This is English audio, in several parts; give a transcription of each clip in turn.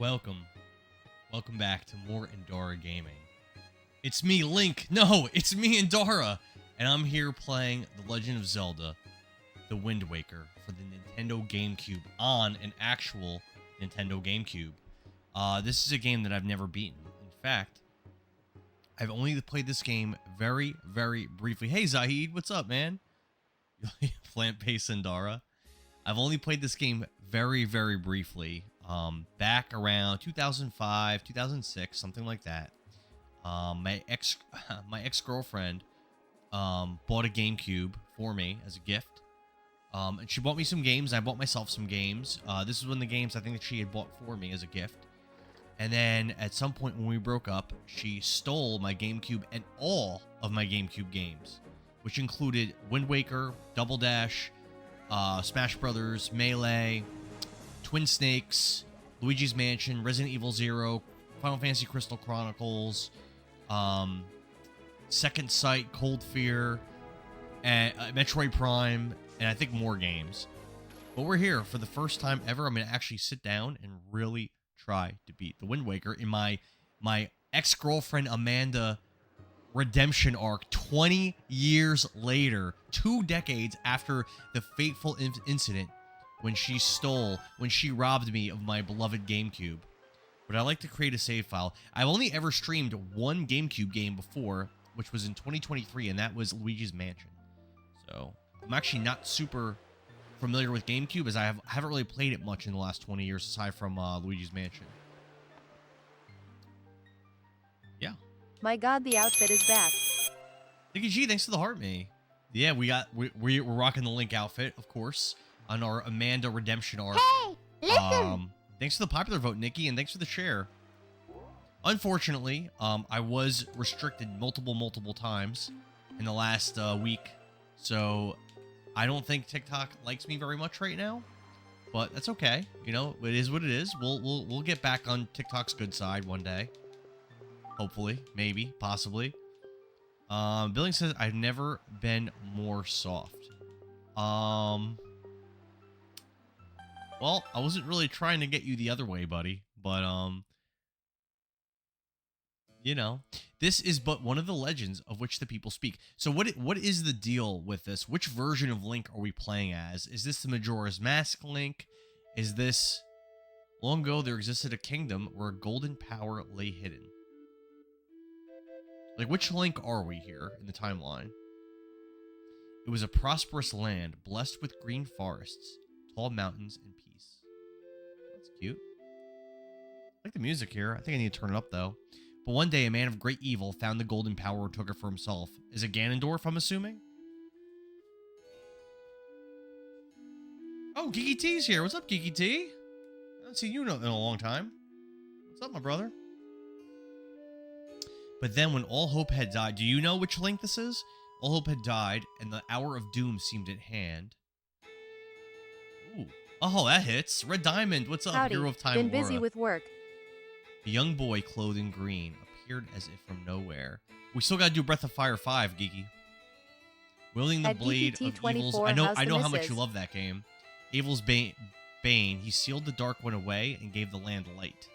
Welcome. Welcome back to more Endara Gaming. It's me, Link. No, it's me, Endara. And I'm here playing The Legend of Zelda, The Wind Waker for the Nintendo GameCube on an actual Nintendo GameCube. This is a game that I've never beaten. In fact, I've only played this game very, very briefly. Hey, Zahid, what's up, man? Plant-based Endara. I've only played this game very, very briefly. Back around 2005, 2006, something like that. My ex-girlfriend bought a GameCube for me as a gift. And she bought me some games. I bought myself some games. This is one of the games I think that she had bought for me as a gift. And then at some point when we broke up, she stole my GameCube and all of my GameCube games, which included Wind Waker, Double Dash, Smash Brothers, Melee, Twin Snakes, Luigi's Mansion, Resident Evil 0, Final Fantasy Crystal Chronicles, Second Sight, Cold Fear, and Metroid Prime, and I think more games. But we're here for the first time ever. I'm going to actually sit down and really try to beat the Wind Waker in my ex-girlfriend Amanda redemption arc 20 years later, 2 decades after the fateful incident when she robbed me of my beloved GameCube. But I like to create a save file. I've only ever streamed one GameCube game before, which was in 2023, and that was Luigi's Mansion. So I'm actually not super familiar with GameCube, as I haven't really played it much in the last 20 years, aside from Luigi's Mansion. Yeah. My god, the outfit is back. Nikki G, thanks for the heart, me. Yeah, we're rocking the Link outfit, of course, on our Amanda redemption arc. Hey, listen! Thanks for the popular vote, Nikki, and thanks for the share. Unfortunately, I was restricted multiple times in the last week, so I don't think TikTok likes me very much right now, but that's okay. You know, it is what it is. We'll get back on TikTok's good side one day. Hopefully, maybe, possibly. Billing says, I've never been more soft. Well, I wasn't really trying to get you the other way, buddy. But, you know, this is but one of the legends of which the people speak. So what is the deal with this? Which version of Link are we playing as? Is this the Majora's Mask Link? Is this... Long ago, there existed a kingdom where a golden power lay hidden. Like, which Link are we here in the timeline? It was a prosperous land, blessed with green forests, tall mountains, and peace. That's cute. I like the music here. I think I need to turn it up, though. But one day, a man of great evil found the golden power and took it for himself. Is it Ganondorf, I'm assuming? Oh, Geeky T's here. What's up, Geeky T? I haven't seen you in a long time. What's up, my brother? But then when all hope had died... Do you know which Link this is? All hope had died, and the hour of doom seemed at hand. Ooh. Oh, that hits. Red Diamond, what's up, Howdy. Hero of Time Been Aura? busy with work. A young boy clothed in green appeared as if from nowhere. We still gotta do Breath of Fire 5, Geeky. Wielding the At blade of Evil's... I know how much you love that game. Evil's Bane, he sealed the Dark One away and gave the land light.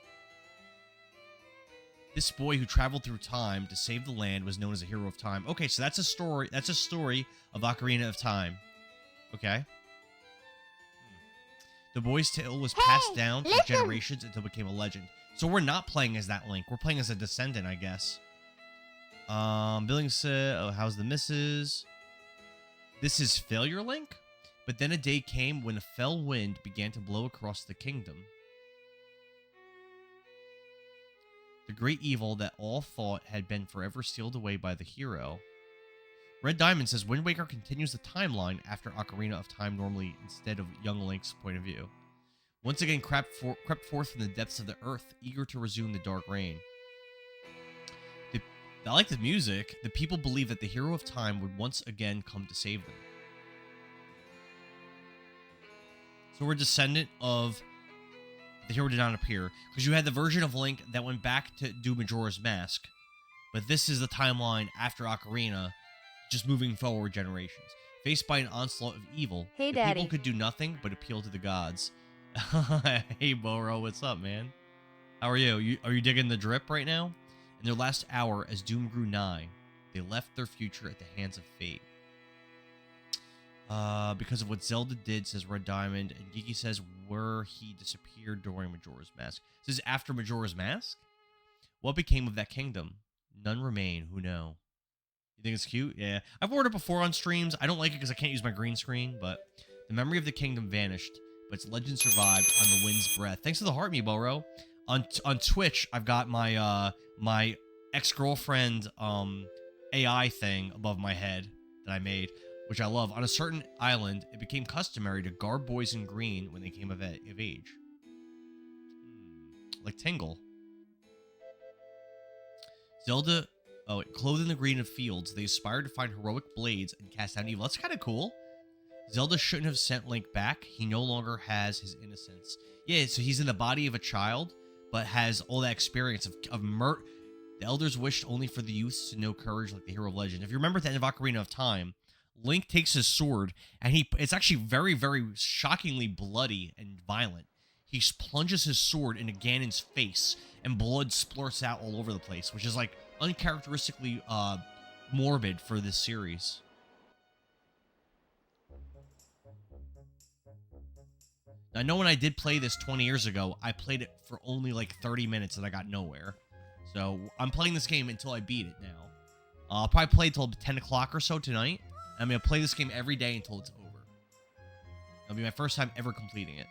This boy who traveled through time to save the land was known as a hero of time. Okay, so that's a story. That's a story of Ocarina of Time. Okay. The boy's tale was passed down through generations until it became a legend. So we're not playing as that Link. We're playing as a descendant, I guess. Billing said, oh, how's the missus? This is Failure Link? But then a day came when a fell wind began to blow across the kingdom. The great evil that all thought had been forever sealed away by the hero. Red Diamond says, Wind Waker continues the timeline after Ocarina of Time normally instead of young Link's point of view. Once again crept forth from the depths of the earth, eager to resume the dark reign. I like the music. The people believe that the hero of time would once again come to save them. So we're a descendant of... The hero did not appear, because you had the version of Link that went back to do Majora's Mask, but this is the timeline after Ocarina, just moving forward generations. Faced by an onslaught of evil, Hey, the Daddy. people could do nothing but appeal to the gods. Hey, Boro, what's up, man? How are you? Are you digging the drip right now? In their last hour, as doom grew nigh, they left their future at the hands of fate. Because of what Zelda did, says Red Diamond, and Geeky says where he disappeared during Majora's Mask. This is after Majora's Mask? What became of that kingdom? None remain who know. You think it's cute? Yeah. I've worn it before on streams. I don't like it because I can't use my green screen, but the memory of the kingdom vanished, but its legend survived on the wind's breath. Thanks to the heart, Miboro. On Twitch, I've got my my ex-girlfriend AI thing above my head that I made, which I love. On a certain island, it became customary to garb boys in green when they came of age. Like Tingle. Zelda, clothed in the green of fields, they aspired to find heroic blades and cast down evil. That's kind of cool. Zelda shouldn't have sent Link back. He no longer has his innocence. Yeah, so he's in the body of a child, but has all that experience of murder. The elders wished only for the youths to know courage like the hero of legend. If you remember at the end of Ocarina of Time, Link takes his sword, and it's actually very, very shockingly bloody and violent. He plunges his sword into Ganon's face, and blood splurts out all over the place, which is, like, uncharacteristically morbid for this series. Now, I know when I did play this 20 years ago, I played it for only, like, 30 minutes, and I got nowhere. So, I'm playing this game until I beat it now. I'll probably play until 10 o'clock or so tonight. I'm going to play this game every day until it's over. It'll be my first time ever completing it.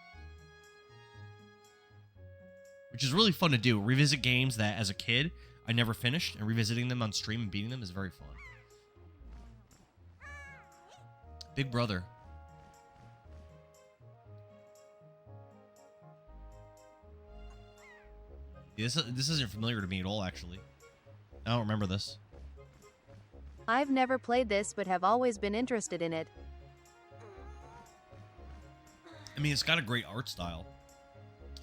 Which is really fun to do. Revisit games that, as a kid, I never finished, and revisiting them on stream and beating them is very fun. Big Brother. This isn't familiar to me at all, actually. I don't remember this. I've never played this but have always been interested in it. I mean, it's got a great art style.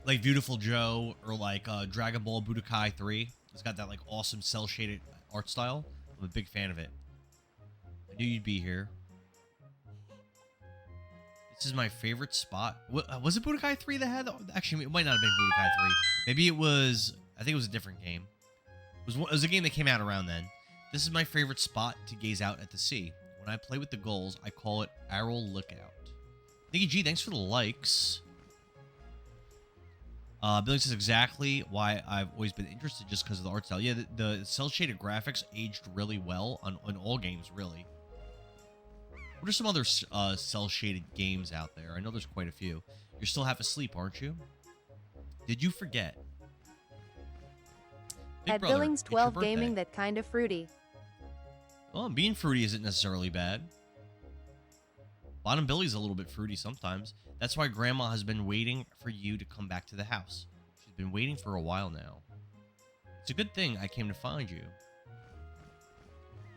Like Beautiful Joe or like Dragon Ball Budokai 3. It's got that like awesome cel-shaded art style. I'm a big fan of it. I knew you'd be here. This is my favorite spot. Was it Budokai 3 that had... Actually, it might not have been Budokai 3. Maybe it was... I think it was a different game. It was a game that came out around then. This is my favorite spot to gaze out at the sea. When I play with the gulls, I call it Arrow Lookout. Nikki G, thanks for the likes. Billy says exactly why I've always been interested, just because of the art style. Yeah, the cel-shaded graphics aged really well on all games, really. What are some other cel-shaded games out there? I know there's quite a few. You're still half asleep, aren't you? Did you forget? Big At brother, Billings it's your 12 Gaming, birthday. that kind of fruity. Well, being fruity isn't necessarily bad. Bottom Billy's a little bit fruity sometimes. That's why Grandma has been waiting for you to come back to the house. She's been waiting for a while now. It's a good thing I came to find you.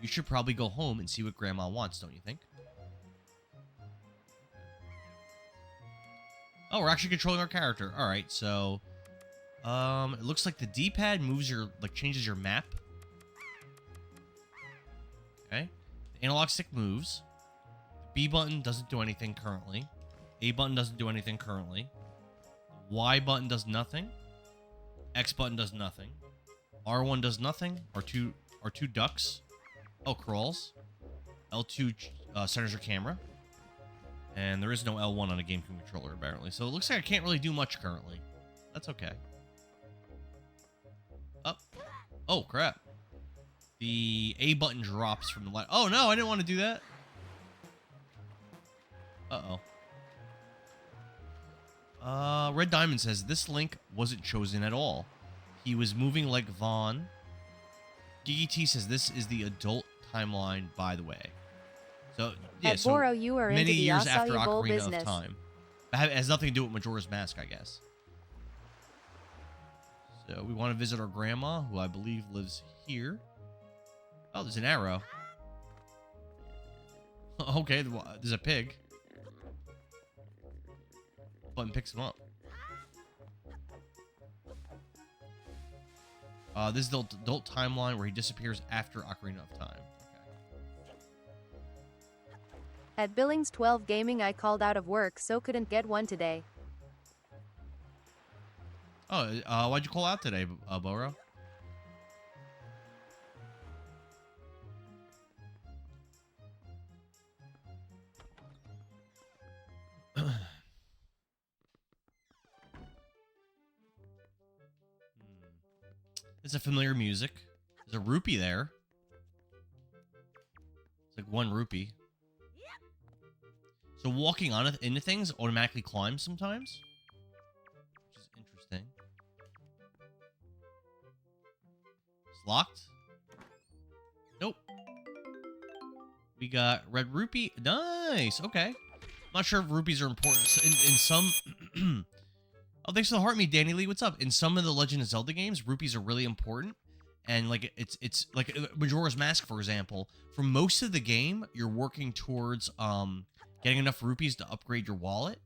You should probably go home and see what Grandma wants, don't you think? Oh, we're actually controlling our character. All right, so it looks like the D-pad moves your changes your map. Okay, the analog stick moves. The B button doesn't do anything currently. A button doesn't do anything currently. Y button does nothing. X button does nothing. R1 does nothing. R2 ducks. Oh, crawls. L2 centers your camera. And there is no L1 on a GameCube controller, apparently. So it looks like I can't really do much currently. That's okay. Up. Oh, crap. The A button drops from the left. Oh, no, I didn't want to do that. Uh-oh. Red Diamond says, this Link wasn't chosen at all. He was moving like Vaughn. Gigi T says, this is the adult timeline, by the way. So, yeah, At Boro, you are into many the years after acai bowl Ocarina business. of Time. It has nothing to do with Majora's Mask, I guess. So, we want to visit our grandma, who I believe lives here. Oh, there's an arrow. Okay, there's a pig. Button picks him up. This is the adult timeline where he disappears after Ocarina of Time. Okay. At Billings 12 Gaming, I called out of work so couldn't get one today. Oh, why'd you call out today, Boro? It's a familiar music. There's a rupee there. It's like 1 rupee. So walking on it into things automatically climbs sometimes, which is interesting. It's locked. Nope. We got red rupee. Nice. Okay. I'm not sure if rupees are important. In some... Oh, thanks for the heart, me, Danny Lee. What's up? In some of the Legend of Zelda games, rupees are really important. And, like, it's like Majora's Mask, for example. For most of the game, you're working towards getting enough rupees to upgrade your wallet.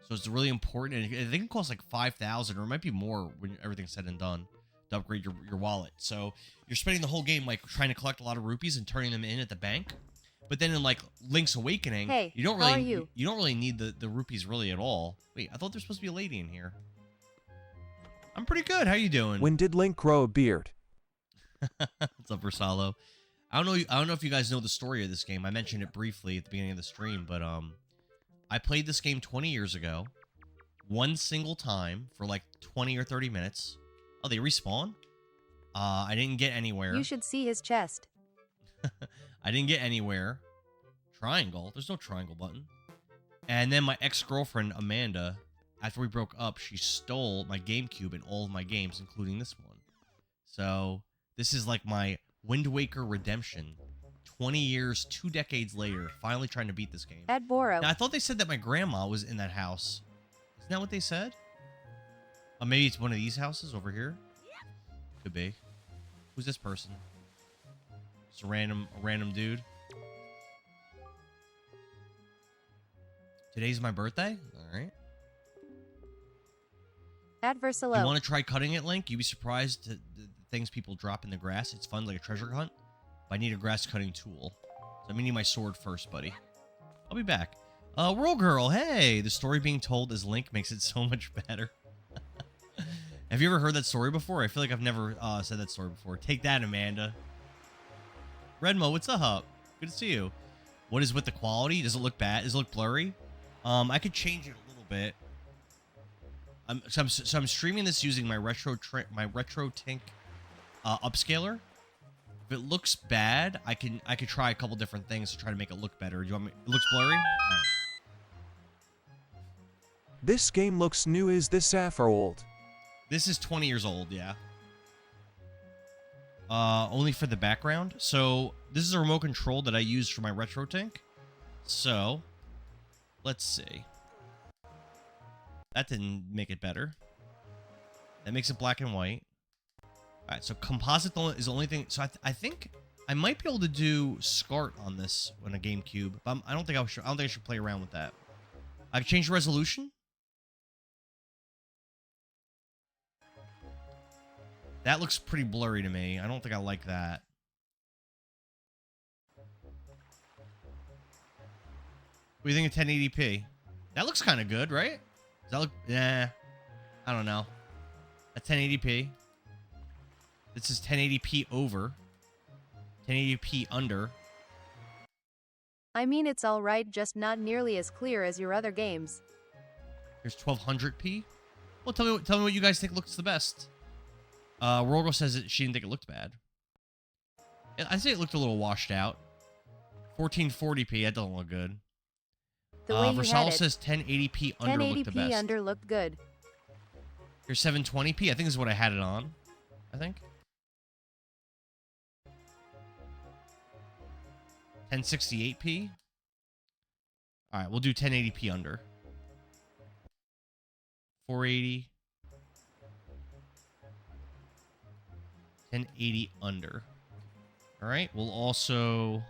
So it's really important. And I think it costs like 5,000, or it might be more when everything's said and done, to upgrade your wallet. So you're spending the whole game, like, trying to collect a lot of rupees and turning them in at the bank. But then in, like, Link's Awakening, Hey, you don't how really are you? You don't really need the rupees really at all. Wait, I thought there's supposed to be a lady in here. I'm pretty good. How you doing? When did Link grow a beard? What's up, Versalo? I don't know if you guys know the story of this game. I mentioned it briefly at the beginning of the stream, but I played this game 20 years ago, one single time for like 20 or 30 minutes. Oh, they respawn? I didn't get anywhere. You should see his chest. I didn't get anywhere. Triangle? There's no triangle button. And then my ex-girlfriend, Amanda, after we broke up, she stole my GameCube and all of my games, including this one. So, this is like my Wind Waker redemption. 20 years, 2 decades later, finally trying to beat this game. At Boro. Now, I thought they said that my grandma was in that house. Isn't that what they said? Oh, maybe it's one of these houses over here? Could be. Who's this person? Just a random dude. Today's my birthday? Alright. At Versalo. You want to try cutting it, Link? You'd be surprised at the things people drop in the grass. It's fun, like a treasure hunt. But I need a grass cutting tool. So I'm gonna need my sword first, buddy. I'll be back. World Girl, hey! The story being told as Link makes it so much better. Have you ever heard that story before? I feel like I've never said that story before. Take that, Amanda. Redmo, what's up? Good to see you. What is with the quality? Does it look bad? Does it look blurry? I could change it a little bit. So I'm streaming this using my RetroTink upscaler. If it looks bad, I could try a couple different things to try to make it look better. Do you want me? It looks blurry. All right. This game looks new. Is this or old? This is 20 years old. Yeah. Only for the background. So this is a remote control that I use for my RetroTink. So let's see. That didn't make it better. That makes it black and white. All right, so composite is the only thing. So I think I might be able to do SCART on this on a GameCube, but I don't think I should play around with that. I can change the resolution. That looks pretty blurry to me. I don't think I like that. What do you think of 1080p? That looks kind of good, right? Does that look... Nah. I don't know. That's 1080p. This is 1080p over. 1080p under. I mean, it's alright, just not nearly as clear as your other games. Here's 1200p. Well, tell me what you guys think looks the best. World says that she didn't think it looked bad. I say it looked a little washed out. 1440p, that doesn't look good. The way you had Versal it. says 1080p under looked the 1080p best. under looked good. Here's 720p. I think this is what I had it on. I think. 1068p. All right, we'll do 1080p under. 480. 1080 under. All right, we'll also...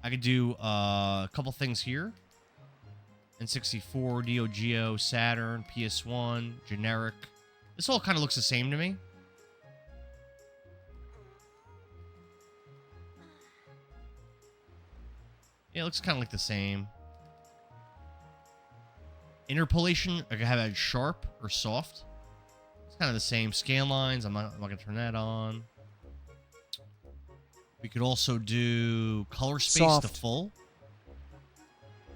I could do a couple things here. N64, Neo Geo, Saturn, PS1, generic. This all kind of looks the same to me. Yeah, it looks kind of like the same. Interpolation, I can have it sharp or soft. It's kind of the same. Scan lines, I'm not going to turn that on. We could also do color space to Soft. full.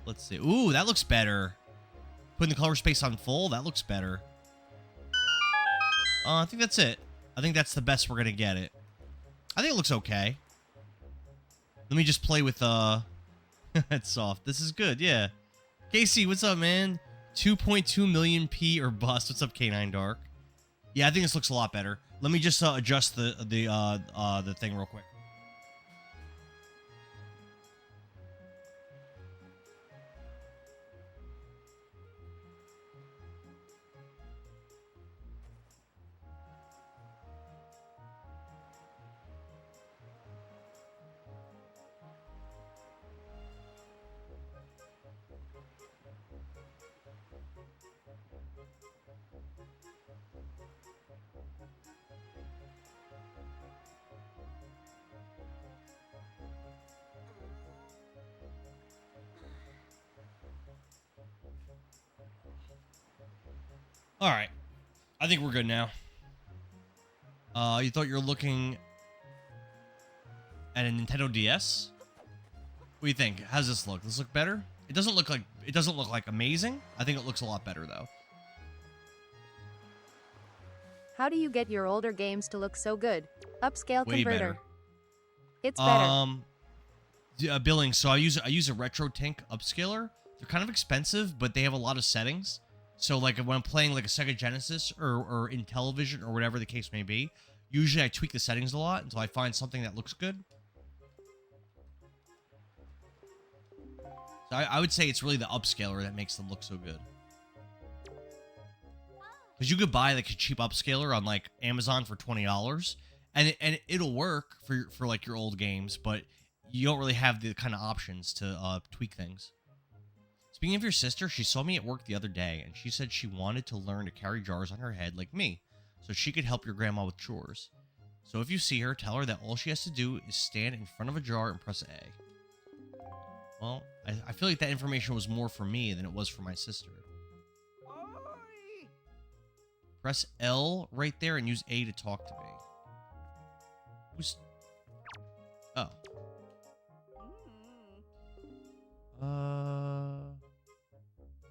Let's see. Ooh, that looks better. Putting the color space on full, that looks better. I think that's it. I think that's the best we're going to get it. I think it looks okay. Let me just play with, it's soft. This is good, yeah. Casey, what's up, man? 2.2 million P or bust. What's up, K9 Dark? Yeah, I think this looks a lot better. Let me just adjust the thing real quick. All right. I think we're good now. You thought you were looking at a Nintendo DS? What do you think? How's this look? Does this look better? It doesn't look like amazing. I think it looks a lot better though. How do you get your older games to look so good? Upscale Way converter. better. It's better. Billing. So I use a RetroTink upscaler. They're kind of expensive, but they have a lot of settings. So like when I'm playing like a Sega Genesis or in television or whatever the case may be, usually I tweak the settings a lot until I find something that looks good. So I would say it's really the upscaler that makes them look so good. Because you could buy like a cheap upscaler on like Amazon for $20, and it'll work for like your old games, but you don't really have the kind of options to tweak things. Speaking of your sister, she saw me at work the other day, and she said she wanted to learn to carry jars on her head like me, so she could help your grandma with chores. So if you see her, tell her that all she has to do is stand in front of a jar and press A. Well, I feel like that information was more for me than it was for my sister. Press L right there and use A to talk to me. Who's... Oh.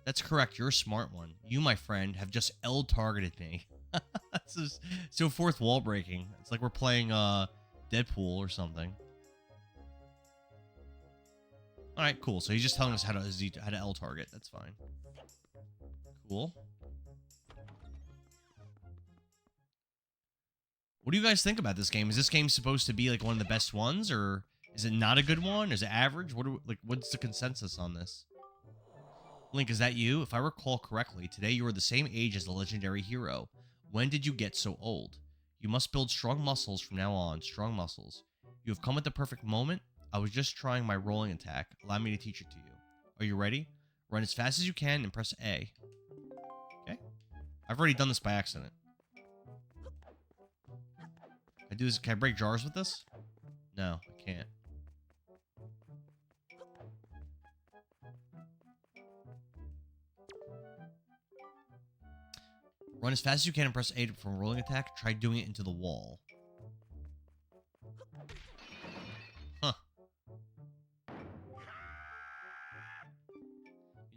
That's correct. You're a smart one. You, my friend, have just L-targeted me. This is so fourth wall breaking. It's like we're playing Deadpool or something. All right, cool. So he's just telling us how to L-target. That's fine. Cool. What do you guys think about this game? Is this game supposed to be like one of the best ones, or is it not a good one? Is it average? What's the consensus on this? Link, is that you? If I recall correctly, today you are the same age as the legendary hero. When did you get so old? You must build strong muscles from now on. Strong muscles. You have come at the perfect moment. I was just trying my rolling attack. Allow me to teach it to you. Are you ready? Run as fast as you can and press A. Okay. I've already done this by accident. Can I break jars with this? No, I can't. Run as fast as you can and press A from rolling attack. Try doing it into the wall. Huh. You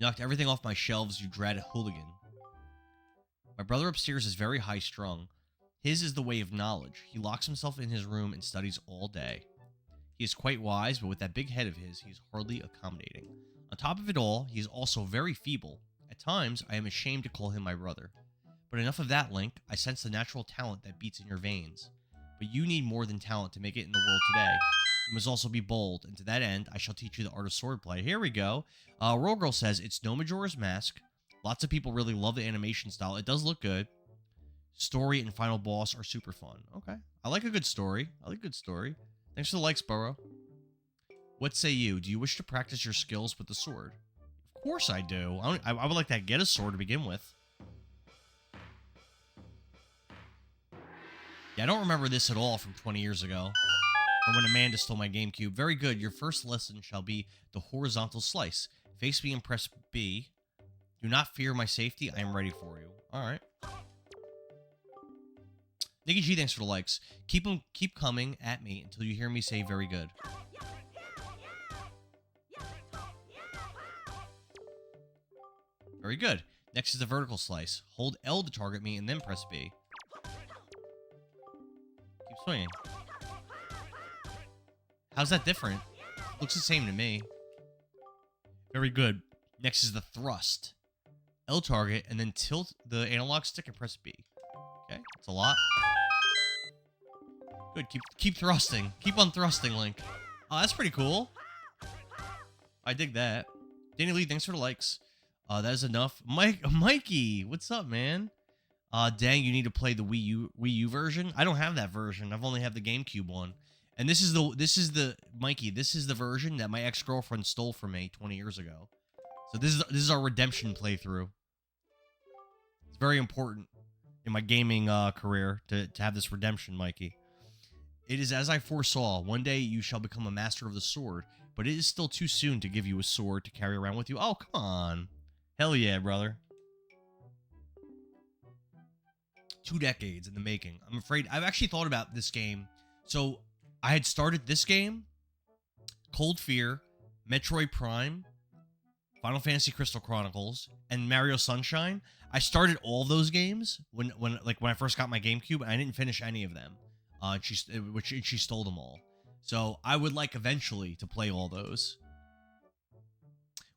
knocked everything off my shelves, you dread hooligan. My brother upstairs is very high-strung. His is the way of knowledge. He locks himself in his room and studies all day. He is quite wise, but with that big head of his, he is hardly accommodating. On top of it all, he is also very feeble. At times, I am ashamed to call him my brother. But enough of that, Link. I sense the natural talent that beats in your veins. But you need more than talent to make it in the world today. You must also be bold, and to that end, I shall teach you the art of swordplay. Here we go. Roll Girl says, it's no Majora's Mask. Lots of people really love the animation style. It does look good. Story and final boss are super fun. Okay. I like a good story. I like a good story. Thanks for the likes, Burrow. What say you? Do you wish to practice your skills with the sword? Of course I do. I would like to get a sword to begin with. Yeah, I don't remember this at all from 20 years ago. From when Amanda stole my GameCube. Very good. Your first lesson shall be the horizontal slice. Face B and press B. Do not fear my safety. I am ready for you. All right. Nikki G, thanks for the likes. Keep coming at me until you hear me say very good. Very good. Next is the vertical slice. Hold L to target me and then press B. Keep swinging. How's that different? Looks the same to me. Very good. Next is the thrust. L target and then tilt the analog stick and press B. Okay, that's a lot. Good. Keep thrusting. Keep on thrusting, Link. Oh, that's pretty cool. I dig that. Danny Lee, thanks for the likes. That is enough. Mikey, what's up, man? Dang, you need to play the Wii U version. I don't have that version. I've only have the GameCube one. And this is the Mikey. This is the version that my ex-girlfriend stole from me 20 years ago. So this is our redemption playthrough. It's very important in my gaming career to have this redemption, Mikey. It is as I foresaw. One day you shall become a master of the sword, but it is still too soon to give you a sword to carry around with you. Oh, come on. Hell yeah, brother. 2 decades in the making. I'm afraid I've actually thought about this game. So I had started this game, Cold Fear, Metroid Prime, Final Fantasy Crystal Chronicles, and Mario Sunshine. I started all those games when I first got my GameCube, and I didn't finish any of them. She stole them all. So I would like eventually to play all those.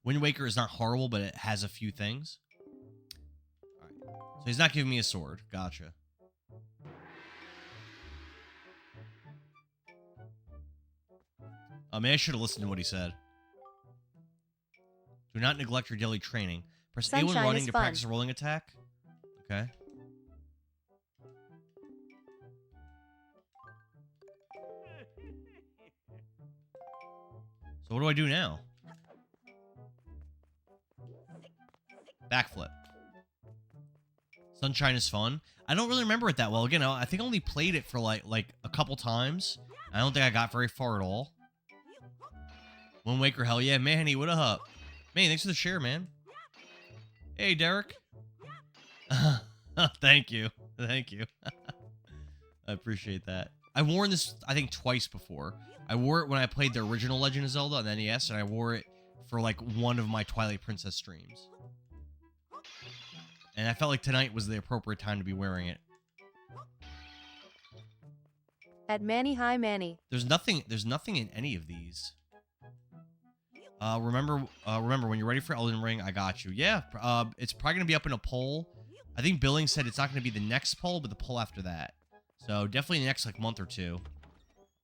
Wind Waker is not horrible, but it has a few things. All right. So he's not giving me a sword. Gotcha. Maybe I should have listened to what he said. Do not neglect your daily training. Press A when running to practice a rolling attack. Okay. So what do I do now? Backflip. Sunshine is fun. I don't really remember it that well. Again, I think I only played it for like a couple times. I don't think I got very far at all. Wind Waker, hell yeah. Manny, what up? Man, thanks for the share, man. Hey, Derek. Thank you. Thank you. I appreciate that. I've worn this, I think, twice before. I wore it when I played the original Legend of Zelda on the NES, and I wore it for, like, one of my Twilight Princess streams. And I felt like tonight was the appropriate time to be wearing it. At Manny, hi Manny. There's nothing in any of these. Remember when you're ready for Elden Ring, I got you. Yeah, it's probably gonna be up in a poll. I think Billing said it's not gonna be the next poll, but the poll after that. So definitely the next like month or two,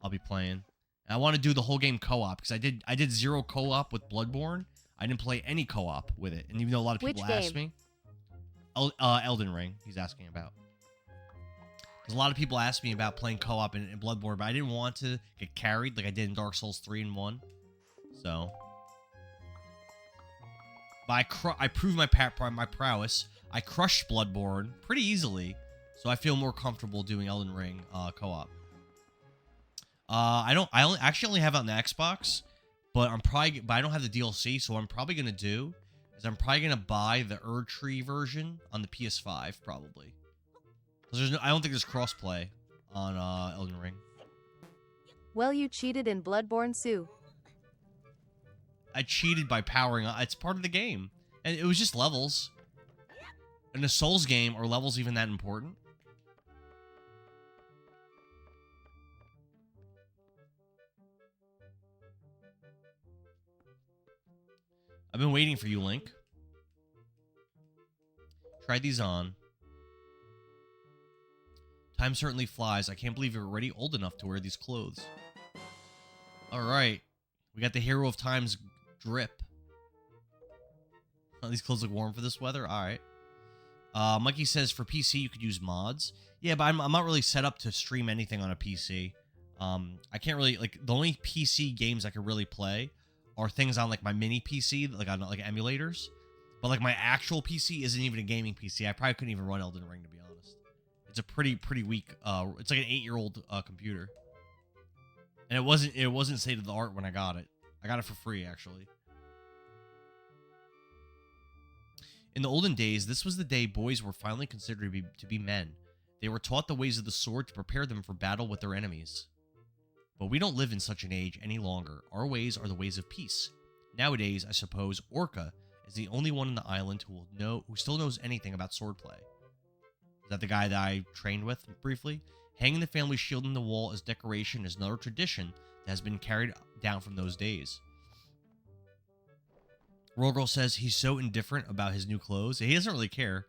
I'll be playing. And I want to do the whole game co-op because I did 0 co-op with Bloodborne. I didn't play any co-op with it, and even though a lot of people asked me, Elden Ring, he's asking about. Because a lot of people asked me about playing co-op in Bloodborne, but I didn't want to get carried like I did in Dark Souls 3 and 1. So. But I proved my prowess. I crushed Bloodborne pretty easily, so I feel more comfortable doing Elden Ring co-op. I actually only have it on the Xbox, but I don't have the DLC, so what I'm probably gonna do is I'm probably gonna buy the Erdtree version on the PS5 probably. Because I don't think there's crossplay on Elden Ring. Well, you cheated in Bloodborne, Sue. I cheated by powering on. It's part of the game. And it was just levels. In a Souls game, are levels even that important? I've been waiting for you, Link. Try these on. Time certainly flies. I can't believe you're already old enough to wear these clothes. Alright. We got the Hero of Time's drip. Oh, these clothes look warm for this weather? Alright. Mikey says for PC you could use mods. Yeah, but I'm not really set up to stream anything on a PC. I can't really, like, the only PC games I can really play are things on, like, my mini PC, like, on, like, emulators. But, like, my actual PC isn't even a gaming PC. I probably couldn't even run Elden Ring, to be honest. It's a pretty weak, it's like an 8-year-old computer. And it wasn't state of the art when I got it. I got it for free, actually. In the olden days, this was the day boys were finally considered to be men. They were taught the ways of the sword to prepare them for battle with their enemies. But we don't live in such an age any longer. Our ways are the ways of peace. Nowadays, I suppose Orca is the only one on the island who still knows anything about swordplay. Is that the guy that I trained with briefly? Hanging the family shield in the wall as decoration is another tradition that has been carried down from those days. Rogirl says he's so indifferent about his new clothes. He doesn't really care.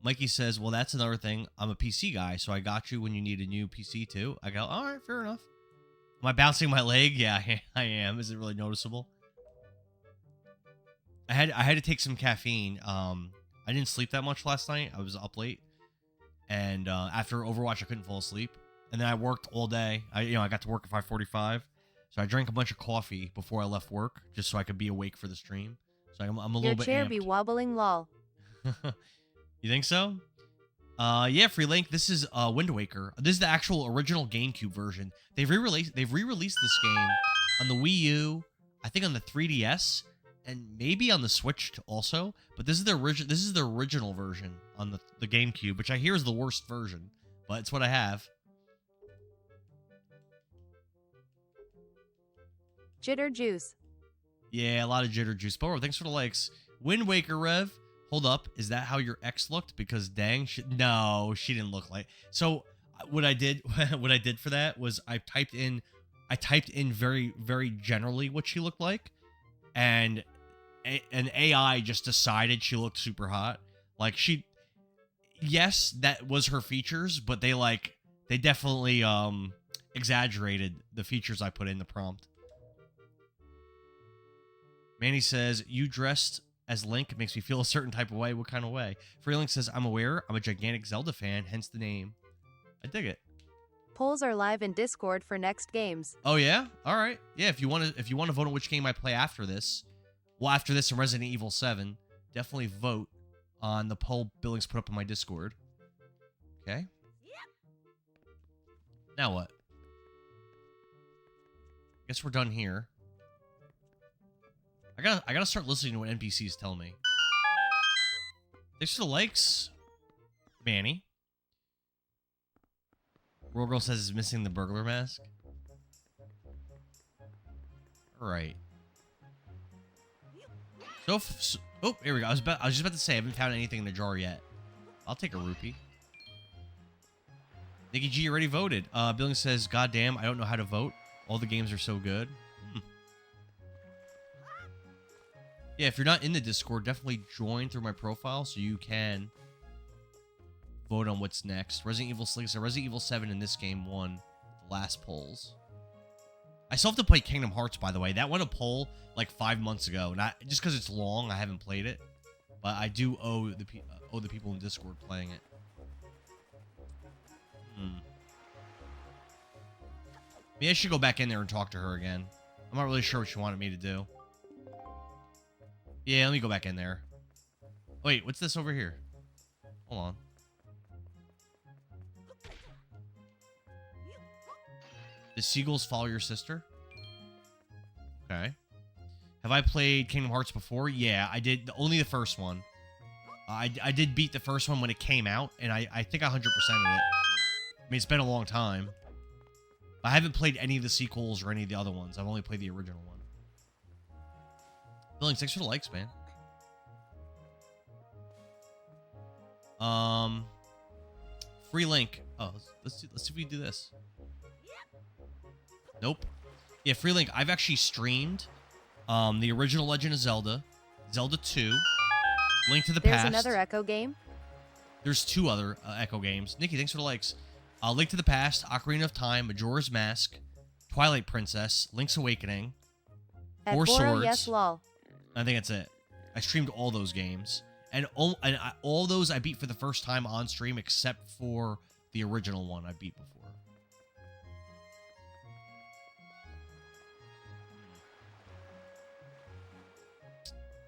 Mikey says, well, that's another thing. I'm a PC guy, so I got you when you need a new PC too. I go, all right, fair enough. Am I bouncing my leg? Yeah, I am. Is it really noticeable? I had to take some caffeine. I didn't sleep that much last night. I was up late. And after Overwatch, I couldn't fall asleep. And then I worked all day. I got to work at 5:45. So I drank a bunch of coffee before I left work, just so I could be awake for the stream. So I'm a little bit Your chair amped. be wobbling, lol. You think so? Yeah, Free Link. This is Wind Waker. This is the actual original GameCube version. They've re-released this game on the Wii U, I think on the 3DS, and maybe on the Switch also. But this is the original version on the GameCube, which I hear is the worst version, but it's what I have. Jitter juice. Yeah, a lot of jitter juice. But thanks for the likes. Wind Waker, Rev. Hold up. Is that how your ex looked? Because dang, no, she didn't look like. So what I did for that was I typed in very, very generally what she looked like. And an AI just decided she looked super hot. Like yes, that was her features, but they definitely exaggerated the features I put in the prompt. Manny says, you dressed as Link makes me feel a certain type of way. What kind of way? Freelink says, I'm aware. I'm a gigantic Zelda fan, hence the name. I dig it. Polls are live in Discord for next games. Oh yeah? All right. Yeah, if you want to vote on which game I play after this, well, after this and Resident Evil 7, definitely vote on the poll Billings put up on my Discord. Okay? Now what? Guess we're done here. I gotta start listening to what NPCs tell me. Thanks for the likes, Manny. Roll Girl says he's missing the burglar mask. Alright. Oh, here we go. I was just about to say I haven't found anything in the jar yet. I'll take a rupee. Nikki G already voted. Billing says, God damn, I don't know how to vote. All the games are so good. Yeah, if you're not in the Discord, definitely join through my profile so you can vote on what's next. Resident Evil 6 and Resident Evil 7 in this game won the last polls. I still have to play Kingdom Hearts, by the way. That won a poll like 5 months ago. And just because it's long, I haven't played it. But I do owe the people in Discord playing it. Maybe I should go back in there and talk to her again. I'm not really sure what she wanted me to do. Yeah, let me go back in there. Wait, what's this over here? Hold on. The seagulls follow your sister? Okay. Have I played Kingdom Hearts before? Yeah, I did. Only the first one. I did beat the first one when it came out, and I think I 100%ed it. I mean, it's been a long time. I haven't played any of the sequels or any of the other ones. I've only played the original one. Billings, thanks for the likes, man. Free link. Oh, let's see if we can do this. Nope. Yeah, free link. I've actually streamed the original Legend of Zelda, Zelda 2, Link to the Past. There's another Echo game? There's 2 other Echo games. Nikki, thanks for the likes. Link to the Past, Ocarina of Time, Majora's Mask, Twilight Princess, Link's Awakening, At Four Boro, Swords. yes, lol. I think that's it. I streamed all those games. And all those I beat for the first time on stream, except for the original one I beat before.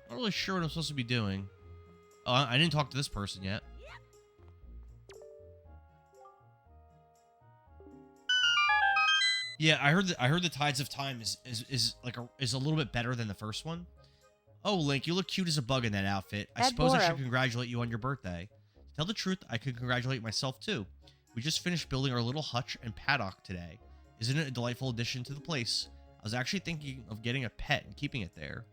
Not really sure what I'm supposed to be doing. Oh, I didn't talk to this person yet. Yeah, I heard the Tides of Time is a little bit better than the first one. Oh, Link, you look cute as a bug in that outfit. I At suppose I should Boro. congratulate you on your birthday. To tell the truth, I could congratulate myself too. We just finished building our little hutch and paddock today. Isn't it a delightful addition to the place? I was actually thinking of getting a pet and keeping it there.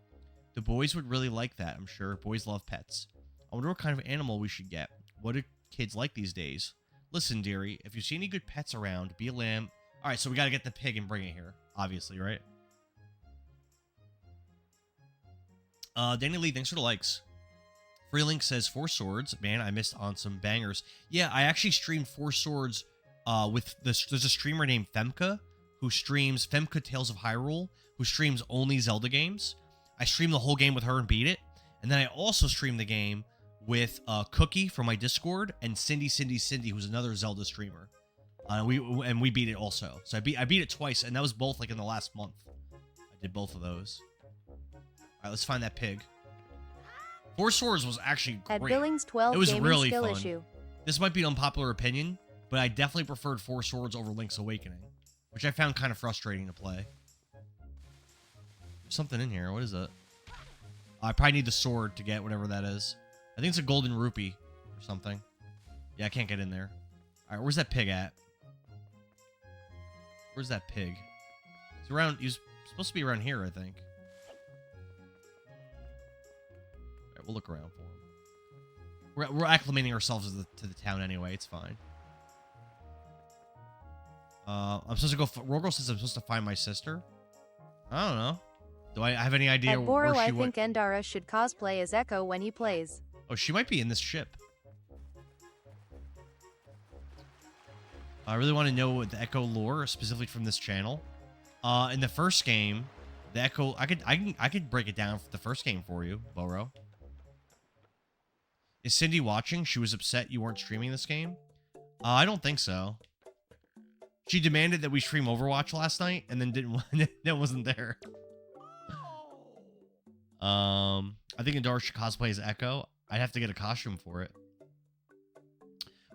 The boys would really like that, I'm sure. Boys love pets. I wonder what kind of animal we should get. What do kids like these days? Listen, dearie, if you see any good pets around, be a lamb. Alright, so we gotta get the pig and bring it here. Obviously, right? Danny Lee, thanks for the likes. Freelink says 4 Swords. Man, I missed on some bangers. Yeah, I actually streamed 4 Swords with this. There's a streamer named Femka who streams Femka Tales of Hyrule, who streams only Zelda games. I streamed the whole game with her and beat it. And then I also streamed the game with Cookie from my Discord and Cindy, who's another Zelda streamer. We beat it also. So I beat it twice, and that was both like in the last month. I did both of those. All right, let's find that pig. 4 Swords was actually great. At Billings 12 It was gaming really skill fun. issue. This might be an unpopular opinion, but I definitely preferred 4 Swords over Link's Awakening, which I found kind of frustrating to play. There's something in here. What is it? I probably need the sword to get whatever that is. I think it's a golden rupee or something. Yeah, I can't get in there. All right, where's that pig at? Where's that pig? He's around. He's supposed to be around here, I think. All right, we'll look around for him. We're acclimating ourselves to the town anyway. It's fine. I'm supposed to go. Rorgirl says I'm supposed to find my sister. I don't know. Do I have any idea At Boro, where I she went? think Endara should cosplay as Echo when he plays. Oh, she might be in this ship. I really want to know the Echo lore, specifically from this channel. In the first game, the Echo, I could break it down for the first game for you, Boro. Is Cindy watching? She was upset you weren't streaming this game. I don't think so. She demanded that we stream Overwatch last night, and then didn't. That wasn't there. I think Endara should cosplay as Echo. I'd have to get a costume for it.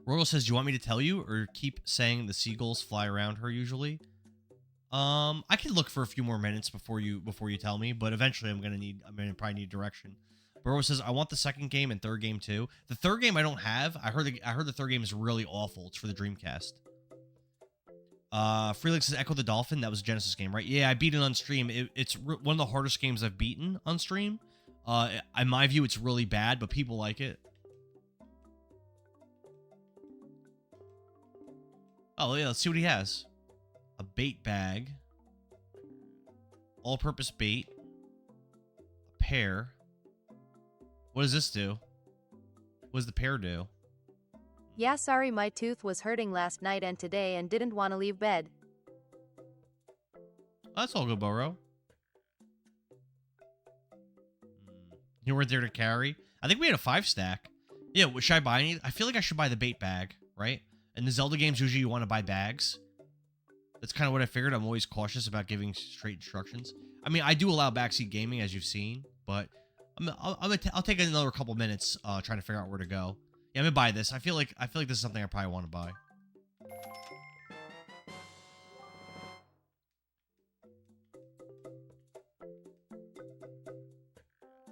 Royal says, "Do you want me to tell you, or keep saying the seagulls fly around her usually?" I can look for a few more minutes before you tell me, but eventually I'm gonna probably need direction. Burrow says, "I want the second game and third game too." The third game I don't have. I heard the third game is really awful. It's for the Dreamcast. Freelix says, "Echo the Dolphin." That was a Genesis game, right? Yeah, I beat it on stream. It's one of the hardest games I've beaten on stream. In my view, it's really bad, but people like it. Oh, yeah, let's see what he has. A bait bag. All-purpose bait. A pear. What does this do? What does the pear do? Yeah, sorry, my tooth was hurting last night and today and didn't want to leave bed. That's all good, Burrow. You weren't there to carry? I think we had a 5-stack. Yeah, should I buy any? I feel like I should buy the bait bag, right? In the Zelda games, usually you want to buy bags. That's kind of what I figured. I'm always cautious about giving straight instructions. I mean, I do allow backseat gaming, as you've seen, but I'll take another couple minutes trying to figure out where to go. Yeah, I'm gonna buy this. I feel like this is something I probably want to buy.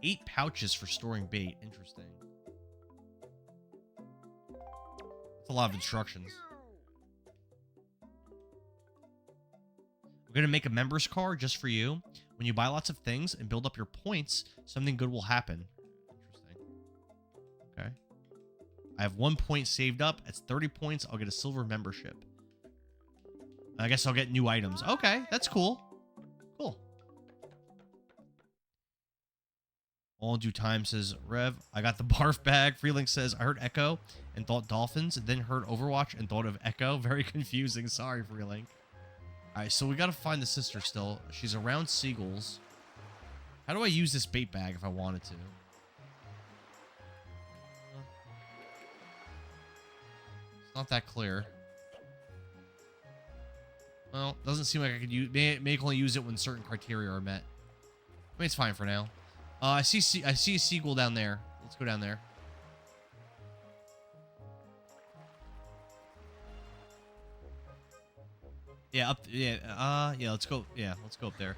Eight pouches for storing bait. Interesting. That's a lot of instructions. We're going to make a members card just for you. When you buy lots of things and build up your points, something good will happen. Interesting. Okay. I have 1 point saved up. That's 30 points. I'll get a silver membership. I guess I'll get new items. Okay, that's cool. Cool. All due time, says Rev. I got the barf bag. Freelink says, I heard Echo and thought Dolphins, and then heard Overwatch and thought of Echo. Very confusing. Sorry, Freelink. Alright, so we gotta find the sister still. She's around seagulls. How do I use this bait bag if I wanted to? It's not that clear. Well, doesn't seem like I could use. May only use it when certain criteria are met. I mean, it's fine for now. I see a seagull down there. Let's go down there. Yeah, up. Yeah. Yeah. Let's go. Yeah, let's go up there.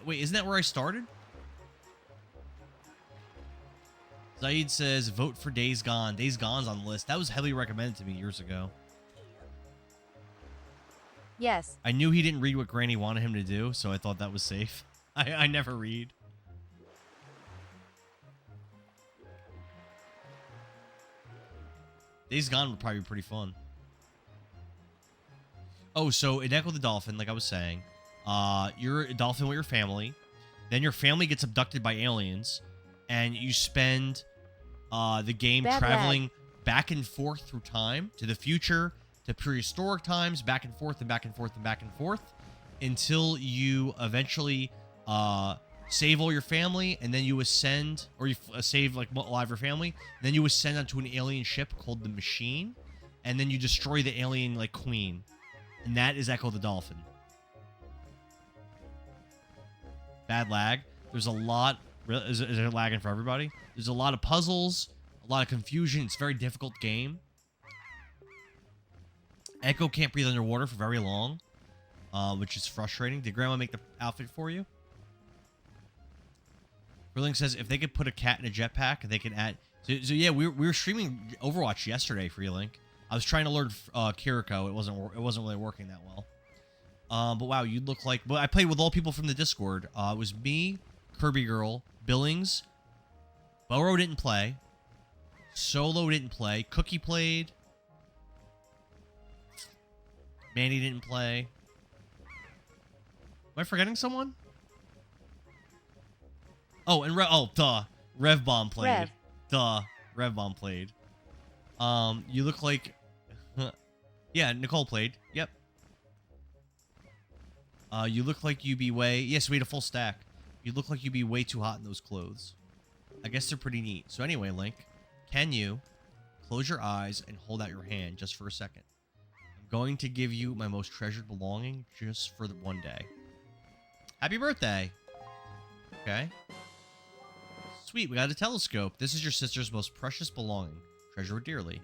Wait, isn't that where I started? Zaid says, vote for Days Gone. Days Gone's on the list. That was heavily recommended to me years ago. Yes. I knew he didn't read what Granny wanted him to do, so I thought that was safe. I never read. Days Gone would probably be pretty fun. Oh, so in Echo the Dolphin, like I was saying, you're a dolphin with your family. Then your family gets abducted by aliens, and you spend the game traveling back and forth through time to the future, to prehistoric times, back and forth and back and forth and back and forth, until you eventually save all your family, and then you ascend, or you save like alive your family, and then you ascend onto an alien ship called the Machine, and then you destroy the alien like queen, and that is Echo the Dolphin. Bad lag. There's a lot. Is it lagging for everybody? There's a lot of puzzles, a lot of confusion. It's a very difficult game. Echo can't breathe underwater for very long, which is frustrating. Did Grandma make the outfit for you? Brilling says if they could put a cat in a jetpack, they can add. So yeah, we were streaming Overwatch yesterday. Freelink. I was trying to learn Kiriko. It wasn't really working that well. But wow, you look like. Well, I played with all people from the Discord. It was me, Kirby Girl, Billings, Boro didn't play, Solo didn't play, Cookie played, Manny didn't play. Am I forgetting someone? Oh, and Rev Bomb played. Rev. Duh, Rev Bomb played. You look like. Yeah, Nicole played. Yep. You look like you'd be way... Yes, we had a full stack. You look like you'd be way too hot in those clothes. I guess they're pretty neat. So anyway, Link, can you close your eyes and hold out your hand just for a second? I'm going to give you my most treasured belonging just for the one day. Happy birthday! Okay. Sweet, we got a telescope. This is your sister's most precious belonging. Treasure it dearly.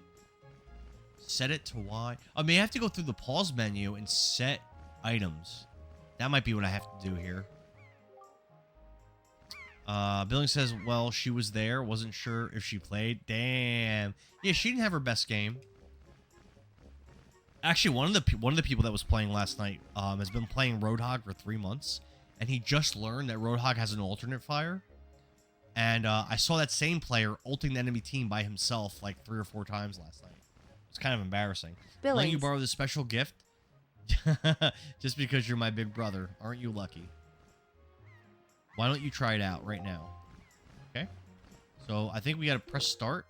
Set it to Y. I may have to go through the pause menu and set items. That might be what I have to do here. Billing says, well, she was there. Wasn't sure if she played. Damn. Yeah, she didn't have her best game. Actually, one of the people that was playing last night has been playing Roadhog for 3 months. And he just learned that Roadhog has an alternate fire. And I saw that same player ulting the enemy team by himself like 3 or 4 times last night. It's kind of embarrassing. Letting you borrow this special gift? Just because you're my big brother. Aren't you lucky? Why don't you try it out right now? Okay. So I think we got to press start.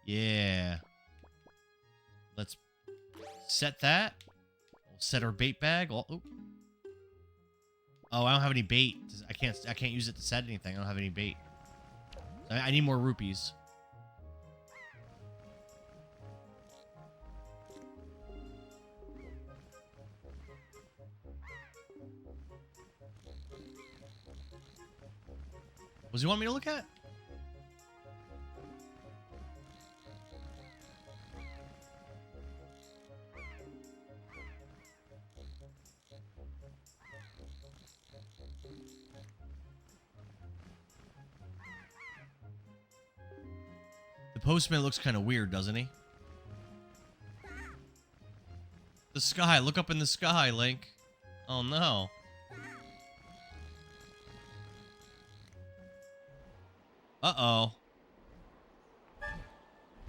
Yeah. Let's set that. We'll set our bait bag. Oh, I don't have any bait. I can't use it to set anything. I don't have any bait. I need more rupees. What does he want me to look at? The postman looks kind of weird, doesn't he? The sky. Look up in the sky, Link. Oh, no. Uh-oh.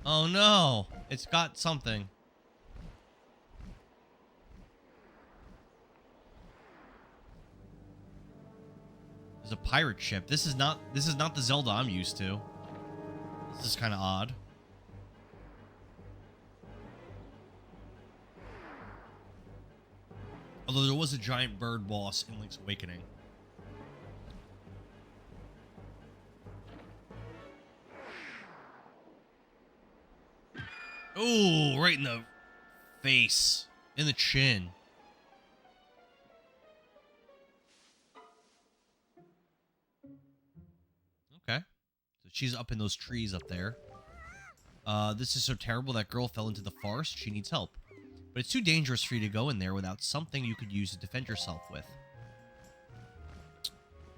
Oh, no. It's got something. There's a pirate ship. This is not the Zelda I'm used to. This is kind of odd. Although there was a giant bird boss in Link's Awakening. Oh, right in the face. In the chin. Okay. So she's up in those trees up there. This is so terrible. That girl fell into the forest. She needs help. But it's too dangerous for you to go in there without something you could use to defend yourself with.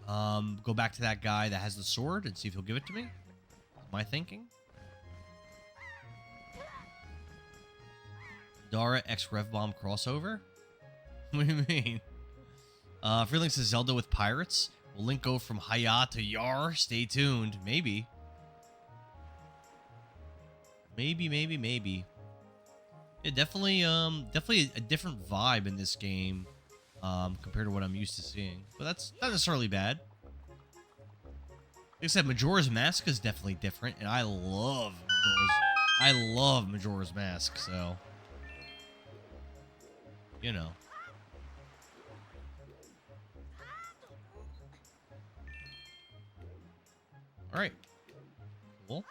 Go back to that guy that has the sword and see if he'll give it to me. Am I thinking? Dara X Rev Bomb crossover? What do you mean? Freelink says Zelda with pirates. Will Link go from Hiya to Yar? Stay tuned. Maybe. Maybe. Yeah, definitely a different vibe in this game, compared to what I'm used to seeing. But that's not necessarily bad. Like I said, Majora's Mask is definitely different, and I love Majora's Mask, so you know. All right. Cool.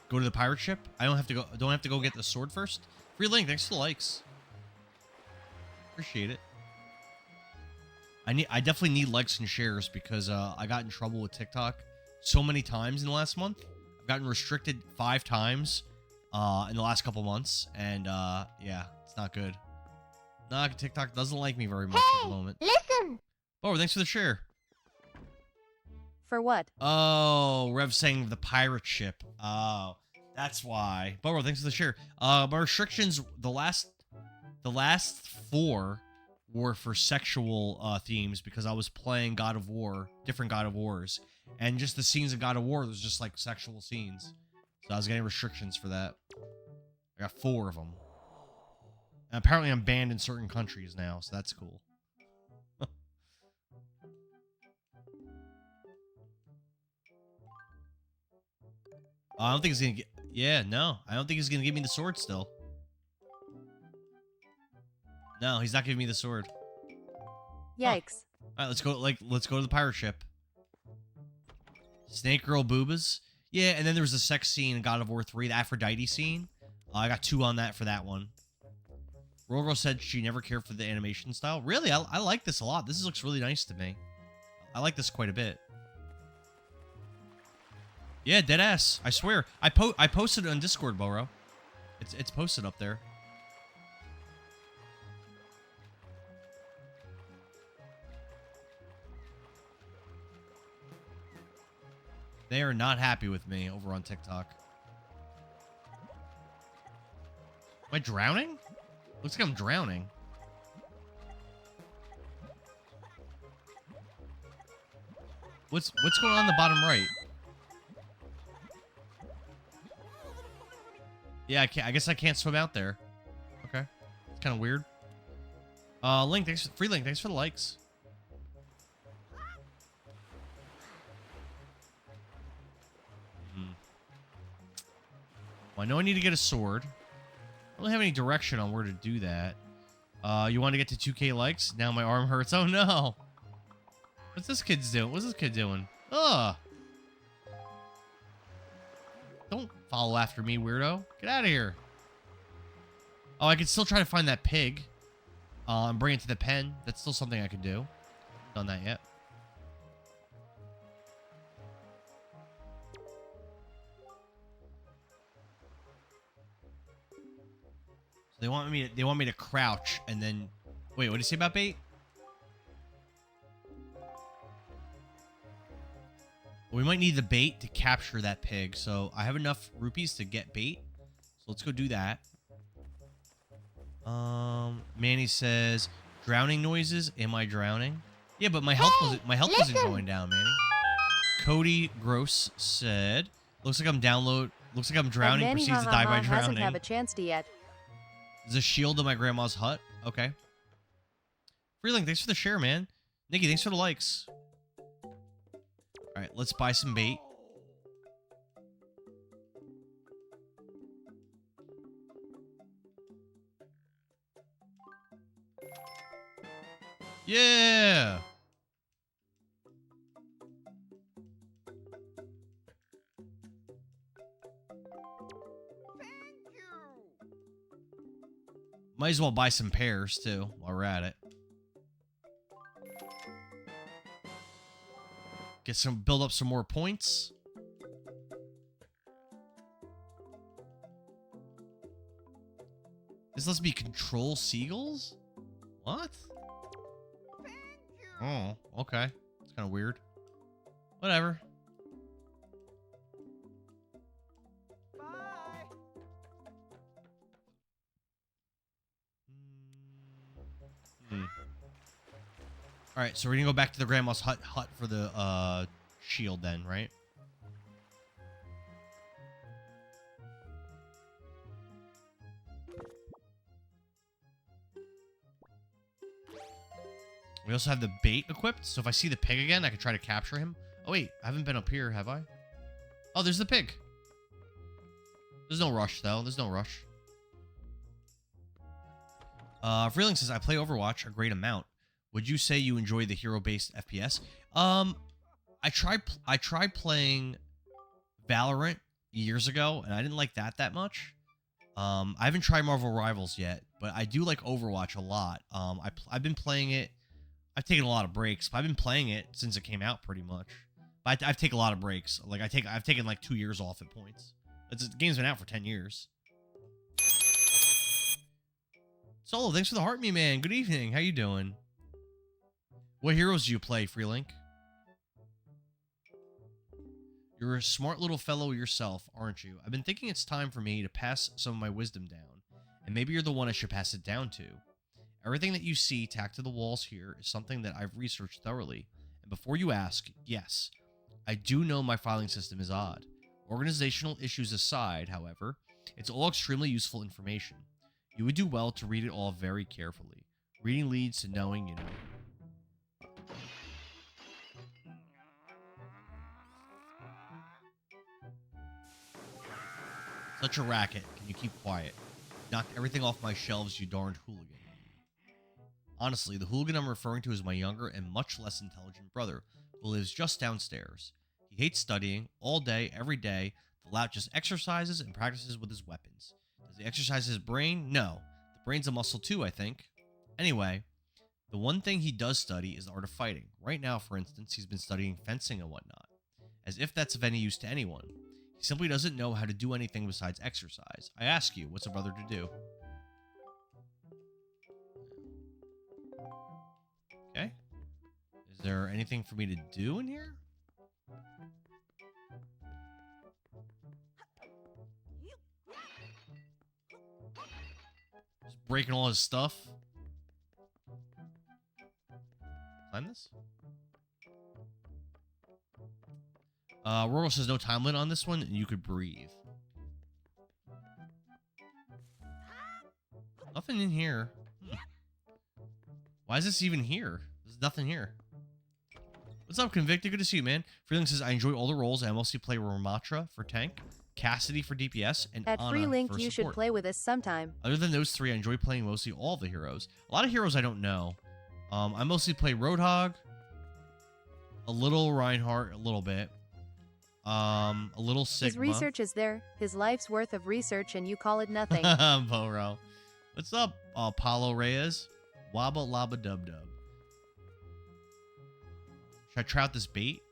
Go to the pirate ship. I don't have to go get the sword first. Free Link, thanks for the likes. Appreciate it. I definitely need likes and shares because I got in trouble with TikTok so many times in the last month. I've gotten restricted 5 times in the last couple months, and yeah, it's not good. Nah, TikTok doesn't like me very much at the moment. Listen! Oh, thanks for the share. For what? Oh, Rev saying the pirate ship. Oh, that's why. Boro, thanks for the share. My restrictions, the last 4 were for sexual themes because I was playing God of War, different God of Wars, and just the scenes in God of War was just like sexual scenes. So I was getting restrictions for that. I got 4 of them. And apparently I'm banned in certain countries now, so that's cool. I don't think he's gonna get... Yeah, no. I don't think he's gonna give me the sword still. No, he's not giving me the sword. Yikes. Alright, let's go to the pirate ship. Snake Girl Boobas. Yeah, and then there was a sex scene in God of War 3, the Aphrodite scene. I got 2 on that for that one. Roro said she never cared for the animation style. Really? I like this a lot. This looks really nice to me. I like this quite a bit. Yeah, deadass. I swear. I posted it on Discord, Boro. It's posted up there. They are not happy with me over on TikTok. Am I drowning? Looks like I'm drowning. What's going on in the bottom right? Yeah, I guess I can't swim out there. Okay. It's kind of weird. Link, Free Link, thanks for the likes. Well, I know I need to get a sword. I don't have any direction on where to do that. You want to get to 2K likes? Now my arm hurts. Oh no. What's this kid doing? What's this kid doing? Ugh. Don't follow after me, weirdo. Get out of here. Oh, I can still try to find that pig. And bring it to the pen. That's still something I could do. Done that yet. So they want me to crouch and then wait, what did you say about bait? We might need the bait to capture that pig. So I have enough rupees to get bait. So let's go do that. Manny says, drowning noises. Am I drowning? Yeah, but my health wasn't going down, Manny. Cody Gross said, looks like I'm drowning, proceeds to die by drowning. Hasn't have a chance to yet. There's a shield in my grandma's hut. Okay. Freelink, thanks for the share, man. Nikki, thanks for the likes. Alright, let's buy some bait. Yeah! Might as well buy some pears, too, while we're at it. Build up some more points. This lets me control seagulls? What? Oh, okay. It's kind of weird. Whatever. All right, so we're gonna go back to the grandma's hut for the shield then, right? We also have the bait equipped, so if I see the pig again, I can try to capture him. Oh wait, I haven't been up here, have I? Oh, there's the pig. There's no rush though. There's no rush. Freeling says, I play Overwatch a great amount. Would you say you enjoy the hero-based FPS? I tried playing Valorant years ago, and I didn't like that much. I haven't tried Marvel Rivals yet, but I do like Overwatch a lot. I've been playing it. I've taken a lot of breaks, but I've been playing it since it came out pretty much. But I've taken a lot of breaks. Like I've taken like 2 years off at points. The game's been out for 10 years. Solo, thanks for the heart, me man. Good evening. How you doing? What heroes do you play, Freelink? You're a smart little fellow yourself, aren't you? I've been thinking it's time for me to pass some of my wisdom down, and maybe you're the one I should pass it down to. Everything that you see tacked to the walls here is something that I've researched thoroughly, and before you ask, yes, I do know my filing system is odd. Organizational issues aside, however, it's all extremely useful information. You would do well to read it all very carefully. Reading leads to knowing, you know. Such a racket. Can you keep quiet? Knocked everything off my shelves, you darned hooligan. Honestly, the hooligan I'm referring to is my younger and much less intelligent brother, who lives just downstairs. He hates studying, all day, every day. The lout just exercises and practices with his weapons. Does he exercise his brain? No. The brain's a muscle too, I think. Anyway, the one thing he does study is the art of fighting. Right now, for instance, he's been studying fencing and whatnot. As if that's of any use to anyone. He simply doesn't know how to do anything besides exercise. I ask you, what's a brother to do? Okay. Is there anything for me to do in here? Just breaking all his stuff. Climb this? Rorgo says no time limit on this one, and you could breathe. Nothing in here. Why is this even here? There's nothing here. What's up, Convicted? Good to see you, man. Freeling says, I enjoy all the roles. I mostly play Ramatra for tank, Cassidy for DPS, and At Ana Freelink, for you support. should play with us sometime. Other than those three, I enjoy playing mostly all the heroes. A lot of heroes I don't know. I mostly play Roadhog, a little Reinhardt, a little bit. A little Sigma. His research is there, his life's worth of research, and you call it nothing. Boro. What's up, Paulo Reyes? Wabba labba dub dub. Should I try out this bait?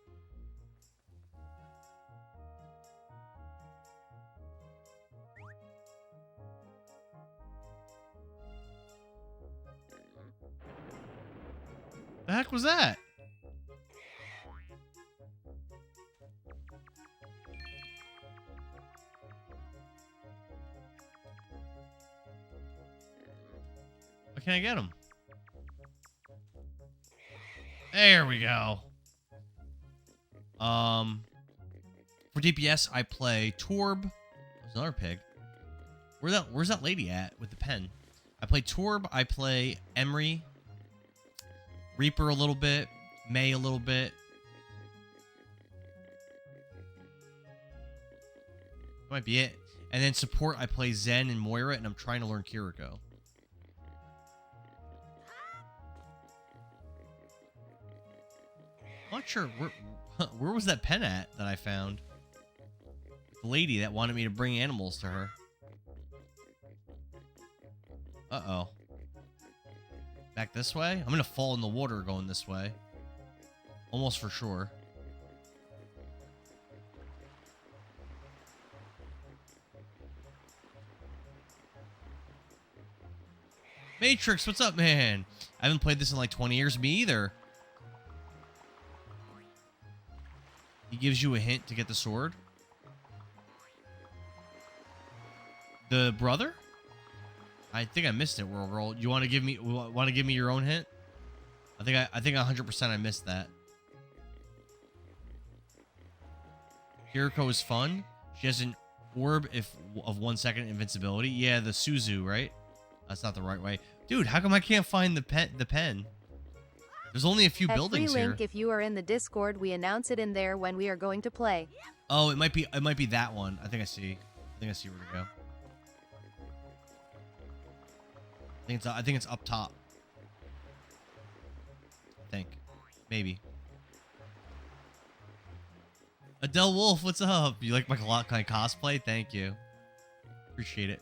The heck was that? Why can't I get him? There we go. For DPS, I play Torb. There's another pig. Where's that lady at with the pen? I play Torb. I play Emery. Reaper a little bit. May a little bit. That might be it. And then support, I play Zen and Moira, and I'm trying to learn Kiriko. I'm not sure where was that pen at that I found? The lady that wanted me to bring animals to her. Uh-oh. Back this way? I'm gonna fall in the water going this way. Almost for sure. Matrix, what's up, man? I haven't played this in like 20 years. Me either. He gives you a hint to get the sword. The brother? I think I missed it, World Girl. You want to give me your own hint? I think 100% I missed that. Kiriko is fun. She has an orb of 1 second invincibility. Yeah, the Suzu, right? That's not the right way. Dude, how come I can't find the pen? There's only a few buildings free here. link, if you are in the Discord, we announce it in there when we are going to play. Oh, it might be that one. I think I see where to go. I think it's up top. I think. Maybe. Adele Wolf, what's up? You like my cosplay? Thank you. Appreciate it.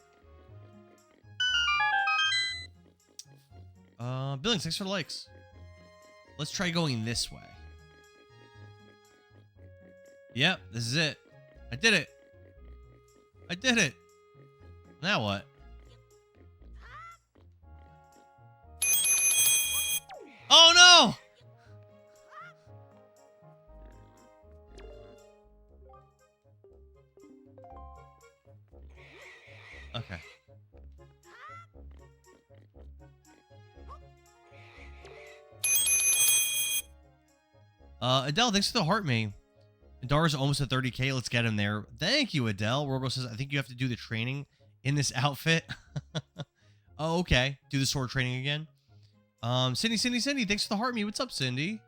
Billings, thanks for the likes. Let's try going this way. Yep, this is it. I did it. I did it. Now what? Oh no! Okay. Adele, thanks for the heart me. Dara's almost at 30k. Let's get him there. Thank you, Adele. Rogo says, I think you have to do the training in this outfit. Oh, okay. Do the sword training again. Cindy, thanks for the heart me. What's up, Cindy?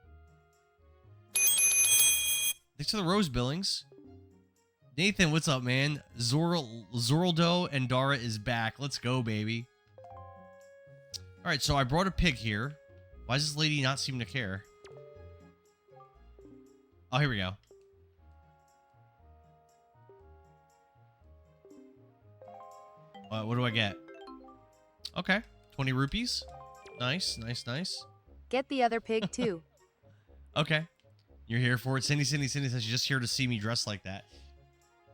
Thanks for the rose, Billings. Nathan, what's up, man? Zoraldo and Dara is back. Let's go, baby. All right, so I brought a pig here. Why does this lady not seem to care? Oh, here we go. What do I get? Okay, 20 rupees. Nice. Get the other pig too. Okay, you're here for it. Cindy says she's just here to see me dressed like that.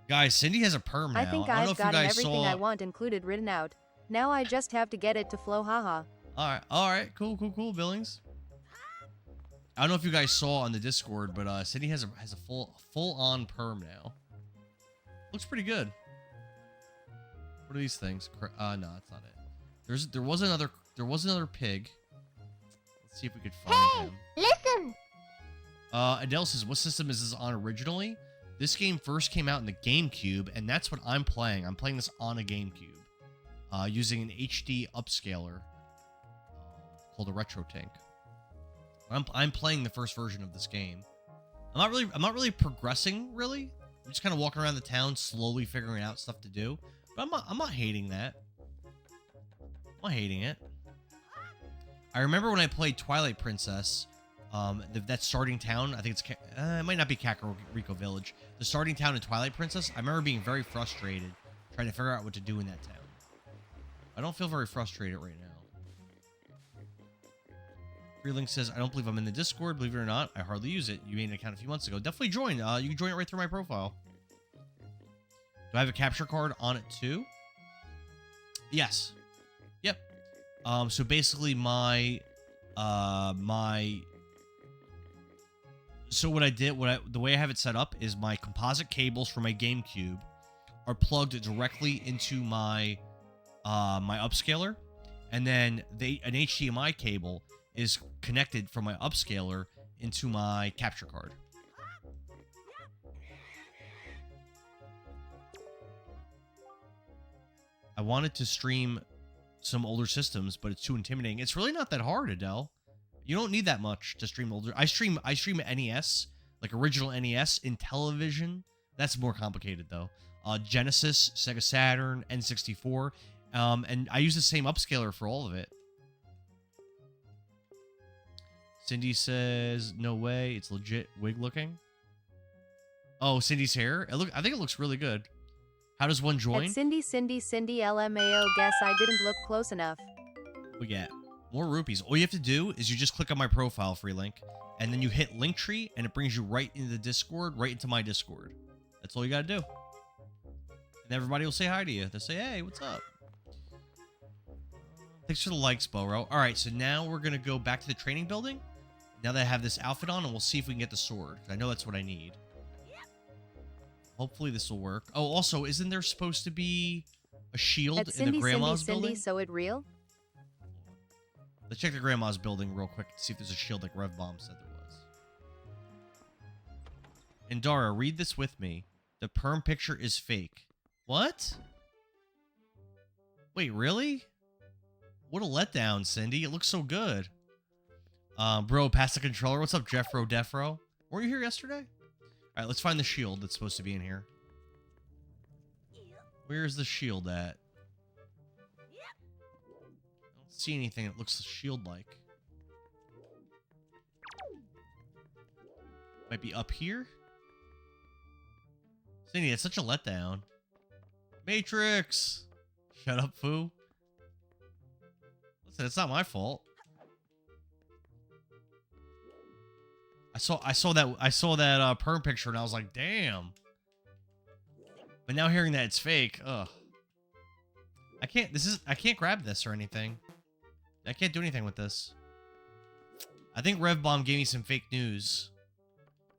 Guys, Cindy has a perm now. I think I've gotten everything I want included written out. Now I just have to get it to flow, haha. All right, cool, Billings. I don't know if you guys saw on the Discord, but Cindy has a full-on perm now. Looks pretty good. What are these things? No, that's not it. There was another pig. Let's see if we could find him. Listen! Adele says, what system is this on originally? This game first came out in the GameCube, and that's what I'm playing. I'm playing this on a GameCube, using an HD upscaler called a RetroTink. I'm playing the first version of this game. I'm not really progressing, really. I'm just kind of walking around the town, slowly figuring out stuff to do. But I'm not hating that. I'm not hating it. I remember when I played Twilight Princess, that starting town, I think it might not be Kakariko Village. The starting town in Twilight Princess, I remember being very frustrated trying to figure out what to do in that town. I don't feel very frustrated right now. Freelink says, I don't believe I'm in the Discord. Believe it or not, I hardly use it. You made an account a few months ago. Definitely join. You can join it right through my profile. Do I have a capture card on it too? Yes. Yep. So basically so what I did, the way I have it set up is my composite cables for my GameCube are plugged directly into my my upscaler, and then an HDMI cable is connected from my upscaler into my capture card. I wanted to stream some older systems, but it's too intimidating. It's really not that hard, Adele. You don't need that much to stream older. I stream NES, like original NES in television. That's more complicated though. Genesis, Sega Saturn, N64, and I use the same upscaler for all of it. Cindy says, "No way, it's legit wig looking." Oh, Cindy's hair. I think it looks really good. How does one join? At Cindy LMAO, guess I didn't look close enough. We get more rupees. All you have to do is you just click on my profile, Freelink, and then you hit Linktree, and it brings you right into the Discord, right into my Discord. That's all you gotta do. And everybody will say hi to you. They'll say, hey, what's up? Thanks for the likes, Boro. All right, so now we're gonna go back to the training building. Now that I have this outfit on, and we'll see if we can get the sword. I know that's what I need. Hopefully this will work. Oh, also, isn't there supposed to be a shield At in the Cindy, grandma's Cindy, building? so it real? Let's check the grandma's building real quick to see if there's a shield like Rev Bomb said there was. And Dara, read this with me. The perm picture is fake. What? Wait, really? What a letdown, Cindy. It looks so good. Bro, pass the controller. What's up, Jeffro Defro? Were you here yesterday? Alright, let's find the shield that's supposed to be in here. Where's the shield at? I don't see anything that looks shield-like. Might be up here? Cindy, it's such a letdown. Matrix! Shut up, foo. Listen, it's not my fault. I saw that perm picture and I was like, damn. But now hearing that it's fake, ugh. I can't grab this or anything. I can't do anything with this. I think Rev Bomb gave me some fake news.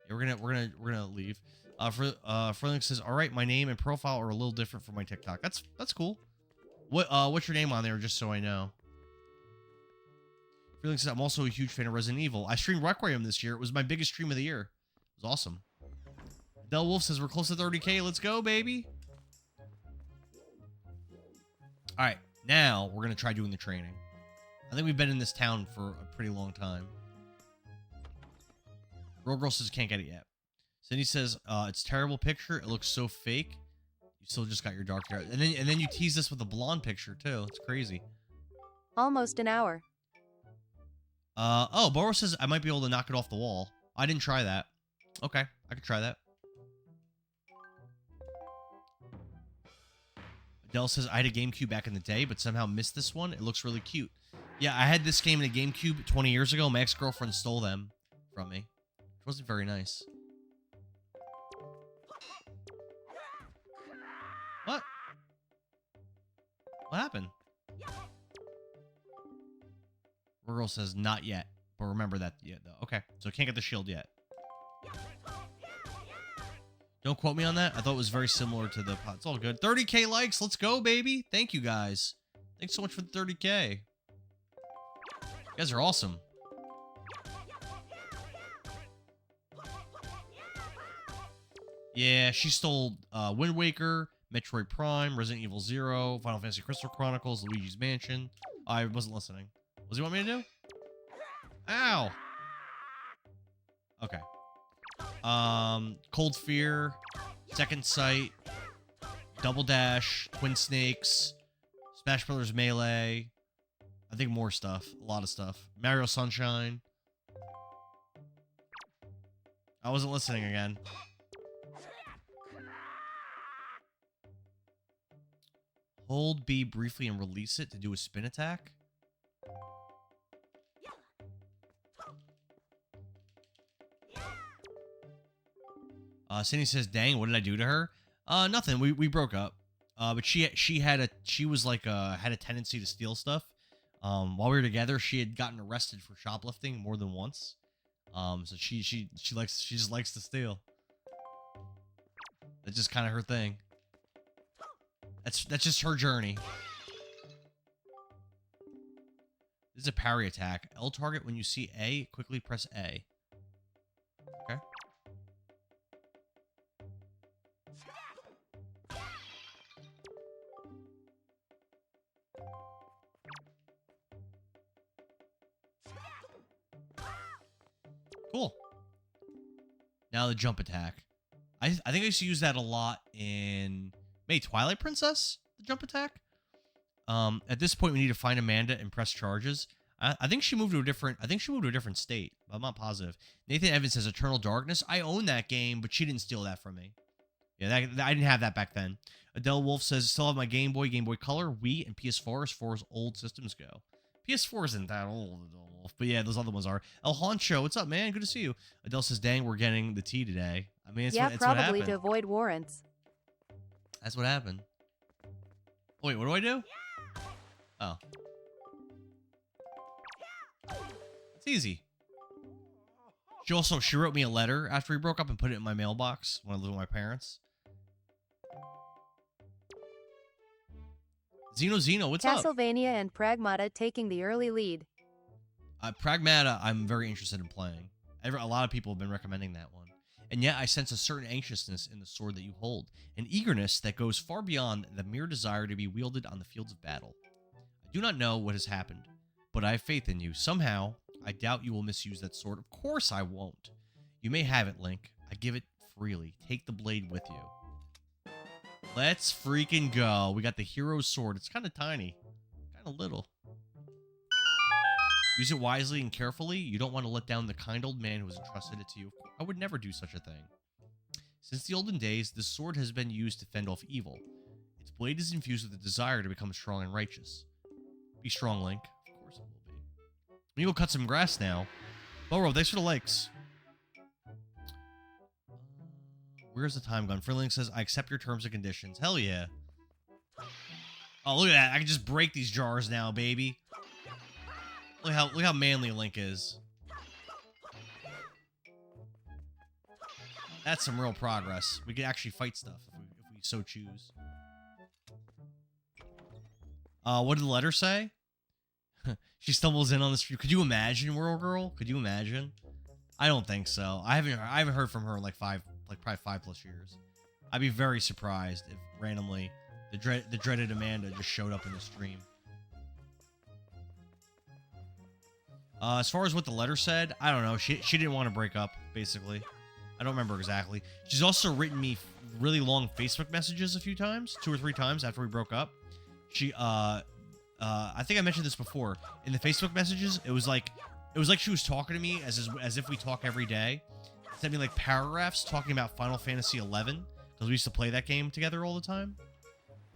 Yeah, we're gonna leave. Furlink says, all right, my name and profile are a little different from my TikTok. That's cool. What's your name on there, just so I know? Furlink says, I'm also a huge fan of Resident Evil. I streamed Requiem this year. It was my biggest stream of the year. It was awesome. Del Wolf says, we're close to 30K. Let's go, baby. All right, now we're gonna try doing the training. I think we've been in this town for a pretty long time. Real Girl says can't get it yet. Cindy says it's a terrible picture. It looks so fake. You still just got your dark hair, and then you tease us with a blonde picture too. It's crazy. Almost an hour. Oh, Boros says I might be able to knock it off the wall. I didn't try that. Okay, I could try that. Adele says I had a GameCube back in the day, but somehow missed this one. It looks really cute. Yeah, I had this game in a GameCube 20 years ago. My ex-girlfriend stole them from me. It wasn't very nice. What? What happened? Girl says not yet, but remember that yet though. Okay, so can't get the shield yet. Don't quote me on that. I thought it was very similar to the pot. It's all good. 30K likes. Let's go, baby. Thank you guys. Thanks so much for the 30K. You guys are awesome. Yeah, she stole Wind Waker, Metroid Prime, Resident Evil 0, Final Fantasy Crystal Chronicles, Luigi's Mansion. I wasn't listening. What does he want me to do? Ow! Okay. Cold Fear, Second Sight, Double Dash, Twin Snakes, Smash Brothers Melee. I think more stuff. A lot of stuff. Mario Sunshine. I wasn't listening again. Hold B briefly and release it to do a spin attack. Cindy says, "Dang, what did I do to her?" Nothing. We broke up. But she had a tendency to steal stuff. While we were together, she had gotten arrested for shoplifting more than once. So she just likes to steal. That's just kind of her thing. That's just her journey. This is a parry attack. L target when you see A, quickly press A. Okay. Cool. Now the jump attack. I think I used to use that a lot in Twilight Princess, the jump attack. At this point we need to find Amanda and press charges. I think she moved to a different state, but I'm not positive. Nathan Evans says Eternal Darkness. I own that game, but she didn't steal that from me. Yeah, I didn't have that back then. Adele Wolf says still have my Game Boy Color, Wii, and PS4 as far as old systems go. PS4 isn't that old, but yeah, those other ones are. El Honcho, what's up, man? Good to see you. Adele says, dang, we're getting the tea today. I mean, it's what probably happened. to avoid warrants. That's what happened. Oh, wait, what do I do? Oh. It's easy. She wrote me a letter after we broke up and put it in my mailbox when I lived with my parents. Xeno, what's up? Castlevania and Pragmata taking the early lead. Pragmata, I'm very interested in playing. A lot of people have been recommending that one. And yet I sense a certain anxiousness in the sword that you hold, an eagerness that goes far beyond the mere desire to be wielded on the fields of battle. I do not know what has happened, but I have faith in you. Somehow, I doubt you will misuse that sword. Of course I won't. You may have it, Link. I give it freely. Take the blade with you. Let's freaking go. We got the hero's sword. It's kind of tiny. Kind of little. Use it wisely and carefully. You don't want to let down the kind old man who has entrusted it to you. I would never do such a thing. Since the olden days, this sword has been used to fend off evil. Its blade is infused with a desire to become strong and righteous. Be strong, Link. Of course it will be. We can go cut some grass now. Boro, thanks for the likes. Where's the time gun? Freelink says, I accept your terms and conditions. Hell yeah. Oh, look at that. I can just break these jars now, baby. Look how manly Link is. That's some real progress. We can actually fight stuff if we so choose. What did the letter say? She stumbles in on the street. Could you imagine, World Girl? Could you imagine? I don't think so. I haven't heard from her in like probably 5+ years. I'd be very surprised if randomly the dreaded Amanda just showed up in the stream. As far as what the letter said, I don't know. She didn't want to break up, basically. I don't remember exactly. She's also written me really long Facebook messages a few times, 2 or 3 times after we broke up. She, I think I mentioned this before. In the Facebook messages, it was like she was talking to me as if we talk every day. Sent me like paragraphs talking about Final Fantasy XI because we used to play that game together all the time.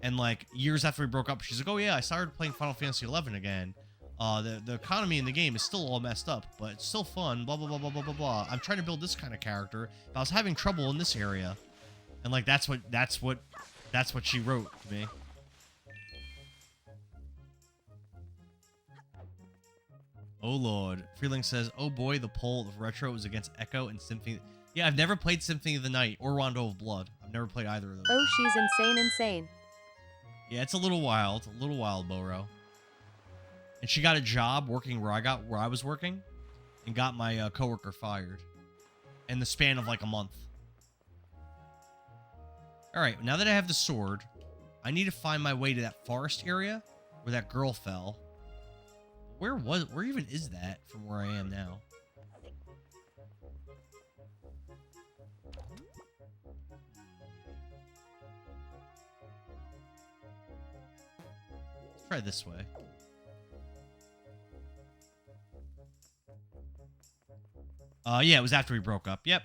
And like years after we broke up, she's like, "Oh yeah, I started playing Final Fantasy XI again. The economy in the game is still all messed up, but it's still fun, blah, blah, blah, blah, blah, blah, blah. I'm trying to build this kind of character, but I was having trouble in this area." And, like, that's what she wrote to me. Oh, Lord. Freelink says, oh, boy, the poll of Retro is against Echo and Symphony. Yeah, I've never played Symphony of the Night or Rondo of Blood. I've never played either of those. Oh, she's insane. Yeah, it's a little wild. Boro. And she got a job working where I was working, and got my coworker fired in the span of like a month. All right, now that I have the sword, I need to find my way to that forest area where that girl fell. Where even is that from where I am now? Let's try this way. Yeah, it was after we broke up. Yep.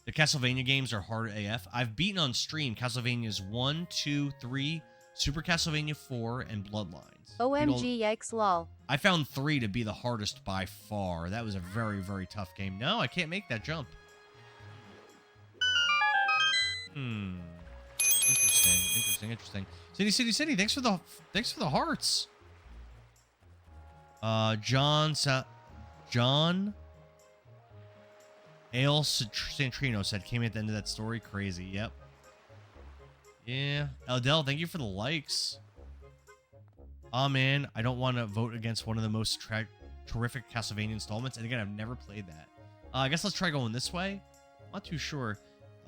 The Castlevania games are hard AF. I've beaten on stream Castlevanias 1, 2, 3, Super Castlevania 4, and Bloodlines. OMG, yikes, lol. I found 3 to be the hardest by far. That was a very, very tough game. No, I can't make that jump. Interesting. City, thanks for the hearts. John Ale Santrino said, came at the end of that story. Crazy. Yep. Yeah. Eldel, thank you for the likes. Oh, man. I don't want to vote against one of the most terrific Castlevania installments. And again, I've never played that. I guess let's try going this way. I'm not too sure.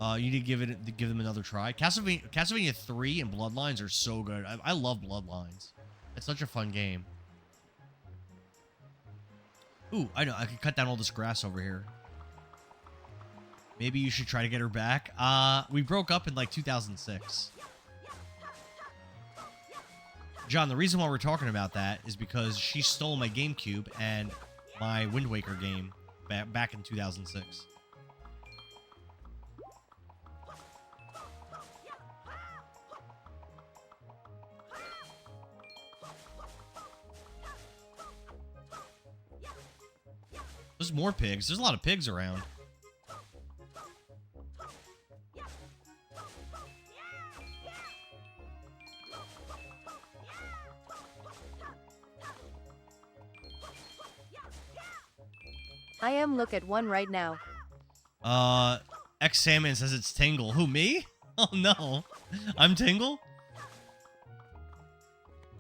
You need to give them another try. Castlevania 3 and Bloodlines are so good. I love Bloodlines. It's such a fun game. Ooh, I know. I can cut down all this grass over here. Maybe you should try to get her back. We broke up in like 2006. John, the reason why we're talking about that is because she stole my GameCube and my Wind Waker game back in 2006. There's more pigs. There's a lot of pigs around. I am look at one right now. X Salmon says it's Tingle. Who, me? Oh no. I'm Tingle?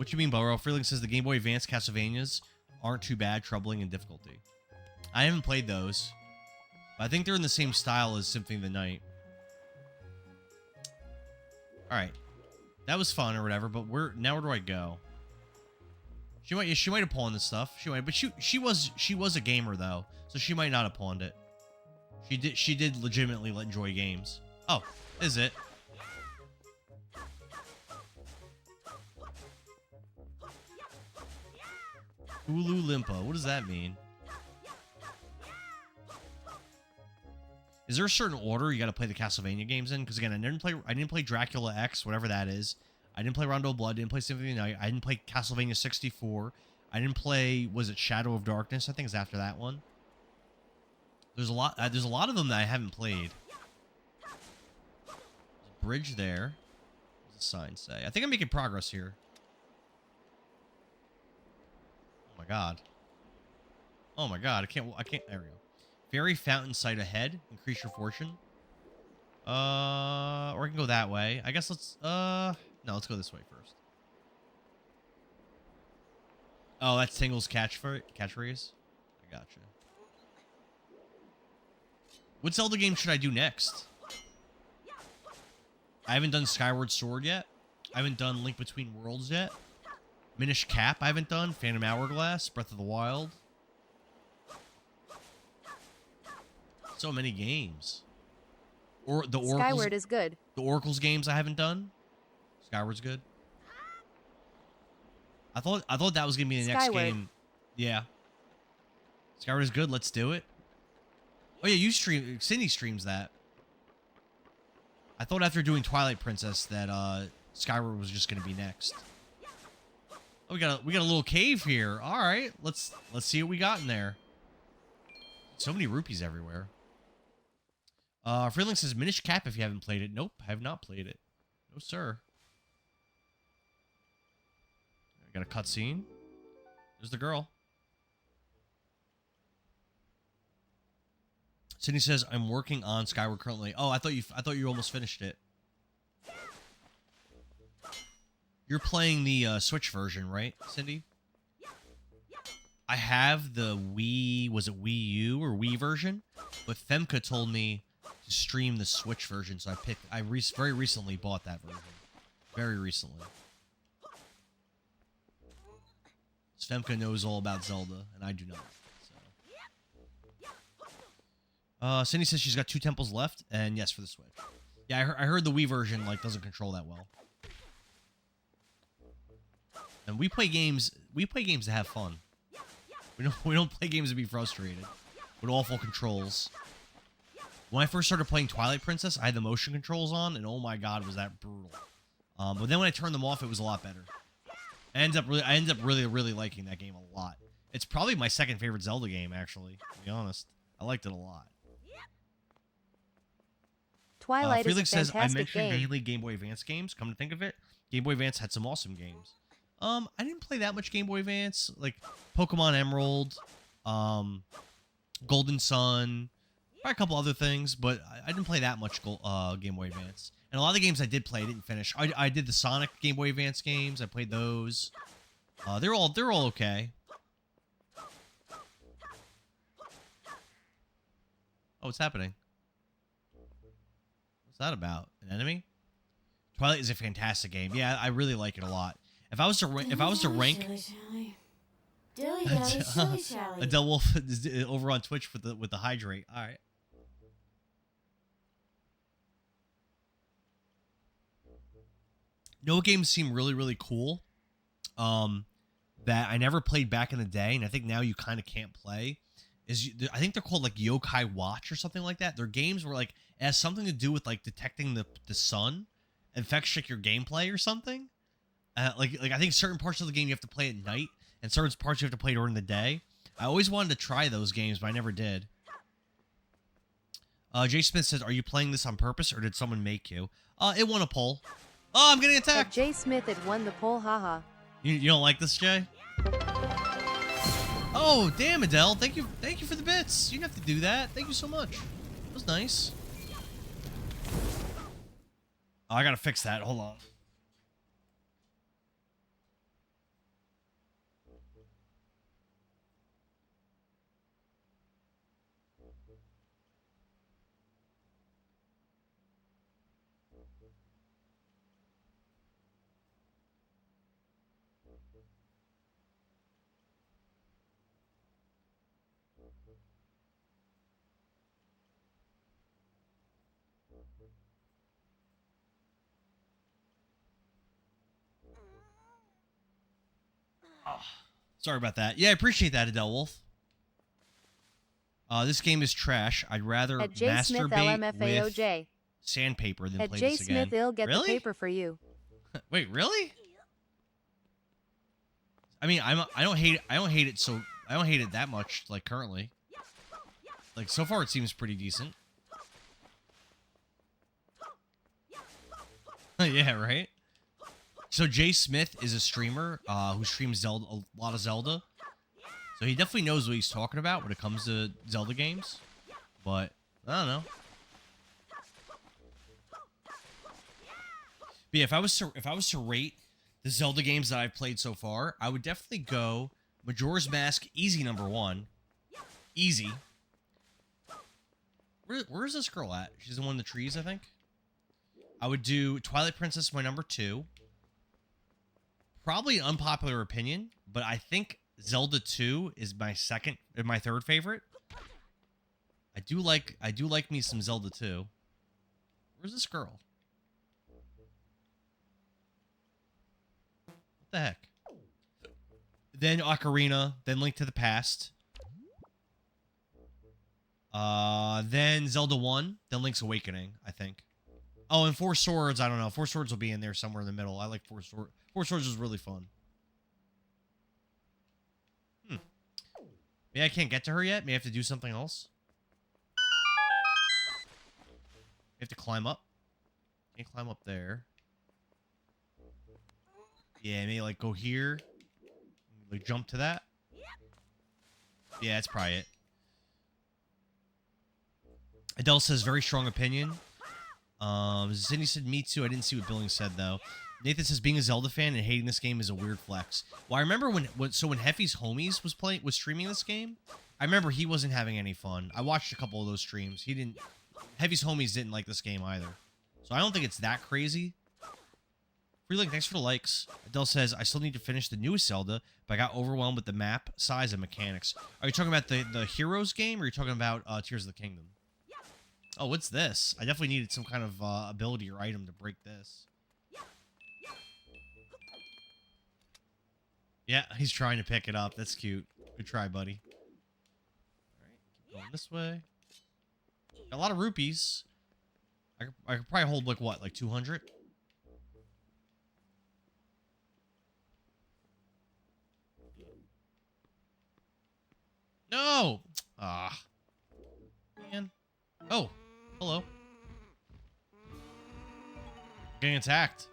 What you mean, Burrow? Freeling says the Game Boy Advance Castlevanias aren't too bad, troubling, and difficulty. I haven't played those. But I think they're in the same style as Symphony of the Night. Alright. That was fun or whatever, but now where do I go? She might have pawned this stuff. She might, but she was a gamer though, so she might not have pawned it. She did legitimately enjoy games. Oh, is it? Hulu Limpa. What does that mean? Is there a certain order you got to play the Castlevania games in? Because again, I didn't play Dracula X, whatever that is. I didn't play Rondo of Blood. Didn't play Symphony of the Night. I didn't play Castlevania 64. I didn't play. Was it Shadow of Darkness? I think it's after that one. There's a lot. There's a lot of them that I haven't played. There's a bridge there. What does the sign say? I think I'm making progress here. Oh my god. Oh my god. I can't. There we go. Fairy fountain site ahead. Increase your fortune. Or I can go that way. I guess let's. No, let's go this way first. Oh, that's Tingle's catchphrase. I gotcha. What Zelda game should I do next? I haven't done Skyward Sword yet. I haven't done Link Between Worlds yet. Minish Cap I haven't done. Phantom Hourglass. Breath of the Wild. So many games. Or the Oracle's, Skyward is good. The Oracle's games I haven't done. Skyward's good. I thought that was gonna be the next game. Yeah. Skyward is good. Let's do it. Oh yeah, you stream. Cindy streams that. I thought after doing Twilight Princess that Skyward was just gonna be next. Oh, we got a little cave here. All right, let's see what we got in there. So many rupees everywhere. Freeling says Minish Cap if you haven't played it. Nope, I have not played it. No sir. I got a cutscene. There's the girl. Sydney says I'm working on Skyward currently. Oh, I thought you almost finished it. You're playing the Switch version, right, Cindy? I have the Wii, was it Wii U or Wii version? But Femke told me to stream the Switch version, so I very recently bought that version. Very recently. Femke knows all about Zelda, and I do not. So. Cindy says she's got 2 temples left, and yes, for the Switch. Yeah, I heard the Wii version doesn't control that well. And we play games to have fun. We don't play games to be frustrated with awful controls. When I first started playing Twilight Princess, I had the motion controls on, and oh my god, was that brutal. But then when I turned them off, it was a lot better. I ended up really liking that game a lot. It's probably my second favorite Zelda game, actually, to be honest. I liked it a lot. Twilight is a Felix says, I fantastic mentioned game. mainly Game Boy Advance games. Come to think of it, Game Boy Advance had some awesome games. I didn't play that much Game Boy Advance, like Pokemon Emerald, Golden Sun, probably a couple other things, but I didn't play that much Game Boy Advance. And a lot of the games I did play, I didn't finish. I did the Sonic Game Boy Advance games. I played those. They're all okay. Oh, what's happening? What's that about? An enemy? Twilight is a fantastic game. Yeah, I really like it a lot. If I was to rank, Adele Wolf is over on Twitch with the hydrate. All right. No games seem really cool. That I never played back in the day, and I think now you kind of can't play. I think they're called like Yokai Watch or something like that. They're games where like it has something to do with like detecting the sun, and affects like your gameplay or something. Like I think certain parts of the game you have to play at night, and certain parts you have to play during the day. I always wanted to try those games, but I never did. Jay Smith says, "Are you playing this on purpose, or did someone make you?" It won a poll. Oh, I'm getting attacked. Jay Smith had won the poll, haha. You don't like this, Jay? Oh, damn, Adele. Thank you for the bits. You didn't have to do that. Thank you so much. That was nice. Oh, I gotta fix that. Hold on. Sorry about that. Yeah, I appreciate that, Adele Wolf. This game is trash. I'd rather At J Smith masturbate with LMFAOJ. sandpaper than At play J this again. Smith ill get Really? the paper for you. Wait, really? I mean, I don't hate it that much like currently. Like so far it seems pretty decent. Yeah, right? So Jay Smith is a streamer who streams Zelda, a lot of Zelda. So he definitely knows what he's talking about when it comes to Zelda games. But I don't know. But yeah, if I was to rate the Zelda games that I've played so far, I would definitely go Majora's Mask easy #1. Easy. Where's this girl at? She's in one of the trees, I think. I would do Twilight Princess my #2. Probably an unpopular opinion, but I think Zelda 2 is my third favorite. I do like me some Zelda 2. Where's this girl? What the heck? Then Ocarina, then Link to the Past. Then Zelda 1, then Link's Awakening, I think. Oh, and Four Swords, I don't know. Four Swords will be in there somewhere in the middle. I like Four Swords. Four Swords was really fun. Maybe I can't get to her yet. Maybe I have to do something else. You have to climb up. Can't climb up there. Yeah, maybe like go here. Like jump to that. Yeah, that's probably it. Adele says very strong opinion. Sydney said me too. I didn't see what Billings said though. Nathan says being a Zelda fan and hating this game is a weird flex. Well, I remember when Heffy's Homies was streaming this game. I remember he wasn't having any fun. I watched a couple of those streams. Heffy's Homies didn't like this game either. So I don't think it's that crazy. Freelink, thanks for the likes. Adele says, I still need to finish the newest Zelda, but I got overwhelmed with the map size and mechanics. Are you talking about the Heroes game, or are you talking about Tears of the Kingdom? Oh, what's this? I definitely needed some kind of ability or item to break this. Yeah, he's trying to pick it up. That's cute. Good try, buddy. All right, keep going this way. Got a lot of rupees. I could probably hold, like, what, like 200? No! Ah. Man. Oh. Hello. Getting attacked.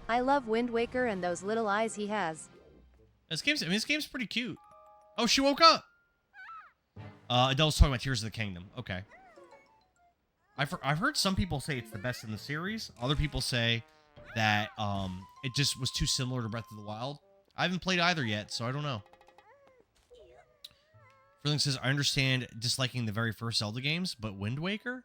I love Wind Waker and those little eyes he has. This game's pretty cute. Oh, she woke up. Adele's talking about Tears of the Kingdom. Okay. I've heard some people say it's the best in the series. Other people say that it just was too similar to Breath of the Wild. I haven't played either yet, so I don't know. Freeling says, I understand disliking the very first Zelda games, but Wind Waker?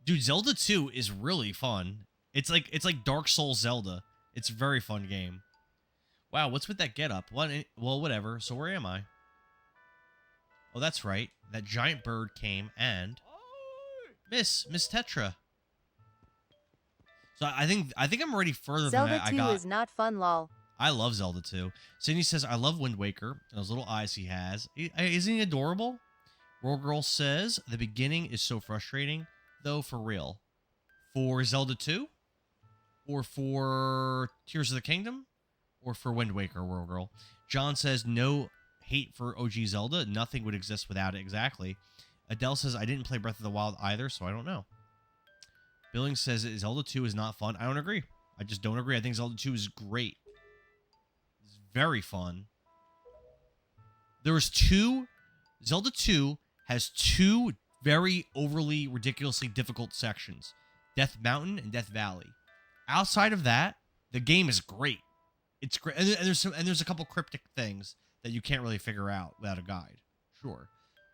Dude, Zelda 2 is really fun. It's like Dark Souls Zelda. It's a very fun game. Wow, what's with that getup? What? Well, whatever. So where am I? Oh, that's right. That giant bird came and Miss Tetra. So I think I'm already further Zelda than I 2 got. is not fun, lol. I love Zelda 2. Sydney says, I love Wind Waker. And those little eyes he has. Isn't he adorable? Roll Girl says, the beginning is so frustrating, though, for real. For Zelda 2? Or for Tears of the Kingdom? Or for Wind Waker, Roll Girl? John says, no hate for OG Zelda. Nothing would exist without it, exactly. Adele says, I didn't play Breath of the Wild either, so I don't know. Billings says, Zelda 2 is not fun. I don't agree. I just don't agree. I think Zelda 2 is great. It's very fun. Zelda 2 has two very overly, ridiculously difficult sections. Death Mountain and Death Valley. Outside of that, the game is great. It's great. And there's a couple cryptic things that you can't really figure out without a guide. Sure.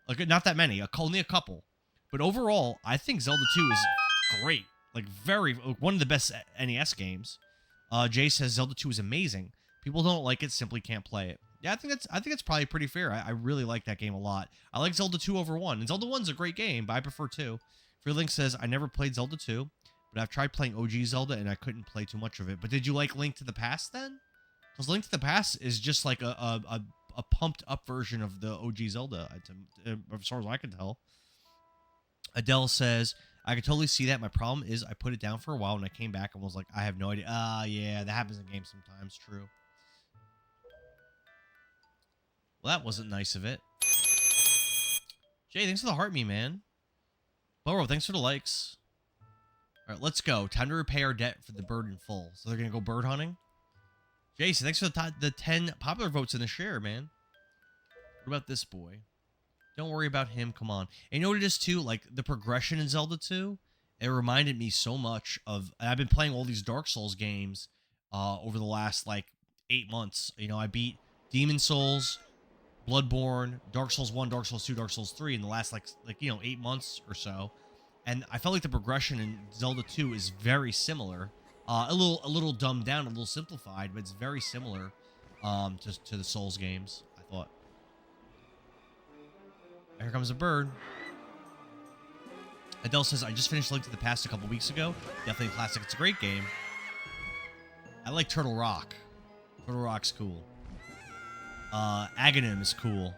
Like, not that many. Only a couple. But overall, I think Zelda 2 is great. Like, one of the best NES games. Jay says Zelda 2 is amazing. People don't like it, simply can't play it. Yeah, I think that's probably pretty fair. I really like that game a lot. I like Zelda 2 over 1. And Zelda 1's a great game, but I prefer 2. Freelink says, I never played Zelda 2, but I've tried playing OG Zelda and I couldn't play too much of it. But did you like Link to the Past then? Because Link to the Past is just like a pumped up version of the OG Zelda, as far as I can tell. Adele says, I could totally see that. My problem is I put it down for a while and I came back and was like, I have no idea. Yeah, that happens in games sometimes. True. Well, that wasn't nice of it. Jay, thanks for the heart me, man. Boro, thanks for the likes. All right, let's go. Time to repay our debt for the bird in full. So they're going to go bird hunting? Jason, thanks for the 10 popular votes in the share, man. What about this boy? Don't worry about him. Come on. And you know what it is, too? Like, the progression in Zelda 2, it reminded me so much of... I've been playing all these Dark Souls games over the last, like, 8 months. You know, I beat Demon Souls, Bloodborne, Dark Souls 1, Dark Souls 2, Dark Souls 3 in the last, like 8 months or so. And I felt like the progression in Zelda 2 is very similar. A little dumbed down, a little simplified, but it's very similar to the Souls games, I thought. Here comes a bird. Adele says, I just finished Link to the Past a couple weeks ago. Definitely a classic. It's a great game. I like Turtle Rock. Turtle Rock's cool. Aghanim is cool.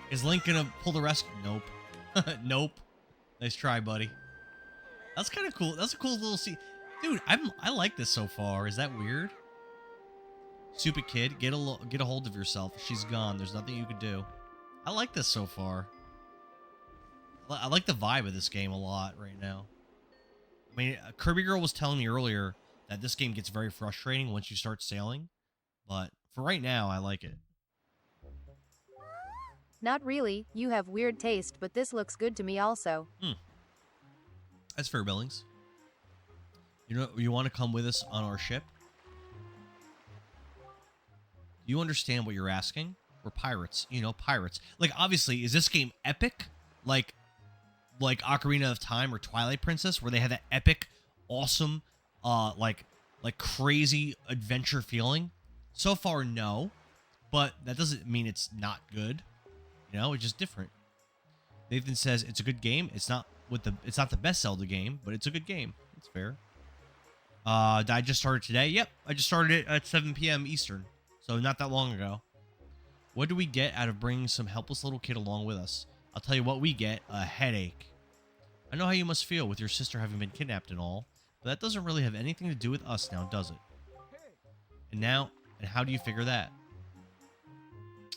Is Link gonna pull the rescue? Nope. Nope. Nice try, buddy. That's kind of cool. That's a cool little scene. Dude, I like this so far. Is that weird? Stupid kid, get a hold of yourself. She's gone. There's nothing you can do. I like this so far. I like the vibe of this game a lot right now. I mean, Kirby Girl was telling me earlier that this game gets very frustrating once you start sailing. But for right now, I like it. Not really, you have weird taste, but this looks good to me also. That's fair, Billings. You know, you want to come with us on our ship? Do you understand what you're asking? We're pirates. You know, pirates. Like, obviously, is this game epic? Like Ocarina of Time or Twilight Princess, where they had that epic, awesome, like crazy adventure feeling? So far, no. But that doesn't mean it's not good. You know, it's just different. Nathan says it's a good game. It's not the best Zelda game, but it's a good game. It's fair. I just started today. Yep, I just started it at 7 p.m. Eastern, so not that long ago. What do we get out of bringing some helpless little kid along with us? I'll tell you what we get: a headache. I know how you must feel with your sister having been kidnapped and all, but that doesn't really have anything to do with us now, does it? And how do you figure that?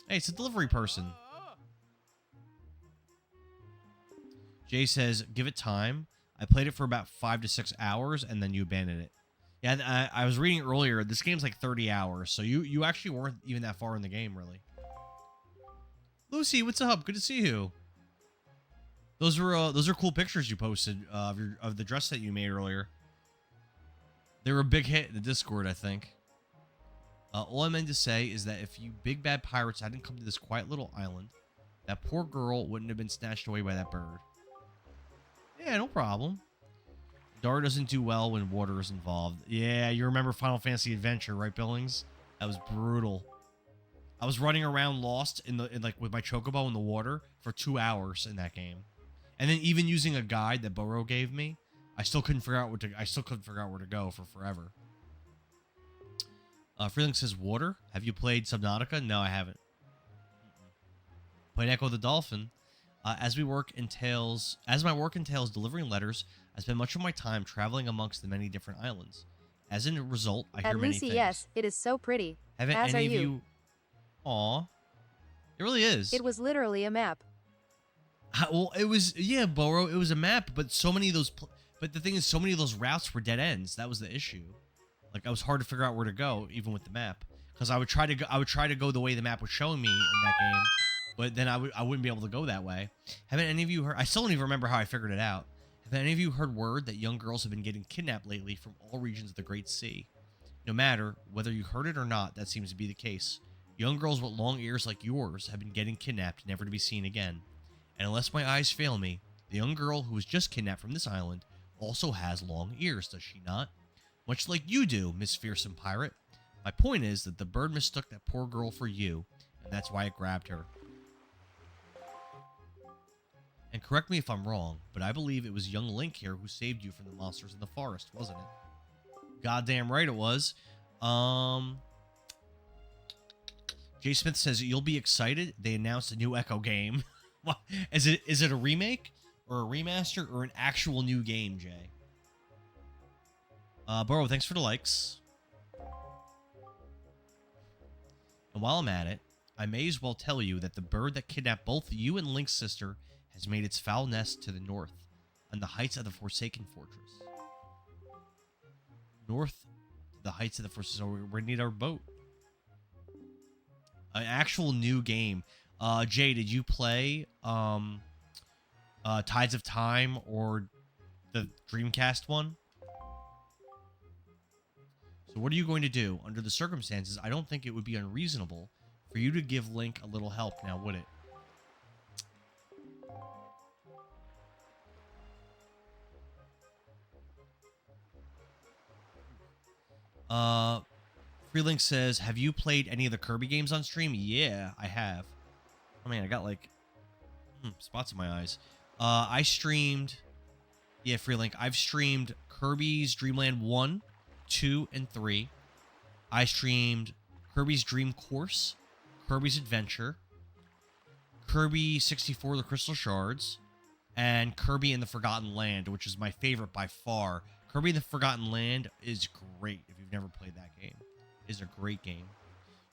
Hey, it's a delivery person. Jay says, give it time. I played it for about 5 to 6 hours, and then you abandoned it. Yeah, I was reading earlier, this game's like 30 hours, so you actually weren't even that far in the game, really. Lucy, what's up? Good to see you. Those are cool pictures you posted of the dress that you made earlier. They were a big hit in the Discord, I think. All I meant to say is that if you big bad pirates hadn't come to this quiet little island, that poor girl wouldn't have been snatched away by that bird. Yeah, no problem. Dara doesn't do well when water is involved. Yeah, you remember Final Fantasy Adventure, right, Billings? That was brutal. I was running around lost with my chocobo in the water for 2 hours in that game, and then even using a guide that Boro gave me, I still couldn't figure out where to go for forever. Freeling says water. Have you played Subnautica? No, I haven't. Played Echo the Dolphin. As my work entails delivering letters, I spend much of my time traveling amongst the many different islands. As a result, I hear many things. yes, it is so pretty. Haven't As any are of you? Aw, it really is. It was literally a map. Well, it was, yeah, Boro. It was a map, but so many of those. But the thing is, so many of those routes were dead ends. That was the issue. Like, it was hard to figure out where to go, even with the map, because I would try to go the way the map was showing me in that game. But then I wouldn't be able to go that way. Haven't any of you heard... I still don't even remember how I figured it out. Have any of you heard word that young girls have been getting kidnapped lately from all regions of the Great Sea? No matter whether you heard it or not, that seems to be the case. Young girls with long ears like yours have been getting kidnapped, never to be seen again. And unless my eyes fail me, the young girl who was just kidnapped from this island also has long ears, does she not? Much like you do, Miss Fearsome Pirate. My point is that the bird mistook that poor girl for you, and that's why it grabbed her. And correct me if I'm wrong, but I believe it was young Link here who saved you from the monsters in the forest, wasn't it? Goddamn right it was. Jay Smith says, you'll be excited. They announced a new Echo game. Is it a remake? Or a remaster? Or an actual new game, Jay? Burrow, thanks for the likes. And while I'm at it, I may as well tell you that the bird that kidnapped both you and Link's sister has made its foul nest to the north, on the heights of the Forsaken Fortress. North to the heights of the Forsaken. So we need our boat. An actual new game. Jay, did you play Tides of Time or the Dreamcast one? So what are you going to do? Under the circumstances, I don't think it would be unreasonable for you to give Link a little help now, would it? Freelink says, have you played any of the Kirby games on stream? Yeah, I have. Oh man, I got like spots in my eyes. I streamed, yeah, Freelink. I've streamed Kirby's Dream Land 1, 2, and 3. I streamed Kirby's Dream Course, Kirby's Adventure, Kirby 64 The Crystal Shards, and Kirby in the Forgotten Land, which is my favorite by far. Kirby in the Forgotten Land is great if you've never played that game. It is a great game.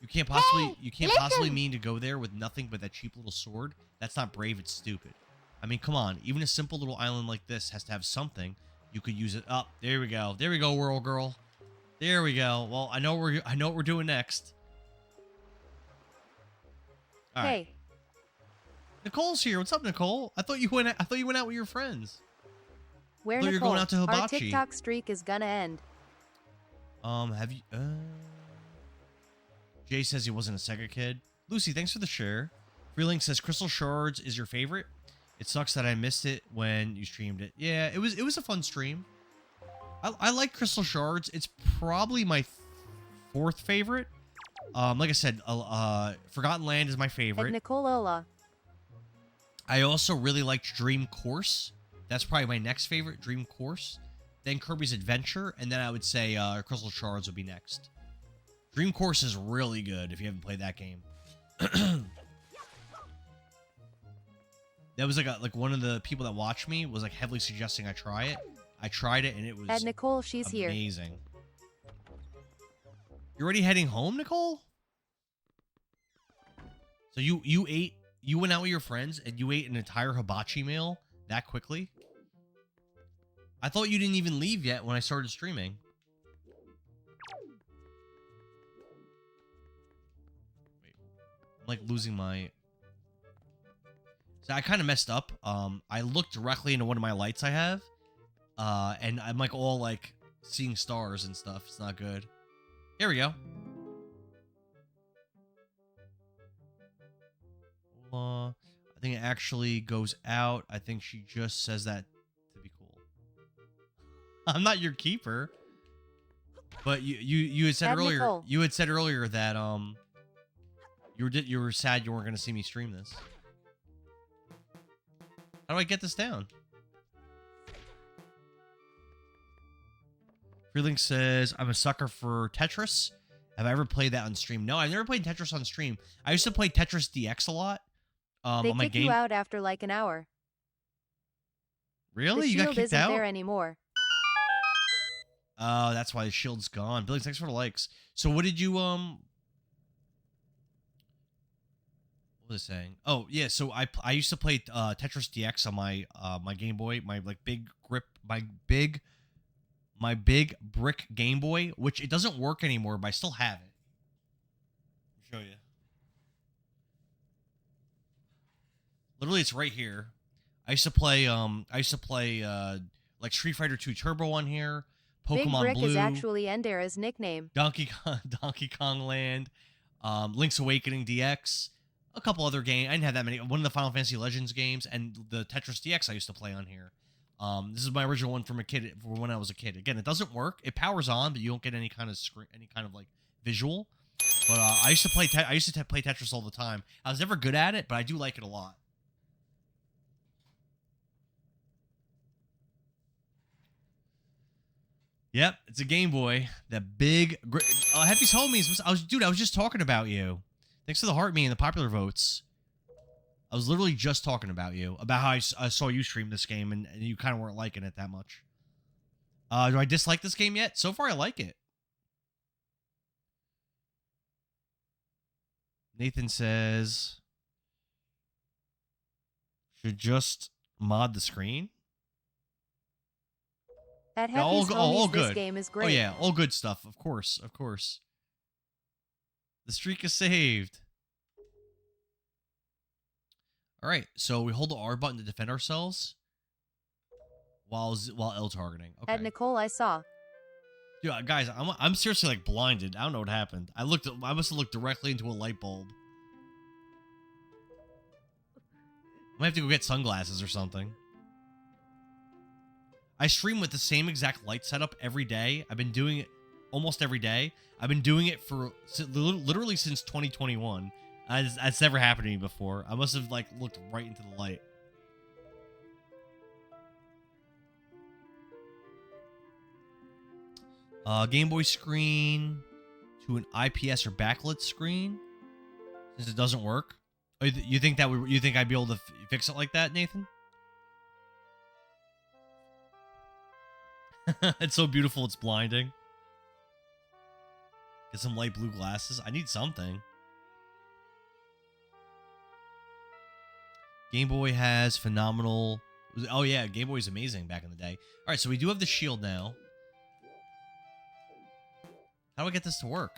You can't possibly mean to go there with nothing but that cheap little sword. That's not brave, it's stupid. I mean, come on. Even a simple little island like this has to have something. You could use it up. There we go. There we go, Whirl Girl. There we go. Well, I know what we're doing next. All right. Hey, Nicole's here. What's up, Nicole? I thought you went out with your friends. where I thought you were Nicole? going out to Our Hibachi. TikTok streak is gonna end. Have you Jay says he wasn't a Sega kid. Lucy, thanks for the share. Freelink says Crystal Shards is your favorite. It sucks that I missed it when you streamed it. Yeah, it was a fun stream. I like Crystal Shards. It's probably my fourth favorite. Like I said, Forgotten Land is my At favorite. Nicolola. I also really liked Dream Course. That's probably my next favorite, Dream Course. Then Kirby's Adventure, and then I would say Crystal Shards would be next. Dream Course is really good if you haven't played that game. That was like one of the people that watched me was like heavily suggesting I try it. I tried it and it was At Nicole, she's here. amazing. You're already heading home, Nicole? So you went out with your friends and you ate an entire hibachi meal that quickly? I thought you didn't even leave yet when I started streaming. Wait, I'm like losing my... So I kind of messed up. I looked directly into one of my lights I have. And I'm like all like seeing stars and stuff. It's not good. Here we go. I think it actually goes out. I think she just says that to be cool. I'm not your keeper. But you had said Add earlier Nicole. you had said earlier that you were sad you weren't going to see me stream this. How do I get this down? Freelink says, I'm a sucker for Tetris. Have I ever played that on stream? No, I've never played Tetris on stream. I used to play Tetris DX a lot. They On my kick game. you out after like an hour. Really? The You got shield kicked isn't out? there anymore. Oh, that's why the shield's gone. Billy, thanks for the likes. So what did you what was it saying? Oh yeah, so I used to play Tetris DX on my my Game Boy, my like big grip, my big brick Game Boy, which it doesn't work anymore, but I still have it. I'll show you. Literally, it's right here. I used to play like Street Fighter 2 Turbo on here, Big Pokemon Brick Blue, is actually Endera's nickname. Donkey Kong Land, Link's Awakening DX, a couple other games. I didn't have that many. One of the Final Fantasy Legends games, and the Tetris DX I used to play on here. This is my original one from when I was a kid. Again, it doesn't work. It powers on, but you don't get any kind of like visual. But I used to play play Tetris all the time. I was never good at it, but I do like it a lot. Yep, it's a Game Boy. That big, Hefty's homies. I was just talking about you. Thanks for the heart me and the popular votes. I was literally just talking about you, about how I saw you stream this game, and you kind of weren't liking it that much. Do I dislike this game yet? So far, I like it. Nathan says, should just mod the screen. At Hefty's homies, this good. game is great. Oh yeah, all good stuff. Of course, of course. The streak is saved. All right, so we hold the R button to defend ourselves while L targeting. Okay. At Nicole, I saw. Dude, guys, I'm seriously like blinded. I don't know what happened. I must have looked directly into a light bulb. I might have to go get sunglasses or something. I stream with the same exact light setup every day. I've been doing it almost every day. I've been doing it for literally since 2021. That's never happened to me before. I must have like looked right into the light. Game Boy screen to an IPS or backlit screen, since it doesn't work. Oh, you think I'd be able to fix it like that, Nathan? It's so beautiful, it's blinding. Get some light blue glasses. I need something. Game Boy has phenomenal... Oh yeah, Game Boy's amazing back in the day. Alright, so we do have the shield now. How do I get this to work?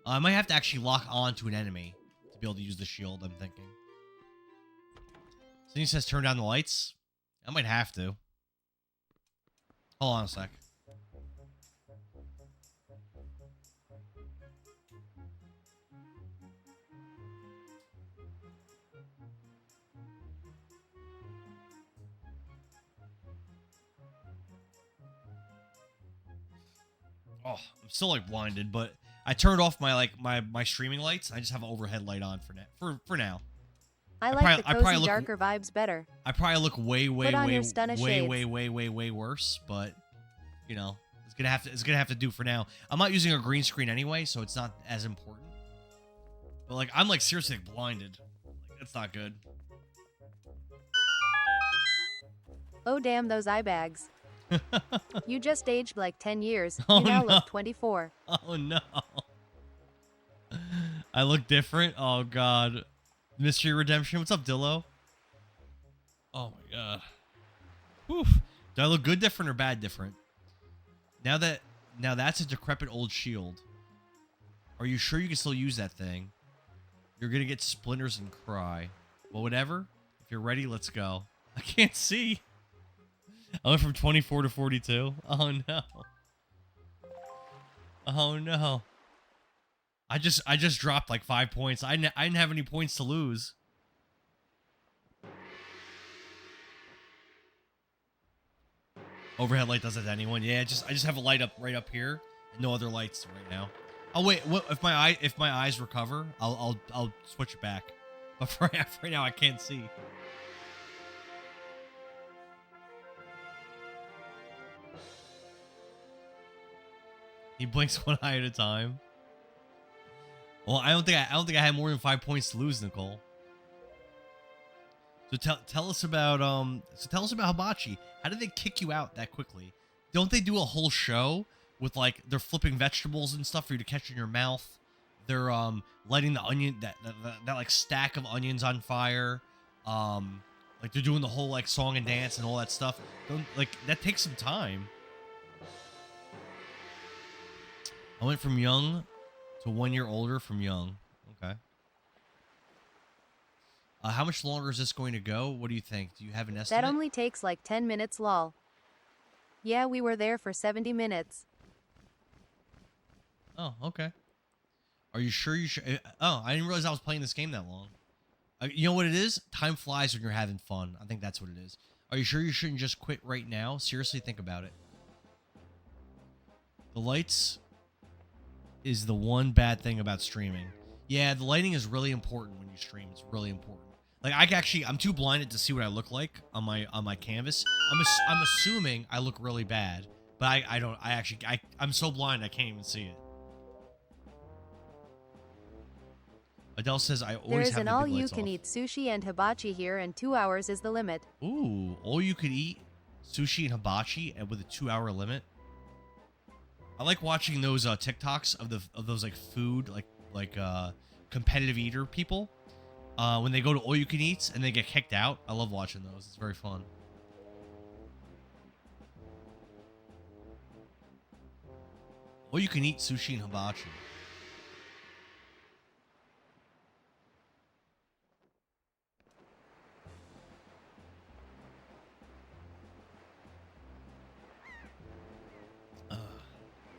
I might have to actually lock on to an enemy to be able to use the shield, I'm thinking. So he says turn down the lights. I might have to. Hold on a sec. Oh, I'm still like blinded, but I turned off my my streaming lights. I just have an overhead light on for now. I like the cozy, darker vibes better. I probably look way Put on your stunna shades. way worse, but you know, it's gonna have to do for now. I'm not using a green screen anyway, so it's not as important. But like, I'm like seriously like, blinded. Like, that's not good. Oh damn those eye bags. You just aged like 10 years. Oh, you now no. look 24. Oh no. I look different? Oh god. Mystery Redemption. What's up, Dillo? Oh my god. Whew. Do I look good different or bad different? Now that's a decrepit old shield. Are you sure you can still use that thing? You're gonna get splinters and cry. Well, whatever. If you're ready, let's go. I can't see. I went from 24 to 42. Oh no. Oh no. I just dropped like 5 points. I didn't have any points to lose. Overhead light does that to anyone? Yeah, I just have a light up right up here and no other lights right now. Oh wait, what if my eyes recover? I'll switch it back. But for right now I can't see. He blinks one eye at a time. Well, I don't think I had more than 5 points to lose, Nicole. So tell us about Hibachi. How did they kick you out that quickly? Don't they do a whole show with like they're flipping vegetables and stuff for you to catch in your mouth? They're lighting the onion that like stack of onions on fire. Like they're doing the whole like song and dance and all that stuff. That takes some time. I went from young to 1 year older from young. Okay. How much longer is this going to go? What do you think? Do you have an estimate? That only takes like 10 minutes, lol. Yeah, we were there for 70 minutes. Oh, okay. Are you sure you should? Oh, I didn't realize I was playing this game that long. You know what it is? Time flies when you're having fun. I think that's what it is. Are you sure you shouldn't just quit right now? Seriously, think about it. The lights is the one bad thing about streaming. Yeah, the lighting is really important when you stream. It's really important. Like I'm too blinded to see what I look like on my canvas. I'm assuming I look really bad, but I don't. I'm so blind I can't even see it. Adele says I There always is have an the big lights all-you-can-eat off. sushi and hibachi here, and 2 hours is the limit. Ooh, all you could eat sushi and hibachi, and with a 2-hour limit. I like watching those TikToks of those like food like competitive eater people when they go to all you can eats and they get kicked out. I love watching those. It's very fun. All you can eat sushi and hibachi.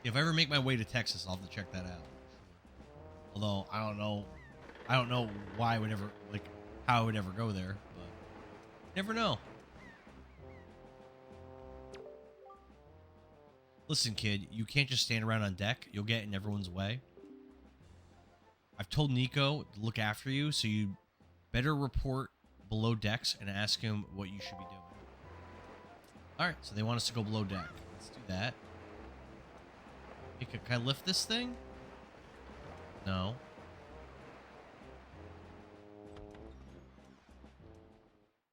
If I ever make my way to Texas, I'll have to check that out. Although I don't know why I would ever how I would ever go there, but never know. Listen, kid, you can't just stand around on deck. You'll get in everyone's way. I've told Nico to look after you, so you better report below decks and ask him what you should be doing. All right, so they want us to go below deck. Let's do that. Can I lift this thing? No.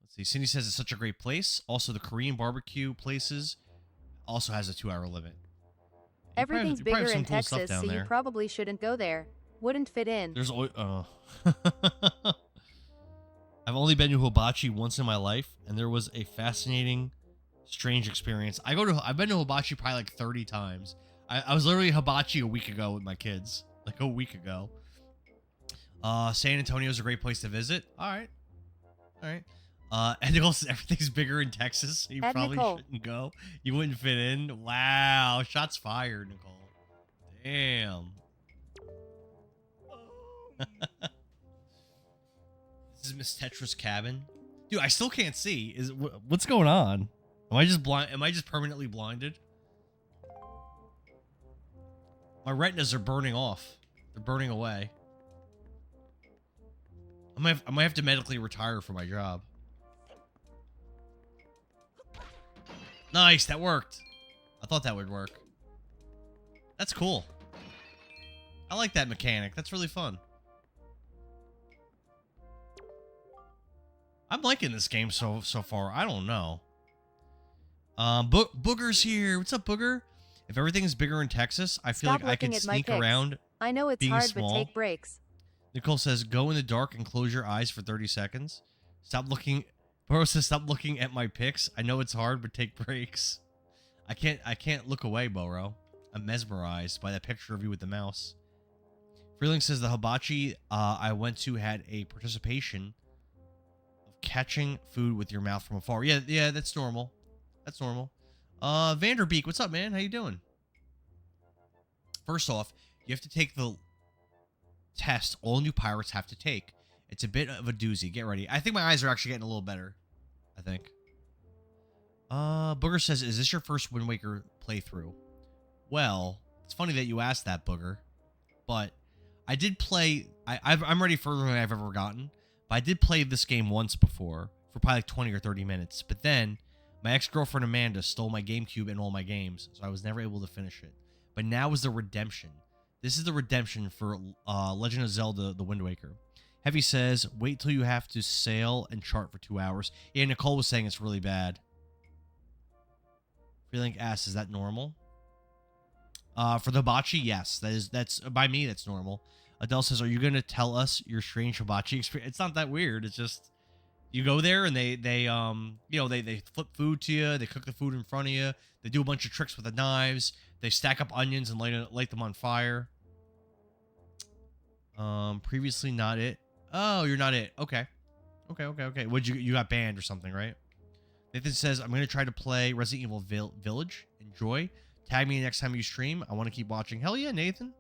Let's see. Cindy says it's such a great place. Also, the Korean barbecue places also has a 2-hour limit. Everything's bigger in Texas, so you probably shouldn't go there. Wouldn't fit in. There's I've only been to hibachi once in my life, and there was a fascinating, strange experience. I've been to hibachi probably like 30 times. I was literally hibachi a week ago with my kids. Like a week ago. San Antonio is a great place to visit. All right. And also everything's bigger in Texas, so you probably shouldn't go. You wouldn't fit in. Wow. Shots fired, Nicole. Damn. This is Miss Tetra's cabin. Dude, I still can't see. What's going on? Am I just blind? Am I just permanently blinded? My retinas are burning off. They're burning away. I might have to medically retire from my job. Nice, that worked. I thought that would work. That's cool. I like that mechanic. That's really fun. I'm liking this game so far. I don't know. Booger's here. What's up, Booger? If everything is bigger in Texas, I feel like I could sneak around. I know it's hard, but take breaks. Nicole says, go in the dark and close your eyes for 30 seconds. Stop looking. Bro says, stop looking at my pics. I know it's hard, but take breaks. I can't look away, Boro. I'm mesmerized by that picture of you with the mouse. Freeling says, the hibachi I went to had a participation of catching food with your mouth from afar. Yeah, that's normal. That's normal. Vanderbeek, what's up, man? How you doing? First off, you have to take the test all new pirates have to take. It's a bit of a doozy. Get ready. I think my eyes are actually getting a little better. I think. Booger says, is this your first Wind Waker playthrough? Well, it's funny that you asked that, Booger. But I did play... I'm already further than I've ever gotten. But I did play this game once before for probably like 20 or 30 minutes. But then my ex-girlfriend Amanda stole my GameCube and all my games, so I was never able to finish it. But now is the redemption. This is the redemption for Legend of Zelda: The Wind Waker. Heavy says, wait till you have to sail and chart for 2 hours. Yeah, Nicole was saying it's really bad. Freelink asks, is that normal? For the hibachi, yes. That's by me, that's normal. Adele says, are you going to tell us your strange hibachi experience? It's not that weird. It's just... You go there and they flip food to you. They cook the food in front of you. They do a bunch of tricks with the knives. They stack up onions and light them on fire. Previously not it. Oh, you're not it. Okay. What'd you got banned or something, right? Nathan says, I'm going to try to play Resident Evil Village. Enjoy. Tag me next time you stream. I want to keep watching. Hell yeah, Nathan.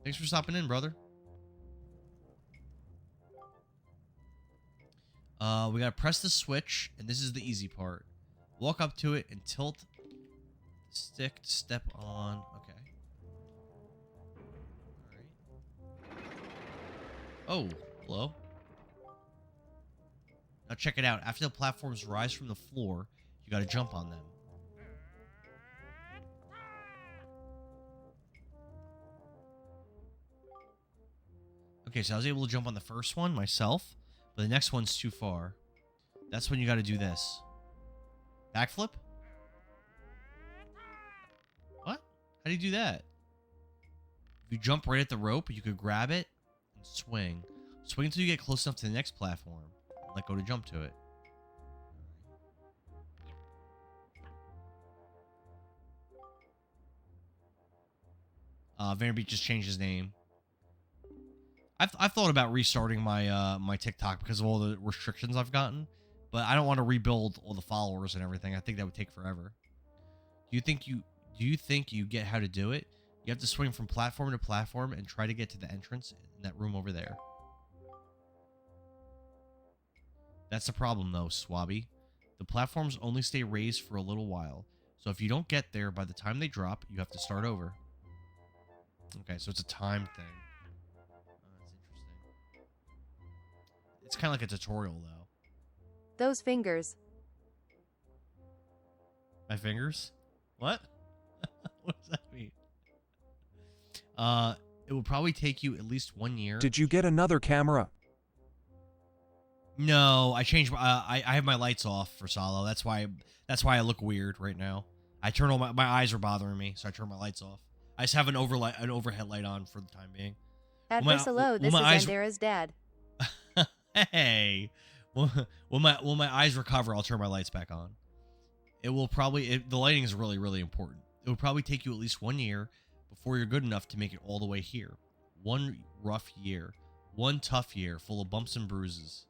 Thanks for stopping in, brother. We gotta press the switch, and this is the easy part. Walk up to it and tilt the stick to step on. Okay. Alright. Oh, hello. Now check it out. After the platforms rise from the floor, you gotta jump on them. Okay, so I was able to jump on the first one myself, but the next one's too far. That's when you gotta do this. Backflip? What? How do you do that? If you jump right at the rope, you could grab it and swing. Swing until you get close enough to the next platform. Let go to jump to it. Vanderbeek just changed his name. I've thought about restarting my my TikTok because of all the restrictions I've gotten, but I don't want to rebuild all the followers and everything. I think that would take forever. Do you think you get how to do it? You have to swing from platform to platform and try to get to the entrance in that room over there. That's the problem though, Swabby. The platforms only stay raised for a little while, so if you don't get there by the time they drop, you have to start over. Okay, so it's a time thing. It's kind of like a tutorial, though. Those fingers. My fingers? What? What does that mean? It will probably take you at least 1 year. Did you get another camera? No, I changed. I have my lights off for Solo. That's why I look weird right now. I turn all my eyes are bothering me, so I turn my lights off. I just have an overhead light on for the time being. At first, hello, this is Andera's dad. Hey, when my eyes recover, I'll turn my lights back on. It will probably the lighting is really important. It will probably take you at least 1 year before you're good enough to make it all the way here. 1 rough year, 1 tough year full of bumps and bruises.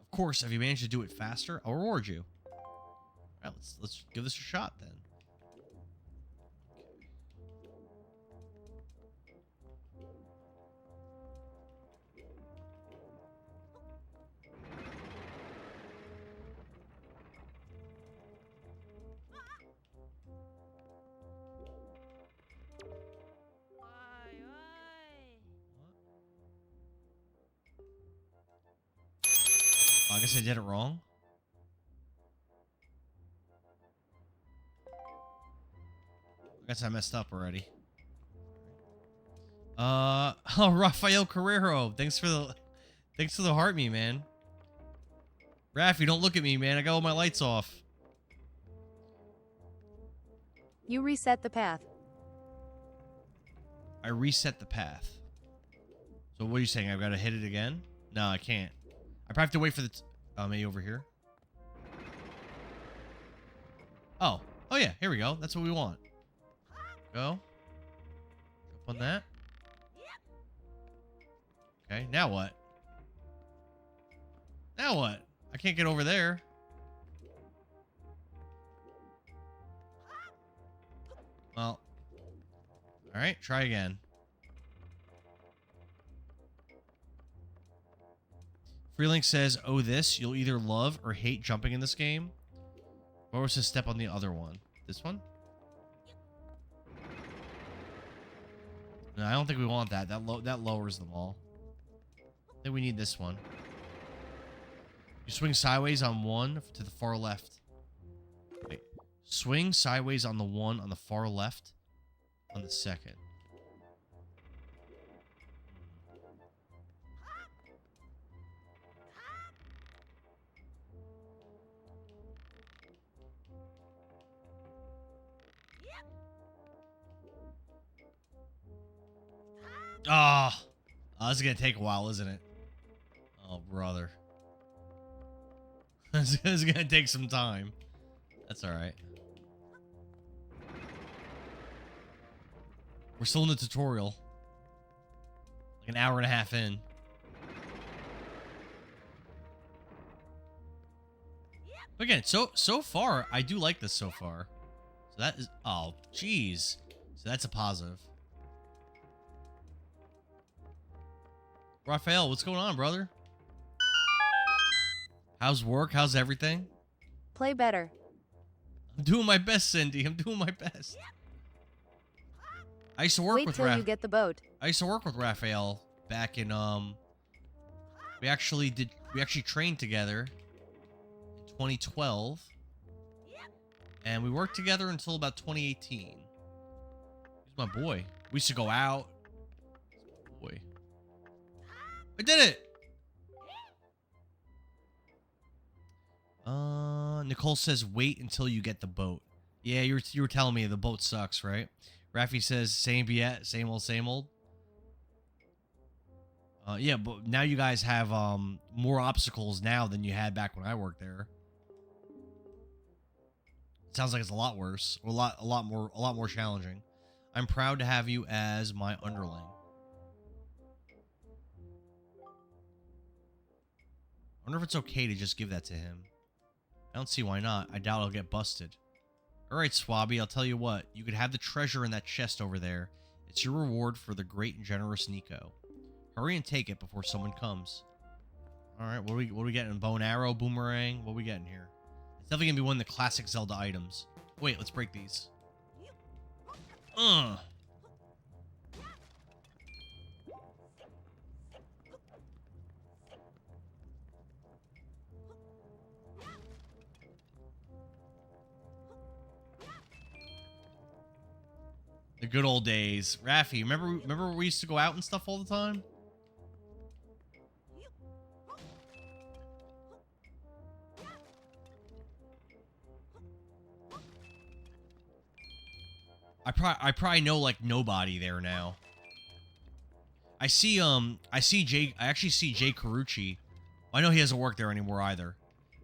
Of course, if you manage to do it faster, I'll reward you. All right, let's give this a shot then. I guess I did it wrong. I guess I messed up already. Oh, Rafael Carrero. Thanks for the heart me, man. Raffy, don't look at me, man. I got all my lights off. You reset the path. I reset the path. So what are you saying? I've got to hit it again? No, I can't. I probably have to wait for the... maybe over here. Oh. Oh, yeah. Here we go. That's what we want. Go. Jump on that. Okay. Now what? Now what? I can't get over there. Well. Alright. Try again. Freelink says, oh, this, you'll either love or hate jumping in this game. Or was to step on the other one? This one? No, I don't think we want that. That lowers them all. I think we need this one. You swing sideways on one to the far left. Wait. Swing sideways on the one on the far left on the second. Ah, oh, this is gonna take a while, isn't it? Oh, brother. This is gonna take some time. That's all right. We're still in the tutorial. Like an hour and a half in. But again, so far, I do like this so far. So that is, oh, jeez. So that's a positive. Raphael, what's going on, brother? How's work? How's everything? Play better. I'm doing my best, Cindy. I'm doing my best. I used to work Wait with till you get the boat. I used to work with Raphael back in we actually trained together in 2012. And we worked together until about 2018. He's my boy. We used to go out. Boy. I did it! Nicole says, wait until you get the boat. Yeah, you were telling me the boat sucks, right? Rafi says, same old, same old. Yeah, but now you guys have more obstacles now than you had back when I worked there. Sounds like it's a lot worse, or a lot more challenging. I'm proud to have you as my underling. I wonder if it's okay to just give that to him. I don't see why not. I doubt I'll get busted. Alright, Swabby, I'll tell you what. You could have the treasure in that chest over there. It's your reward for the great and generous Nico. Hurry and take it before someone comes. Alright, what are we getting? Bow and arrow, boomerang? What are we getting here? It's definitely gonna be one of the classic Zelda items. Wait, let's break these. The good old days. Raffi, remember we used to go out and stuff all the time? I probably know like nobody there now. I actually see Jay Carucci. I know he doesn't work there anymore either.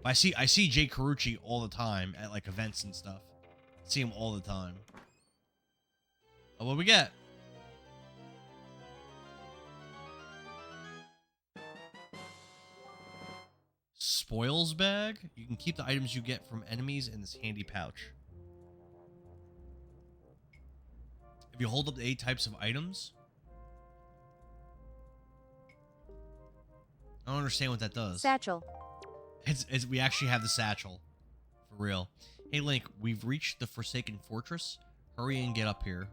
But I see Jay Carucci all the time at like events and stuff. I see him all the time. Oh, what we get? Spoils bag? You can keep the items you get from enemies in this handy pouch. If you hold up the 8 types of items. I don't understand what that does. Satchel. We actually have the satchel. For real. Hey, Link, we've reached the Forsaken Fortress. Hurry and get up here.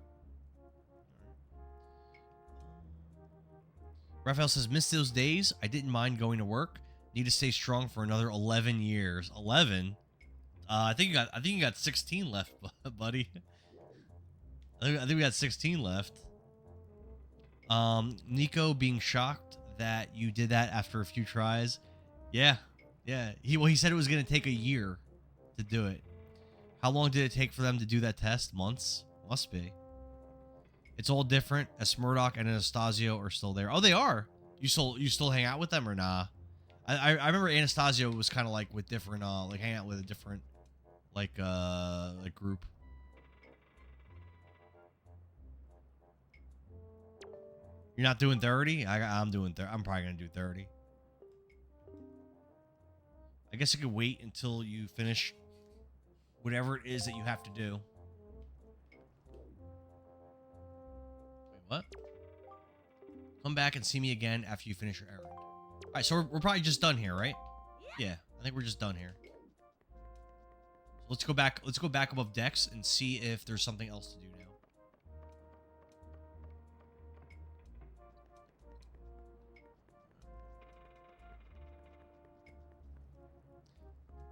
Raphael says, miss those days. I didn't mind going to work. Need to stay strong for another 11 years. 11? I think you got 16 left, buddy. I think we got 16 left. Nico being shocked that you did that after a few tries. Yeah. He said it was gonna take a year to do it. How long did it take for them to do that test? Months? Must be. It's all different. As Murdoch and Anastasio are still there. Oh, they are. You still hang out with them or nah? I remember Anastasio was kind of like with different like hang out with a different like group. You're not doing 30? I'm doing 30. I'm probably gonna do 30. I guess I could wait until you finish whatever it is that you have to do. Wait, what? Come back and see me again after you finish your errand. All right, so we're probably just done here, right? Yeah, I think we're just done here. So let's go back. Let's go back above decks and see if there's something else to do now.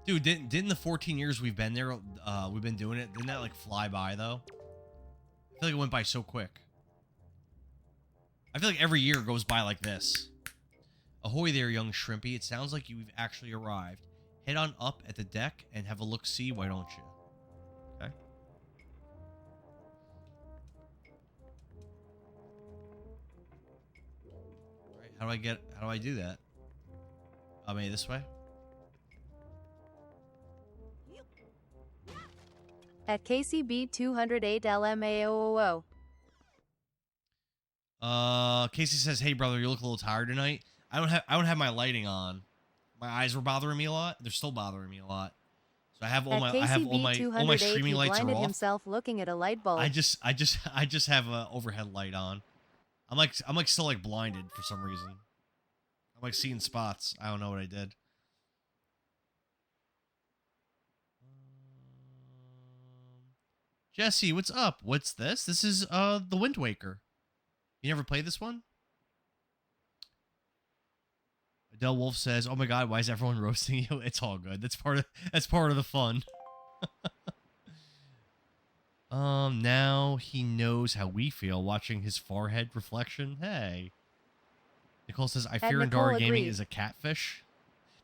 Dude, didn't the 14 years we've been there, we've been doing it, didn't that like fly by though? I feel like it went by so quick. I feel like every year goes by like this. Ahoy there, young shrimpy. It sounds like you've actually arrived. Head on up at the deck and have a look-see, why don't you? Okay. Alright, how do I do that? Maybe this way? At KCB 208 LMAOO. Casey says, "Hey brother, you look a little tired tonight. I don't have my lighting on. My eyes were bothering me a lot. They're still bothering me a lot. So I have all my streaming lights are blinded off. himself looking at a light bulb. I just have a overhead light on. I'm like still like blinded for some reason. I'm like seeing spots. I don't know what I did. Jesse, what's up? What's this? This is the Wind Waker. You never played this one? Adele Wolf says, "Oh my God, why is everyone roasting you?" It's all good. That's part of the fun. Now he knows how we feel watching his forehead reflection. Hey. Nicole says, "I fear Nicole Andorra Gaming agreed. is a catfish."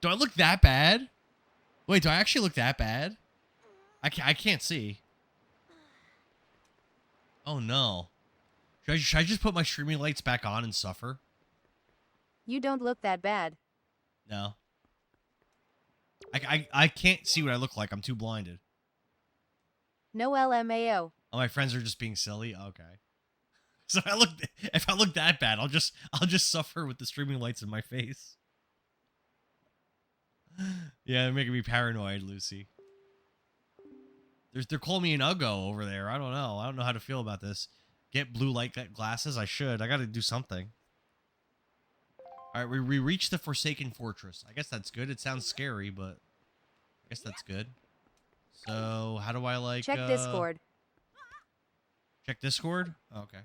Do I look that bad? Wait, do I actually look that bad? I can't see. Oh no. Should I just put my streaming lights back on and suffer? You don't look that bad. No. I can't see what I look like. I'm too blinded. No LMAO. Oh, my friends are just being silly. Okay. So if I look that bad, I'll just suffer with the streaming lights in my face. Yeah, they're making me paranoid, Lucy. They're calling me an Uggo over there. I don't know. I don't know how to feel about this. Get blue light glasses? I should. I got to do something. All right, we reached the Forsaken Fortress. I guess that's good. It sounds scary, but I guess that's good. So, how do I, like... Check Discord. Check Discord? Oh, okay.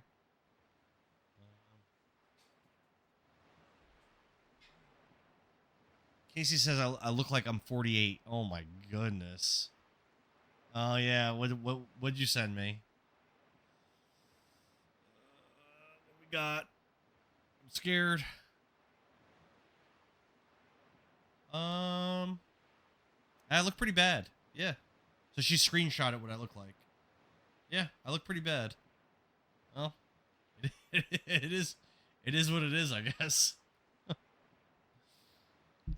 Casey says I look like I'm 48. Oh, my goodness. Oh, yeah. What'd you send me? What we got? I'm scared. I look pretty bad. Yeah. So she screenshotted what I look like. Yeah, I look pretty bad. Well, it is what it is, I guess.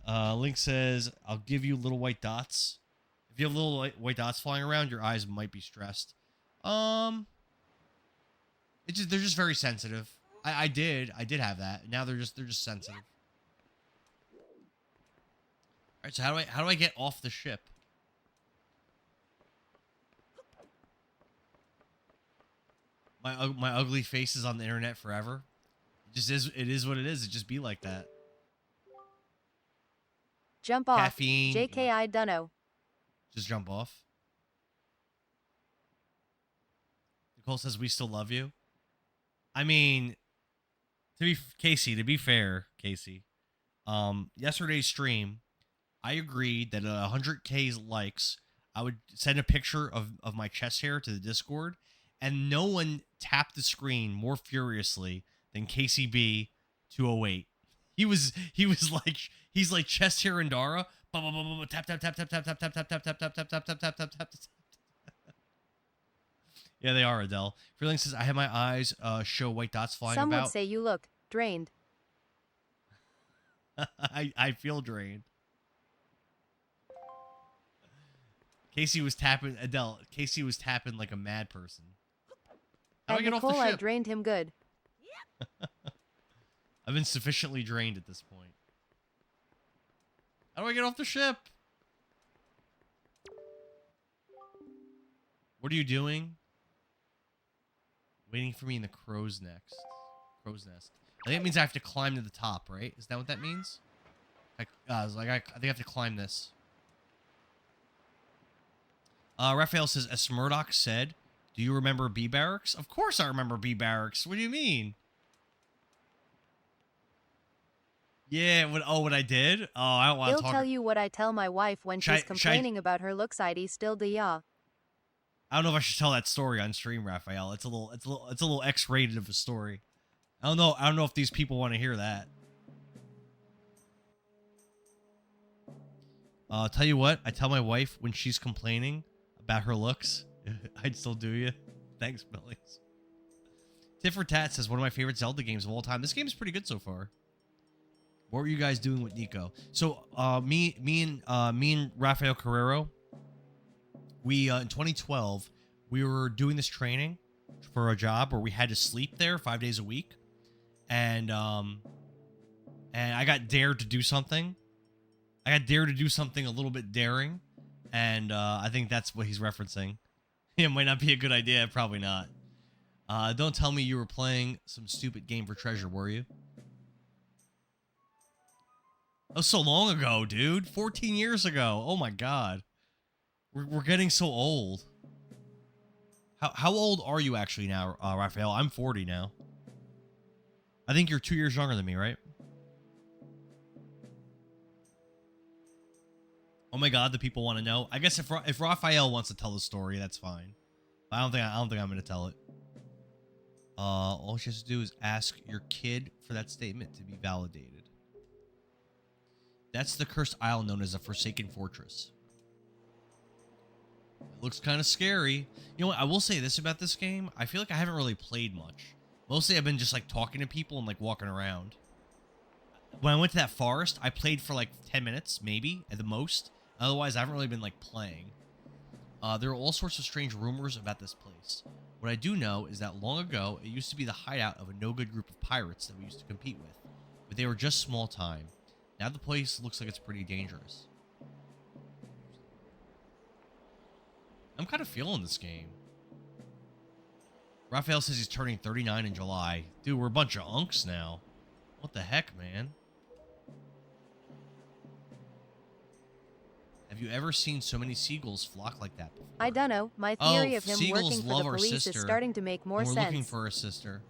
Link says, "I'll give you little white dots. If you have little white dots flying around, your eyes might be stressed." They're just very sensitive. I did have that. Now they're just sensitive. All right, so how do I get off the ship? My ugly face is on the internet forever. It is what it is. It just be like that. Jump off. Caffeine. JKI Dunno. Just jump off. Nicole says we still love you. I mean, to be fair, Casey, yesterday's stream, I agreed that 100K likes, I would send a picture of my chest hair to the Discord, and no one tapped the screen more furiously than KCB 208. He's like chest hair and Dara. Tap tap tap tap tap tap tap tap tap tap tap tap tap tap tap tap tap. Yeah, they are, Adele. Freeling says I have my eyes show white dots flying about. Some would say you look drained. I feel drained. Casey was tapping Adele. Casey was tapping like a mad person. How do I get off the Nicole, I ship? drained him good. I've been sufficiently drained at this point. How do I get off the ship? What are you doing? Waiting for me in the crow's nest. I think it means I have to climb to the top, right? Is that what that means? I think I have to climb this. Raphael says, as Smurdoch said, do you remember B Barracks? Of course I remember B Barracks. What do you mean? Yeah, what I did? Oh, I don't want to He'll talk. tell you what I tell my wife when Should she's complaining about her looks. ID still do ya. I don't know if I should tell that story on stream, Raphael. It's a little X-rated of a story. I don't know if these people want to hear that. I'll tell you what, I tell my wife when she's complaining about her looks. I'd still do you. Thanks, Billings. Tit for Tat says one of my favorite Zelda games of all time. This game is pretty good so far. What were you guys doing with Nico? So, me and Rafael Carrero, we in 2012 we were doing this training for a job where we had to sleep there 5 days a week, and I got dared to do something. I got dared to do something a little bit daring, and I think that's what he's referencing. It might not be a good idea, probably not. Don't tell me you were playing some stupid game for treasure, were you? That was so long ago, dude. 14 years ago. Oh my god. We're getting so old. How old are you actually now, Raphael? I'm 40 now. I think you're 2 years younger than me, right? Oh my God, the people want to know. I guess if Raphael wants to tell the story, that's fine. But I don't think I'm gonna tell it. All she has to do is ask your kid for that statement to be validated. That's the cursed isle known as a Forsaken Fortress. It looks kind of scary. You know what? I will say this about this game. I feel like I haven't really played much. Mostly I've been just like talking to people and like walking around. When I went to that forest, I played for like 10 minutes, maybe, at the most. Otherwise, I haven't really been like playing. There are all sorts of strange rumors about this place. What I do know is that long ago, it used to be the hideout of a no-good group of pirates that we used to compete with. But they were just small time. Now the place looks like it's pretty dangerous. I'm kind of feeling this game. Raphael says he's turning 39 in July. Dude, we're a bunch of unks now. What the heck, man? Have you ever seen so many seagulls flock like that before? I dunno. My theory of him seagulls working for love the our police sister, is starting to make more and we're sense. looking for a sister.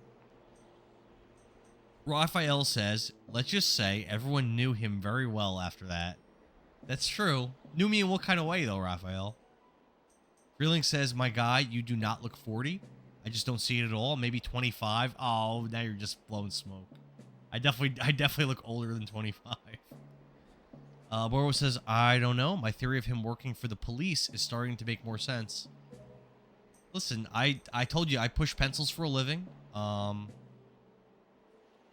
Raphael says, let's just say everyone knew him very well after that. That's true. Knew me in what kind of way, though, Raphael? Freeling says, my guy, you do not look 40. I just don't see it at all. Maybe 25. Oh, now you're just blowing smoke. I definitely look older than 25. Boro says, I don't know. My theory of him working for the police is starting to make more sense. Listen, I told you I push pencils for a living. In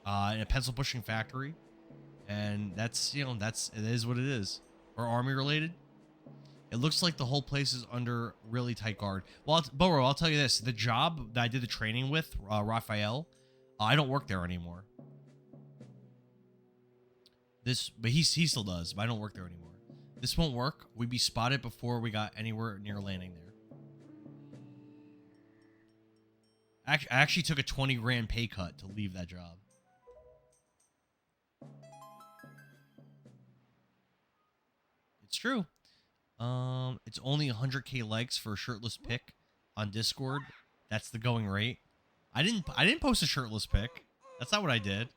a pencil pushing factory. And that's, you know, it is what it is. Or army related. It looks like the whole place is under really tight guard. Well, Boro, I'll tell you this. The job that I did the training with, Raphael, I don't work there anymore. But he still does, but I don't work there anymore. This won't work. We'd be spotted before we got anywhere near landing there. I actually took a 20 grand pay cut to leave that job. It's true. It's only 100k likes for a shirtless pic on Discord. That's the going rate. I didn't post a shirtless pic. That's not what I did.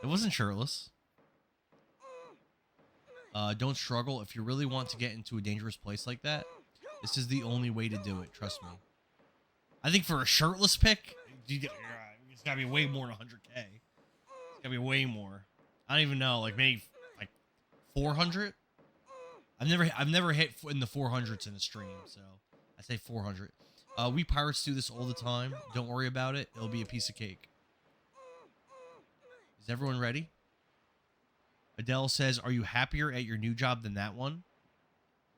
It wasn't shirtless. Don't struggle. If you really want to get into a dangerous place like that, this is the only way to do it. Trust me. I think for a shirtless pic, it's gotta be way more than 100k. It's gotta be way more. I don't even know. Like maybe like 400. I've never hit in the 400s in a stream, so I say 400. We pirates do this all the time. Don't worry about it. It'll be a piece of cake. Is everyone ready? Adele says, are you happier at your new job than that one?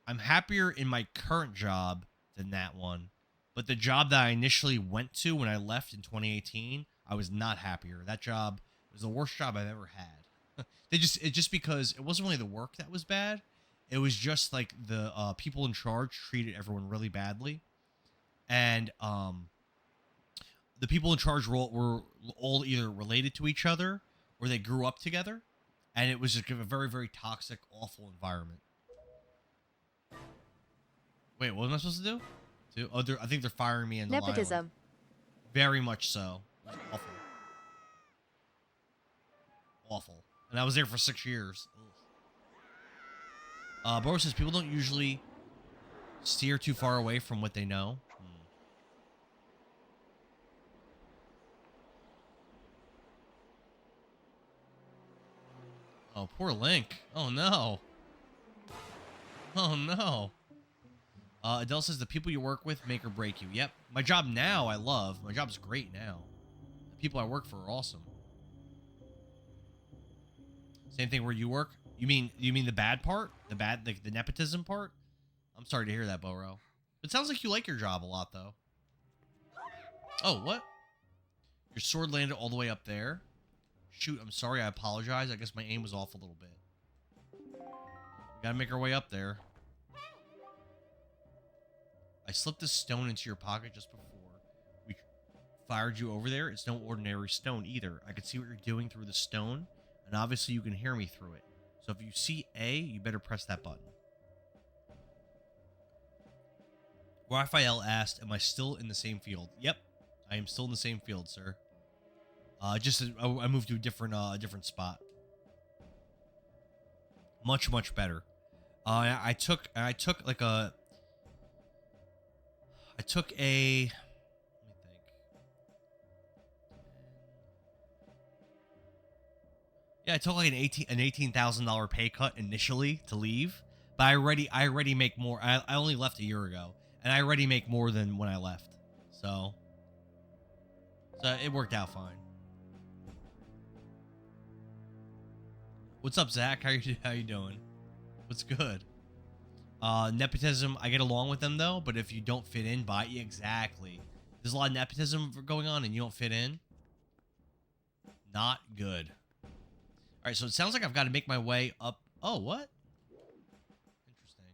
I'm happier in my current job than that one. But the job that I initially went to when I left in 2018, I was not happier. That job was the worst job I've ever had. Just because it wasn't really the work that was bad. It was just like the people in charge treated everyone really badly. And the people in charge were all either related to each other or they grew up together. And it was just a very, very toxic, awful environment. Wait, what am I supposed to do? I think they're firing me in the Nepotism. Very much so. Awful. Awful. And I was there for 6 years. Boro says people don't usually steer too far away from what they know. Oh, poor Link. Oh, no. Oh, no. Adele says the people you work with make or break you. Yep. My job now, I love. My job's great now. The people I work for are awesome. Same thing where you work? You mean the bad part? The nepotism part? I'm sorry to hear that, Boro. It sounds like you like your job a lot, though. Oh, what? Your sword landed all the way up there. Shoot, I'm sorry. I apologize. I guess my aim was off a little bit. We gotta make our way up there. I slipped a stone into your pocket just before we fired you over there. It's no ordinary stone either. I can see what you're doing through the stone, and obviously you can hear me through it. So if you see A, you better press that button. Raphael asked, "Am I still in the same field?" Yep, I am still in the same field, sir. Just I moved to a different spot. Much better. I took like a. I took a. Let me think. Yeah, I took like an $18,000 pay cut initially to leave, but I already make more. I only left a year ago, and I already make more than when I left, so it worked out fine. What's up, Zach? How you doing? What's good? Nepotism. I get along with them though, but if you don't fit in, exactly. There's a lot of nepotism going on, and you don't fit in. Not good. All right, so it sounds like I've got to make my way up. Oh, what? Interesting.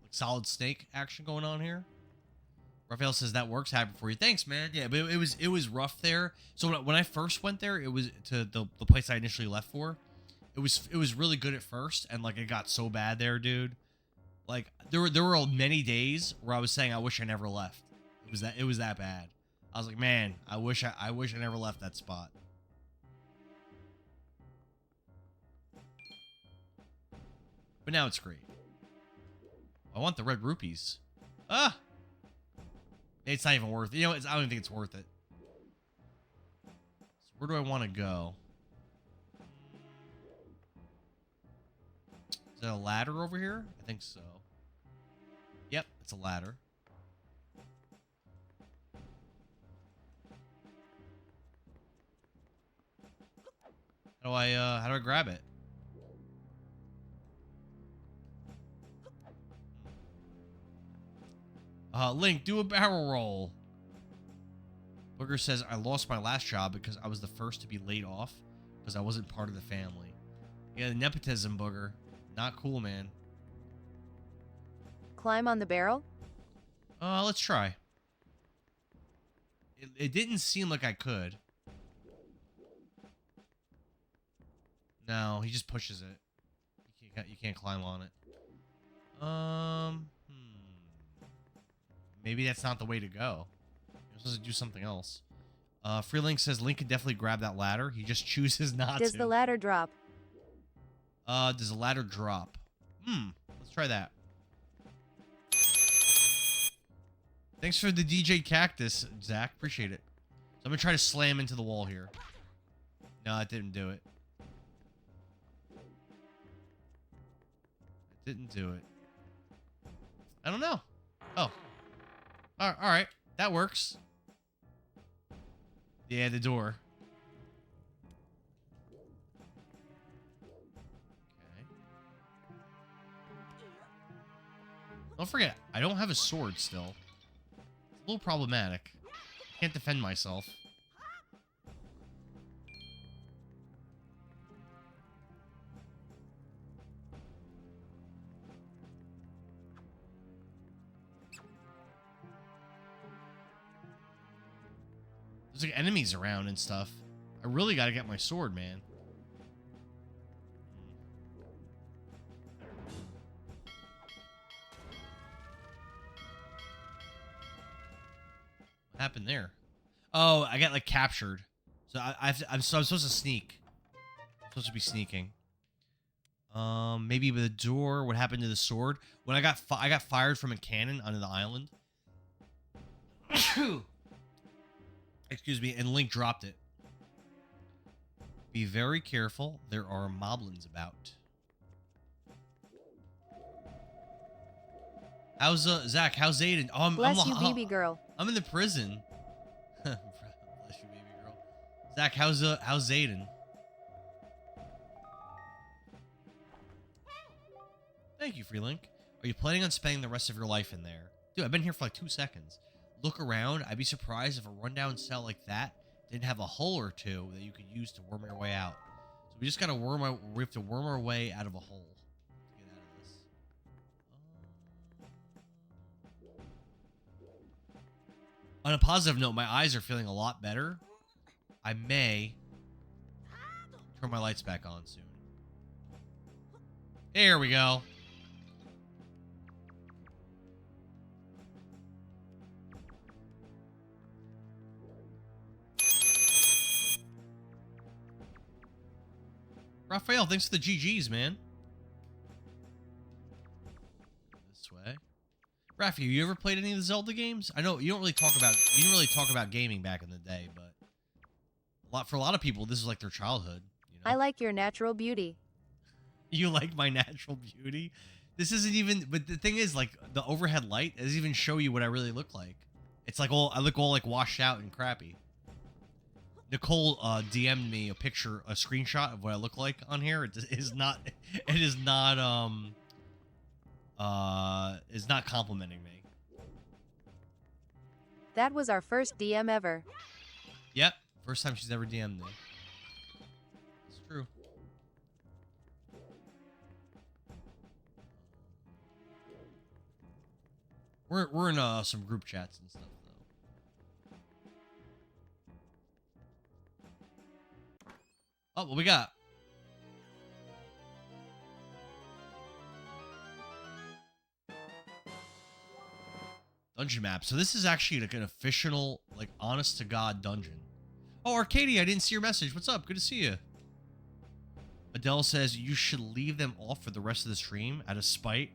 Like Solid Snake action going on here. Raphael says that works. Happy for you. Thanks, man. Yeah, but it was rough there. So when I first went there, it was to the place I initially left for. It was really good at first, and like it got so bad there, dude. Like there were many days where I was saying I wish I never left. It was that bad. I was like, man, I wish I never left that spot. But now it's great. I want the red rupees. Ah! It's not even worth it. You know, I don't even think it's worth it. So where do I want to go? Is that a ladder over here? I think so. Yep, it's a ladder. How do I grab it? Link, do a barrel roll. Booger says, I lost my last job because I was the first to be laid off because I wasn't part of the family. Yeah, the nepotism, Booger. Not cool, man. Climb on the barrel? Let's try. It didn't seem like I could. No, he just pushes it. You can't climb on it. Maybe that's not the way to go. You're supposed to do something else. Freelink says Link can definitely grab that ladder. He just chooses not to. Does the ladder drop? Does the ladder drop? Let's try that. Thanks for the DJ Cactus, Zach. Appreciate it. So I'm gonna try to slam into the wall here. No, it didn't do it. It didn't do it. I don't know. Oh. All right. That works. Yeah, the door. Okay. Don't forget, I don't have a sword still. It's a little problematic. I can't defend myself. There's like enemies around and stuff. I really gotta get my sword, man. What happened there? Oh, I got like captured. So I'm supposed to sneak. I'm supposed to be sneaking. Maybe with the door. What happened to the sword? When I got fired from a cannon onto the island. Excuse me, and Link dropped it. Be very careful. There are moblins about. How's Zach? How's Aiden? Oh, Bless you, baby girl. I'm in the prison. Bless you, baby girl. Zach, how's Aiden? Thank you, Freelink. Are you planning on spending the rest of your life in there? Dude, I've been here for like 2 seconds. Look around. I'd be surprised if a rundown cell like that didn't have a hole or two that you could use to worm your way out. So we just gotta we have to worm our way out of a hole to get out of this. On a positive note, my eyes are feeling a lot better. I may turn my lights back on soon. Here we go. Raphael, thanks for the GGs, man. This way. Raphael, you ever played any of the Zelda games? I know you don't really talk about gaming back in the day, but for a lot of people, this is like their childhood. You know? I like your natural beauty. You like my natural beauty? This isn't even. But the thing is, like the overhead light doesn't even show you what I really look like. It's like I look all like washed out and crappy. Nicole DM'd me a screenshot of what I look like on here. It is not complimenting me. That was our first DM ever. Yep, first time she's ever DM'd me. It's true. We're in some group chats and stuff. Oh, what we got? Dungeon map. So this is actually like an official, like, honest to God dungeon. Oh, Arcadia, I didn't see your message. What's up? Good to see you. Adele says you should leave them off for the rest of the stream out of spite.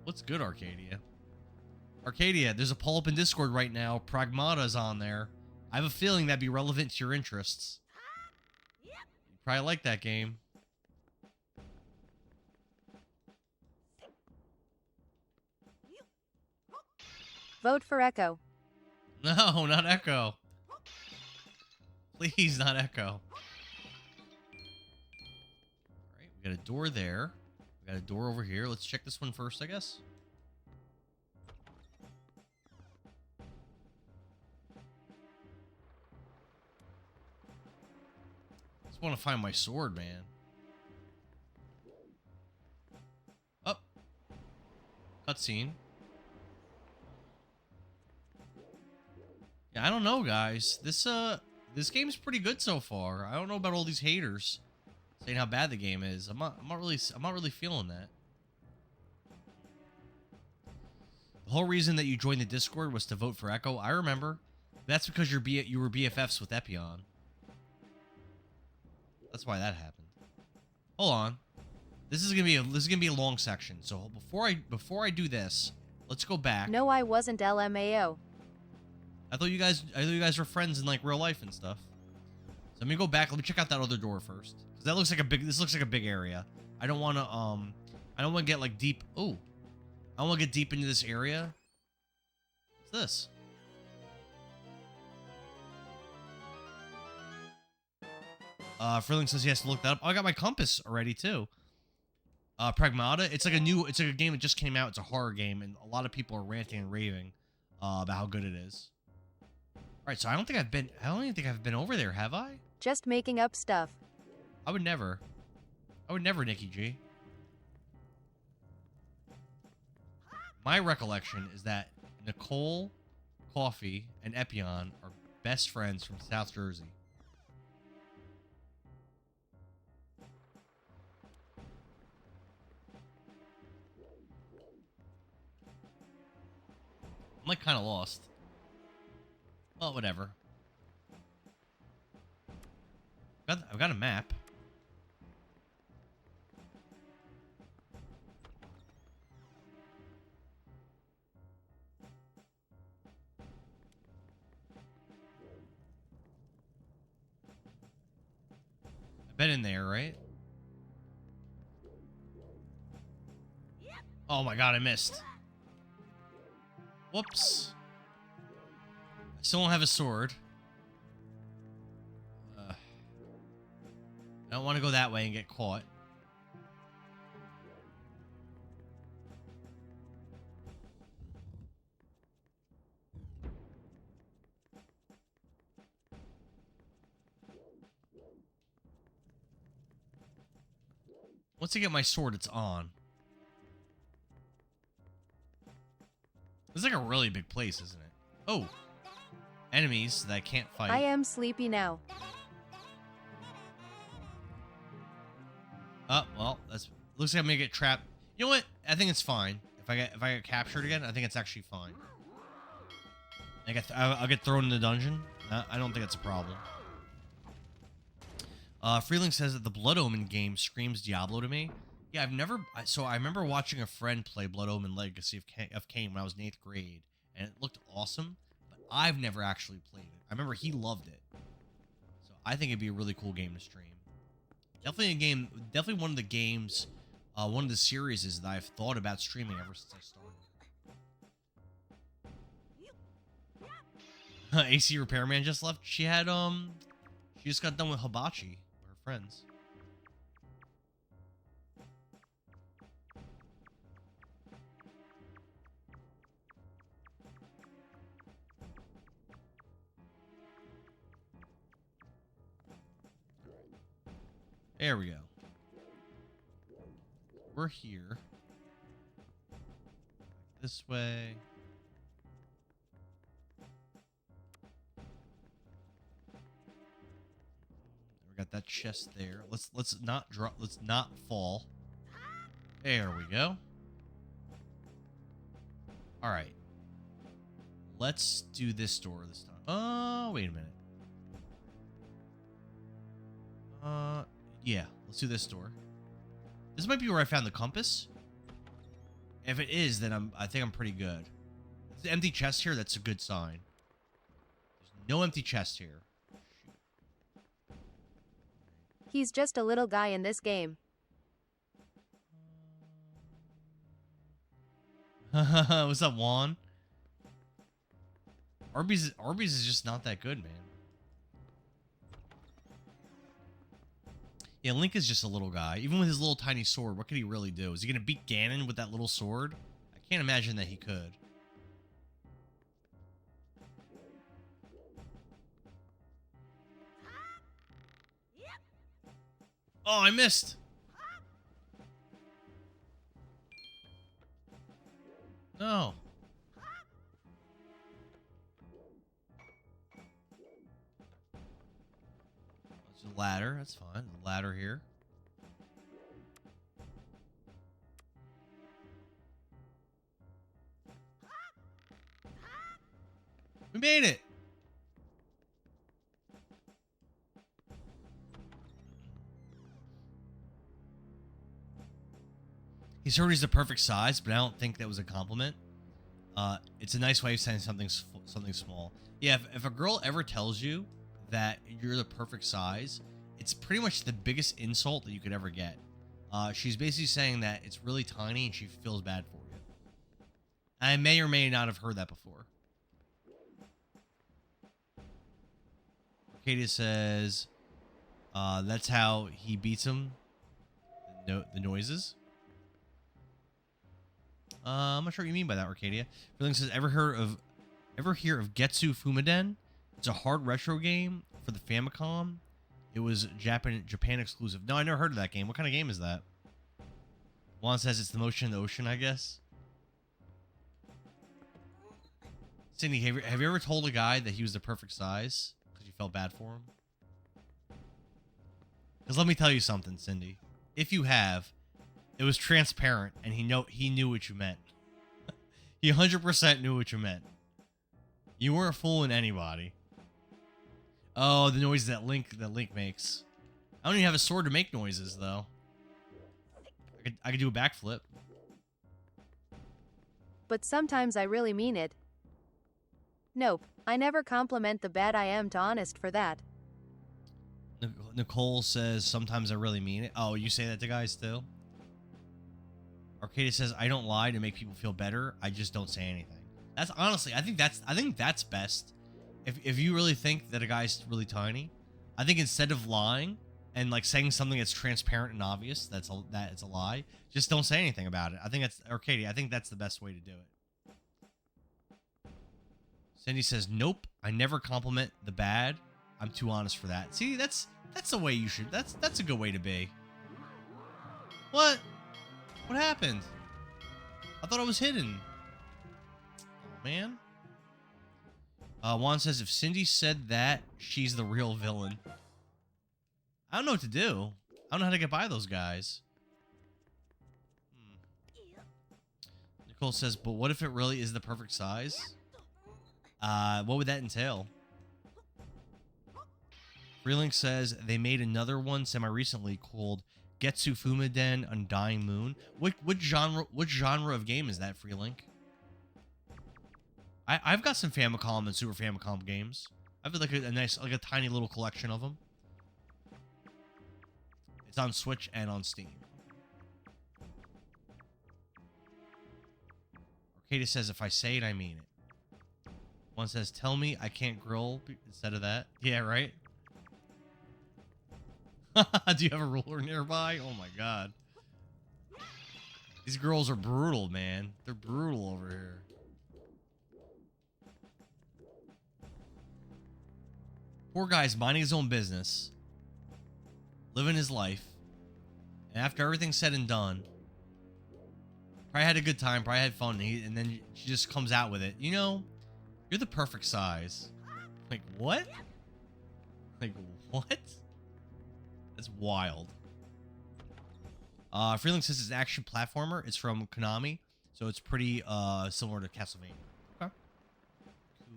What's good, Arcadia? Arcadia, there's a poll up in Discord right now. Pragmata's on there. I have a feeling that'd be relevant to your interests. You probably like that game. Vote for Echo. No, not Echo. Please, not Echo. Alright, we got a door there. We got a door over here. Let's check this one first, I guess. Just want to find my sword, man. Oh. Cutscene. Yeah, I don't know, guys. This game's pretty good so far. I don't know about all these haters saying how bad the game is. I'm not really feeling that. The whole reason that you joined the Discord was to vote for Echo. I remember. That's because you were BFFs with Epion. That's why that happened. Hold on. This is gonna be a long section. So before I do this, let's go back. No, I wasn't LMAO. I thought you guys were friends in like real life and stuff. So let me go back. Let me check out that other door first. 'Cause that looks like this looks like a big area. I don't want to get like deep. Oh, I don't want to get deep into this area. What's this? Freeling says he has to look that up. Oh, I got my compass already too. Pragmata. It's like a game that just came out. It's a horror game, and a lot of people are ranting and raving about how good it is. All right, so I don't even think I've been over there, have I? Just making up stuff. I would never, Nikki G. My recollection is that Nicole, Coffee, and Epion are best friends from South Jersey. I'm like kind of lost. Well, whatever. I've got a map. I've been in there, right? Oh my god, I missed. Whoops. I still don't have a sword. I don't want to go that way and get caught. Once I get my sword, it's on. This is like a really big place, isn't it? Oh. Enemies that I can't fight. I am sleepy now. Oh, well, looks like I'm gonna get trapped. You know what? I think it's fine. If I get captured again, I think it's actually fine. I'll get thrown in the dungeon. I don't think that's a problem. Freeling says that the Blood Omen game screams Diablo to me. Yeah, I've never... So I remember watching a friend play Blood Omen Legacy of Kain when I was in 8th grade, and it looked awesome, but I've never actually played it. I remember he loved it. So I think it'd be a really cool game to stream. Definitely a game... Definitely one of the games... one of the series is that I've thought about streaming ever since I started. AC Repairman just left. She had, she just got done with Hibachi, with her friends. There we go. We're here. This way. We got that chest there. Let's not drop. Let's not fall. There we go. All right. Let's do this door this time. Oh, wait a minute. Yeah. Let's do this door. This might be where I found the compass. If it is, then I think I'm pretty good. There's an empty chest here. That's a good sign. There's no empty chest here. He's just a little guy in this game. What's up, Juan? Arby's is just not that good, man. Yeah, Link is just a little guy. Even with his little tiny sword, what could he really do? Is he going to beat Ganon with that little sword? I can't imagine that he could. Oh, I missed. No. There's a ladder. That's fine. There's a ladder here. We made it. He's heard he's the perfect size, but I don't think that was a compliment. It's a nice way of saying something small. Yeah, if a girl ever tells you that you're the perfect size, it's pretty much the biggest insult that you could ever get. She's basically saying that it's really tiny and she feels bad for you. I may or may not have heard that before. Arcadia says, that's how he beats him. The noises. I'm not sure what you mean by that, Arcadia. Freeling says, ever hear of Getsu Fumaden? It's a hard retro game for the Famicom. It was Japan exclusive. No, I never heard of that game. What kind of game is that? Juan says it's the motion in the ocean, I guess. Cindy, have you ever told a guy that he was the perfect size because you felt bad for him? Because let me tell you something, Cindy. If you have, it was transparent, and he knew what you meant. He 100% knew what you meant. You weren't fooling anybody. Oh, the noise that Link makes. I don't even have a sword to make noises, though. I could do a backflip. But sometimes I really mean it. Nope, I never compliment the bad I am to Honest for that. Nicole says, sometimes I really mean it. Oh, you say that to guys, too? Arcadia says, I don't lie to make people feel better. I just don't say anything. That's honestly, I think that's best. If you really think that a guy's really tiny, I think instead of lying and like saying something that's transparent and obvious, that it's a lie, just don't say anything about it. I think that's Arcadia. I think that's the best way to do it. Cindy says, nope, I never compliment the bad. I'm too honest for that. See, that's the way you should. That's a good way to be. What? What happened? I thought I was hidden. Oh, man. Juan says, if Cindy said that, she's the real villain. I don't know what to do. I don't know how to get by those guys. Nicole says, but what if it really is the perfect size? What would that entail? Freelink says they made another one semi-recently called Getsu Fumaden Undying Moon. What genre of game is that, Freelink? I've got some Famicom and Super Famicom games. I've like a nice, like a tiny little collection of them. It's on Switch and on Steam. Arcadia says, if I say it, I mean it. One says, tell me I can't grill instead of that. Yeah, right? Do you have a ruler nearby? Oh my god. These girls are brutal, man. They're brutal over here. Poor guy's minding his own business. Living his life. And after everything's said and done, probably had a good time, probably had fun, and then she just comes out with it. You know, you're the perfect size. Like, what? Like, what? That's wild. Freelink says it's an action platformer. It's from Konami, so it's pretty similar to Castlevania. Okay.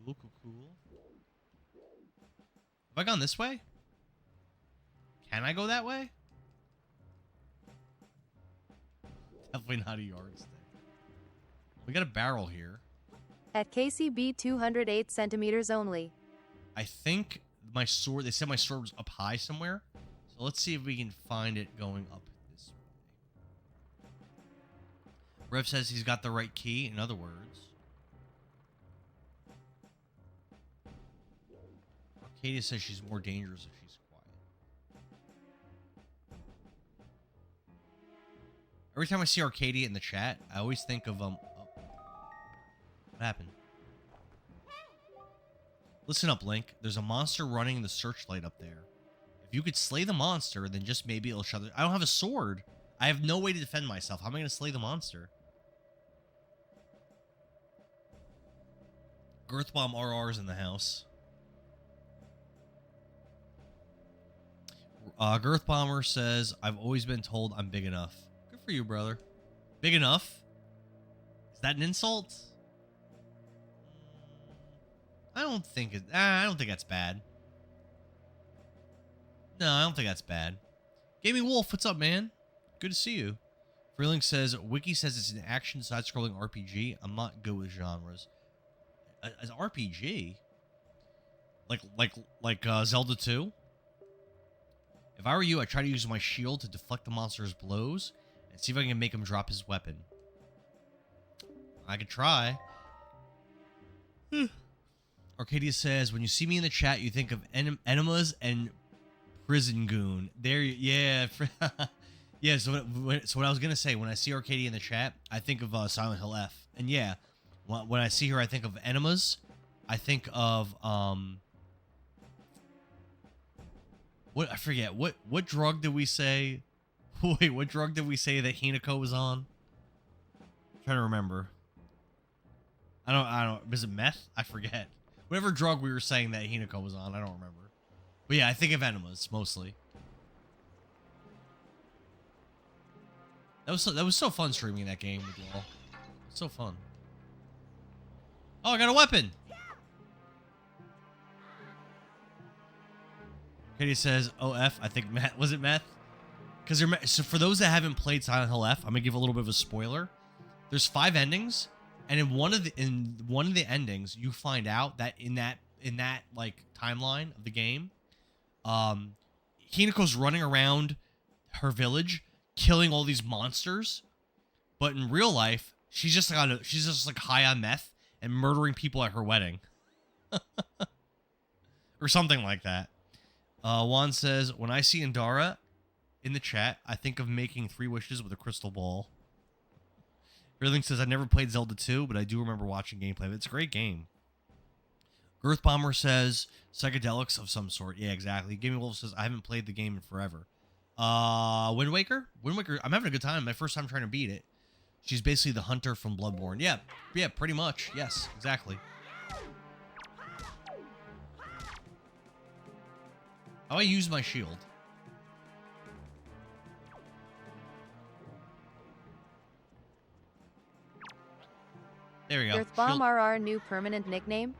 Cool, cool, cool. Have I gone this way? Can I go that way? Definitely not a yardstick. We got a barrel here. At KCB 208 centimeters only. I think my sword, they said my sword was up high somewhere. So let's see if we can find it going up this way. Rev says he's got the right key, in other words. Arcadia says she's more dangerous if she's quiet. Every time I see Arcadia in the chat, I always think of, oh. What happened? Listen up, Link. There's a monster running the searchlight up there. If you could slay the monster, then just maybe it'll shut it. I don't have a sword. I have no way to defend myself. How am I going to slay the monster? Girthbomb RR's in the house. Girth Bomber says, I've always been told I'm big enough. Good for you, brother. Big enough? Is that an insult? I don't think that's bad. No, I don't think that's bad. Gaming Wolf, what's up, man? Good to see you. Freelink says, Wiki says it's an action side-scrolling RPG. I'm not good with genres. An RPG? Like Zelda 2? If I were you, I'd try to use my shield to deflect the monster's blows and see if I can make him drop his weapon. I could try. Arcadia says, when you see me in the chat, you think of enemas and prison goon. There, yeah. Yeah, so what I was going to say, when I see Arcadia in the chat, I think of Silent Hill F. And yeah, when I see her, I think of enemas. I think of, what, I forget, what drug did we say? Wait, what drug did we say that Hinako was on? I'm trying to remember. I don't, was it meth? I forget. Whatever drug we were saying that Hinako was on, I don't remember. But yeah, I think of enemas, mostly. That was so fun streaming that game with you all. So fun. Oh, I got a weapon! Katie says, oh, F, I think meth. Was it meth? Because so for those that haven't played Silent Hill F, I'm gonna give a little bit of a spoiler. There's 5 endings, and in one of the endings, you find out that in that like timeline of the game, Hinako's running around her village, killing all these monsters, but in real life, she's just like high on meth and murdering people at her wedding, or something like that. Juan says, when I see Indara in the chat, I think of making 3 wishes with a crystal ball. Girling says, I never played Zelda 2, but I do remember watching gameplay of it. It's a great game. Girth Bomber says, psychedelics of some sort. Yeah, exactly. Gaming Wolf says, I haven't played the game in forever. Wind Waker? Wind Waker, I'm having a good time. My first time trying to beat it. She's basically the hunter from Bloodborne. Yeah, pretty much. Yes, exactly. How do I use my shield? There we go. Earthbomb RR new permanent nickname?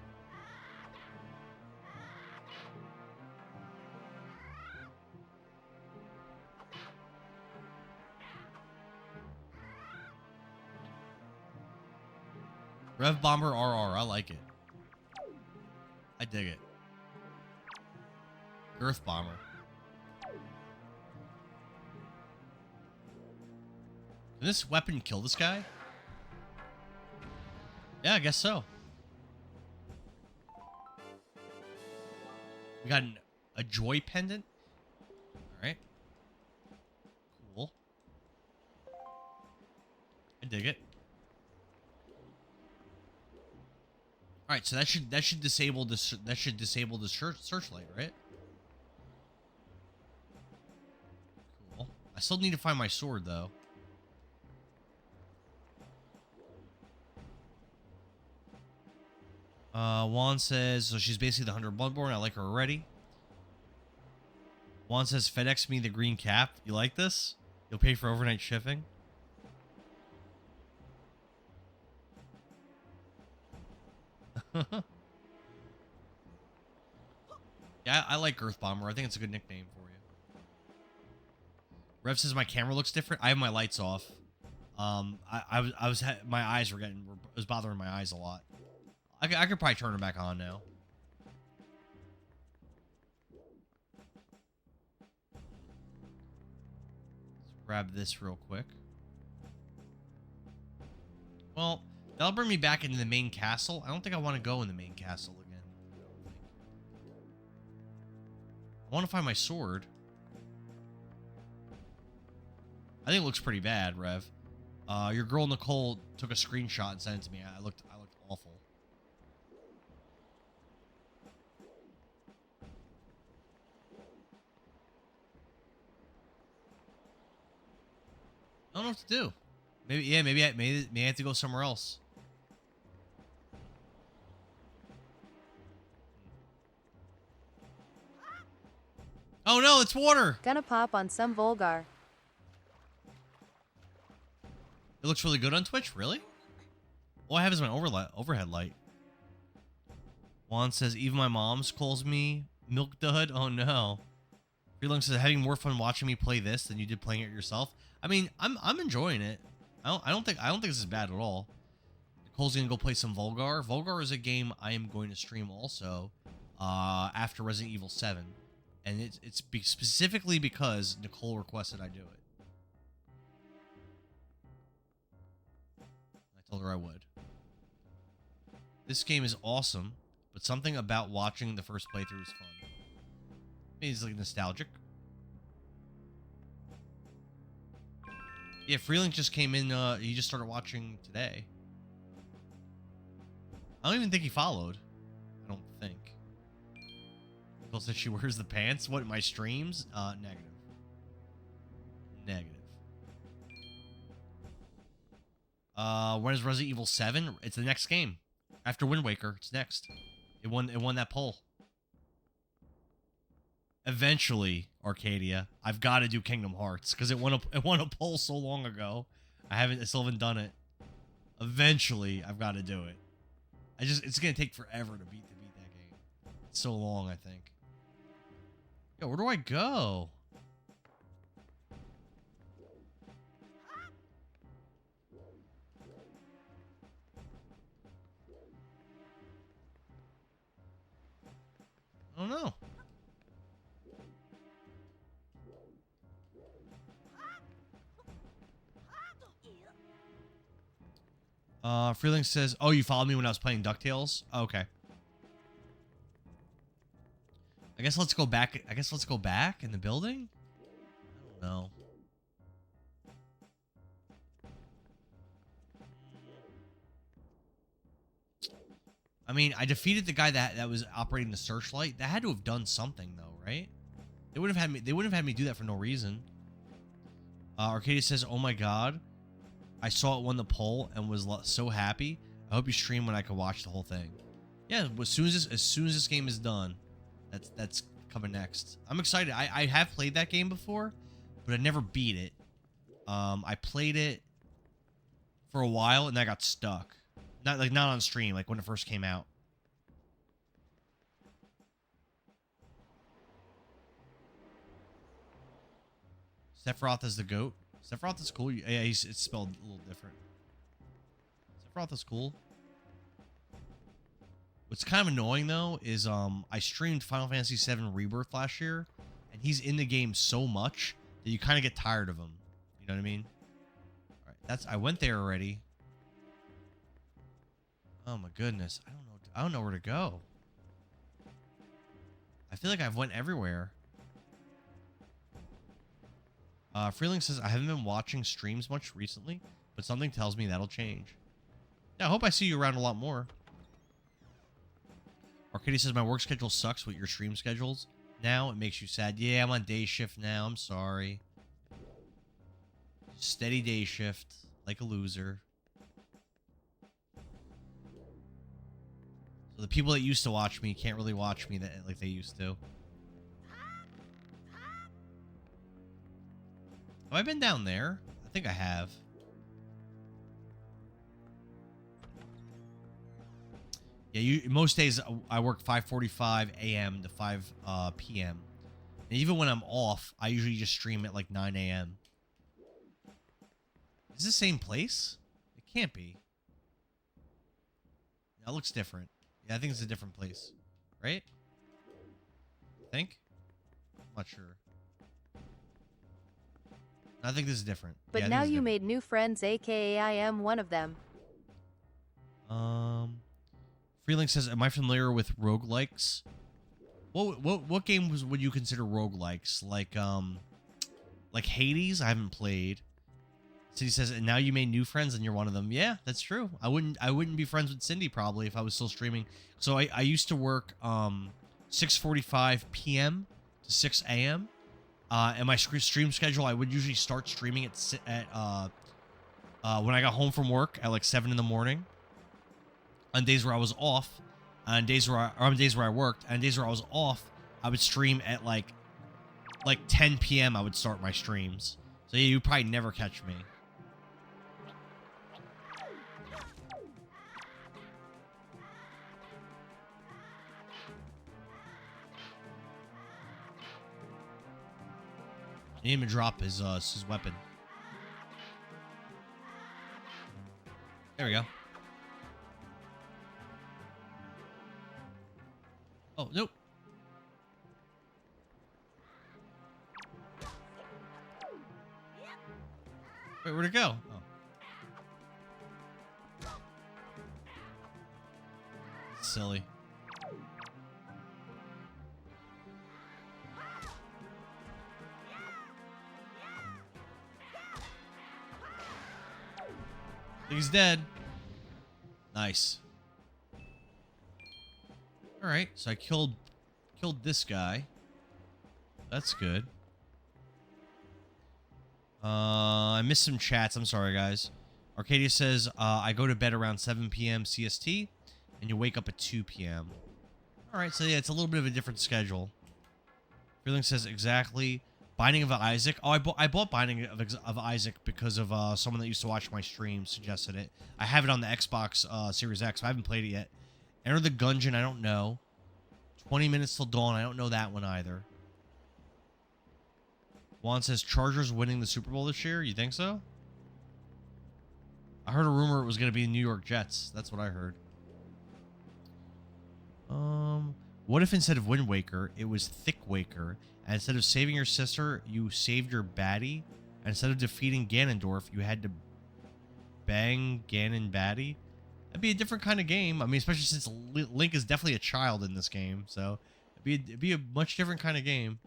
Rev Bomber RR. I like it. I dig it. Girth Bomber. Can this weapon kill this guy? Yeah, I guess so. We got a joy pendant. Alright. Cool. I dig it. Alright, so that should disable the searchlight, right? Cool. I still need to find my sword though. Juan says, so she's basically the Hunter Bloodborne. I like her already. Juan says, FedEx me the green cap. You like this? You'll pay for overnight shipping. Yeah, I like Girth Bomber. I think it's a good nickname for you. Rev says my camera looks different. I have my lights off. My eyes were it was bothering my eyes a lot. I could probably turn it back on now. Let's grab this real quick. Well, that'll bring me back into the main castle. I don't think I want to go in the main castle again. I want to find my sword. I think it looks pretty bad, Rev. Your girl Nicole took a screenshot and sent it to me. I looked awful. I don't know what to do. Maybe I have to go somewhere else. Oh no, it's water. Gonna pop on some Volgar. It looks really good on Twitch, really? All I have is my overhead light. Juan says, even my mom's calls me Milk Dud. Oh no. Freelunk says, having more fun watching me play this than you did playing it yourself. I mean, I'm enjoying it. I don't think this is bad at all. Nicole's gonna go play some Volgar. Volgar is a game I am going to stream also after Resident Evil 7, and it's specifically because Nicole requested I do it. I told her I would. This game is awesome, but something about watching the first playthrough is fun. Maybe it's like nostalgic. Yeah, Freelink just came in, he just started watching today. I don't even think he followed. I don't think. Nicole said she wears the pants. What, my streams? Negative. Negative. When is Resident Evil 7? It's the next game. After Wind Waker, it's next. It won that poll. Eventually, Arcadia, I've got to do Kingdom Hearts because it won a poll so long ago. I still haven't done it. Eventually, I've got to do it. It's gonna take forever to beat that game. It's so long, I think. Yo, where do I go? I don't know. Freeling says, oh, you followed me when I was playing DuckTales? Oh, okay. I guess let's go back. I guess let's go back in the building? I don't know. I mean, I defeated the guy that was operating the searchlight. That had to have done something, though, right? They wouldn't have had me do that for no reason. Arcadia says, oh my god. I saw it won the poll and was so happy. I hope you stream when I can watch the whole thing. Yeah, as soon as this game is done, that's coming next. I'm excited. I have played that game before, but I never beat it. I played it for a while and I got stuck. Not on stream, like when it first came out. Sephiroth is the GOAT. Sephiroth is cool. Yeah, it's spelled a little different. Sephiroth is cool. What's kind of annoying though is I streamed Final Fantasy VII Rebirth last year, and he's in the game so much that you kind of get tired of him. You know what I mean? All right, I went there already. Oh my goodness, I don't know where to go. I feel like I've went everywhere. Freeling says, I haven't been watching streams much recently, but something tells me that'll change. Yeah, I hope I see you around a lot more. Arcady says, my work schedule sucks with your stream schedules. Now it makes you sad. Yeah, I'm on day shift now. I'm sorry. Steady day shift. Like a loser. So the people that used to watch me can't really watch me like they used to. Have I been down there? I think I have. Yeah, most days I work 5:45 a.m. to 5 p.m. And even when I'm off, I usually just stream at like 9 a.m. Is this the same place? It can't be. That looks different. Yeah, I think it's a different place. Right? I think? I'm not sure. I think this is different. But yeah, now you made new friends, aka I am one of them. Freeling says, am I familiar with roguelikes? What games would you consider roguelikes? Like Hades, I haven't played. Cindy says, and now you made new friends and you're one of them. Yeah, that's true. I wouldn't be friends with Cindy probably if I was still streaming. So I used to work 6:45 p.m. to 6 a.m. And my stream schedule, I would usually start streaming at when I got home from work at like 7 in the morning. On days where I was off, on days where I worked, and days where I was off, I would stream at like 10 p.m. I would start my streams. So yeah, you'd probably never catch me. I need him to drop his weapon. There we go. Oh, nope. Wait, where'd it go? Oh. Silly. He's dead. Nice. Alright, so I killed this guy. That's good. I missed some chats. I'm sorry, guys. Arcadia says, I go to bed around 7 p.m. CST, and you wake up at 2 p.m. Alright, so yeah, it's a little bit of a different schedule. Freeling says, exactly. Binding of Isaac. Oh, I bought Binding of Isaac because of someone that used to watch my stream suggested it. I have it on the Xbox Series X. I haven't played it yet. Enter the Gungeon. I don't know. 20 minutes till dawn. I don't know that one either. Juan says Chargers winning the Super Bowl this year. You think so? I heard a rumor it was going to be the New York Jets. That's what I heard. What if instead of Wind Waker, it was Thick Waker, and instead of saving your sister, you saved your baddie, and instead of defeating Ganondorf, you had to bang Ganon baddie? That'd be a different kind of game. I mean, especially since Link is definitely a child in this game, so it'd be a much different kind of game.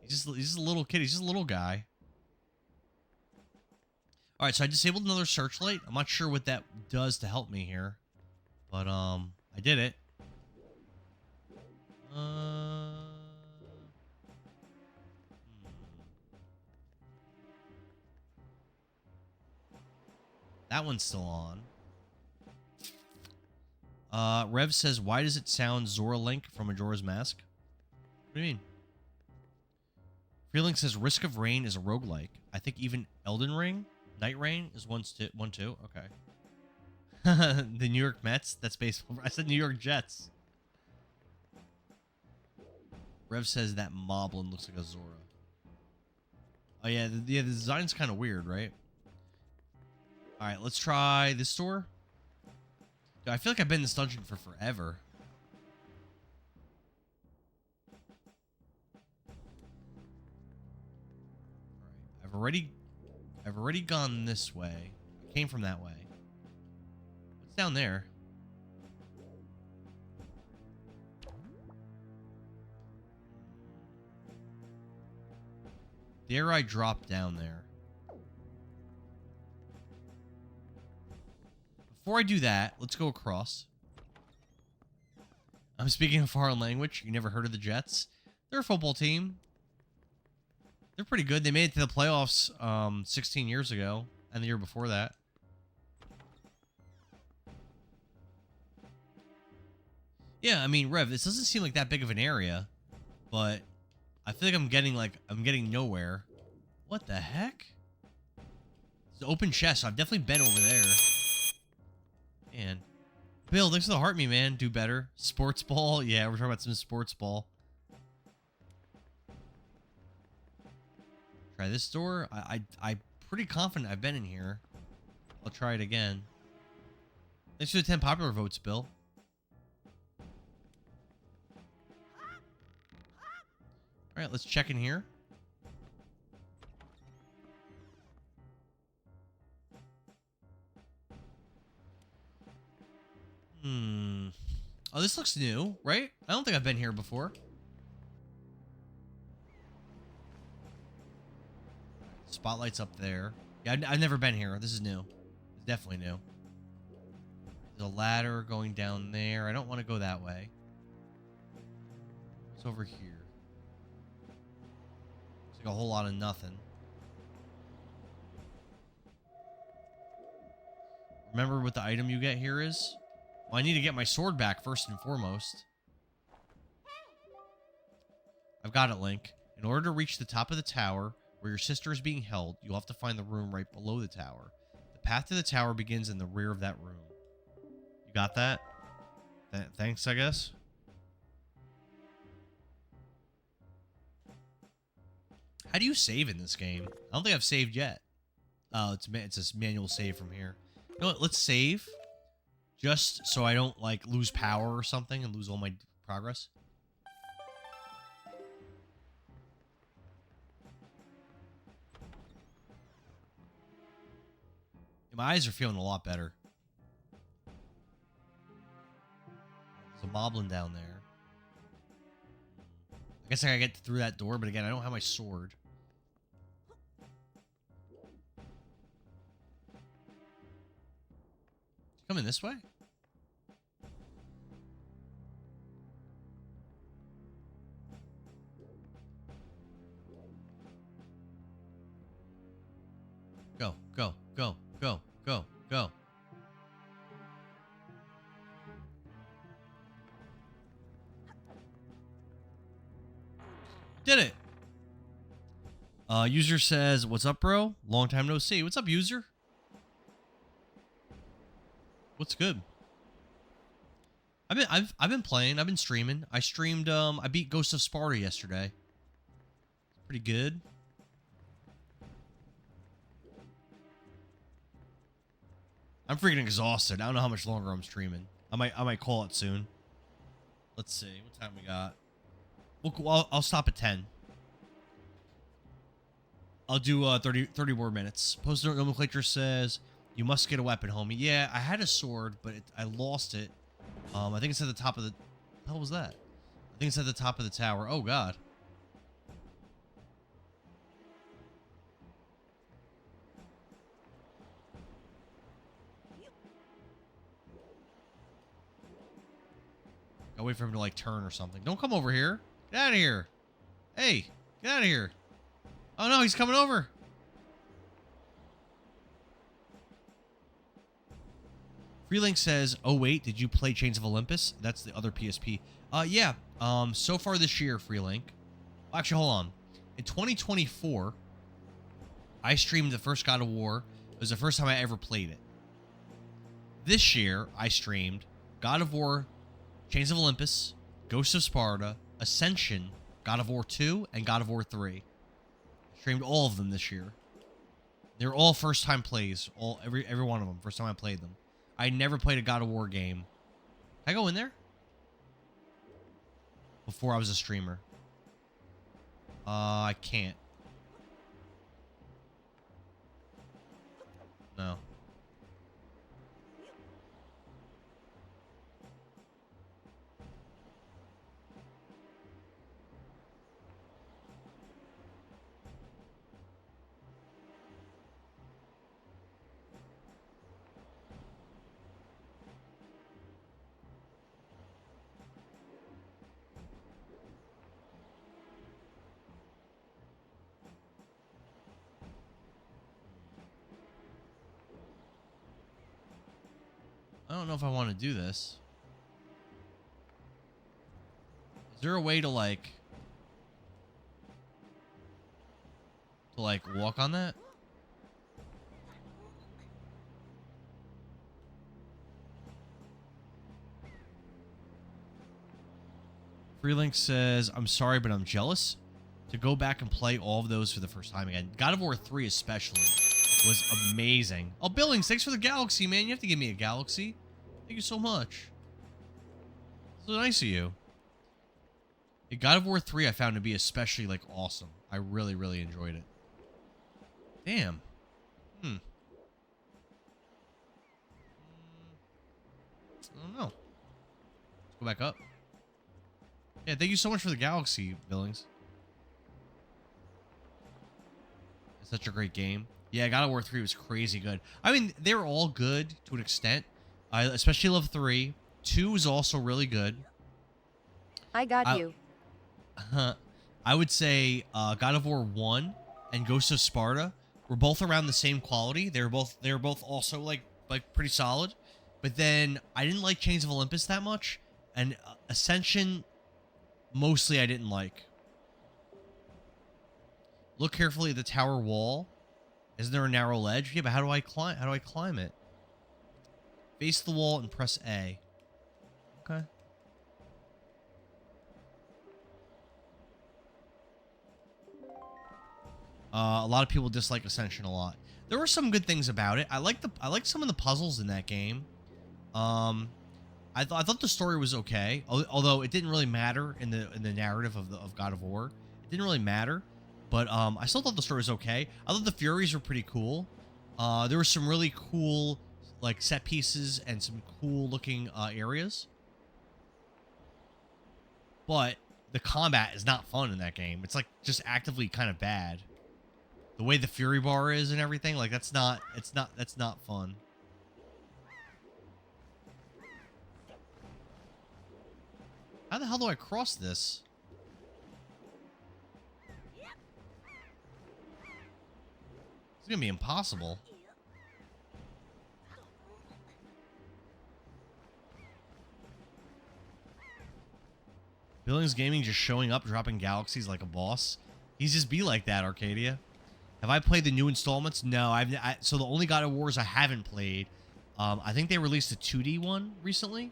He's just a little kid. He's just a little guy. All right, so I disabled another searchlight. I'm not sure what that does to help me here, but I did it. That one's still on. Rev says, why does it sound Zora Link from Majora's Mask? What do you mean? Freeling says, Risk of Rain is a roguelike. I think even Elden Ring, Night Rain is one too. Okay. The New York Mets? That's baseball. I said New York Jets. Rev says that Moblin looks like a Zora. Oh yeah, the design's kind of weird, right? All right, let's try this door. I feel like I've been in this dungeon for forever. Alright, I've already gone this way. I came from that way. What's down there? Dare I drop down there? Before I do that, let's go across. I'm speaking a foreign language. You never heard of the Jets? They're a football team. They're pretty good. They made it to the playoffs 16 years ago and the year before that. Yeah, I mean, Rev, this doesn't seem like that big of an area, but I feel like I'm getting nowhere. What the heck? It's an open chest, so I've definitely been over there. Man. Bill, thanks for the heart me, man. Do better. Sports ball? Yeah, we're talking about some sports ball. Try this door. I'm pretty confident I've been in here. I'll try it again. Thanks for the 10 popular votes, Bill. Alright, let's check in here. Oh, this looks new, right? I don't think I've been here before. Spotlight's up there. Yeah, I've never been here. This is new. It's definitely new. There's a ladder going down there. I don't want to go that way. What's over here? Looks like a whole lot of nothing. Remember what the item you get here is? Well, I need to get my sword back first and foremost. I've got it, Link. In order to reach the top of the tower where your sister is being held, you'll have to find the room right below the tower. The path to the tower begins in the rear of that room. You got that? Thanks, I guess. How do you save in this game? I don't think I've saved yet. Oh, it's a manual save from here. You know what? Let's save. Just so I don't, like, lose power or something and lose all my progress. My eyes are feeling a lot better. There's a moblin down there. I guess I gotta get through that door, but again, I don't have my sword. Coming this way? Go, go, go, go, go, go. Did it. User says, "What's up, bro? Long time no see." What's up, user? What's good? I've been playing. I've been streaming. I streamed. I beat Ghost of Sparta yesterday. Pretty good. I'm freaking exhausted. I don't know how much longer I'm streaming. I might call it soon. Let's see what time we got. I'll stop at 10. I'll do 30 more minutes. Post nomenclature says, "You must get a weapon, homie." Yeah, I had a sword, but I lost it. I think it's at the top of the... What the hell was that? I think it's at the top of the tower. Oh, God. I'll wait for him to, like, turn or something. Don't come over here. Get out of here. Hey, get out of here. Oh, no, he's coming over. Freelink says, "Oh, wait, did you play Chains of Olympus?" That's the other PSP. Yeah. So far this year, Freelink. Actually, hold on. In 2024, I streamed the first God of War. It was the first time I ever played it. This year, I streamed God of War, Chains of Olympus, Ghost of Sparta, Ascension, God of War 2, and God of War 3. I streamed all of them this year. They're all first-time plays. Every one of them. First time I played them. I never played a God of War game. Can I go in there? Before I was a streamer. I can't. No. I don't know if I want to do this. Is there a way to like walk on that? Freelink says, I'm sorry, but I'm jealous to go back and play all of those for the first time again. God of War 3 especially was amazing. Oh, Billings, thanks for the galaxy, man. You have to give me a galaxy. Thank you so much. So nice of you. Yeah, God of War 3 I found to be especially, like, awesome. I really, really enjoyed it. Damn. I don't know. Let's go back up. Yeah, thank you so much for the galaxy, Billings. It's such a great game. Yeah, God of War 3 was crazy good. I mean, they were all good to an extent. I especially love 3. 2 is also really good. I got you. I would say God of War 1 and Ghost of Sparta were both around the same quality. They were both also like pretty solid. But then I didn't like Chains of Olympus that much, and Ascension mostly I didn't like. Look carefully at the tower wall. Isn't there a narrow ledge? Yeah, but how do I climb? How do I climb it? Face the wall and press A. Okay. A lot of people dislike Ascension a lot. There were some good things about it. I liked some of the puzzles in that game. I thought the story was okay, although it didn't really matter in the narrative of God of War. It didn't really matter, but I still thought the story was okay. I thought the Furies were pretty cool. There were some really cool like set pieces and some cool looking areas, but the combat is not fun in that game. It's like just actively kind of bad. The way the Fury bar is and everything, like that's not fun. How the hell do I cross this? It's gonna be impossible. Billings Gaming just showing up, dropping galaxies like a boss. He's just be like that, Arcadia. Have I played the new installments? No, so the only God of Wars I haven't played, I think they released a 2D one recently.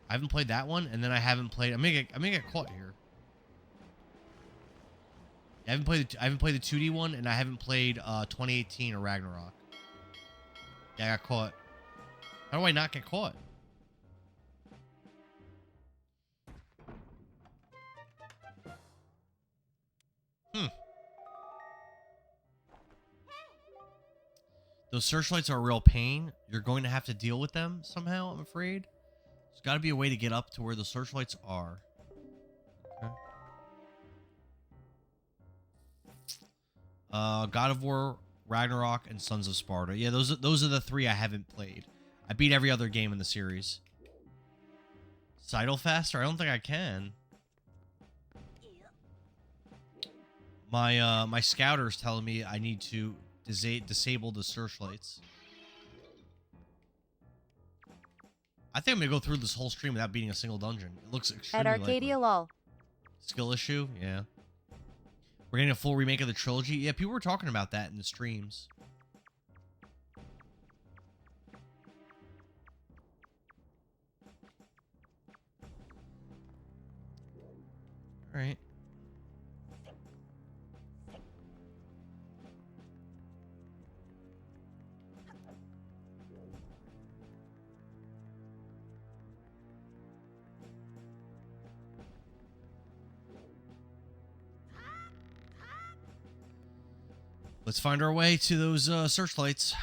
I haven't played that one, and then I haven't played. I'm gonna get caught here. I haven't played the 2D one, and I haven't played 2018 or Ragnarok. Yeah, I got caught. How do I not get caught? Those searchlights are a real pain. You're going to have to deal with them somehow, I'm afraid. There's got to be a way to get up to where the searchlights are. Okay. God of War, Ragnarok, and Sons of Sparta. Yeah, those are the 3 I haven't played. I beat every other game in the series. Sidle faster? I don't think I can. My scouter's telling me I need to disable the searchlights. I think I'm gonna go through this whole stream without beating a single dungeon. It looks extremely At Arcadia likely. lol. Skill issue? Yeah. We're getting a full remake of the trilogy? Yeah, people were talking about that in the streams. Alright. Let's find our way to those searchlights.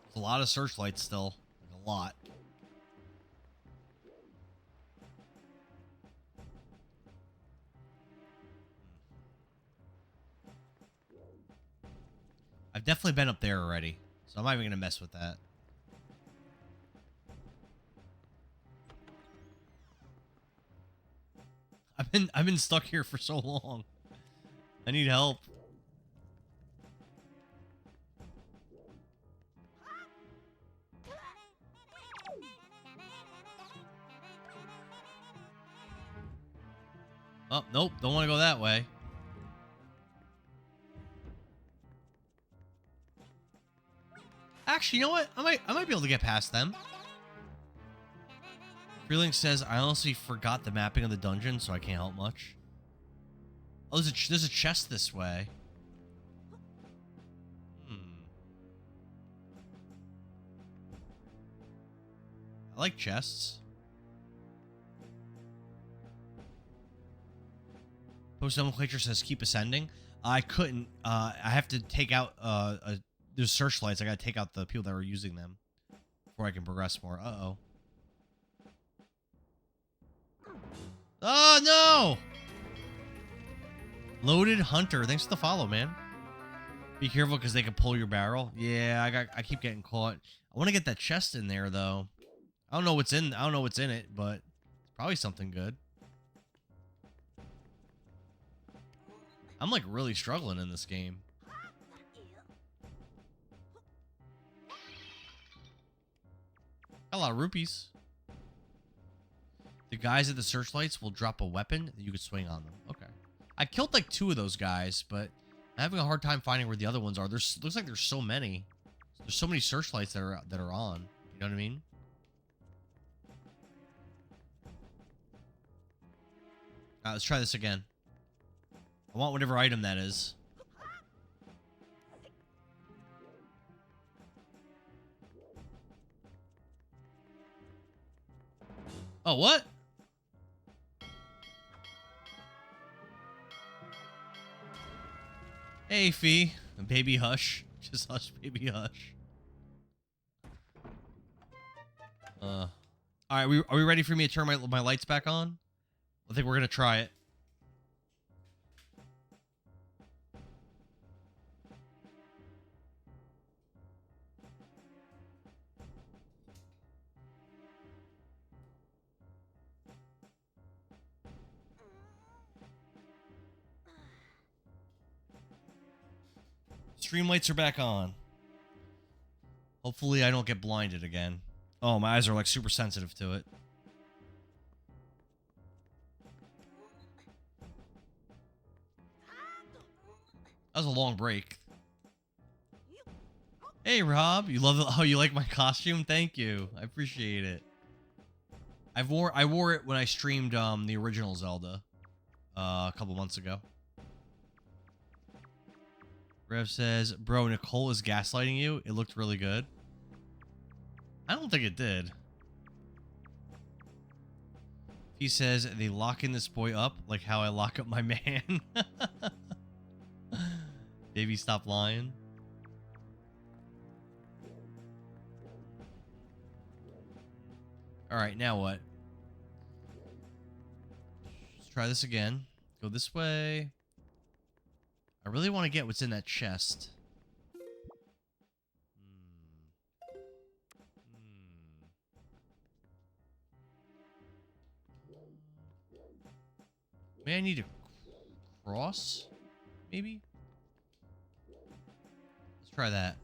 There's a lot of searchlights still. Like a lot. I've definitely been up there already, so I'm not even gonna mess with that. I've been stuck here for so long. I need help. Oh, nope, don't want to go that way. Actually, you know what? I might be able to get past them. Freelink says, I honestly forgot the mapping of the dungeon, so I can't help much. Oh, there's a chest this way. I like chests. Post nomenclature says keep ascending. I couldn't. I have to take out there's searchlights. I gotta take out the people that were using them before I can progress more. Uh-oh. Oh, no! Loaded Hunter. Thanks for the follow, man. Be careful because they can pull your barrel. Yeah, I keep getting caught. I want to get that chest in there, though. I don't know what's in it, but it's probably something good. I'm, like, really struggling in this game. Got a lot of rupees. The guys at the searchlights will drop a weapon that you could swing on them. Okay. I killed like 2 of those guys, but I'm having a hard time finding where the other ones are. Looks like there's so many. There's so many searchlights that are on. You know what I mean? Alright, let's try this again. I want whatever item that is. Oh, what? Hey, Fee. Baby hush. Just hush, baby hush. Alright, are we ready for me to turn my lights back on? I think we're gonna try it. Stream lights are back on. Hopefully I don't get blinded again. Oh, my eyes are like super sensitive to it. That was a long break. Hey, Rob. You love how you like my costume? Thank you. I appreciate it. I wore it when I streamed the original Zelda a couple months ago. Rev says, bro, Nicole is gaslighting you. It looked really good. I don't think it did. He says, they locking this boy up like how I lock up my man. Davey, stop lying. Alright, now what? Let's try this again. Go this way. I really want to get what's in that chest. May I need a cross? Maybe? Let's try that.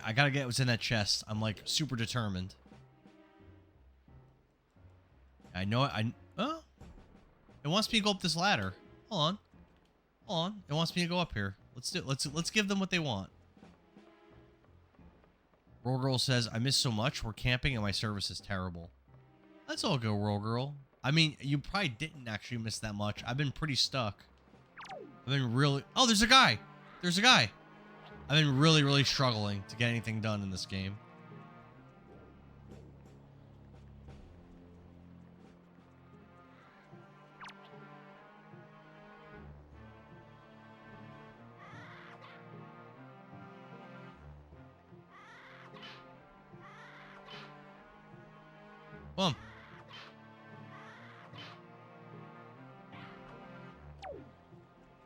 I gotta get what's in that chest. I'm like super determined. I know it. Oh, it wants me to go up this ladder. Hold on, hold on. It wants me to go up here. Let's do. Let's give them what they want. Roll Girl says, I miss so much. We're camping and my service is terrible. Let's all go, Roll Girl. I mean, you probably didn't actually miss that much. I've been pretty stuck. I've been really... Oh, there's a guy. There's a guy. I've been really, really struggling to get anything done in this game. Come on.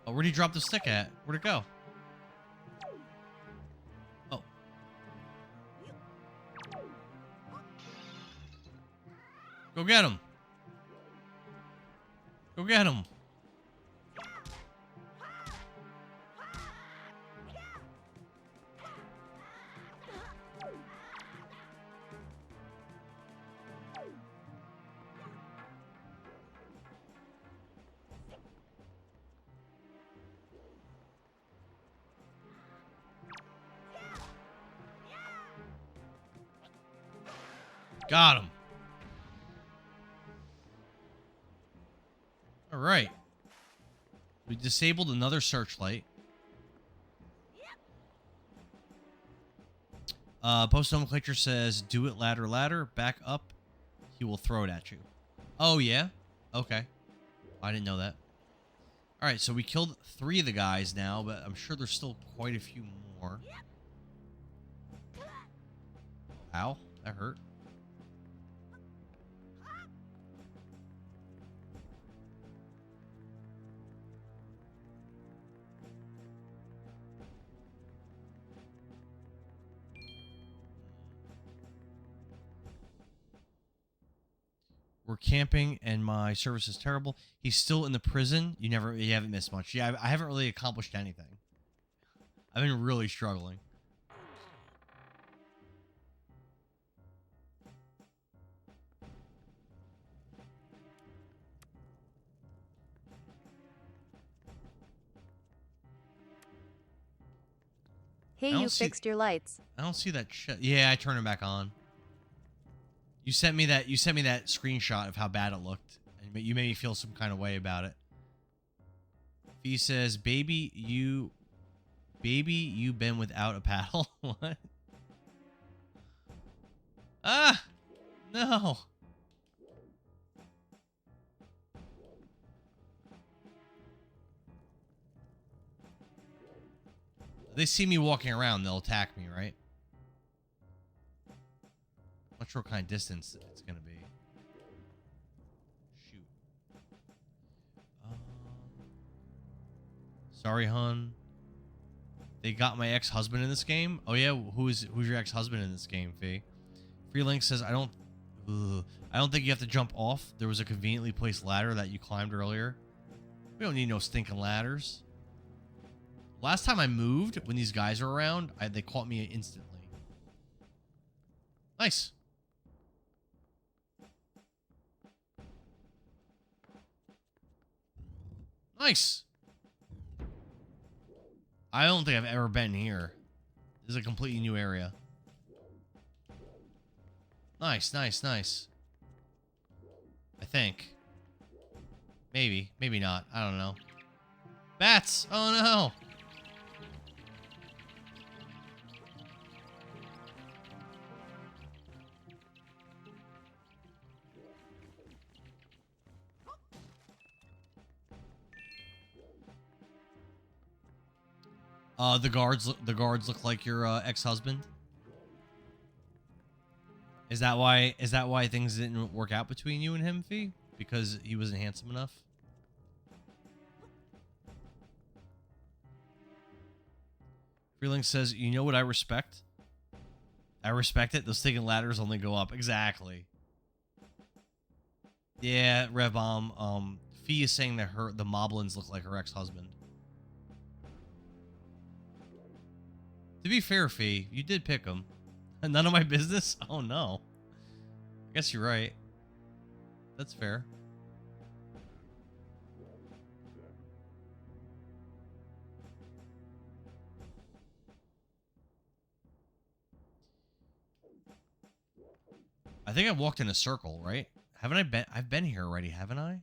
Oh, where'd he drop the stick at? Where'd it go? Oh. Go get him. Go get him. Got him. All right. We disabled another searchlight. Post nomenclature says, do it ladder, ladder. Back up. He will throw it at you. Oh, yeah? Okay. I didn't know that. All right, so we killed 3 of the guys now, but I'm sure there's still quite a few more. Ow, that hurt. We're camping and my service is terrible. He's still in the prison. You haven't missed much. Yeah, I haven't really accomplished anything. I've been really struggling. Hey, you fixed your lights. I don't see that shit. Yeah, I turned it back on. You sent me that screenshot of how bad it looked. And you made me feel some kind of way about it. He says, baby, you been without a paddle. What? Ah! No. They see me walking around, they'll attack me, right? Not sure what kind of distance it's gonna be. Shoot. Sorry, hun. They got my ex-husband in this game. Oh yeah, who's your ex-husband in this game, Fee? Freelink says I don't think you have to jump off. There was a conveniently placed ladder that you climbed earlier. We don't need no stinking ladders. Last time I moved, when these guys were around, they caught me instantly. Nice. Nice. I don't think I've ever been here. This is a completely new area. Nice, nice, nice. I think. Maybe. Maybe not. I don't know. Bats! Oh no! The guards look like your ex-husband. Is that why things didn't work out between you and him, Fee? Because he wasn't handsome enough? Freelink says, you know what I respect? I respect it. Those stinking ladders only go up. Exactly. Yeah, Revbomb. Fee is saying that the Moblins look like her ex-husband. To be fair, Fee, you did pick him. None of my business? Oh, no. I guess you're right. That's fair. think I walked in a circle, right? Haven't I been? I've been here already, haven't I?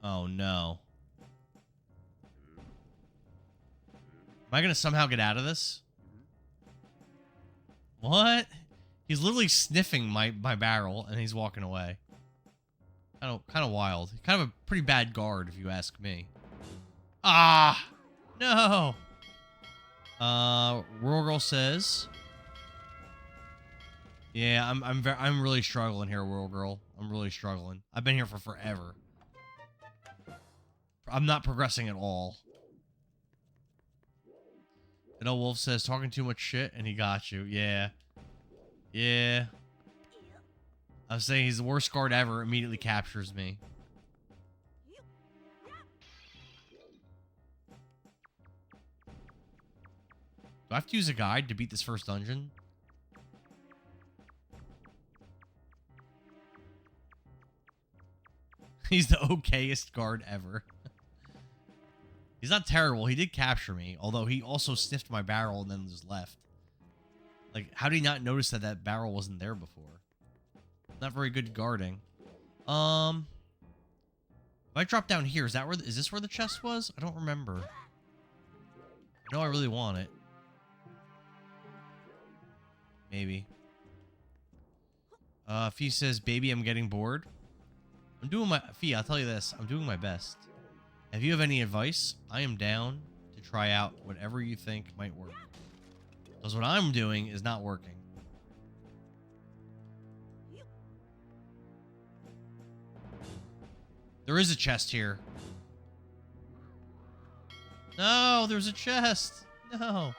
Oh, no. Am I gonna somehow get out of this? What? He's literally sniffing my barrel, and he's walking away. Kind of wild. Kind of a pretty bad guard, if you ask me. Ah! No! Rural Girl says... Yeah, I'm really struggling here, Rural Girl. I'm really struggling. I've been here for forever. I'm not progressing at all. And Wolf says, talking too much shit, and he got you. Yeah. Yeah. I was saying he's the worst guard ever, immediately captures me. Do I have to use a guide to beat this first dungeon? He's the okayest guard ever. He's not terrible. He did capture me, although he also sniffed my barrel and then just left. Like, how did he not notice that that barrel wasn't there before? Not very good guarding. If I drop down here, is this where the chest was? I don't remember. I know I really want it. Maybe. Fee says, baby, I'm getting bored. I'm doing my... Fee, I'll tell you this. I'm doing my best. If you have any advice, I am down to try out whatever you think might work. Because what I'm doing is not working. There is a chest here. No, there's a chest. No.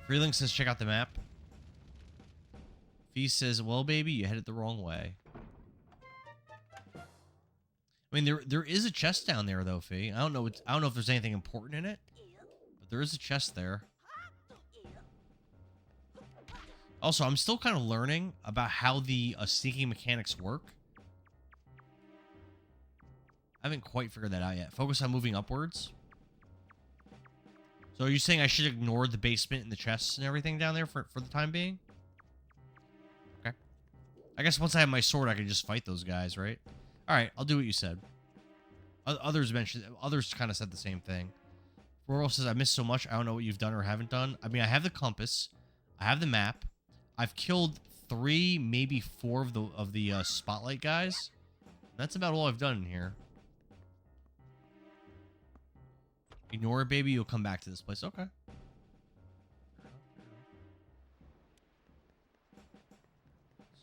Freelink says, check out the map. Fee says, well, baby, you headed the wrong way. I mean, there is a chest down there, though, Fee. I don't know if there's anything important in it, but there is a chest there. Also, I'm still kind of learning about how the sneaking mechanics work. I haven't quite figured that out yet. Focus on moving upwards. So are you saying I should ignore the basement and the chests and everything down there for the time being? Okay. I guess once I have my sword, I can just fight those guys, right? Alright, I'll do what you said. Others kind of said the same thing. Rural says, I missed so much, I don't know what you've done or haven't done. I mean, I have the compass. I have the map. I've killed 3, maybe 4 of the spotlight guys. That's about all I've done in here. Ignore it, baby. You'll come back to this place. Okay.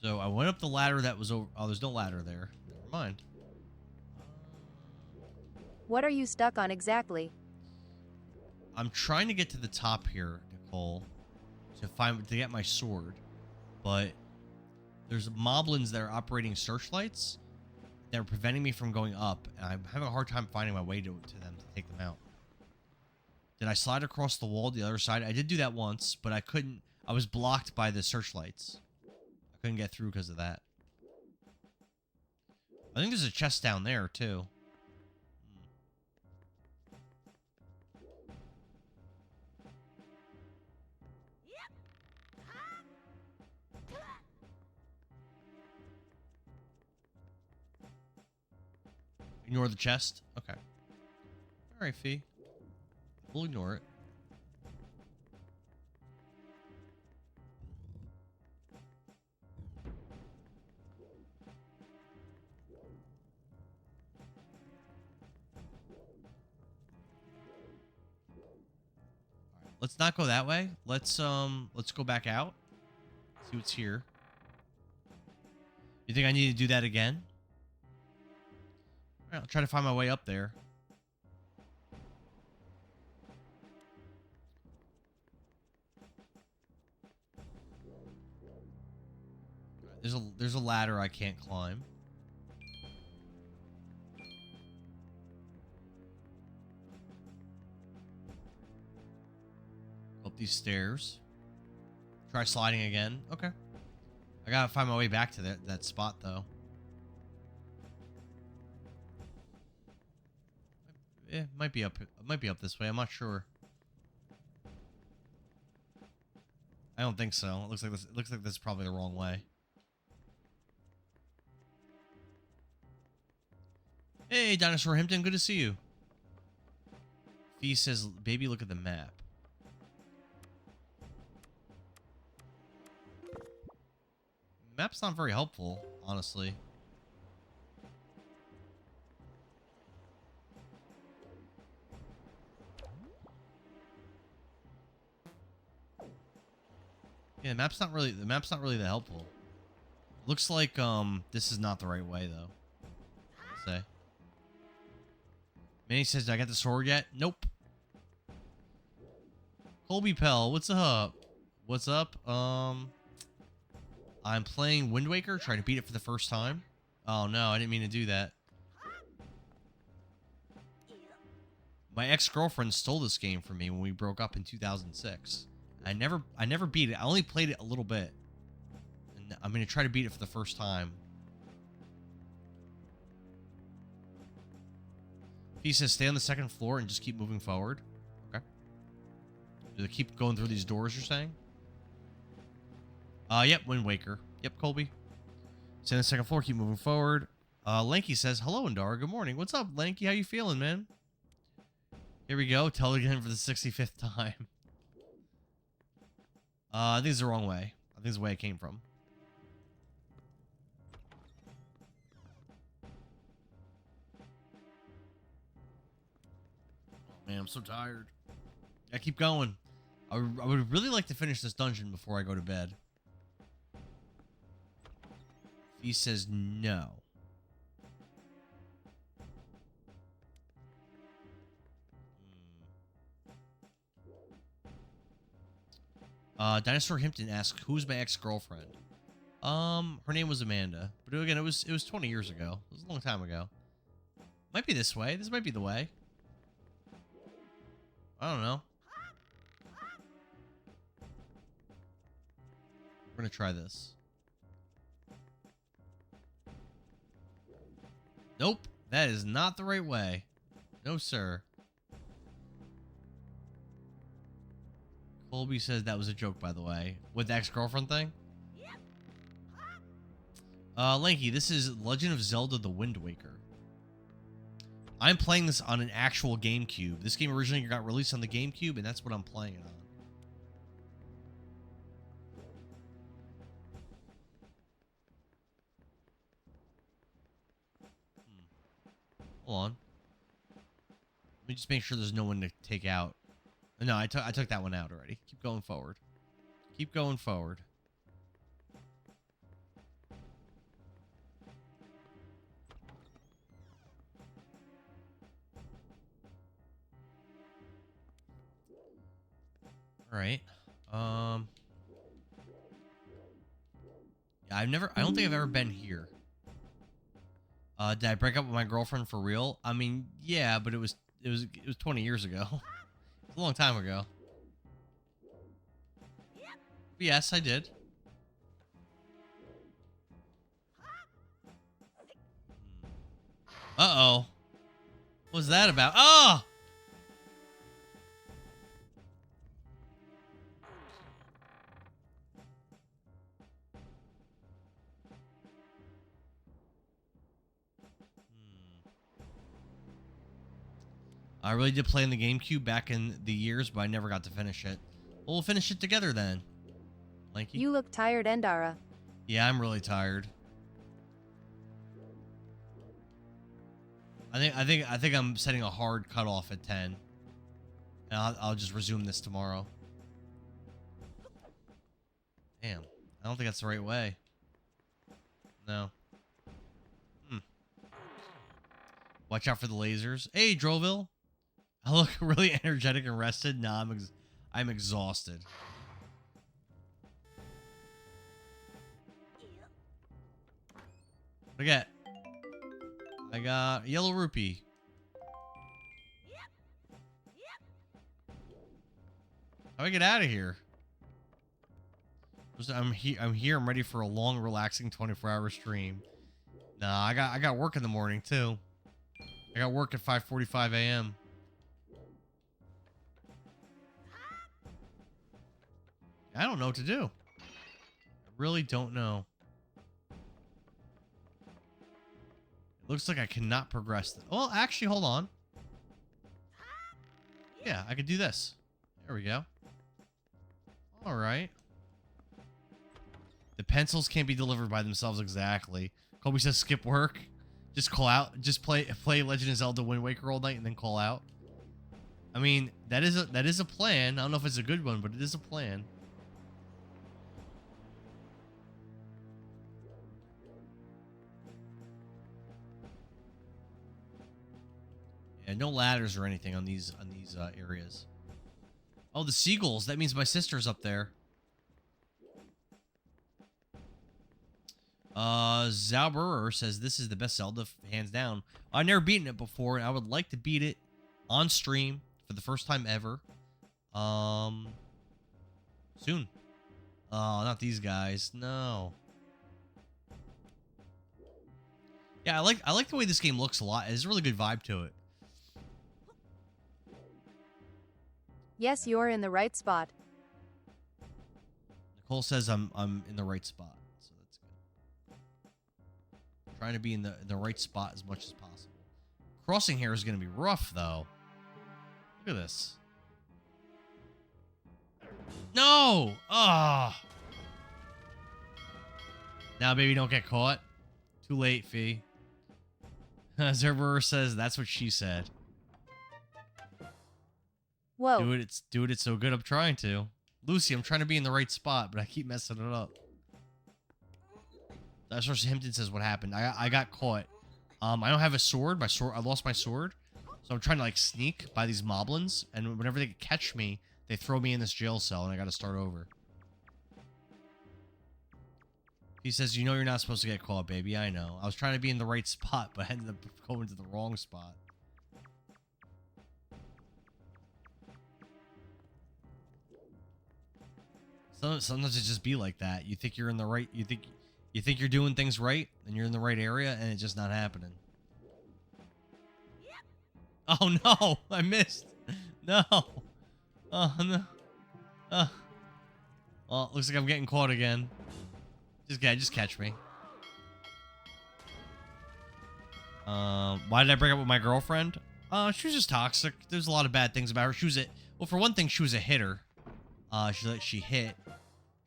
So I went up the ladder that was over. Oh, there's no ladder there. Never mind. What are you stuck on exactly? I'm trying to get to the top here, Nicole, to get my sword, but there's moblins that are operating searchlights that are preventing me from going up, and I'm having a hard time finding my way to them to take them out. Did I slide across the wall to the other side? I did do that once, but I couldn't. I was blocked by the searchlights. I couldn't get through because of that. I think there's a chest down there, too. Ignore the chest? Okay. Alright, Fee. We'll ignore it. Let's not go that way. Let's go back out. See what's here. You think I need to do that again? All right, I'll try to find my way up there. There's a ladder I can't climb. Up these stairs. Try sliding again. Okay. I gotta find my way back to that spot though. It might be up. It might be up this way. I'm not sure. I don't think so. It looks like this. It looks like this is probably the wrong way. Hey, Dinosaur Himpton. Good to see you. Fee says, "Baby, look at the map." Map's not very helpful, honestly. Yeah, the map's not really that helpful. Looks like this is not the right way though. I'll say. Manny says, "Did I get the sword yet?" Nope. Colby Pell, what's up? What's up? I'm playing Wind Waker, trying to beat it for the first time. Oh no, I didn't mean to do that. My ex-girlfriend stole this game from me when we broke up in 2006. I never beat it. I only played it a little bit. And I'm going to try to beat it for the first time. He says stay on the second floor and just keep moving forward. Okay. Do they keep going through these doors, you're saying? Yep, Wind Waker. Yep, Colby. Stay on the second floor, keep moving forward. Lanky says, hello, Indara. Good morning. What's up, Lanky? How you feeling, man? Here we go. Tell it again for the 65th time. I think it's the wrong way. I think it's the way it came from. Oh, man, I'm so tired. I keep going. I would really like to finish this dungeon before I go to bed. He says no. Dinosaur Himpton asks, "Who's my ex-girlfriend?" Her name was Amanda, but again, it was 20 years ago. It was a long time ago. Might be this way. This might be the way. I don't know. We're gonna try this. Nope, that is not the right way. No, sir. Colby says that was a joke, by the way. With the ex-girlfriend thing? Lanky, this is Legend of Zelda The Wind Waker. I'm playing this on an actual GameCube. This game originally got released on the GameCube, and that's what I'm playing it on. Hold on. Let me just make sure there's no one to take out. No, I took that one out already. Keep going forward. Keep going forward. All right. Yeah, I don't think I've ever been here. Did I break up with my girlfriend for real? I mean, yeah, but it was 20 years ago. It's a long time ago. Yes, I did. Uh-oh. What was that about? Oh! I really did play in the GameCube back in the years, but I never got to finish it. Well, we'll finish it together then. Lanky? You look tired, Endara. Yeah, I'm really tired. I think I'm setting a hard cutoff at 10. And I'll just resume this tomorrow. Damn. I don't think that's the right way. No. Watch out for the lasers. Hey, Droville. I look really energetic and rested. Nah, I'm exhausted. What I got? I got yellow rupee. How do I get out of here? I'm here. I'm ready for a long, relaxing 24-hour stream. Nah, I got work in the morning too. I got work at 5:45 a.m. I don't know what to do. I really don't know. It looks like I cannot progress. Well, actually, hold on. Yeah, I could do this. There we go. All right. The pencils can't be delivered by themselves exactly. Colby says skip work. Just call out. Just play Legend of Zelda Wind Waker all night and then call out. I mean, that is a plan. I don't know if it's a good one, but it is a plan. Yeah, no ladders or anything on these areas. Oh, the seagulls. That means my sister's up there. Zauberer says this is the best Zelda, hands down. I've never beaten it before, and I would like to beat it on stream for the first time ever. Soon. Oh, not these guys. No. Yeah, I like the way this game looks a lot. It has a really good vibe to it. Yes, you're in the right spot. Nicole says I'm in the right spot, so that's good. Trying to be in the right spot as much as possible. Crossing here is going to be rough, though. Look at this. No! Ah! Now, baby, don't get caught. Too late, Fee. Zerber says that's what she said. Whoa. Do it so good. I'm trying to. Lucy, I'm trying to be in the right spot, but I keep messing it up. That's what Himpton says what happened. I got caught. I don't have a sword. I lost my sword. So I'm trying to like sneak by these moblins, and whenever they catch me, they throw me in this jail cell and I gotta start over. He says, you know you're not supposed to get caught, baby. I know. I was trying to be in the right spot, but I ended up going to the wrong spot. Sometimes it just be like that. You think you're in the right, you think you're doing things right, and you're in the right area, and it's just not happening. Oh no, I missed. No. Oh no. Well, looks like I'm getting caught again. Just catch me. Why did I break up with my girlfriend? She was just toxic. There's a lot of bad things about her. Well, for one thing, she was a hitter. She hit.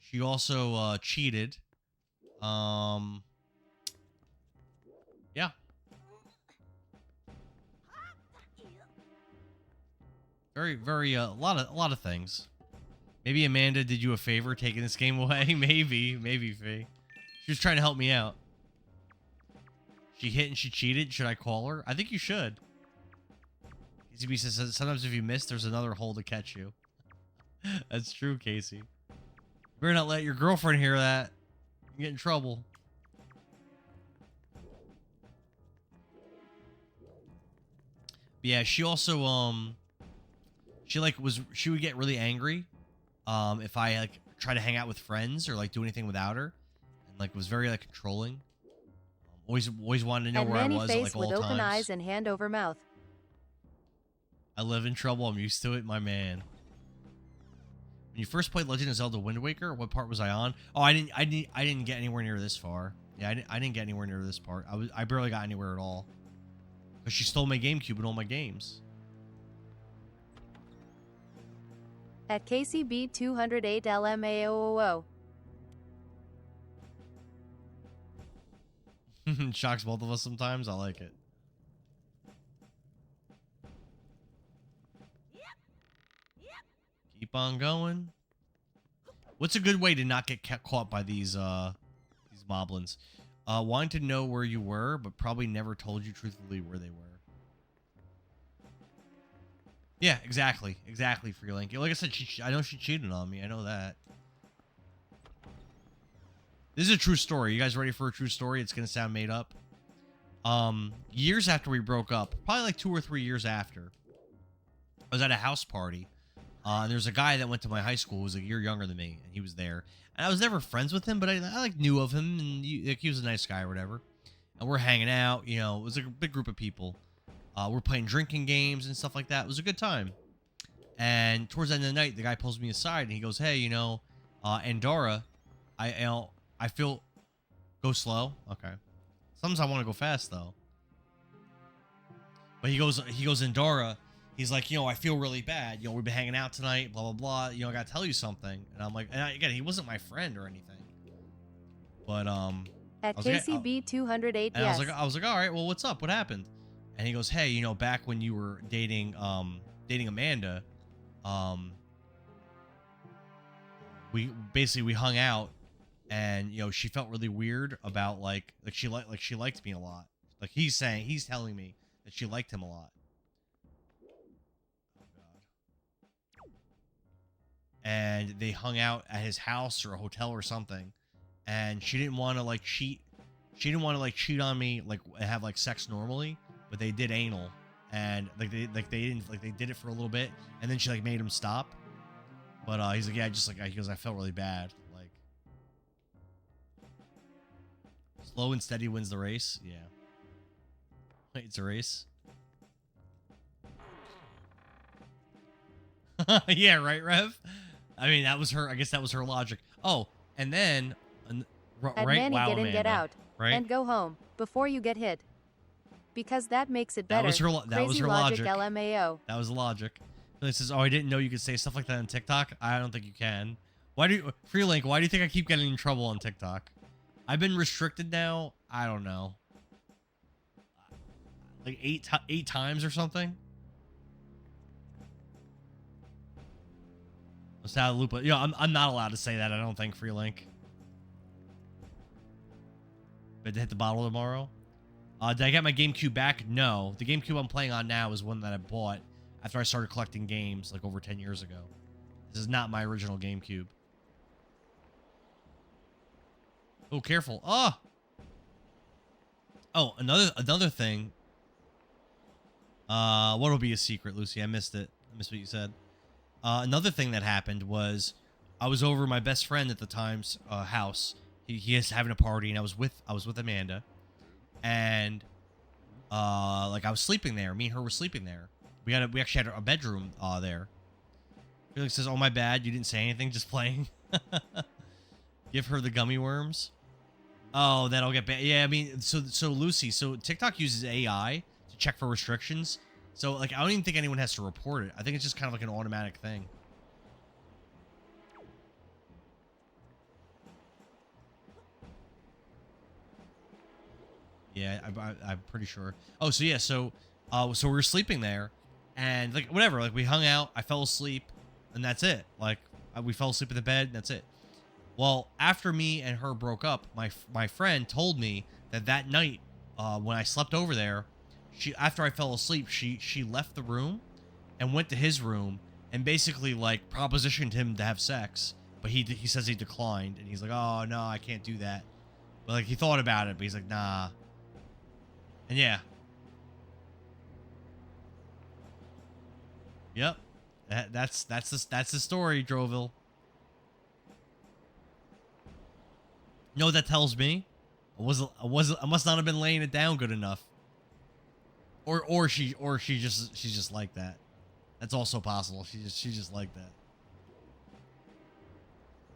She also cheated. Yeah. Very a lot of things. Maybe Amanda did you a favor taking this game away. Maybe Fee. She was trying to help me out. She hit and she cheated. Should I call her? I think you should. KCB says sometimes if you miss, there's another hole to catch you. That's true, Casey. You better not let your girlfriend hear that. You get in trouble. But yeah, she also she would get really angry if I like try to hang out with friends or like do anything without her, and like was very like controlling. Always wanted to know where I was at like all with open times. eyes and hand over mouth. I live in trouble. I'm used to it, my man. When you first played Legend of Zelda Wind Waker, what part was I on? Oh, I didn't get anywhere near this far. Yeah, I didn't get anywhere near this part. I barely got anywhere at all. Because she stole my GameCube and all my games. At KCB 208 LMAOO. Shocks both of us sometimes. I like it. Keep on going. What's a good way to not get caught by these moblins? Wanting to know where you were, but probably never told you truthfully where they were. Yeah, exactly, Freelink. Like I said, I know she cheated on me. I know that. This is a true story. You guys ready for a true story? It's gonna sound made up. Years after we broke up, probably like 2 or 3 years after, I was at a house party. And there's a guy that went to my high school who was a year younger than me, and he was there. And I was never friends with him, but I like knew of him, and he was a nice guy or whatever. And we're hanging out, you know, it was like a big group of people. We're playing drinking games and stuff like that. It was a good time. And towards the end of the night, the guy pulls me aside and he goes, "Hey, you know, Andorra, I feel go slow. Okay. Sometimes I want to go fast though. But he goes, Andorra. He's like, you know, I feel really bad. You know, we've been hanging out tonight, blah, blah, blah. You know, I got to tell you something. And I'm like, again, he wasn't my friend or anything. But, At I was like, KCB 208, and yes. I was like, all right, well, what's up? What happened? And he goes, hey, you know, back when you were dating Amanda, we hung out, and you know, she felt really weird about like she liked me a lot. Like he's telling me that she liked him a lot. Oh God. And they hung out at his house or a hotel or something, and she didn't want to like cheat. She didn't want to like cheat on me, like have like sex normally, but they did anal, and they did it for a little bit, and then she like made him stop. But he's like, yeah, just like he goes, I felt really bad. Like slow and steady wins the race. Yeah, it's a race. Yeah, right, Rev. I mean, that was her. I guess that was her logic. Oh, and then At right, Manny, wow, get in, Amanda, get out, right? and go home before you get hit. Because that makes it better. That was her. That was her logic. LMAO. That was the logic. It says, "Oh, I didn't know you could say stuff like that on TikTok." I don't think you can. Why do you, Freelink? Why do you think I keep getting in trouble on TikTok? I've been restricted now. I don't know, like eight times or something. Let's have a loop. You know, I'm not allowed to say that. I don't think, Freelink. But to hit the bottle tomorrow. Did I get my GameCube back? No. The GameCube I'm playing on now is one that I bought after I started collecting games like over 10 years ago. This is not my original GameCube. Oh, careful. Oh! Oh, another thing. What'll be a secret, Lucy? I missed it. I missed what you said. Another thing that happened was I was over my best friend at the time's house. He is having a party, and I was with Amanda. And like I was sleeping there. Me and her were sleeping there. We actually had a bedroom there. Felix says, "Oh, my bad. You didn't say anything. Just playing." Give her the gummy worms. Oh, that'll get bad. Yeah, I mean, so Lucy, so TikTok uses AI to check for restrictions. So like, I don't even think anyone has to report it. I think it's just kind of like an automatic thing. Yeah, I'm pretty sure. Oh, so yeah, so we were sleeping there, and like whatever, like we hung out. I fell asleep, and that's it. Like we fell asleep in the bed, and that's it. Well, after me and her broke up, my friend told me that night when I slept over there, after I fell asleep, she left the room and went to his room and basically like propositioned him to have sex, but he says he declined, and he's like, "Oh no, I can't do that." But like he thought about it, but he's like, "Nah." And yeah. Yep. That's the story, Droville. You know what that tells me? I must not have been laying it down good enough. Or she's just like that. That's also possible. She's just like that.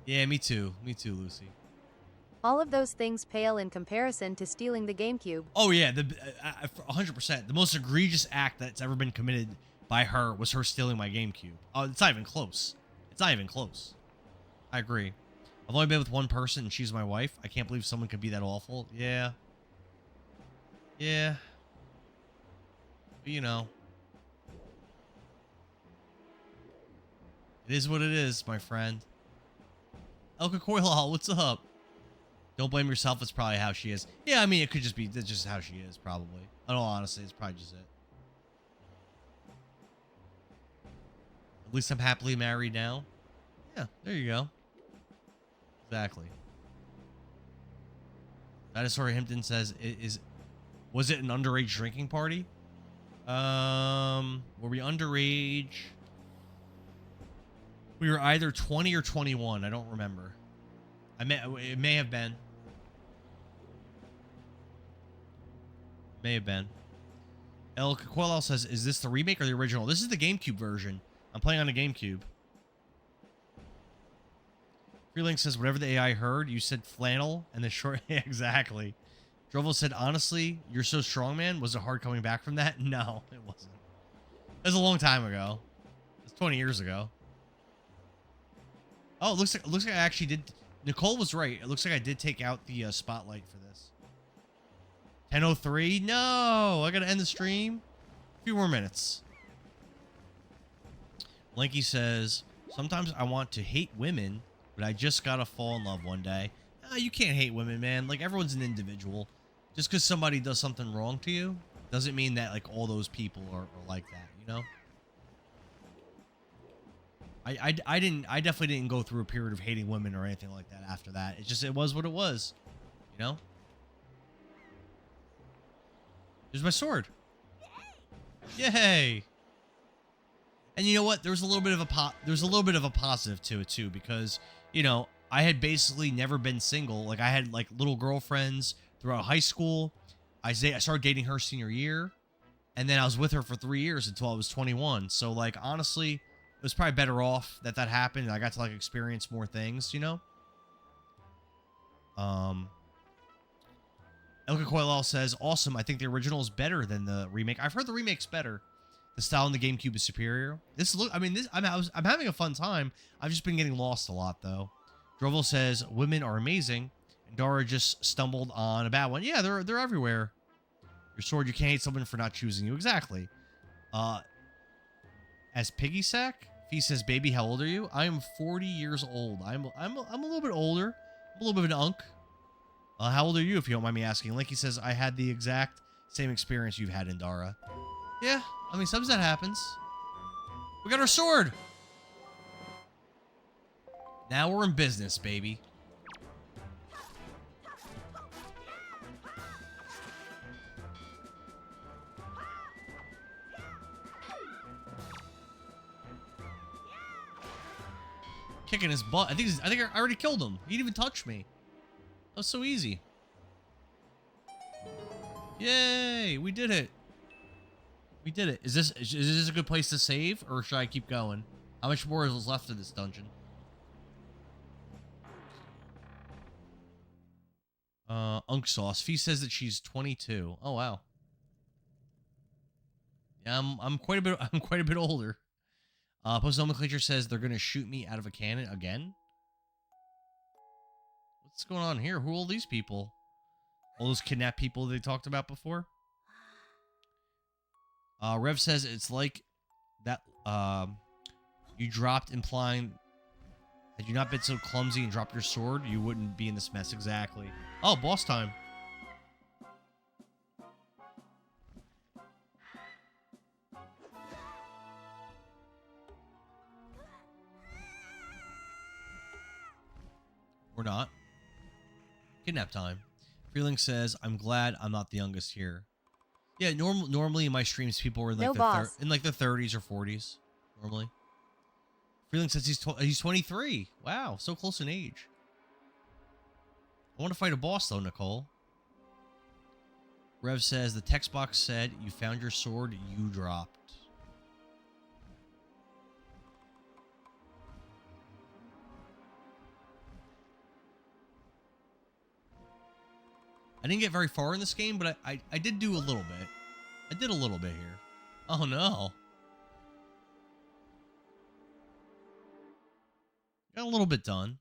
Yeah, me too. Me too, Lucy. All of those things pale in comparison to stealing the GameCube. Oh yeah, 100%. The most egregious act that's ever been committed by her was her stealing my GameCube. Oh, it's not even close. It's not even close. I agree. I've only been with one person, and she's my wife. I can't believe someone could be that awful. Yeah. Yeah. But, you know. It is what it is, my friend. Elka Coilhall, what's up? Don't blame yourself. It's probably how she is. Yeah, I mean, it could just be just how she is, probably. In all honesty, it's probably just it. At least I'm happily married now. Yeah, there you go. Exactly. Dinosaur Himpton says, was it an underage drinking party? Were we underage? We were either 20 or 21. I don't remember. It may have been. May have been. El Caquel says, is this the remake or the original? This is the GameCube version. I'm playing on a GameCube. Freelink says, whatever the AI heard, you said flannel and the short... Yeah, exactly. Drovo said, honestly, you're so strong, man. Was it hard coming back from that? No, it wasn't. It was a long time ago. It was 20 years ago. Oh, it looks like I actually did... Nicole was right. It looks like I did take out the spotlight for this. 10:03? No! I gotta end the stream. A few more minutes. Lanky says, sometimes I want to hate women, but I just gotta fall in love one day. You can't hate women, man. Like, everyone's an individual. Just because somebody does something wrong to you doesn't mean that, like, all those people are like that, you know? I definitely didn't go through a period of hating women or anything like that after that. It was what it was, you know? There's my sword. Yay! And you know what? There's a little bit of a positive to it too, because, you know, I had basically never been single. Like, I had like little girlfriends throughout high school. I started dating her senior year, and then I was with her for 3 years until I was 21. So, like, honestly, it was probably better off that happened, and I got to like experience more things, you know. Elka Coilal says, awesome. I think the original is better than the remake. I've heard the remake's better. The style in the GameCube is superior. I'm having a fun time. I've just been getting lost a lot, though. Drovel says, women are amazing. And Dara just stumbled on a bad one. Yeah, they're everywhere. Your sword, you can't hate someone for not choosing you. Exactly. As Piggy Sack, Fee says, baby, how old are you? I am 40 years old. I'm a little bit older. I'm a little bit of an unk. How old are you, if you don't mind me asking? Linky says, I had the exact same experience you've had, Indara. Yeah, I mean, sometimes that happens. We got our sword! Now we're in business, baby. Kicking his butt. I think I already killed him. He didn't even touch me. That was so easy. Yay! We did it. We did it. Is this a good place to save, or should I keep going? How much more is left of this dungeon? Unk Sauce. Fee says that she's 22. Oh wow. Yeah, I'm quite a bit older. Post Nomenclature says they're gonna shoot me out of a cannon again. What's going on here? Who are all these people? All those kidnapped people they talked about before? Rev says it's like that you dropped, implying had you not been so clumsy and dropped your sword, you wouldn't be in this mess. Exactly. Oh, boss time. Or not. Kidnap time. Freeling says, I'm glad I'm not the youngest here. Yeah, normally in my streams, people were in like, the 30s or 40s. Normally. Freeling says he's 23. Wow, so close in age. I want to fight a boss, though, Nicole. Rev says, the text box said, you found your sword, you dropped. I didn't get very far in this game, but I did do a little bit. I did a little bit here. Oh, no. Got a little bit done.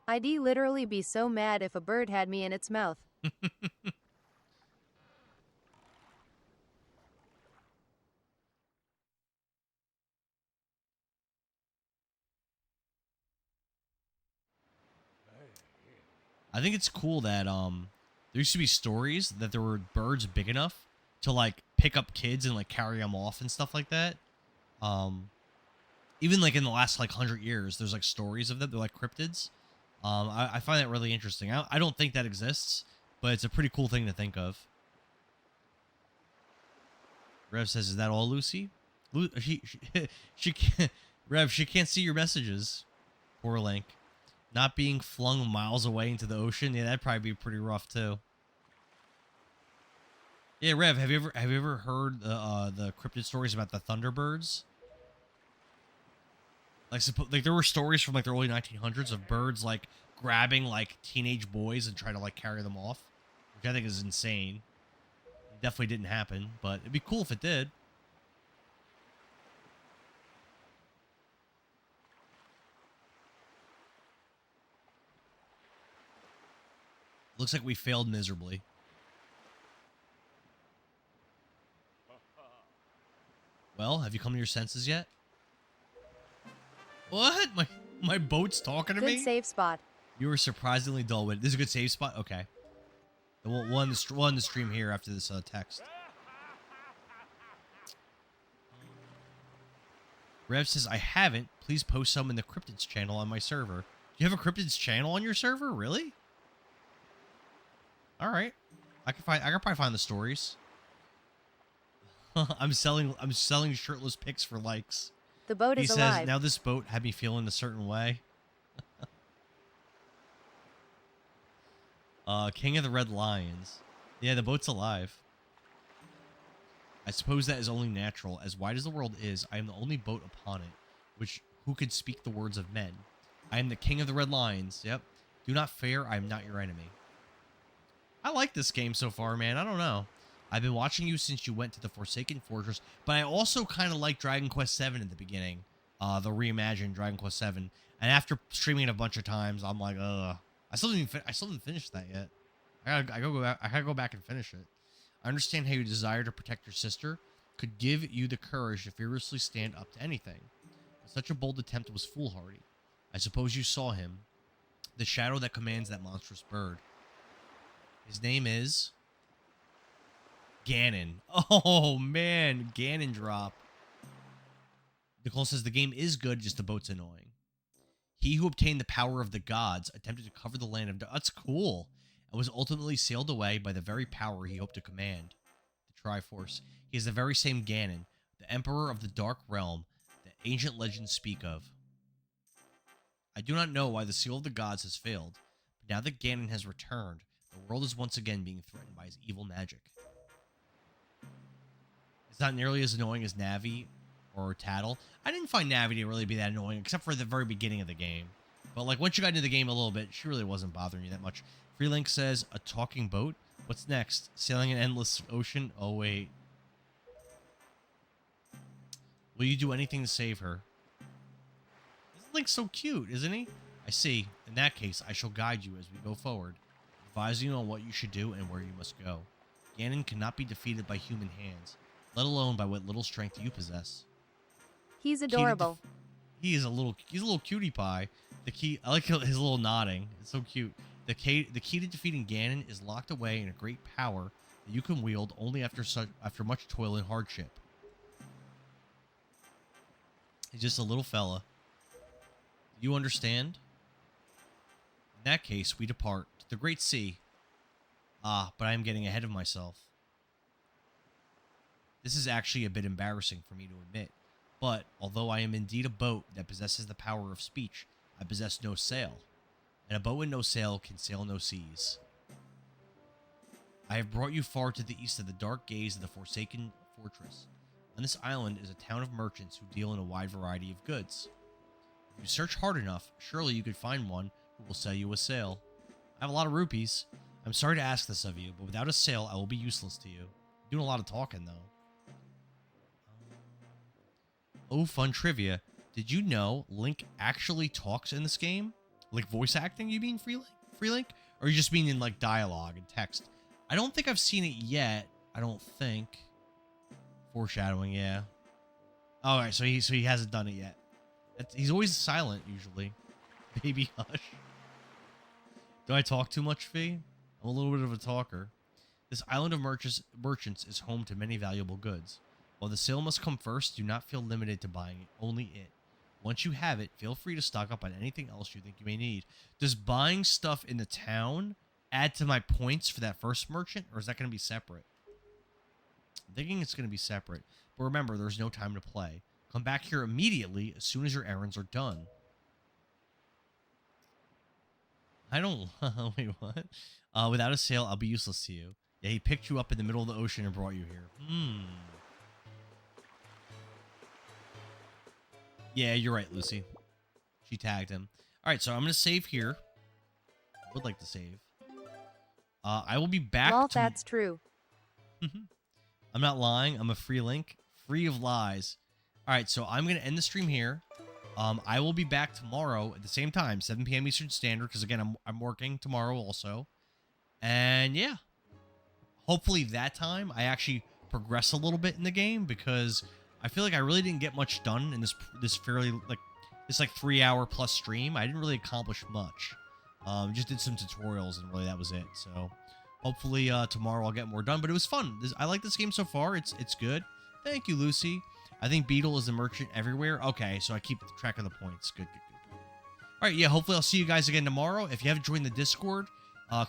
I'd literally be so mad if a bird had me in its mouth. I think it's cool that there used to be stories that there were birds big enough to like pick up kids and like carry them off and stuff like that. Even like in the last like 100 years, there's like stories of them. They're like cryptids. I find that really interesting. I don't think that exists, but it's a pretty cool thing to think of. Rev says, "Is that all, Lucy?" She can't. Rev, she can't see your messages. Poor Link. Not being flung miles away into the ocean. Yeah, that'd probably be pretty rough too. Yeah, Rev, have you ever heard the cryptid stories about the Thunderbirds? Like there were stories from like the early 1900s of birds like grabbing like teenage boys and trying to like carry them off, which I think is insane. It definitely didn't happen, but it'd be cool if it did. Looks like we failed miserably. Well, have you come to your senses yet? What? My boat's talking to me? Good save spot. You were surprisingly dull-witted. This is a good save spot? Okay. We'll end the stream here after this text. Rev says, I haven't. Please post some in the Cryptids channel on my server. Do you have a Cryptids channel on your server? Really? All right. I can probably find the stories. I'm selling shirtless pics for likes. The boat He is says, alive. now this boat had me feeling a certain way. King of the Red Lions. Yeah, the boat's alive. I suppose that is only natural. As wide as the world is, I am the only boat upon it, who could speak the words of men. I am the King of the Red Lions. Yep. Do not fear, I am not your enemy. I like this game so far, man. I don't know. I've been watching you since you went to the Forsaken Fortress, but I also kind of like Dragon Quest VII at the beginning. The reimagined Dragon Quest VII. And after streaming it a bunch of times, I'm like, ugh. I still didn't finish that yet. I gotta go back and finish it. I understand how your desire to protect your sister could give you the courage to fearlessly stand up to anything. But such a bold attempt was foolhardy. I suppose you saw him. The shadow that commands that monstrous bird. His name is Ganon. Oh, man. Ganon drop. Nicole says the game is good, just the boat's annoying. He who obtained the power of the gods attempted to cover the land of... That's cool. And was ultimately sailed away by the very power he hoped to command. The Triforce. He is the very same Ganon, the Emperor of the Dark Realm that ancient legends speak of. I do not know why the seal of the gods has failed, but now that Ganon has returned, the world is once again being threatened by his evil magic. It's not nearly as annoying as Navi or Tattle. I didn't find Navi to really be that annoying, except for the very beginning of the game. But like once you got into the game a little bit, she really wasn't bothering you that much. Freelink says, a talking boat? What's next? Sailing an endless ocean? Oh, wait. Will you do anything to save her? This Link's so cute, isn't he? I see. In that case, I shall guide you as we go forward, advising you on what you should do and where you must go. Ganon cannot be defeated by human hands, let alone by what little strength you possess. He's adorable. He's a little cutie pie. I like his little nodding. It's so cute. The key to defeating Ganon is locked away in a great power that you can wield only after much toil and hardship. He's just a little fella. Do you understand? In that case, we depart to the great sea. Ah, but I am getting ahead of myself. This is actually a bit embarrassing for me to admit, but although I am indeed a boat that possesses the power of speech, I possess no sail, and a boat with no sail can sail no seas. I have brought you far to the east of the dark gaze of the Forsaken Fortress. On this island is a town of merchants who deal in a wide variety of goods. If you search hard enough, surely you could find one who will sell you a sail. I have a lot of rupees. I'm sorry to ask this of you, but without a sail, I will be useless to you. I'm doing a lot of talking, though. Oh, fun trivia. Did you know Link actually talks in this game? Like voice acting, you mean, Freelink? Or you just mean in, like, dialogue and text? I don't think I've seen it yet. I don't think. Foreshadowing, yeah. Alright, so he hasn't done it yet. He's always silent, usually. Baby hush. Do I talk too much, Fee? I'm a little bit of a talker. This island of merchants is home to many valuable goods. While the sale must come first, do not feel limited to buying only it. Once you have it, feel free to stock up on anything else you think you may need. Does buying stuff in the town add to my points for that first merchant, or is that going to be separate? I'm thinking it's going to be separate. But remember, there's no time to play. Come back here immediately as soon as your errands are done. I don't... Wait, what? Without a sail, I'll be useless to you. Yeah, he picked you up in the middle of the ocean and brought you here. Yeah, you're right, Lucy. She tagged him. All right, so I'm going to save here. I would like to save. I will be back. Lol, that's true. I'm not lying. I'm a free link. Free of lies. All right, so I'm going to end the stream here. I will be back tomorrow at the same time, 7 p.m. Eastern Standard, because, again, I'm working tomorrow also. And, yeah. Hopefully that time I actually progress a little bit in the game, because I feel like I really didn't get much done in this fairly, this 3-hour plus stream. I didn't really accomplish much. Just did some tutorials, and really that was it. So hopefully tomorrow I'll get more done. But it was fun. I like this game so far. It's good. Thank you, Lucy. I think Beetle is the merchant everywhere. Okay, so I keep track of the points. Good. All right, yeah, hopefully I'll see you guys again tomorrow. If you haven't joined the Discord,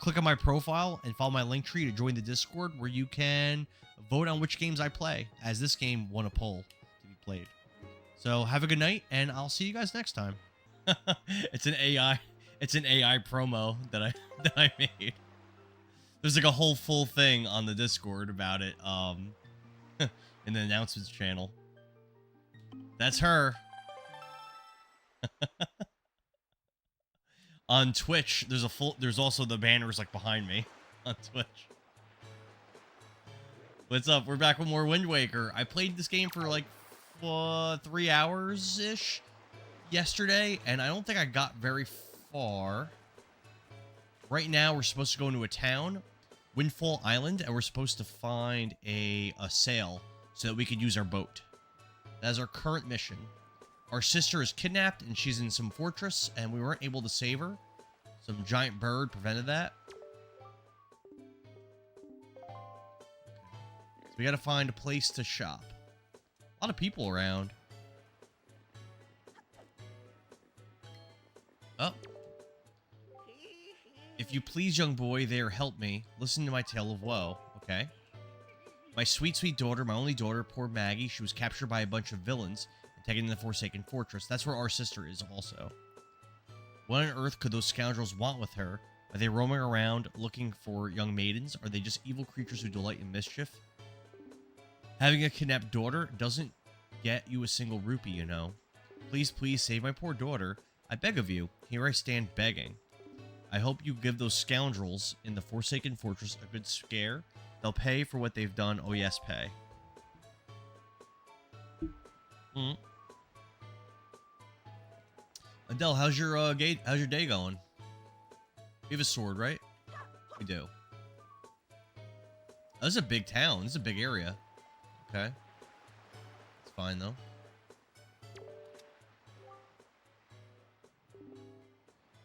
click on my profile and follow my link tree to join the Discord, where you can vote on which games I play, as this game won a poll to be played. So have a good night, and I'll see you guys next time. It's an AI promo that I made. There's like a whole full thing on the Discord about it in the announcements channel. That's her. On Twitch, there's also the banners like behind me on Twitch. What's up? We're back with more Wind Waker. I played this game for like 3 hours-ish yesterday, and I don't think I got very far. Right now, we're supposed to go into a town, Windfall Island, and we're supposed to find a sail so that we could use our boat. That is our current mission. Our sister is kidnapped, and she's in some fortress, and we weren't able to save her. Some giant bird prevented that. So we gotta find a place to shop. A lot of people around. Oh. If you please, young boy, there, help me. Listen to my tale of woe. Okay. My sweet, sweet daughter, my only daughter, poor Maggie, she was captured by a bunch of villains and taken to the Forsaken Fortress. That's where our sister is also. What on earth could those scoundrels want with her? Are they roaming around looking for young maidens? Are they just evil creatures who delight in mischief? Having a kidnapped daughter doesn't get you a single rupee, you know. Please, please save my poor daughter. I beg of you. Here I stand begging. I hope you give those scoundrels in the Forsaken Fortress a good scare. They'll pay for what they've done. Oh, yes, pay. Adele, how's your day going? You have a sword, right? We do. Oh, this is a big town. This is a big area. Okay. It's fine, though.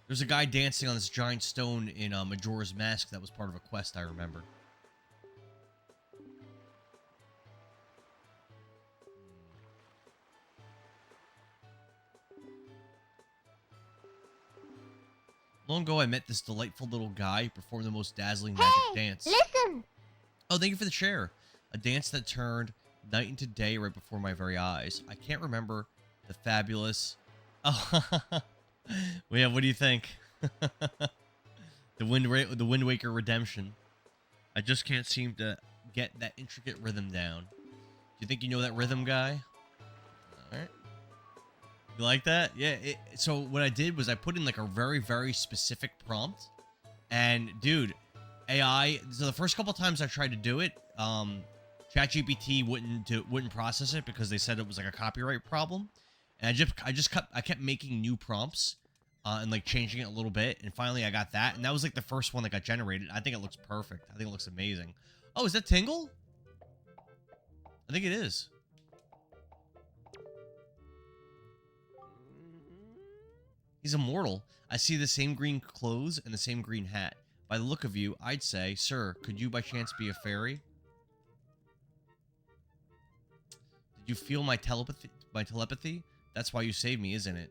There's a guy dancing on this giant stone in Majora's Mask that was part of a quest, I remember. Long ago, I met this delightful little guy who performed the most dazzling magic dance. Listen! Oh, thank you for the share. A dance that turned night into day right before my very eyes. I can't remember the fabulous... Oh, well, yeah, what do you think? The Wind Waker Redemption. I just can't seem to get that intricate rhythm down. Do you think you know that rhythm, guy? Alright. You like that? Yeah, so what I did was I put in like a very, very specific prompt. And, dude, AI... So the first couple times I tried to do it, ChatGPT wouldn't process it because they said it was like a copyright problem. And I kept making new prompts and like changing it a little bit, and finally I got that, and that was like the first one that got generated. I think it looks perfect. I think it looks amazing. Oh, is that Tingle? I think it is. He's immortal. I see the same green clothes and the same green hat. By the look of you, I'd say, sir, could you by chance be a fairy? Did you feel my telepathy? That's why you saved me, isn't it?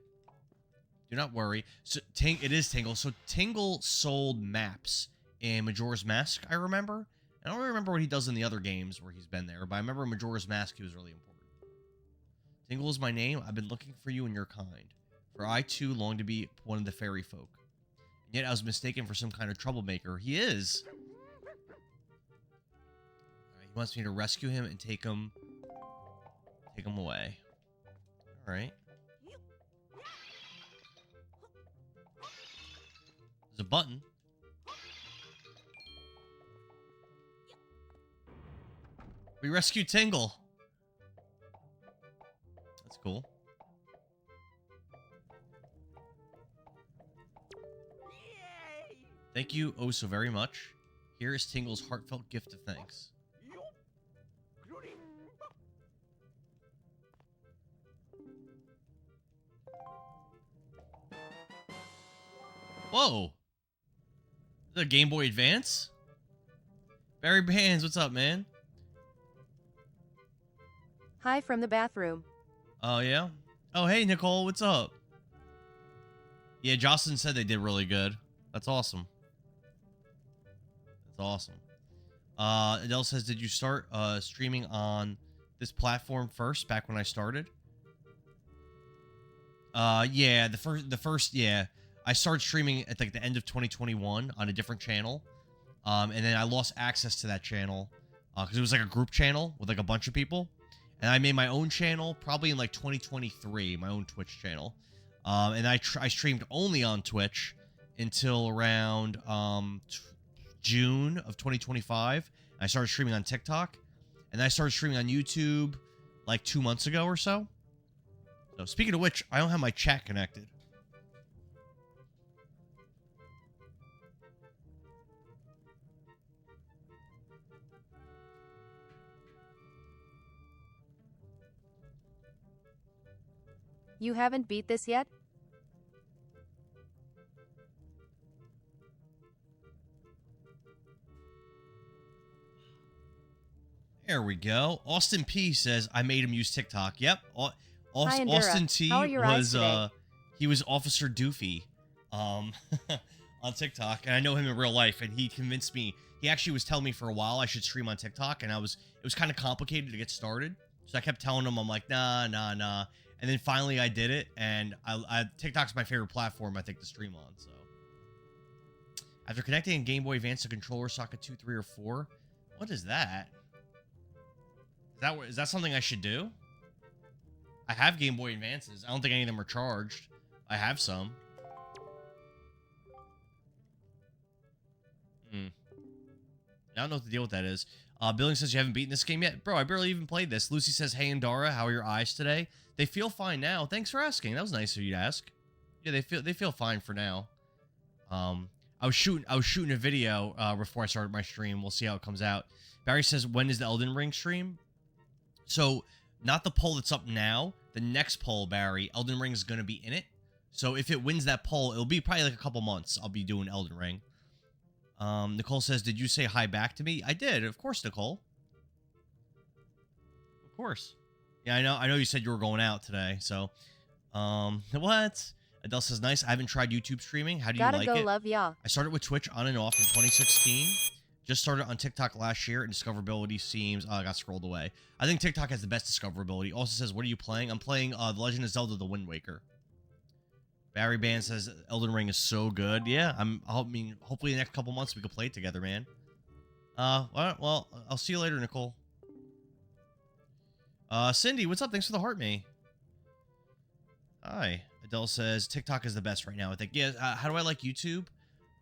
Do not worry. So, it is Tingle. So Tingle sold maps in Majora's Mask, I remember. I don't really remember what he does in the other games where he's been there, but I remember in Majora's Mask he was really important. Tingle is my name. I've been looking for you and your kind, for I too long to be one of the fairy folk. And yet I was mistaken for some kind of troublemaker. He is. He wants me to rescue him and take him away. All right. There's a button. We rescued Tingle. That's cool. Thank you oh so very much. Here is Tingle's heartfelt gift of thanks. Whoa! Is that a Game Boy Advance? Barry Bands, what's up, man? Hi from the bathroom. Oh, yeah? Oh, hey, Nicole, what's up? Yeah, Jocelyn said they did really good. That's awesome. That's awesome. Adele says, did you start streaming on this platform first, back when I started? Yeah, the first, yeah. I started streaming at like the end of 2021 on a different channel. And then I lost access to that channel because it was like a group channel with like a bunch of people. And I made my own channel probably in like 2023, my own Twitch channel. And I streamed only on Twitch until around June of 2025. I started streaming on TikTok. And I started streaming on YouTube like 2 months ago or so. So speaking of which, I don't have my chat connected. You haven't beat this yet? There we go. Austin P says, I made him use TikTok. Yep. Hi, Endura. Austin T How are your eyes today? He was Officer Doofy on TikTok, and I know him in real life, and he convinced me. He actually was telling me for a while I should stream on TikTok, and it was kind of complicated to get started. So I kept telling him, I'm like, nah. And then finally I did it, and TikTok's my favorite platform, I think, to stream on, so. After connecting a Game Boy Advance to controller socket 2, 3, or 4, what is that? Is that something I should do? I have Game Boy Advances. I don't think any of them are charged. I have some. I don't know what the deal with that is. Billing says you haven't beaten this game yet. Bro, I barely even played this. Lucy says, hey, Endara, how are your eyes today? They feel fine now. Thanks for asking. That was nice of you to ask. Yeah, they feel fine for now. I was shooting a video before I started my stream. We'll see how it comes out. Barry says, when is the Elden Ring stream? So, not the poll that's up now. The next poll, Barry, Elden Ring is going to be in it. So, if it wins that poll, it'll be probably like a couple months. I'll be doing Elden Ring. Nicole says, did you say hi back to me? I did. Of course, Nicole. Of course. Yeah, I know you said you were going out today, so. What? Adele says, nice. I haven't tried YouTube streaming. How do you like it? Gotta go love ya. I started with Twitch on and off in 2016. Just started on TikTok last year, and discoverability seems... Oh, I got scrolled away. I think TikTok has the best discoverability. Also says, what are you playing? I'm playing The Legend of Zelda: The Wind Waker. Barry Band says, Elden Ring is so good. Yeah, hopefully the next couple months we can play it together, man. Well, I'll see you later, Nicole. Cindy, what's up? Thanks for the heart, me. Hi. Adele says, TikTok is the best right now, I think. Yeah, how do I like YouTube?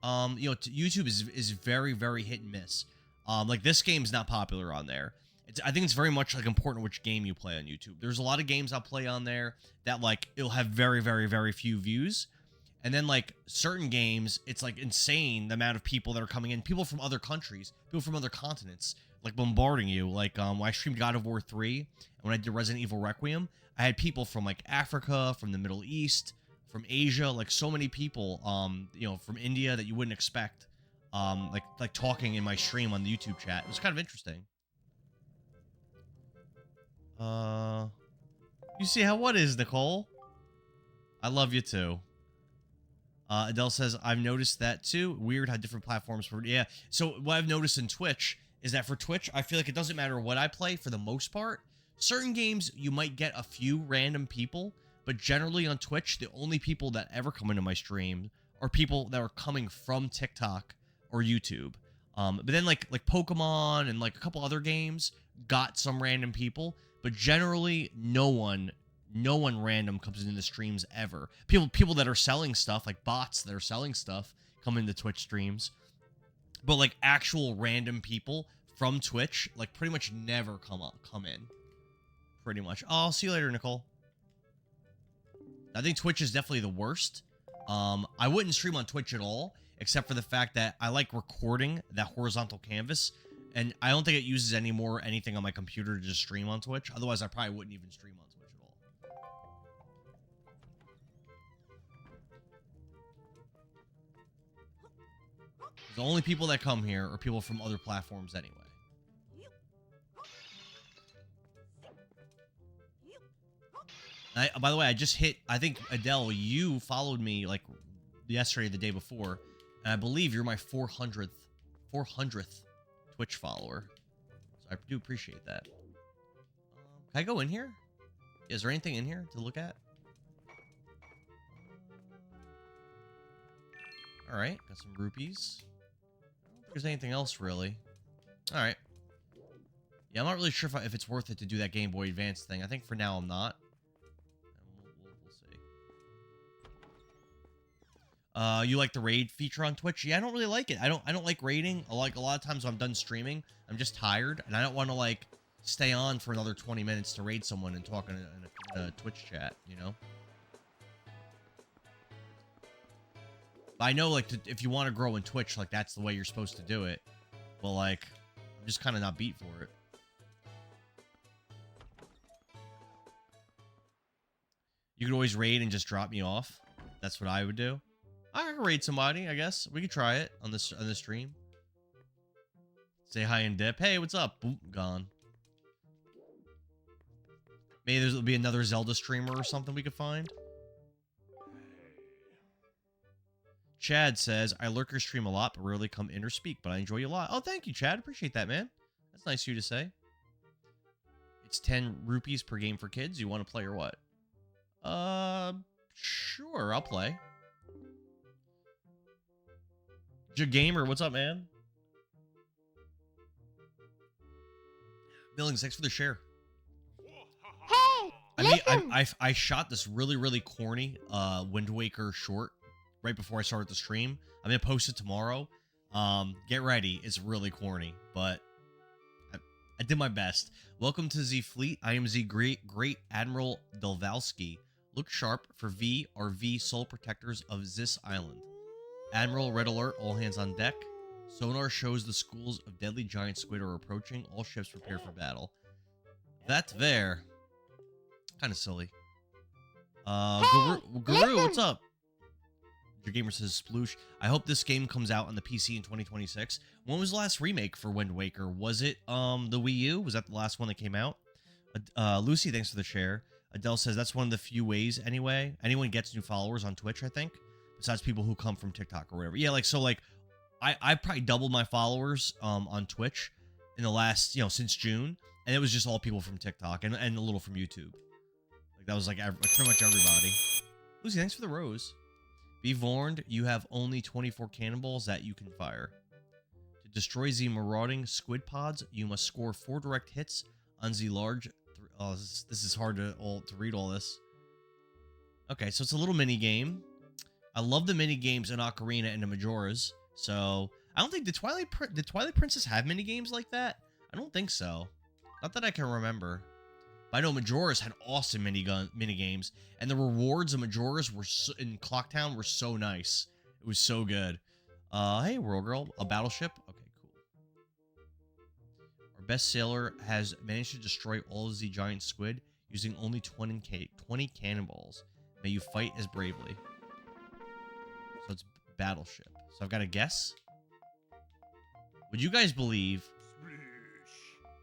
YouTube is very, very hit and miss. Like, this game's not popular on there. I think it's very much, like, important which game you play on YouTube. There's a lot of games I'll play on there that, like, it'll have very, very, very few views. And then, like, certain games, it's, like, insane the amount of people that are coming in. People from other countries, people from other continents, like, bombarding you. Like, when I streamed God of War 3, and when I did Resident Evil Requiem, I had people from, like, Africa, from the Middle East, from Asia, like, so many people, from India that you wouldn't expect, like talking in my stream on the YouTube chat. It was kind of interesting. You see how what is, Nicole? I love you too. Adele says, I've noticed that too. Weird how different platforms for... Yeah, so what I've noticed in Twitch is that for Twitch, I feel like it doesn't matter what I play for the most part. Certain games, you might get a few random people, but generally on Twitch, the only people that ever come into my stream are people that are coming from TikTok or YouTube. But then like Pokemon and like a couple other games got some random people, but generally no one random comes into the streams ever. People that are selling stuff, like bots that are selling stuff, come into Twitch streams. But like actual random people from Twitch, like pretty much never come in. Pretty much. Oh, I'll see you later, Nicole. I think Twitch is definitely the worst. I wouldn't stream on Twitch at all, except for the fact that I like recording that horizontal canvas, and I don't think it uses anything on my computer to just stream on Twitch. Otherwise, I probably wouldn't even stream on Twitch at all. The only people that come here are people from other platforms anyway. By the way, I just hit, I think, Adele, you followed me, like, yesterday or the day before, and I believe you're my 400th Twitch follower. So I do appreciate that. Can I go in here? Is there anything in here to look at? Alright, got some rupees. I don't think there's anything else, really. Alright. Yeah, I'm not really sure if it's worth it to do that Game Boy Advance thing. I think for now I'm not. You like the raid feature on Twitch? Yeah, I don't really like it. I don't like raiding. Like a lot of times when I'm done streaming, I'm just tired, and I don't want to like stay on for another 20 minutes to raid someone and talk in a Twitch chat, you know? But I know like if you want to grow in Twitch, like that's the way you're supposed to do it. But like, I'm just kind of not beat for it. You could always raid and just drop me off. That's what I would do. I can raid somebody, I guess. We could try it on this stream. Say hi and dip. Hey, what's up? Boop, gone. Maybe there'll be another Zelda streamer or something we could find. Chad says, I lurk your stream a lot, but rarely come in or speak, but I enjoy you a lot. Oh, thank you, Chad. Appreciate that, man. That's nice of you to say. It's 10 rupees per game for kids. You want to play or what? Sure, I'll play. Gamer, what's up, man? Billings, thanks for the share. Hey, I shot this really corny Wind Waker short right before I started the stream. I'm gonna post it tomorrow. Get ready, it's really corny, but I did my best. Welcome to Z Fleet. I am Z Great Admiral Dolvalsky. Look sharp for V or V sole protectors of this island. Admiral, red alert, all hands on deck. Sonar shows the schools of deadly giant squid are approaching. All ships prepare for battle. That there. Kind of silly. Guru, what's up? Your gamer says sploosh. I hope this game comes out on the PC in 2026. When was the last remake for Wind Waker? Was it the Wii U? Was that the last one that came out? Lucy, thanks for the share. Adele says that's one of the few ways anyway. Anyone gets new followers on Twitch, I think. Besides people who come from TikTok or whatever. Yeah, like, so, like, I probably doubled my followers on Twitch in the last, since June. And it was just all people from TikTok and a little from YouTube. Like, that was, like, pretty much everybody. Lucy, thanks for the rose. Be warned, you have only 24 cannonballs that you can fire. To destroy the marauding squid pods, you must score 4 direct hits on the large... Oh, this is hard to read all this. Okay, so it's a little mini game. I love the mini games in Ocarina and the Majoras. So I don't think did Twilight Princess have mini games like that? I don't think so. Not that I can remember. But I know Majora's had awesome mini games, and the rewards of Majora's in Clocktown were so nice. It was so good. Hey, World Girl, a battleship. Okay, cool. Our best sailor has managed to destroy all of the giant squid using only 20 cannonballs. May you fight as bravely. So it's battleship. So I've got to guess. Would you guys believe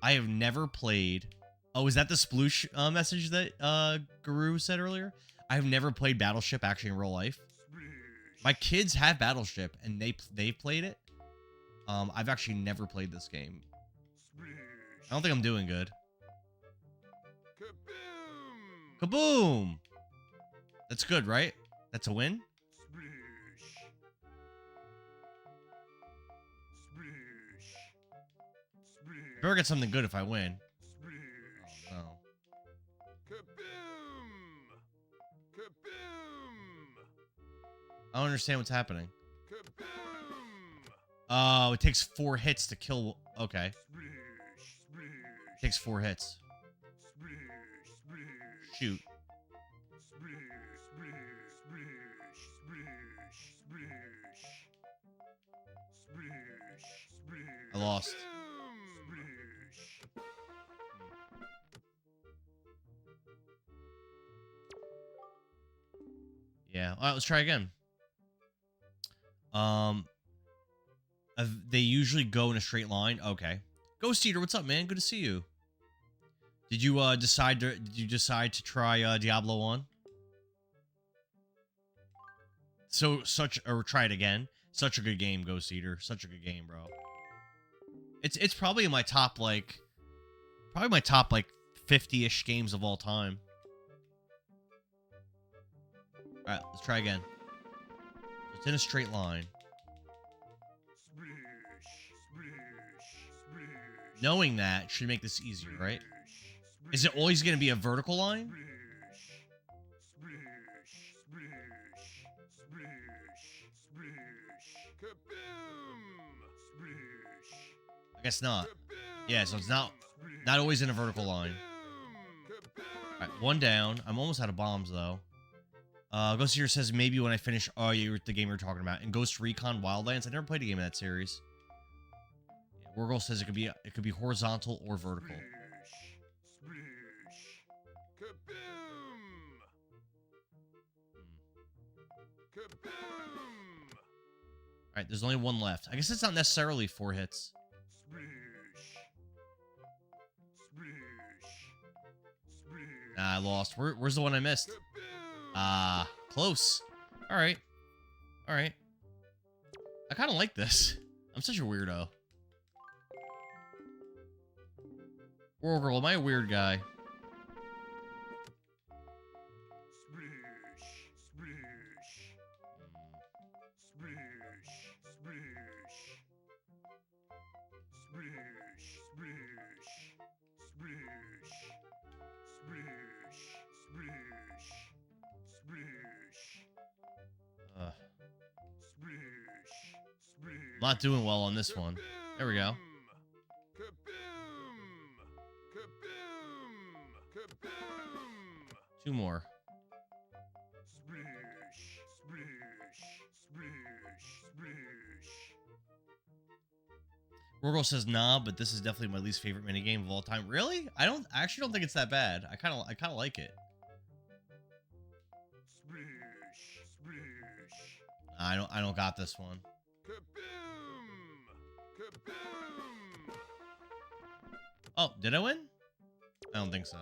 I have never played... Oh, is that the sploosh message that Guru said earlier? I have never played Battleship actually in real life. My kids have Battleship and they've played it. I've actually never played this game I don't think I'm doing good. Kaboom! That's good, right? That's a win? Better get something good if I win. Oh, no. I don't understand what's happening. Oh, it takes 4 hits to kill. Okay. Takes 4 hits. Shoot. I lost. Yeah. All right, let's try again. They usually go in a straight line. Okay. Ghost Eater, what's up, man? Good to see you. Did you decide to try Diablo 1? Or try it again. Such a good game, Ghost Eater. Such a good game, bro. It's probably in my top like 50-ish games of all time. All right, let's try again. It's in a straight line. Knowing that should make this easier, right? Is it always going to be a vertical line? I guess not. Yeah, so it's not always in a vertical line. Alright, 1 down. I'm almost out of bombs, though. Ghost Eater says maybe when I finish the game you're talking about. And Ghost Recon Wildlands. I never played a game in that series. Yeah, Wargirl says it could be horizontal or vertical. Alright, there's only 1 left. I guess it's not necessarily 4 hits. Nah, I lost. Where's the one I missed? Close. Alright. Alright. I kind of like this. I'm such a weirdo. Wargirl, am I a weird guy? I'm not doing well on this one. There we go. 2 more. Wargirl says nah, but this is definitely my least favorite minigame of all time. Really? I actually don't think it's that bad. I kind of like it. I don't got this one. Oh, did I win? I don't think so.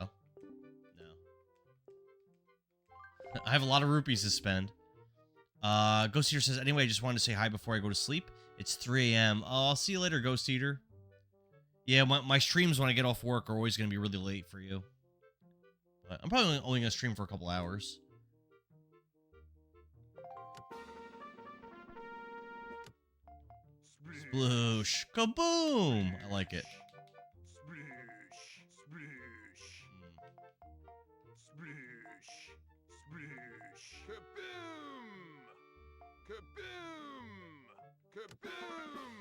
No. I have a lot of rupees to spend. Ghost Eater says, anyway, I just wanted to say hi before I go to sleep. It's 3 a.m. Oh, I'll see you later, Ghost Eater. Yeah, my streams when I get off work are always going to be really late for you. But I'm probably only going to stream for a couple hours. Sploosh. Kaboom! I like it.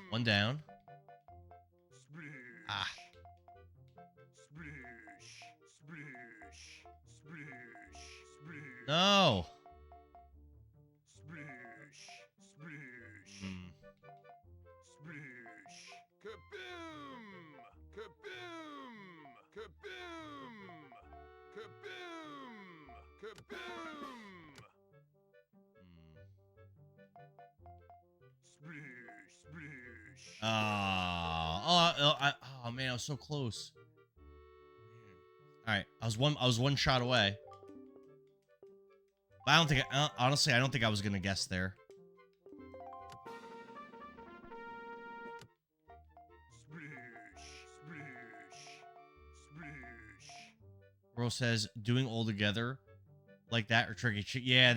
One down. Ah. No. Oh man, I was so close. All right, I was one shot away. But I don't think honestly, I don't think I was gonna guess there. Girl says, doing all together like that or tricky. Yeah,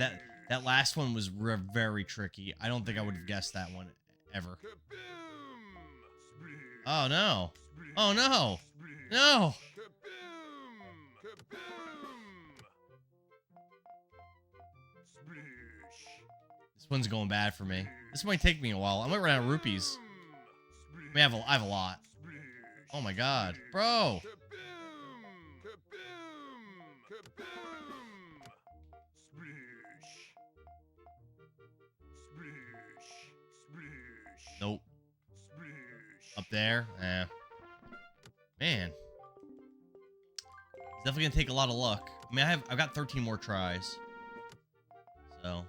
that last one was very tricky. I don't think I would have guessed that one ever. Oh, no. Oh, no. No. This one's going bad for me. This might take me a while. I might run out of rupees. I mean, I have a lot. Oh my god. Bro! Nope. Up there? Eh. Man. It's definitely gonna take a lot of luck. I mean, I've got 13 more tries. So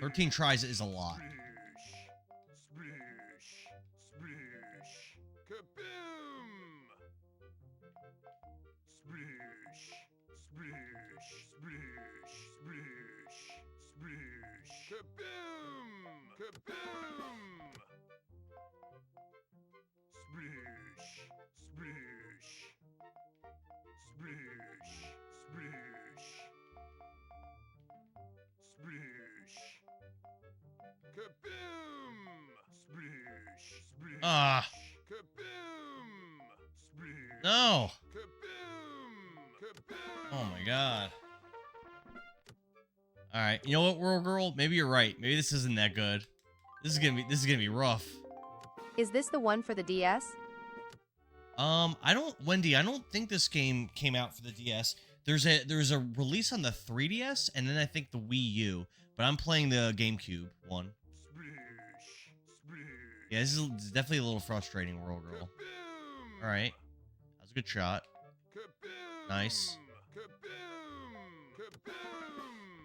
13 tries is a lot. Ah. No. Oh my god. All right. You know what, World Girl? Maybe you're right. Maybe this isn't that good. This is gonna be rough. Is this the one for the DS? Wendy, I don't think this game came out for the DS. There's a release on the 3DS and then I think the Wii U, but I'm playing the GameCube one. Yeah, this is definitely a little frustrating, World Girl. All right, that was a good shot. Nice.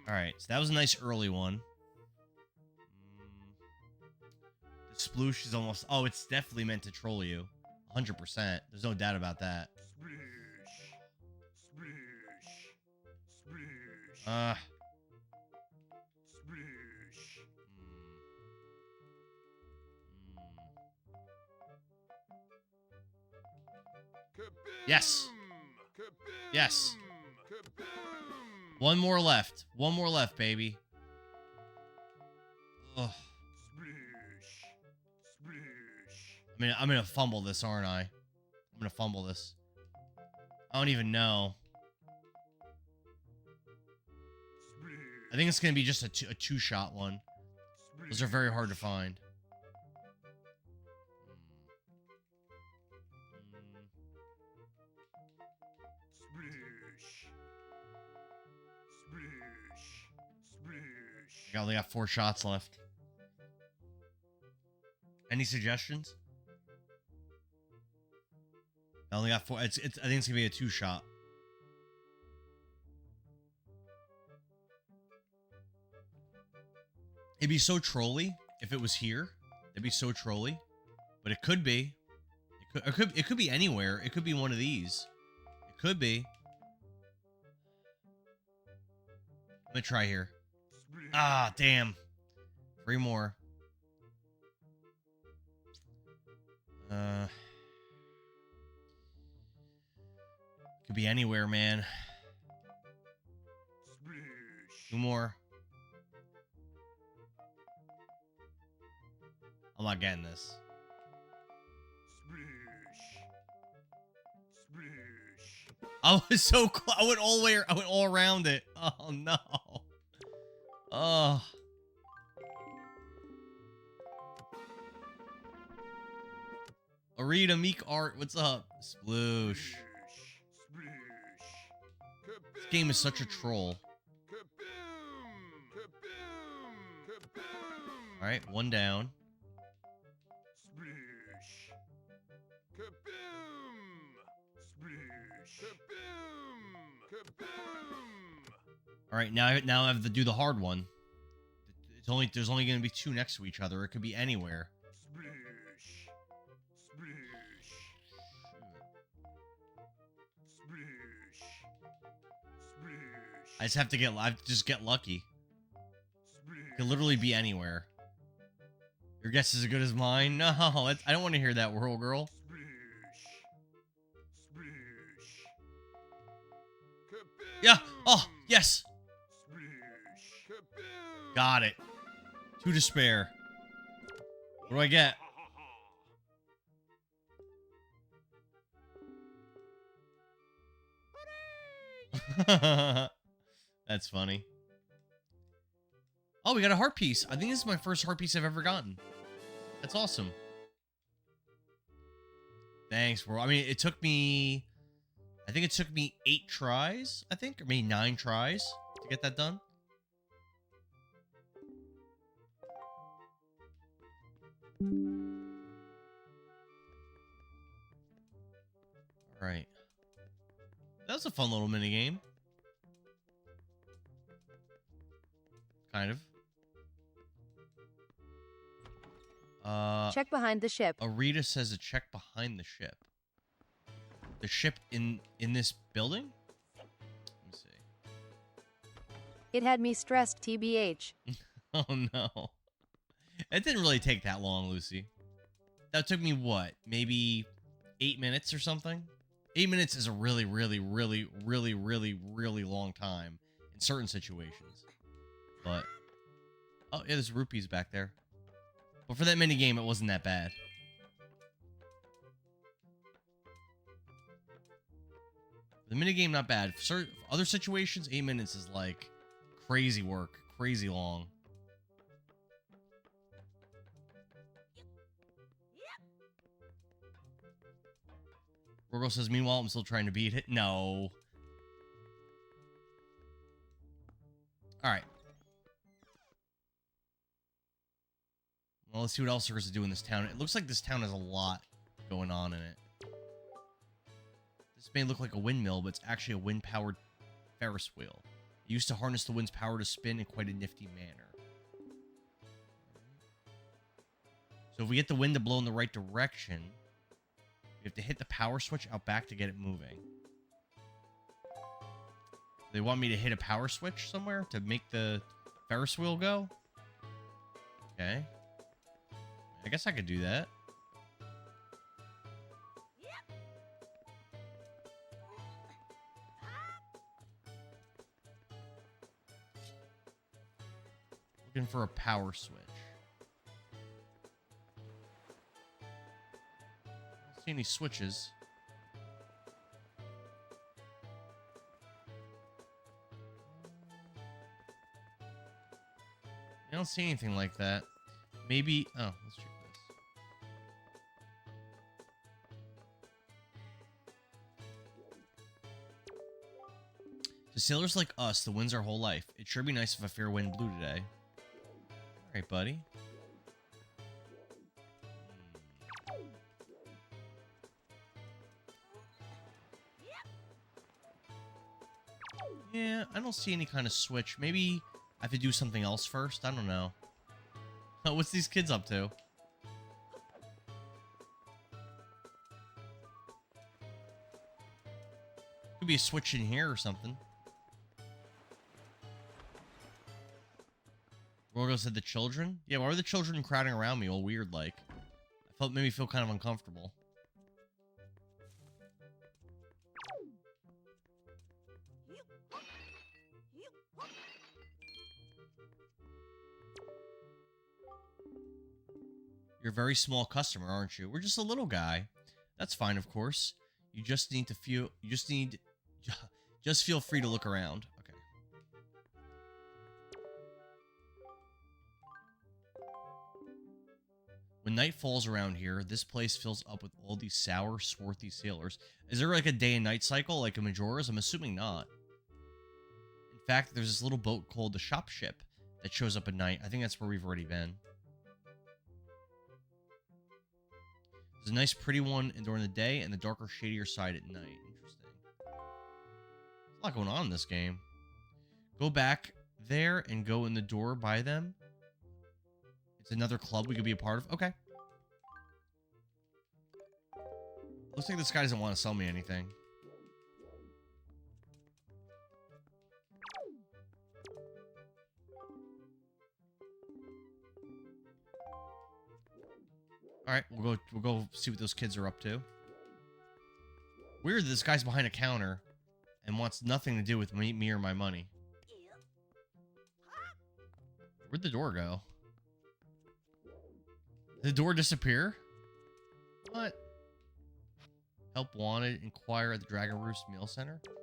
All right, so that was a nice early one. The sploosh is almost... Oh, it's definitely meant to troll you. 100%. There's no doubt about that. Yes. Yes. One more left. One more left, baby. Ugh. I'm gonna fumble this, aren't I? I'm gonna fumble this. I don't even know. I think it's gonna be just a two-shot one. Those are very hard to find. I only got 4 shots left. Any suggestions? I only got 4. I think it's gonna be a 2-shot. It'd be so trolly if it was here. It'd be so trolly, but it could be. It could be anywhere. It could be one of these. It could be. I'm gonna try here. Ah, damn. 3 more. Could be anywhere, man. 2 more. I'm not getting this. I was so close. I went all around it. Oh no. Oh. Arita Meek Art, what's up? Sploosh. This game is such a troll. Alright, 1 down. Alright, now I have to do the hard one. There's only gonna be 2 next to each other. It could be anywhere. I have to get lucky. It could literally be anywhere. Your guess is as good as mine? No, I don't want to hear that, World Girl. Yeah. Oh, yes. Got it. 2 to spare. What do I get? That's funny. Oh, we got a heart piece. I think this is my first heart piece I've ever gotten. That's awesome. Thanks, bro. I mean, it took me... I think it took me 8 tries, I think, or maybe 9 tries to get that done. All right. That was a fun little mini game. Kind of. Check behind the ship. Arita says to check behind the ship. The ship in this building? Let me see. It had me stressed, TBH. Oh no. It didn't really take that long, Lucy. That took me what? Maybe 8 minutes or something? 8 minutes is a really, really, really, really, really, really long time in certain situations. But oh yeah, there's rupees back there. But for that mini game, it wasn't that bad. The mini game not bad. For certain other situations, 8 minutes is like crazy work, crazy long. Rorgo says, meanwhile, I'm still trying to beat it. No. Alright. Well, let's see what else there is to do in this town. It looks like this town has a lot going on in it. This may look like a windmill, but it's actually a wind-powered Ferris wheel. It used to harness the wind's power to spin in quite a nifty manner. So if we get the wind to blow in the right direction, we have to hit the power switch out back to get it moving. They want me to hit a power switch somewhere to make the Ferris wheel go? Okay. I guess I could do that. Looking for a power switch. Don't see any switches. I don't see anything like that. Maybe... Oh, let's check this. To sailors like us, the wind's our whole life. It'd sure be nice if a fair wind blew today. Alright, buddy. Yeah, I don't see any kind of switch. Maybe I have to do something else first? I don't know. Oh, what's these kids up to? Could be a switch in here or something. Rorgo said the children? Yeah, why were the children crowding around me all weird like? Made me feel kind of uncomfortable. You're a very small customer, aren't you? We're just a little guy. That's fine, of course. You just need to feel... You just need... Just feel free to look around. Okay. When night falls around here, this place fills up with all these sour, swarthy sailors. Is there like a day and night cycle like a Majora's? I'm assuming not. In fact, there's this little boat called the Shop Ship that shows up at night. I think that's where we've already been. There's a nice pretty one during the day and the darker, shadier side at night. Interesting. There's a lot going on in this game. Go back there and go in the door by them. It's another club we could be a part of. Okay. Looks like this guy doesn't want to sell me anything. Alright, we'll go see what those kids are up to. Weird, this guy's behind a counter, and wants nothing to do with me or my money. Where'd the door go? Did the door disappear? What? Help wanted. Inquire at the Dragon Roost Meal Center. Wait.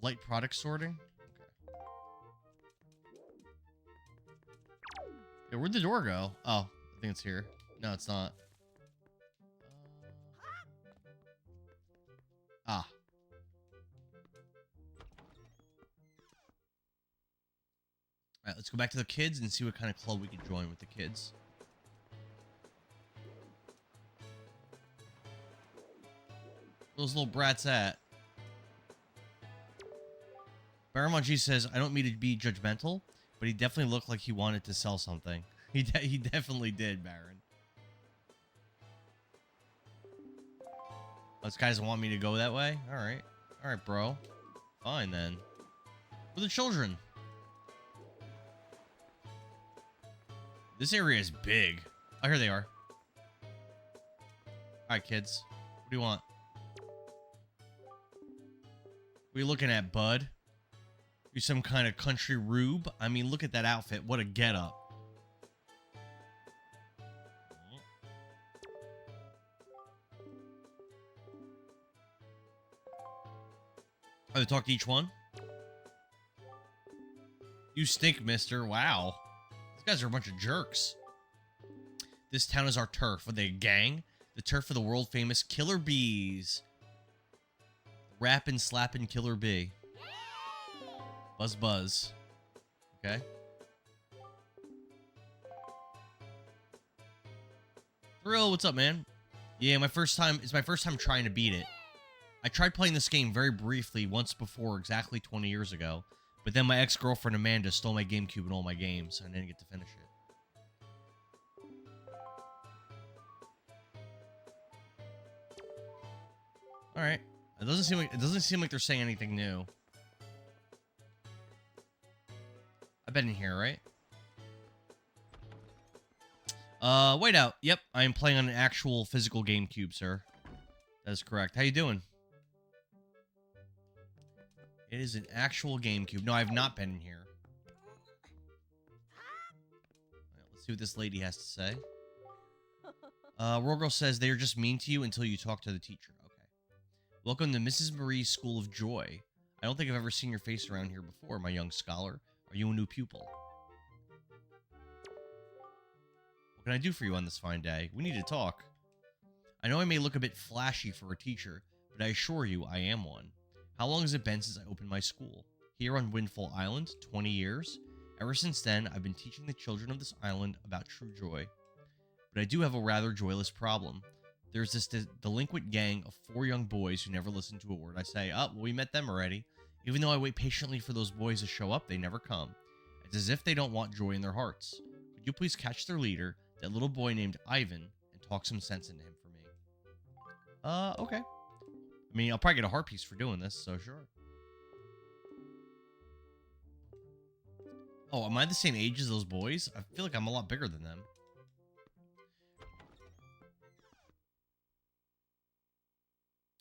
Light product sorting? Okay. Yeah, where'd the door go? Oh, I think it's here. No, it's not. Ah. Alright, let's go back to the kids and see what kind of club we can join with the kids. Where those little brats at? Baramon G says, I don't mean to be judgmental, but he definitely looked like he wanted to sell something. He definitely did, Baron. Those guys want me to go that way? Alright. Alright, bro. Fine, then. Where are the children? This area is big. Oh, here they are. Alright, kids. What do you want? What are you looking at, bud? You some kind of country rube? I mean, look at that outfit. What a getup. I have to talk to each one? You stink, mister. Wow. These guys are a bunch of jerks. This town is our turf. Are they a gang? The turf for the world-famous Killer Bees. Rappin', slappin' Killer Bee. Buzz, buzz. Okay. Thrill, what's up, man? Yeah, it's my first time trying to beat it. I tried playing this game very briefly once before, exactly 20 years ago. But then my ex-girlfriend Amanda stole my GameCube and all my games, and I didn't get to finish it. Alright. It doesn't seem like they're saying anything new. I've been in here, right? Wait out. Yep, I am playing on an actual physical GameCube, sir. That is correct. How you doing? It is an actual GameCube. No, I have not been in here. Right, let's see what this lady has to say. Rorgirl says they are just mean to you until you talk to the teacher. Okay. Welcome to Mrs. Marie's School of Joy. I don't think I've ever seen your face around here before, my young scholar. Are you a new pupil? What can I do for you on this fine day? We need to talk. I know I may look a bit flashy for a teacher, but I assure you I am one. How long has it been since I opened my school? Here on Windfall Island, 20 years. Ever since then, I've been teaching the children of this island about true joy. But I do have a rather joyless problem. There's this delinquent gang of 4 young boys who never listen to a word I say. Oh, well, we met them already. Even though I wait patiently for those boys to show up, they never come. It's as if they don't want joy in their hearts. Could you please catch their leader, that little boy named Ivan, and talk some sense into him for me? Okay. I mean, I'll probably get a heart piece for doing this, so sure. Oh, am I the same age as those boys? I feel like I'm a lot bigger than them.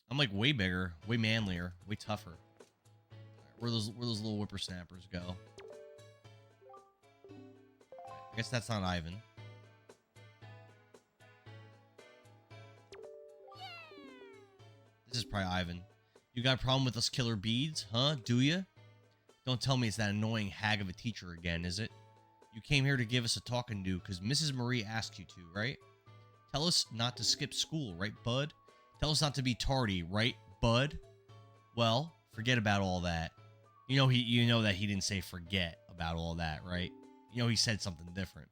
I'm like way bigger, way manlier, way tougher. Right, where those little whippersnappers go? I guess that's not Ivan. This is probably Ivan. You got a problem with us killer beads, huh? Do ya? Don't tell me it's that annoying hag of a teacher again, is it? You came here to give us a talking to because Mrs. Marie asked you to, right? Tell us not to skip school, right, bud? Tell us not to be tardy, right, bud? Well, forget about all that. You know that he didn't say forget about all that, right? You know he said something different.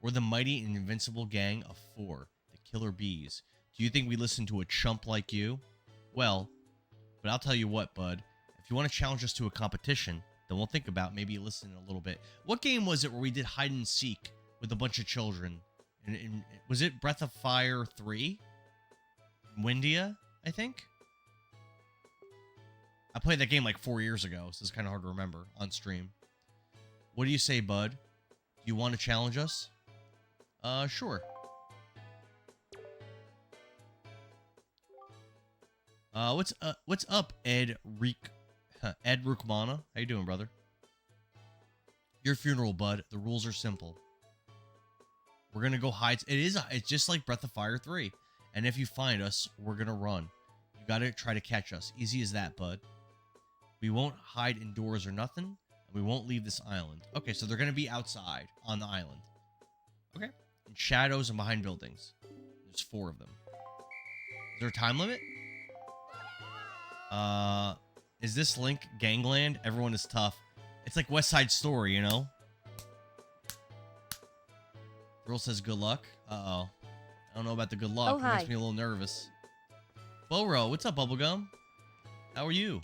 We're the mighty and invincible gang of 4, the Killer Bees. Do you think we listen to a chump like you? Well, but I'll tell you what, bud. If you want to challenge us to a competition, then we'll think about maybe listening a little bit. What game was it where we did hide and seek with a bunch of children? And was it Breath of Fire 3? Windia, I think? I played that game like 4 years ago, so it's kind of hard to remember on stream. What do you say, bud? Do you want to challenge us? Sure. What's up, Ed Rukmana? How you doing, brother? Your funeral, bud. The rules are simple. We're gonna go hide. It's just like Breath of Fire 3. And if you find us, we're gonna run. You gotta try to catch us. Easy as that, bud. We won't hide indoors or nothing. And we won't leave this island. Okay, so they're gonna be outside on the island. Okay. In shadows and behind buildings. There's 4 of them. Is there a time limit? Is this Link Gangland? Everyone is tough. It's like West Side Story, you know? Girl says good luck. Uh-oh. I don't know about the good luck. Oh, It hi. makes me a little nervous. Boro, what's up, Bubblegum? How are you?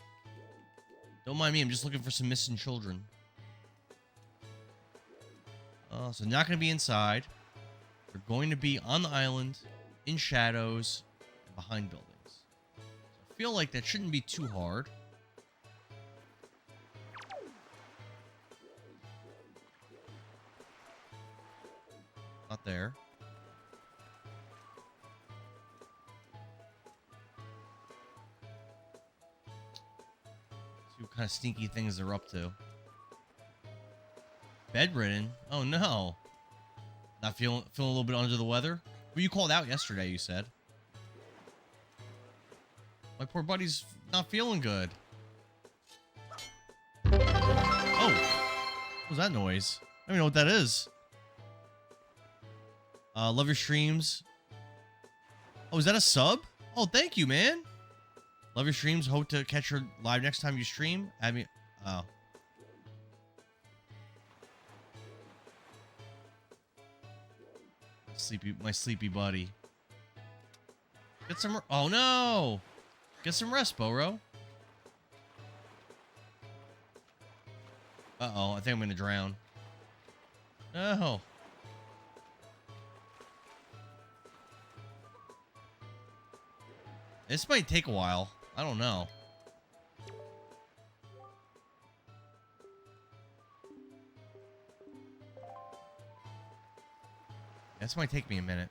Don't mind me, I'm just looking for some missing children. So not going to be inside. They're going to be on the island, in shadows, and behind buildings. So I feel like that shouldn't be too hard. Not there. See what kind of sneaky things they're up to. Bedridden? Oh no. Not feeling a little bit under the weather? Well, you called out yesterday, you said. My poor buddy's not feeling good. Oh. What was that noise? I don't even know what that is. Love your streams. Oh, is that a sub? Oh, thank you, man. Love your streams. Hope to catch her live next time you stream. I mean, oh. My sleepy buddy. Get some. Oh no! Get some rest, Boro. Uh-oh, I think I'm gonna drown. No. This might take a while. I don't know. This might take me a minute.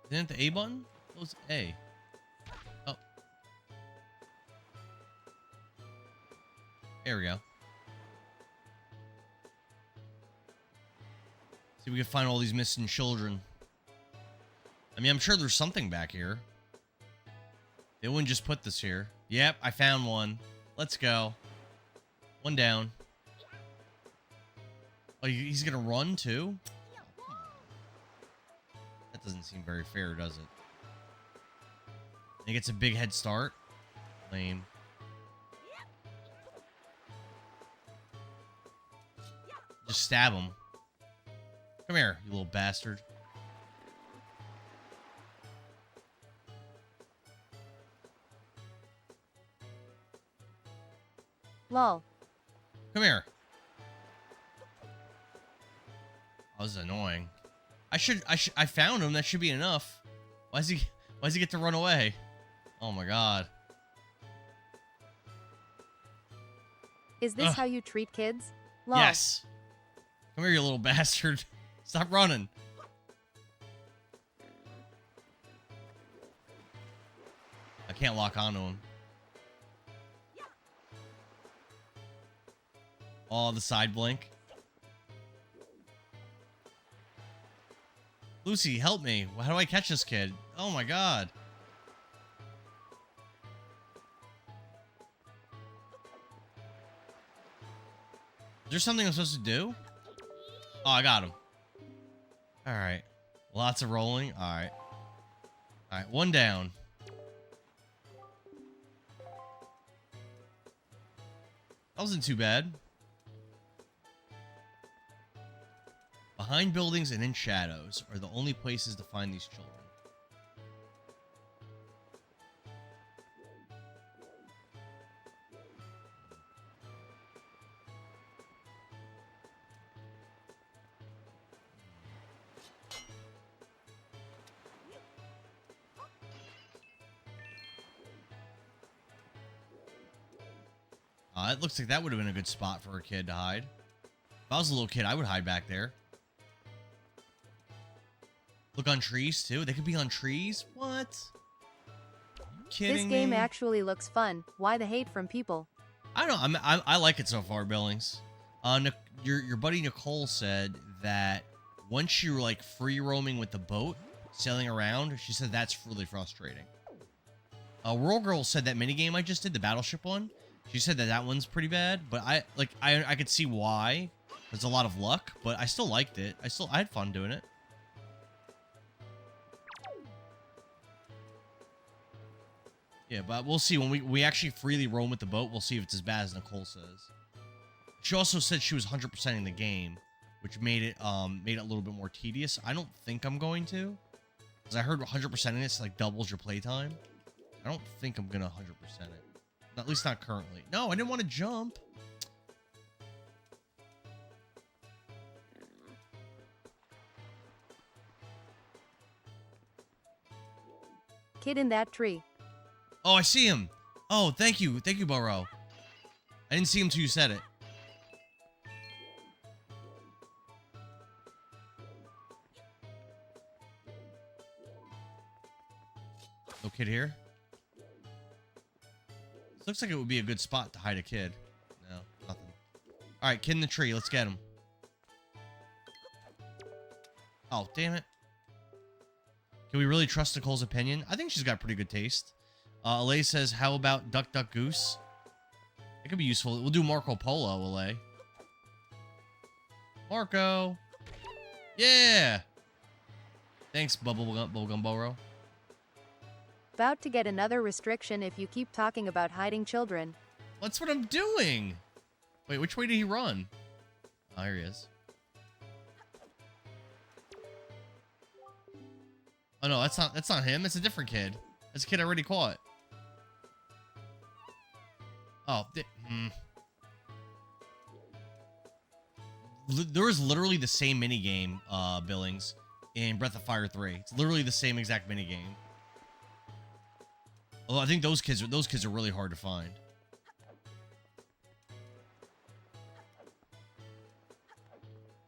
Isn't it the A button? What was A? Oh. There we go. See if we can find all these missing children. I mean, I'm sure there's something back here. They wouldn't just put this here. Yep, I found one. Let's go. One down. Oh, he's gonna run too? That doesn't seem very fair, does it? He gets a big head start. Lame. Just stab him. Come here, you little bastard. Lol. Come here. Oh, this is annoying. I found him. That should be enough. Why does he get to run away? Oh my god. Is this Ugh. how you treat kids? Lol. Yes. Come here, you little bastard. Stop running. I can't lock onto him. Oh, the side blink. Lucy, help me. How do I catch this kid? Oh my god. Is there something I'm supposed to do? Oh, I got him. Alright. Lots of rolling. Alright. Alright, one down. That wasn't too bad. Behind buildings and in shadows are the only places to find these children. It looks like that would have been a good spot for a kid to hide. If I was a little kid, I would hide back there. Look on trees, too. They could be on trees? What? Are you kidding This game me? actually looks fun. Why the hate from people? I don't know. I like it so far, Billings. Your buddy Nicole said that once you're like free roaming with the boat, sailing around, she said that's really frustrating. Whirl Girl said that minigame I just did, the battleship one, she said that that one's pretty bad, but I could see why. There's a lot of luck, but I still liked it. I had fun doing it. Yeah, but we'll see when we actually freely roam with the boat. We'll see if it's as bad as Nicole says. She also said she was 100%ing the game, which made it a little bit more tedious. I don't think I'm going to, because I heard 100%ing this like doubles your playtime. I don't think I'm gonna 100% it. At least not currently. No, I didn't want to jump. Kid in that tree. Oh, I see him. Oh, thank you. Thank you, Burrow. I didn't see him till you said it. No kid here? This looks like it would be a good spot to hide a kid. No, nothing. Alright, kid in the tree. Let's get him. Oh, damn it. Can we really trust Nicole's opinion? I think she's got pretty good taste. Alay says, how about Duck Duck Goose? It could be useful. We'll do Marco Polo, Alay. Marco! Yeah! Thanks, Bubblegum Burrow. About to get another restriction if you keep talking about hiding children. That's what I'm doing! Wait, which way did he run? Oh, here he is. Oh no, that's not him. It's a different kid. That's a kid I already caught. Oh, there was literally the same minigame, Billings, in Breath of Fire 3. It's literally the same exact minigame. Although I think those kids are really hard to find.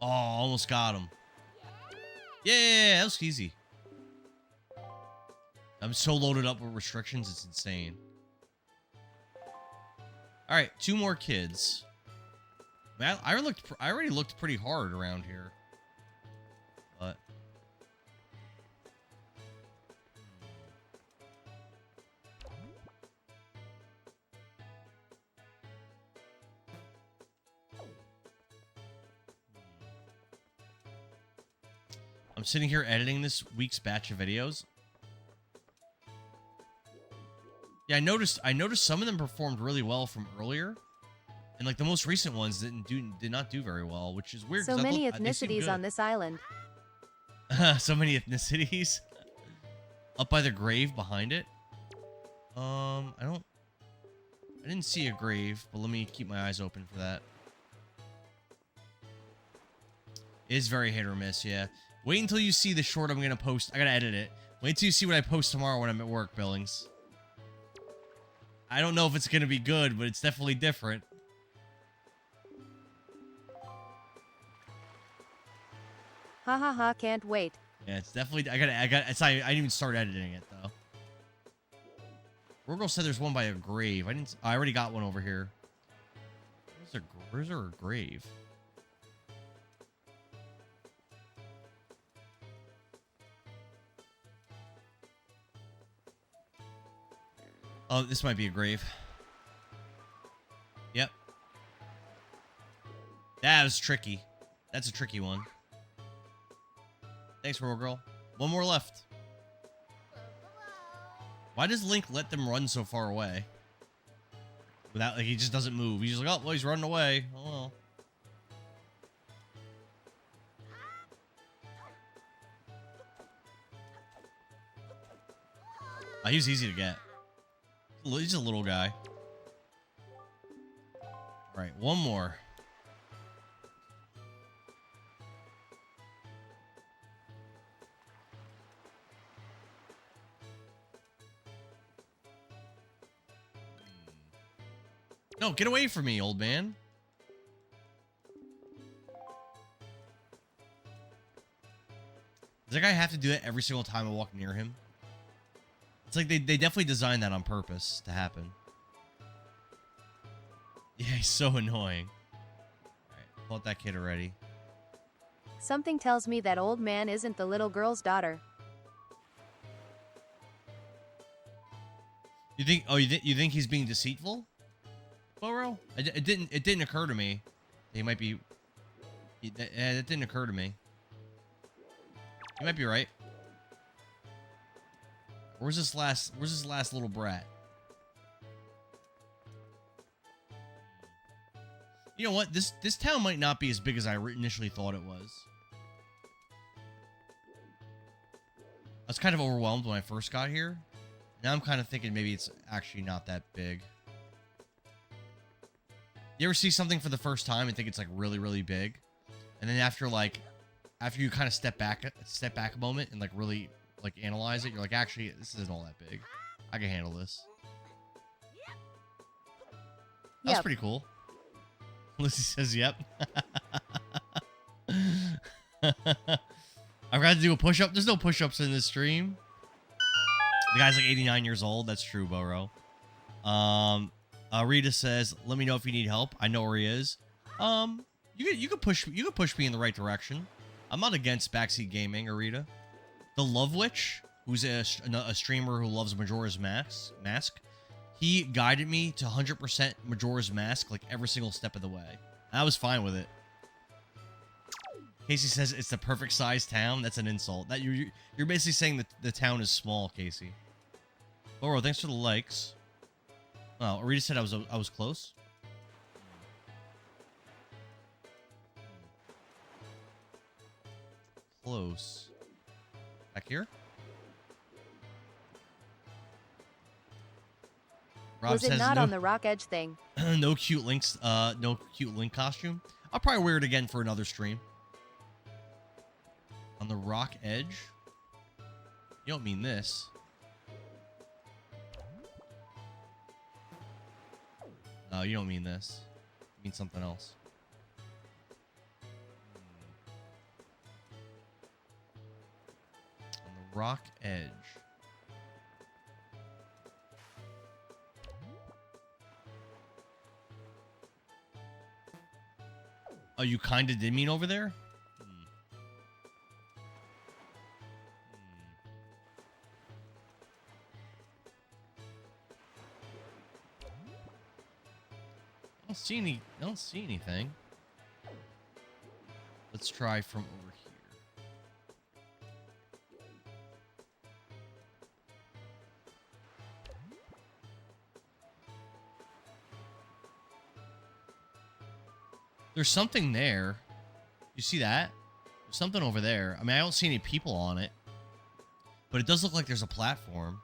Oh, almost got him. Yeah, that was easy. I'm so loaded up with restrictions, it's insane. All right, 2 more kids. Man, I already looked pretty hard around here, but I'm sitting here editing this week's batch of videos. Yeah, I noticed some of them performed really well from earlier, and like the most recent ones did not do very well, which is weird. So many ethnicities on this island. So many ethnicities. Up by the grave behind it. I didn't see a grave, but let me keep my eyes open for that. It is very hit or miss, yeah. Wait until you see the short I'm gonna post. I gotta edit it. Wait till you see what I post tomorrow when I'm at work, Billings. I don't know if it's gonna be good, but it's definitely different. Ha ha ha, can't wait. Yeah, it's definitely. I didn't even start editing it though. Rorgirl said there's one by a grave. I already got one over here. Where's there a grave? Oh, this might be a grave. Yep. That was tricky. That's a tricky one. Thanks, Girl. One more left. Why does Link let them run so far away? Without, like, he just doesn't move. He's just like, oh, well, he's running away. Oh, well. He was easy to get. He's a little guy. All right, one more. No, get away from me, old man. Does that guy have to do it every single time I walk near him? It's like they definitely designed that on purpose to happen. Yeah, he's so annoying. Alright, fought that kid already. Something tells me that old man isn't the little girl's daughter. You think? Oh, you think he's being deceitful, Boro? It didn't occur to me. He might be. That didn't occur to me. You might be right. Where's this last little brat? You know what? This town might not be as big as I initially thought it was. I was kind of overwhelmed when I first got here. Now I'm kind of thinking maybe it's actually not that big. You ever see something for the first time and think it's like really, really big? And then after you kind of step back a moment and like really like analyze it, you're like, actually, this isn't all that big. I can handle this. That's Yep. pretty cool. Lizzie says, yep. I've got to do a push-up. There's no push-ups in this stream. The guy's like 89 years old. That's true, Boro. Rita says, let me know if you need help. I know where he is. You could push me in the right direction. I'm not against backseat gaming, Arita. The Love Witch, who's a streamer who loves Majora's Mask, he guided me to 100% Majora's Mask like every single step of the way. I was fine with it. Casey says it's the perfect size town. That's an insult. That you're basically saying that the town is small, Casey. Boro, thanks for the likes. Oh, Arita said I was close. Close. Back here? Rob Was it says not no, on the rock edge thing? no cute Link's no cute Link costume. I'll probably wear it again for another stream. On the rock edge? You don't mean this. No, you don't mean this. You mean something else. On the rock edge. Oh, you kinda did mean over there? I don't see anything. Let's try from over here. There's something there. You see that? There's something over there. I mean, I don't see any people on it. But it does look like there's a platform.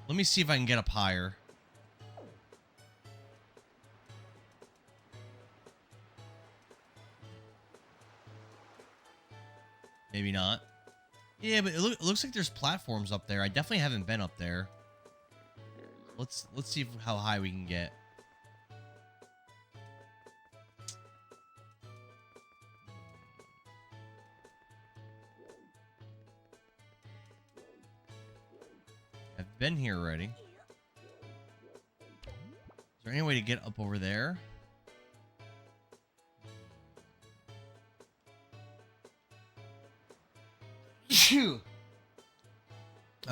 Let me see if I can get up higher. Maybe not. Yeah, but it looks like there's platforms up there. I definitely haven't been up there. Let's see how high we can get. I've been here already. Is there any way to get up over there?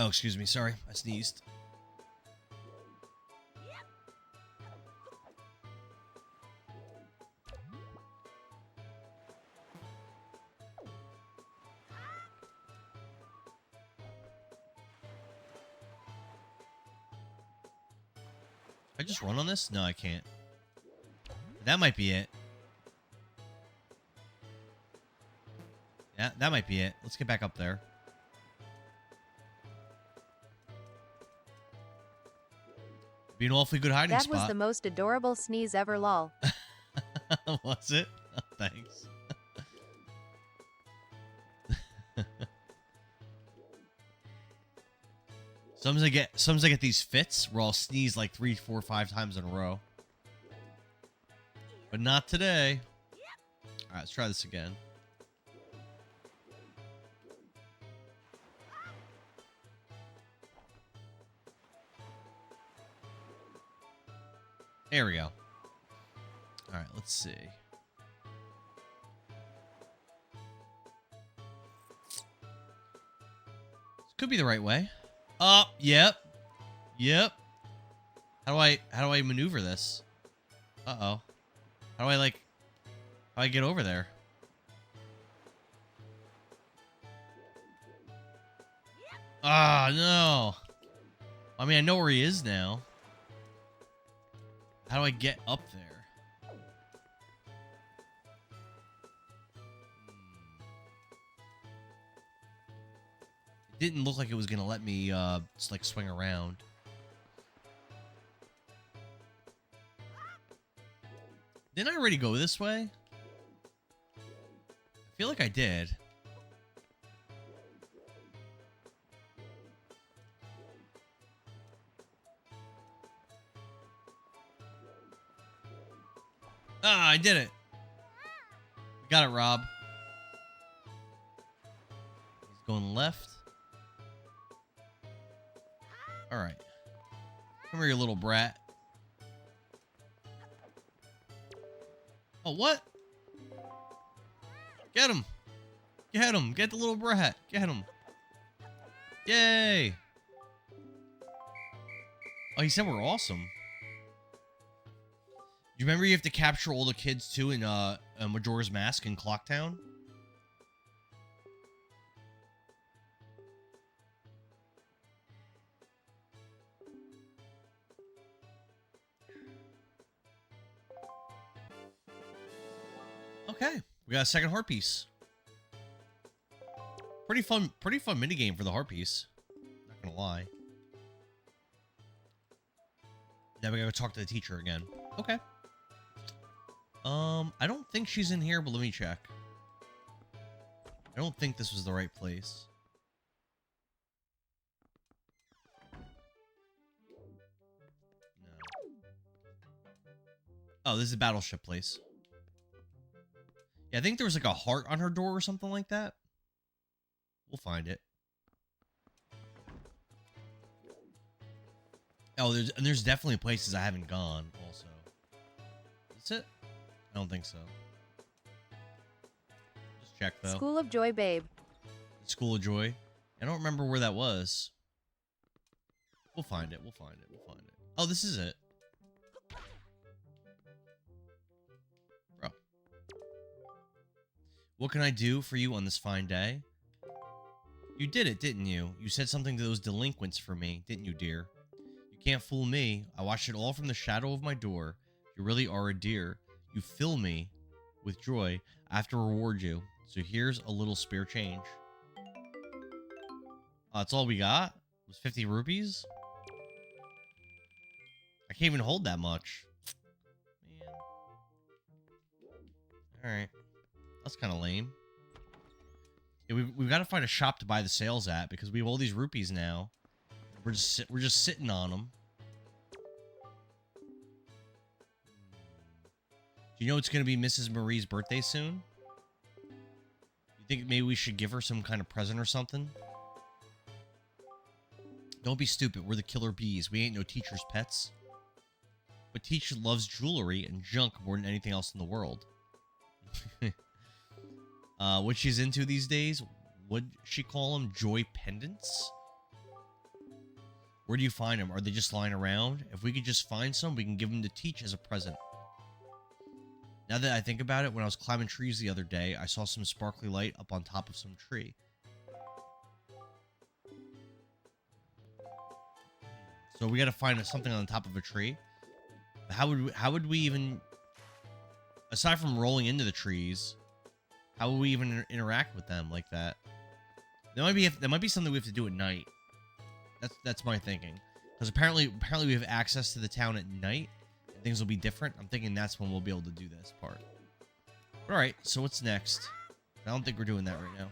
Oh, excuse me. Sorry. I sneezed. I just run on this? No, I can't. That might be it. Yeah, that might be it. Let's get back up there. Be an awfully good hiding That spot. was the most adorable sneeze ever, lol. Was it? Oh, thanks. Sometimes I get these fits where I'll sneeze like 3, 4, 5 times in a row. But not today. Alright, let's try this again. There we go. Alright, let's see. This could be the right way. Oh, yep. Yep. How do I maneuver this? Uh-oh. How do I get over there? Ah, no. I mean, I know where he is now. How do I get up there? It didn't look like it was gonna let me just like swing around. Didn't I already go this way? I feel like I did. Ah, I did it. We got it, Rob. He's going left. All right. Come here, you little brat. Oh, what? Get him. Get him. Get the little brat. Get him. Yay. Oh, he said we're awesome. You remember you have to capture all the kids, too, in Majora's Mask in Clocktown? Okay, we got a second heart piece. Pretty fun minigame for the heart piece. Not gonna lie. Now we gotta talk to the teacher again. Okay. I don't think she's in here, but let me check. I don't think this was the right place. No. Oh, this is a battleship place. Yeah, I think there was like a heart on her door or something like that. We'll find it. Oh, there's definitely places I haven't gone also. Is it? I don't think so. Just check though. School of Joy, babe. School of Joy. I don't remember where that was. We'll find it. We'll find it. We'll find it. Oh, this is it. Bro. What can I do for you on this fine day? You did it, didn't you? You said something to those delinquents for me, didn't you, dear? You can't fool me. I watched it all from the shadow of my door. You really are a dear. You fill me with joy. I have to reward you. So here's a little spare change. Oh, that's all we got? It was 50 rupees? I can't even hold that much. Man. Alright. That's kind of lame. Yeah, we've got to find a shop to buy the sales at because we have all these rupees now. We're just sitting on them. Do you know it's going to be Mrs. Marie's birthday soon? You think maybe we should give her some kind of present or something? Don't be stupid. We're the killer bees. We ain't no teacher's pets. But teacher loves jewelry and junk more than anything else in the world. What she's into these days? What'd she call them? Joy pendants? Where do you find them? Are they just lying around? If we could just find some, we can give them to Teach as a present. Now that I think about it, when I was climbing trees the other day, I saw some sparkly light up on top of some tree. So we gotta find something on the top of a tree. How would we even, aside from rolling into the trees, how would we even interact with them like that? There might be something we have to do at night. That's my thinking. Because apparently we have access to the town at night, and things will be different. I'm thinking that's when we'll be able to do this part. All right, so what's next? I don't think we're doing that right now.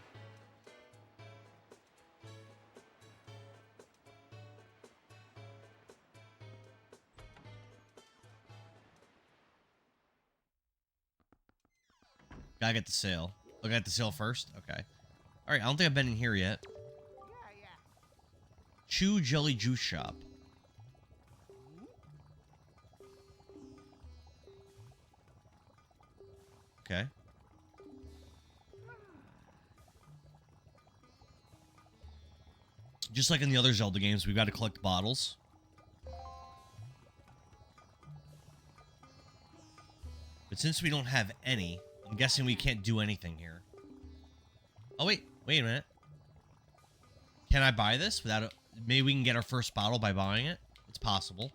Gotta get the sale. Look at the sale first? Okay. Alright, I don't think I've been in here yet. Chew Jelly Juice Shop. Okay. Just like in the other Zelda games, we've got to collect bottles. But since we don't have any, I'm guessing we can't do anything here. Oh, wait a minute. Can I buy this without a... Maybe we can get our first bottle by buying it? It's possible.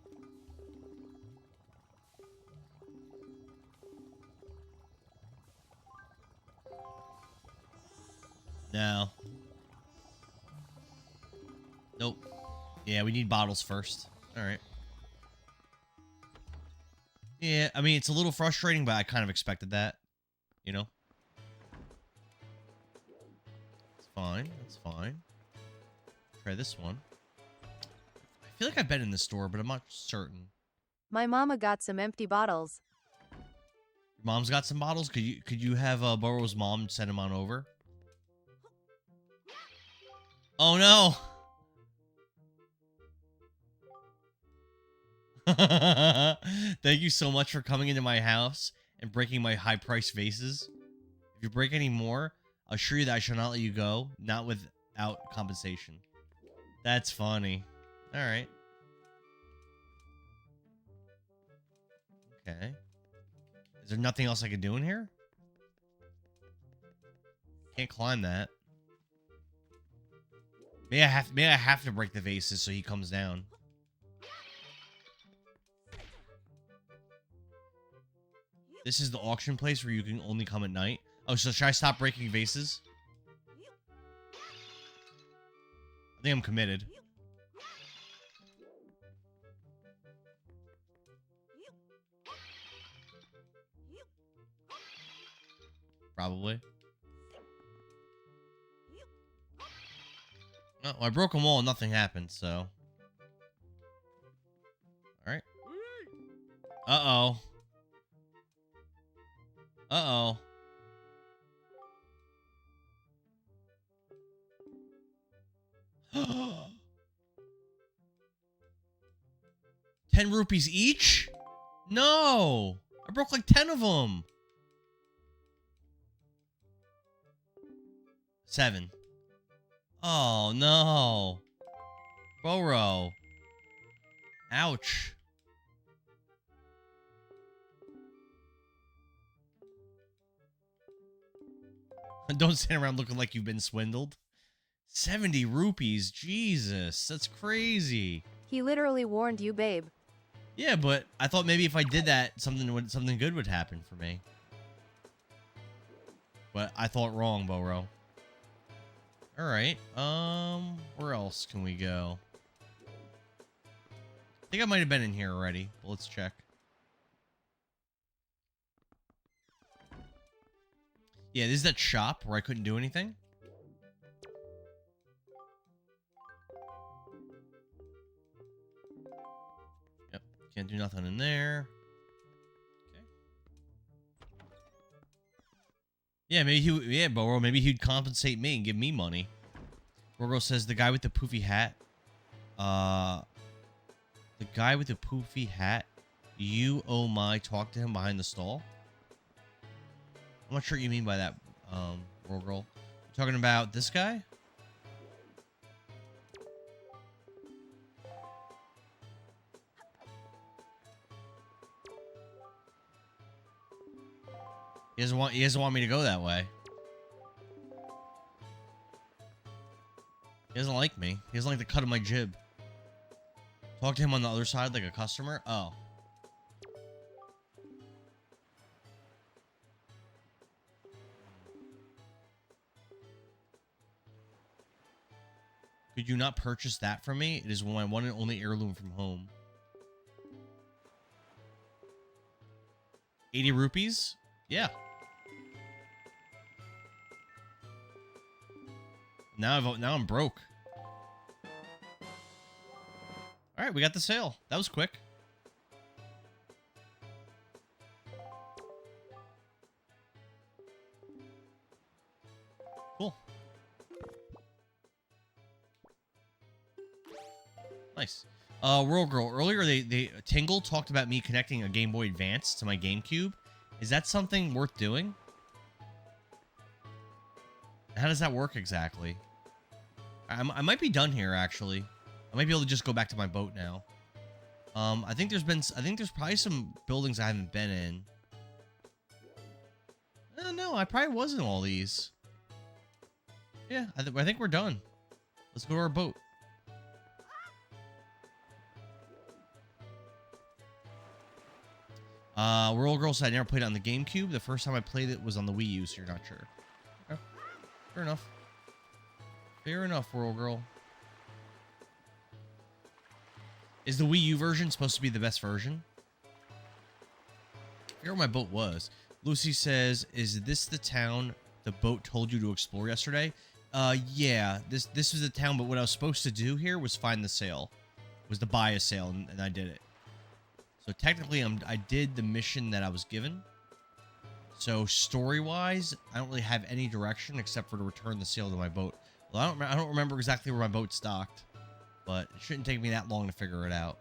No. Nope. Yeah, we need bottles first. Alright. Yeah, I mean, it's a little frustrating, but I kind of expected that. You know? It's fine. It's fine. Try this one. I feel like I've been in this store, but I'm not certain. My mama got some empty bottles. Your mom's got some bottles? Could you have Burrow's mom send them on over? Oh no! Thank you so much for coming into my house and breaking my high-priced vases. If you break any more, I'll assure you that I shall not let you go, not without compensation. That's funny. Alright. Okay. Is there nothing else I can do in here? Can't climb that. Maybe I have to break the vases so he comes down. This is the auction place where you can only come at night. Oh, so should I stop breaking vases? I think I'm committed. Probably. Oh, I broke them all and nothing happened, so. Alright. Uh-oh. Uh-oh. $10 each? No! I broke like 10 of them. 7. Oh, no. Boro. Ouch. Don't stand around looking like you've been swindled. 70 rupees. Jesus, that's crazy. He literally warned you, babe. Yeah, but I thought maybe if I did that, something good would happen for me. But I thought wrong, Boro. Alright, where else can we go? I think I might have been in here already, but let's check. Yeah, this is that shop where I couldn't do anything. Yep, can't do nothing in there. Okay. Yeah, Boro, maybe he'd compensate me and give me money. Boro says the guy with the poofy hat. The guy with the poofy hat. You, oh my, talk to him behind the stall. I'm not sure what you mean by that, Rorgirl. You talking about this guy? He doesn't want me to go that way. He doesn't like me. He doesn't like the cut of my jib. Talk to him on the other side like a customer? Oh. Could you not purchase that from me? It is my one and only heirloom from home. 80 rupees? Yeah. Now I'm broke. All right, we got the sale. That was quick. Nice. World Girl, earlier Tingle talked about me connecting a Game Boy Advance to my GameCube. Is that something worth doing? How does that work exactly? I might be done here, actually. I might be able to just go back to my boat now. I think there's probably some buildings I haven't been in. No, I probably was in all these. Yeah, I think we're done. Let's go to our boat. World Girl said I never played it on the GameCube. The first time I played it was on the Wii U, so you're not sure. Okay. Fair enough. Fair enough, World Girl. Is the Wii U version supposed to be the best version? I forget where my boat was. Lucy says, is this the town the boat told you to explore yesterday? Yeah. This was the town, but what I was supposed to do here was find the sail. Was to buy a sail, and I did it. So technically, I did the mission that I was given. So story-wise, I don't really have any direction except for to return the sail to my boat. Well, I don't remember exactly where my boat's docked, but it shouldn't take me that long to figure it out.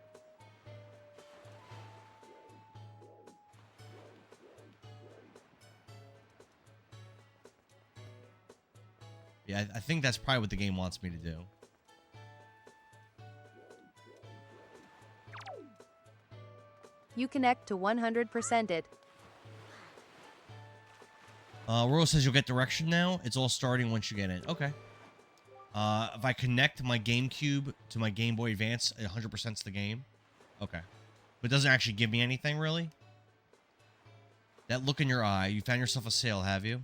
Yeah, I think that's probably what the game wants me to do. You connect to 100% it. Royal says you'll get direction now. It's all starting once you get in. Okay. If I connect my GameCube to my Game Boy Advance, it 100%'s the game. Okay. But it doesn't actually give me anything, really? That look in your eye. You found yourself a sail, have you?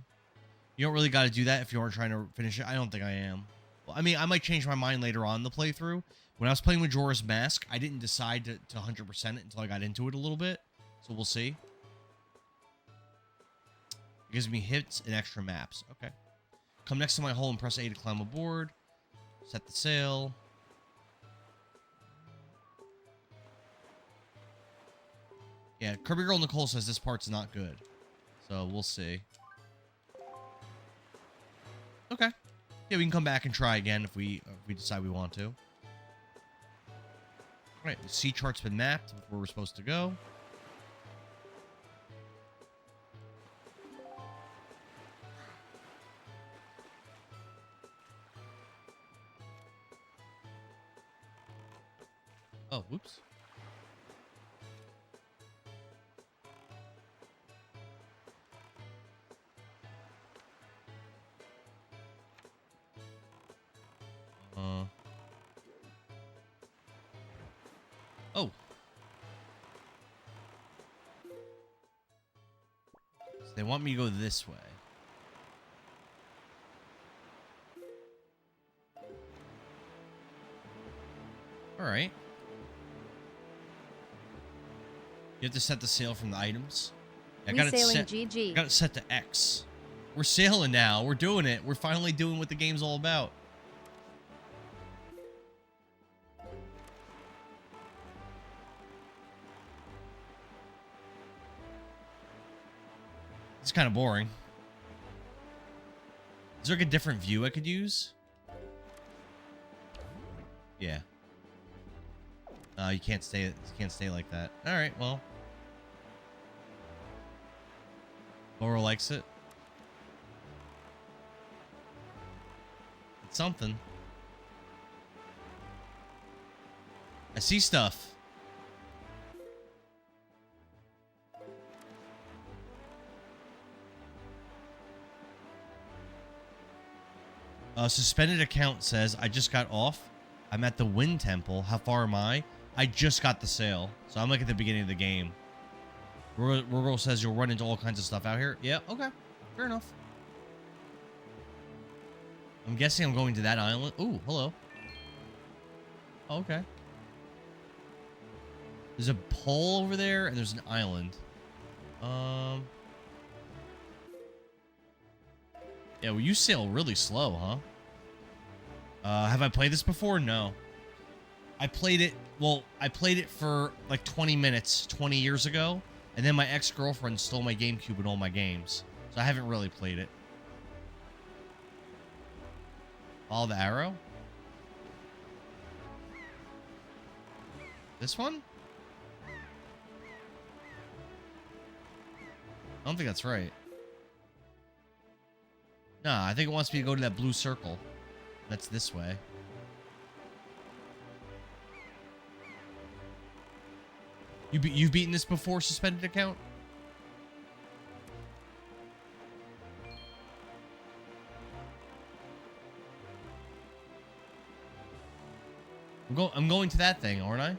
You don't really got to do that if you aren't trying to finish it. I don't think I am. Well, I mean, I might change my mind later on in the playthrough. When I was playing Majora's Mask, I didn't decide to 100% it until I got into it a little bit. So we'll see. It gives me hits and extra maps. Okay. Come next to my hole and press A to climb aboard. Set the sail. Yeah, Kirby Girl Nicole says this part's not good. So we'll see. Okay. Yeah, we can come back and try again if we decide we want to. Alright, the sea chart's been mapped with where we're supposed to go. Oh, whoops. Oh. So they want me to go this way. Alright. You have to set the sail from the items. I got it set. GG. I got it set to X. We're sailing now. We're doing it. We're finally doing what the game's all about. It's kind of boring. Is there like a different view I could use? Yeah. You can't stay. You can't stay like that. All right. Well, Laura likes it. It's something. I see stuff. Suspended account says, I just got off. I'm at the Wind Temple. How far am I? I just got the sail. So I'm like at the beginning of the game. Rural says you'll run into all kinds of stuff out here. Yeah, okay. Fair enough. I'm guessing I'm going to that island. Ooh, hello. Oh, okay. There's a pole over there, and there's an island. Yeah, well, you sail really slow, huh? Have I played this before? No. I played it for like 20 minutes 20 years ago, and then my ex-girlfriend stole my GameCube and all my games. So I haven't really played it. Follow the arrow? This one? I don't think that's right. Nah, I think it wants me to go to that blue circle. That's this way. You've beaten this before, suspended account? I'm going to that thing, aren't I?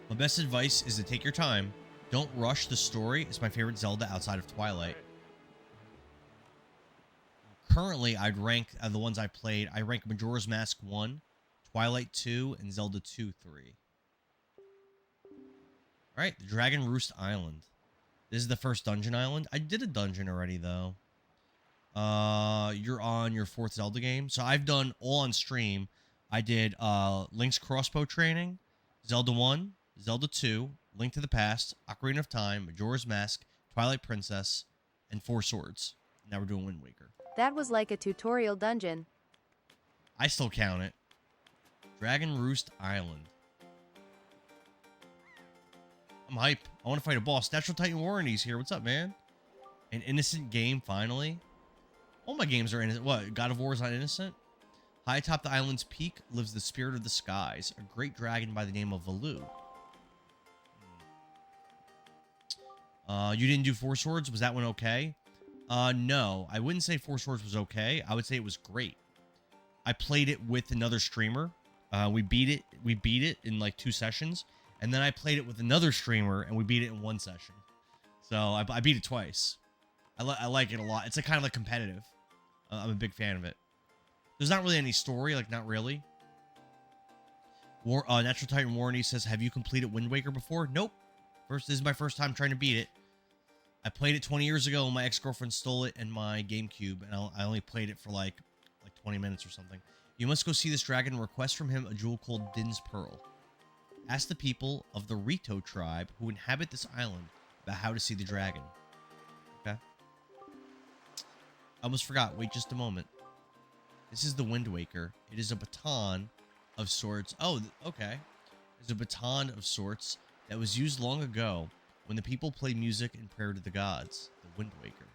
My best advice is to take your time. Don't rush the story. It's my favorite Zelda outside of Twilight. Currently, I'd rank the ones I played. I rank Majora's Mask 1, Twilight 2, and Zelda 2, 3. Alright, the Dragon Roost Island. This is the first dungeon island. I did a dungeon already, though. You're on your 4th Zelda game. So I've done all on stream. I did Link's Crossbow Training, Zelda 1, Zelda 2, Link to the Past, Ocarina of Time, Majora's Mask, Twilight Princess, and 4 Swords. Now we're doing Wind Waker. That was like a tutorial dungeon. I still count it. Dragon Roost Island. I'm hype. I want to fight a boss. Natural Titan Warranty's here. What's up, man? An innocent game, finally. All my games are innocent. What? God of War is not innocent? High atop the island's peak lives the spirit of the skies, a great dragon by the name of Valoo. You didn't do 4 Swords? Was that one okay? No. I wouldn't say 4 Swords was okay. I would say it was great. I played it with another streamer. We beat it in like 2 sessions. And then I played it with another streamer, and we beat it in 1 session. So I beat it twice. I like it a lot. It's kind of like competitive. I'm a big fan of it. There's not really any story, like not really. Natural Titan Warranty says, have you completed Wind Waker before? Nope. This is my first time trying to beat it. I played it 20 years ago, and my ex-girlfriend stole it in my GameCube, and I only played it for like 20 minutes or something. You must go see this dragon and request from him a jewel called Din's Pearl. Ask the people of the Rito tribe who inhabit this island about how to see the dragon. Okay? I almost forgot. Wait just a moment. This is the Wind Waker. It is a baton of sorts. Oh, okay. It's a baton of sorts that was used long ago when the people played music in prayer to the gods, the Wind Waker.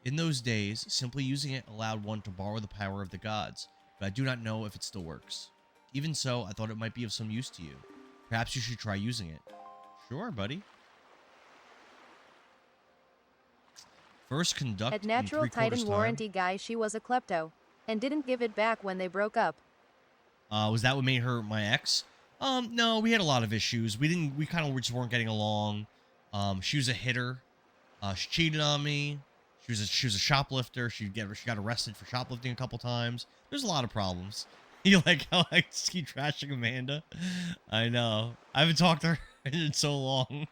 In those days, simply using it allowed one to borrow the power of the gods, but I do not know if it still works. Even so, I thought it might be of some use to you. Perhaps you should try using it. Sure, buddy. First, conduct At Natural Titan Warranty guy, she was a klepto and didn't give it back when they broke up. Was that what made her my ex? No, we had a lot of issues. We kind of just weren't getting along. She was a hitter. She cheated on me. She was a shoplifter. She got arrested for shoplifting a couple times. There's a lot of problems. You like how I just keep trashing Amanda? I know. I haven't talked to her in so long.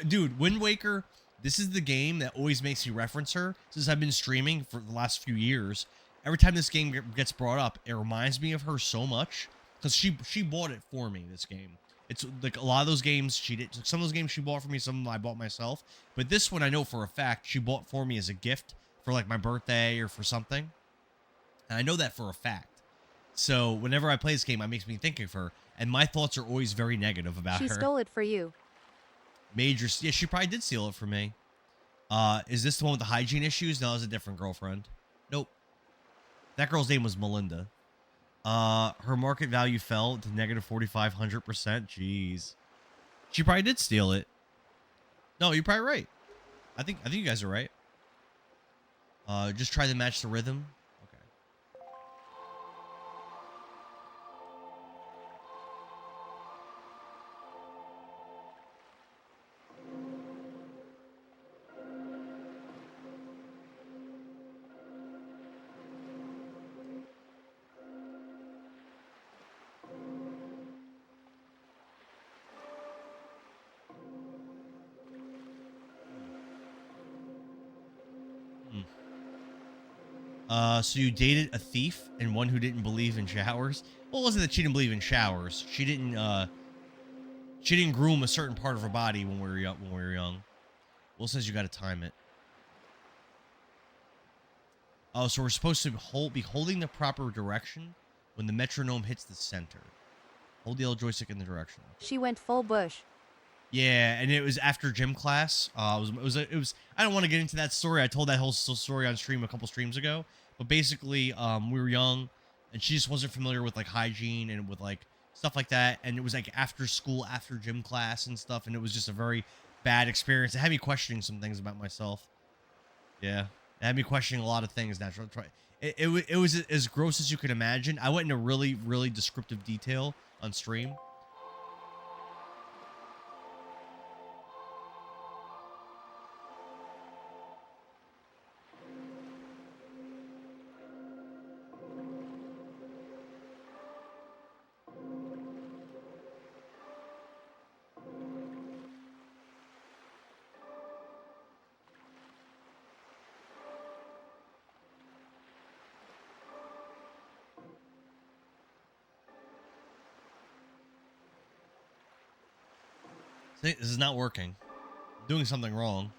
Dude, Wind Waker. This is the game that always makes me reference her since I've been streaming for the last few years. Every time this game gets brought up, it reminds me of her so much because she bought it for me. This game. It's like a lot of those games she did. Some of those games she bought for me. Some of them I bought myself. But this one I know for a fact she bought for me as a gift for like my birthday or for something. And I know that for a fact. So whenever I play this game, it makes me think of her. And my thoughts are always very negative about her. She stole it for you. Yeah, she probably did steal it from me. Is this the one with the hygiene issues? No, it's a different girlfriend. Nope. That girl's name was Melinda. Her market value fell to negative 4,500%. Jeez. She probably did steal it. No, you're probably right. I think you guys are right. Just try to match the rhythm. So you dated a thief and one who didn't believe in showers? Well, it wasn't that she didn't believe in showers. She didn't groom a certain part of her body when we were young. Will says you got to time it. Oh, so we're supposed to be holding the proper direction when the metronome hits the center. Hold the L joystick in the direction. She went full bush. Yeah, and it was after gym class. It was. I don't want to get into that story. I told that whole story on stream a couple streams ago. But basically, we were young, and she just wasn't familiar with like hygiene and with like stuff like that. And it was like after school, after gym class and stuff. And it was just a very bad experience. It had me questioning some things about myself. Yeah, it had me questioning a lot of things. Naturally, it was as gross as you could imagine. I went into really descriptive detail on stream. See, this is not working. I'm doing something wrong.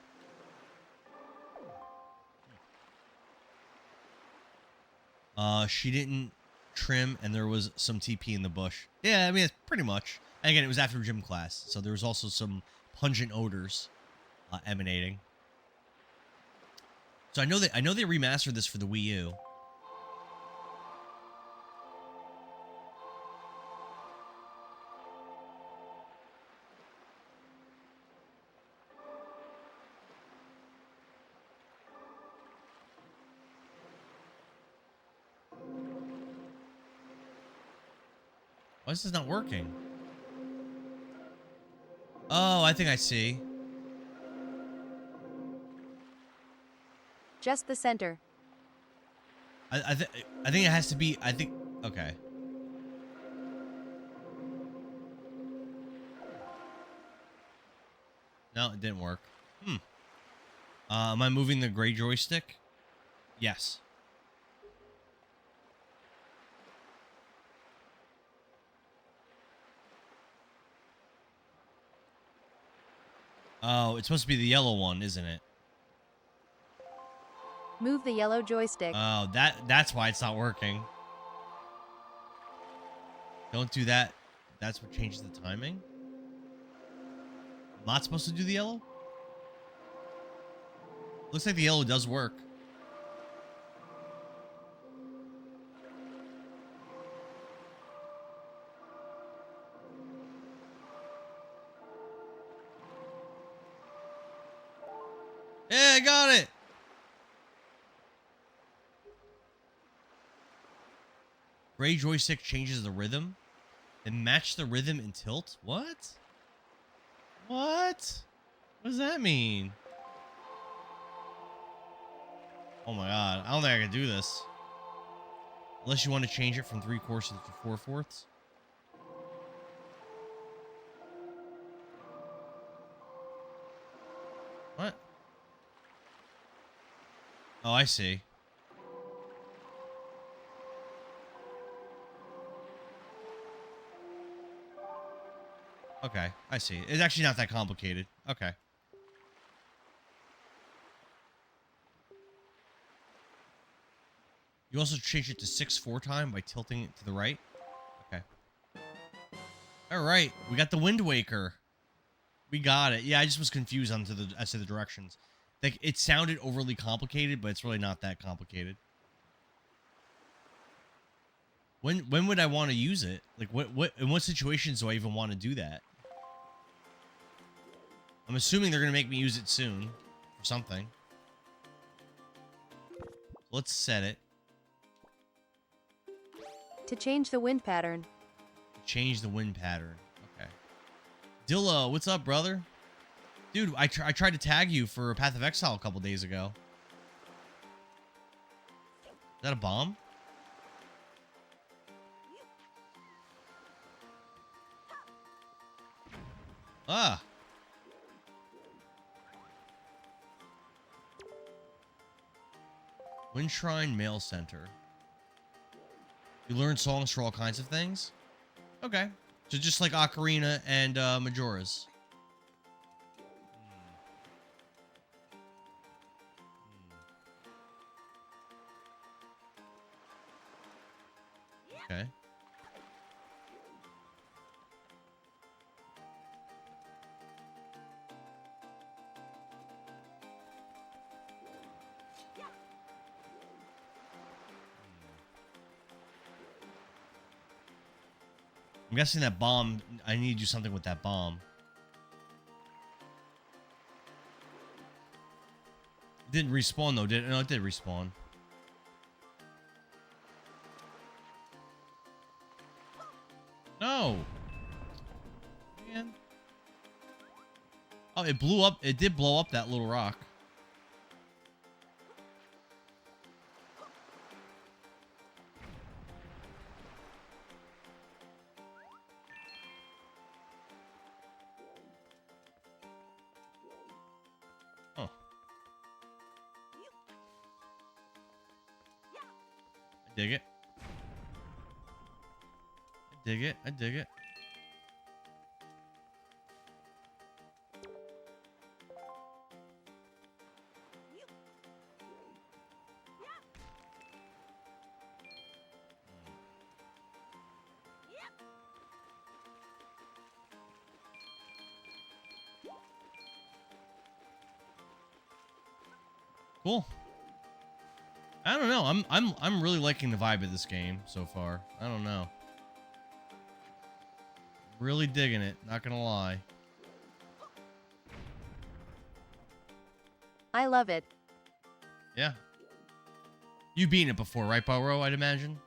She didn't trim, and there was some TP in the bush. Yeah, I mean, it's pretty much. And again, it was after gym class, so there was also some pungent odors emanating. So I know they remastered this for the Wii U. Why is this not working? Oh, I think I see. Just the center. I think it has to be. I think. Okay. No, it didn't work. Am I moving the gray joystick? Yes. Oh, it's supposed to be the yellow one, isn't it? Move the yellow joystick. Oh, that's why it's not working. Don't do that. That's what changes the timing. I'm not supposed to do the yellow? Looks like the yellow does work. Yeah, I got it. Gray joystick changes the rhythm. Then match the rhythm and tilt? What? What? What does that mean? Oh my god. I don't think I can do this. Unless you want to change it from 3/4 to 4/4. What? Oh, I see. Okay, I see. It's actually not that complicated. Okay. You also change it to 6/4 time by tilting it to the right. Okay. All right, we got the Wind Waker. We got it. Yeah, I just was confused as to the directions. Like it sounded overly complicated, but it's really not that complicated. When would I want to use it? Like what in what situations do I even want to do that? I'm assuming they're gonna make me use it soon or something. Let's set it. To change the wind pattern. Change the wind pattern. Okay. Dilla, what's up, brother? Dude, I tried to tag you for Path of Exile a couple days ago. Is that a bomb? Ah. Wind Shrine Mail Center. You learn songs for all kinds of things? Okay. So just like Ocarina and Majora's. Okay. I'm guessing that bomb, I need to do something with that bomb. It didn't respawn though, did it? No, it did respawn. No! Man. Oh, it blew up. It did blow up that little rock. Oh. I dig it. I dig it. I dig it. Cool. I don't know. I'm really liking the vibe of this game so far. I don't know. Really digging it, not gonna lie. I love it. Yeah. You've beaten it before, right, Boro, I'd imagine?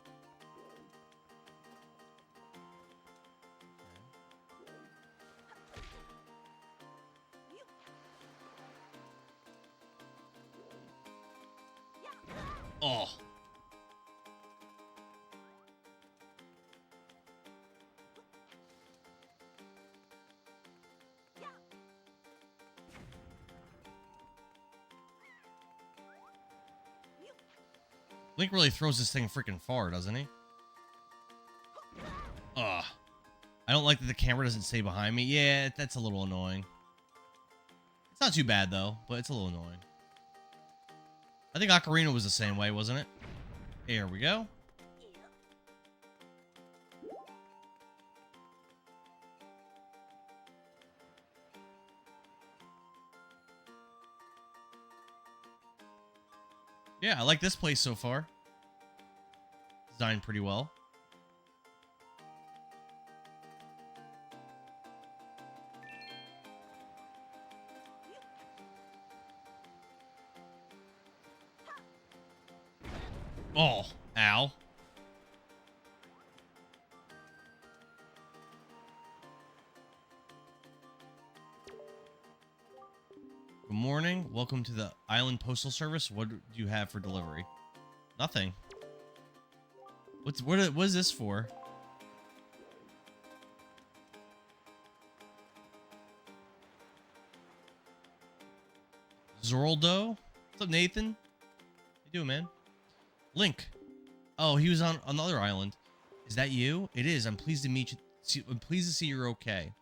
Oh. Link really throws this thing freaking far, doesn't he? Ugh. I don't like that the camera doesn't stay behind me. Yeah, that's a little annoying. It's not too bad, though, but it's a little annoying. I think Ocarina was the same way, wasn't it? Here we go. Yeah, I like this place so far. Designed pretty well. Oh, ow. Good morning. Welcome to the Island Postal Service. What do you have for delivery? Nothing. What is this for? Zoraldo? What's up, Nathan? How you doing, man? Link. Oh, he was on another island. Is that you? It is. I'm pleased to meet you. I'm pleased to see you're okay.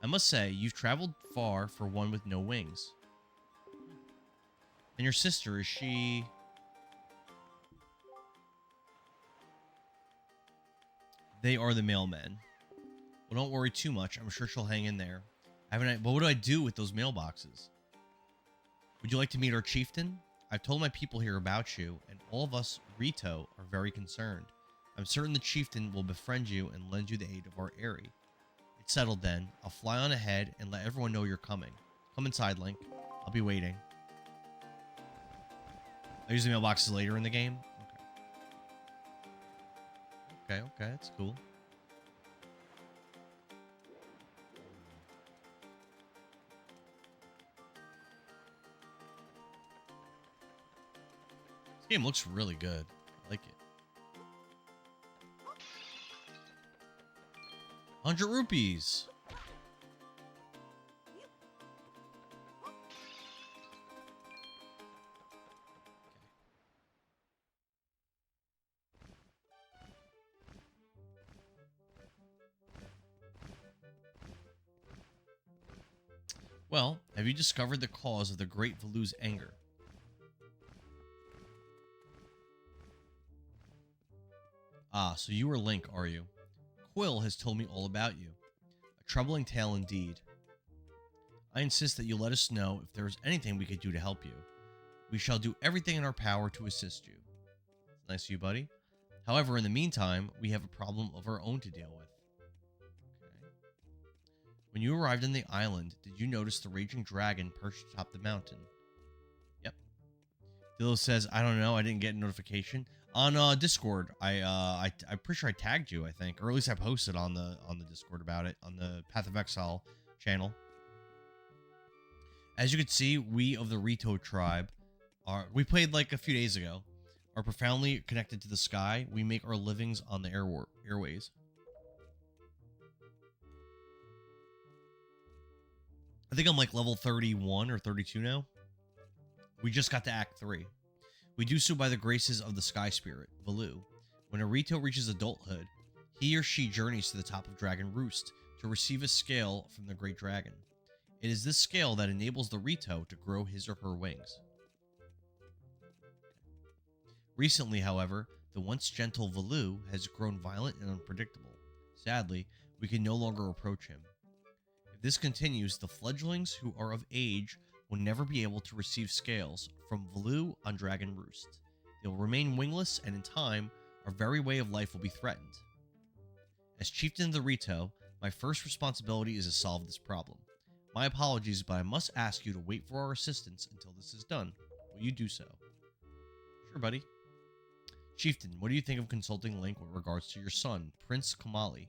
I must say, you've traveled far for one with no wings. And your sister, is she... They are the mailmen. Well, don't worry too much. I'm sure she'll hang in there. But what do I do with those mailboxes? Would you like to meet our chieftain? I've told my people here about you, and all of us, Rito, are very concerned. I'm certain the chieftain will befriend you and lend you the aid of our Aerie. It's settled then. I'll fly on ahead and let everyone know you're coming. Come inside, Link. I'll be waiting. I use the mailboxes later in the game? Okay. Okay, that's cool. This game looks really good. I like it. 100 rupees. Well, have you discovered the cause of the Great Valu's anger? Ah, so you are Link, are you? Quill has told me all about you. A troubling tale indeed. I insist that you let us know if there is anything we could do to help you. We shall do everything in our power to assist you. Nice of you, buddy. However, in the meantime, we have a problem of our own to deal with. When you arrived on the island, did you notice the raging dragon perched atop the mountain? Yep. Dillo says, I don't know. I didn't get a notification. On Discord, I'm pretty sure I tagged you, I think. Or at least I posted on the Discord about it, on the Path of Exile channel. As you can see, we of the Rito tribe we played like a few days ago, are profoundly connected to the sky. We make our livings on the airways. I think I'm like level 31 or 32 now. We just got to Act 3. We do so by the graces of the sky spirit, Valu. When a Rito reaches adulthood, he or she journeys to the top of Dragon Roost to receive a scale from the Great Dragon. It is this scale that enables the Rito to grow his or her wings. Recently, however, the once gentle Valu has grown violent and unpredictable. Sadly, we can no longer approach him. If this continues, the fledglings who are of age will never be able to receive scales from Valu on Dragon Roost. They will remain wingless, and in time, our very way of life will be threatened. As Chieftain of the Rito, my first responsibility is to solve this problem. My apologies, but I must ask you to wait for our assistance until this is done. Will you do so? Sure, buddy. Chieftain, what do you think of consulting Link with regards to your son, Prince Komali?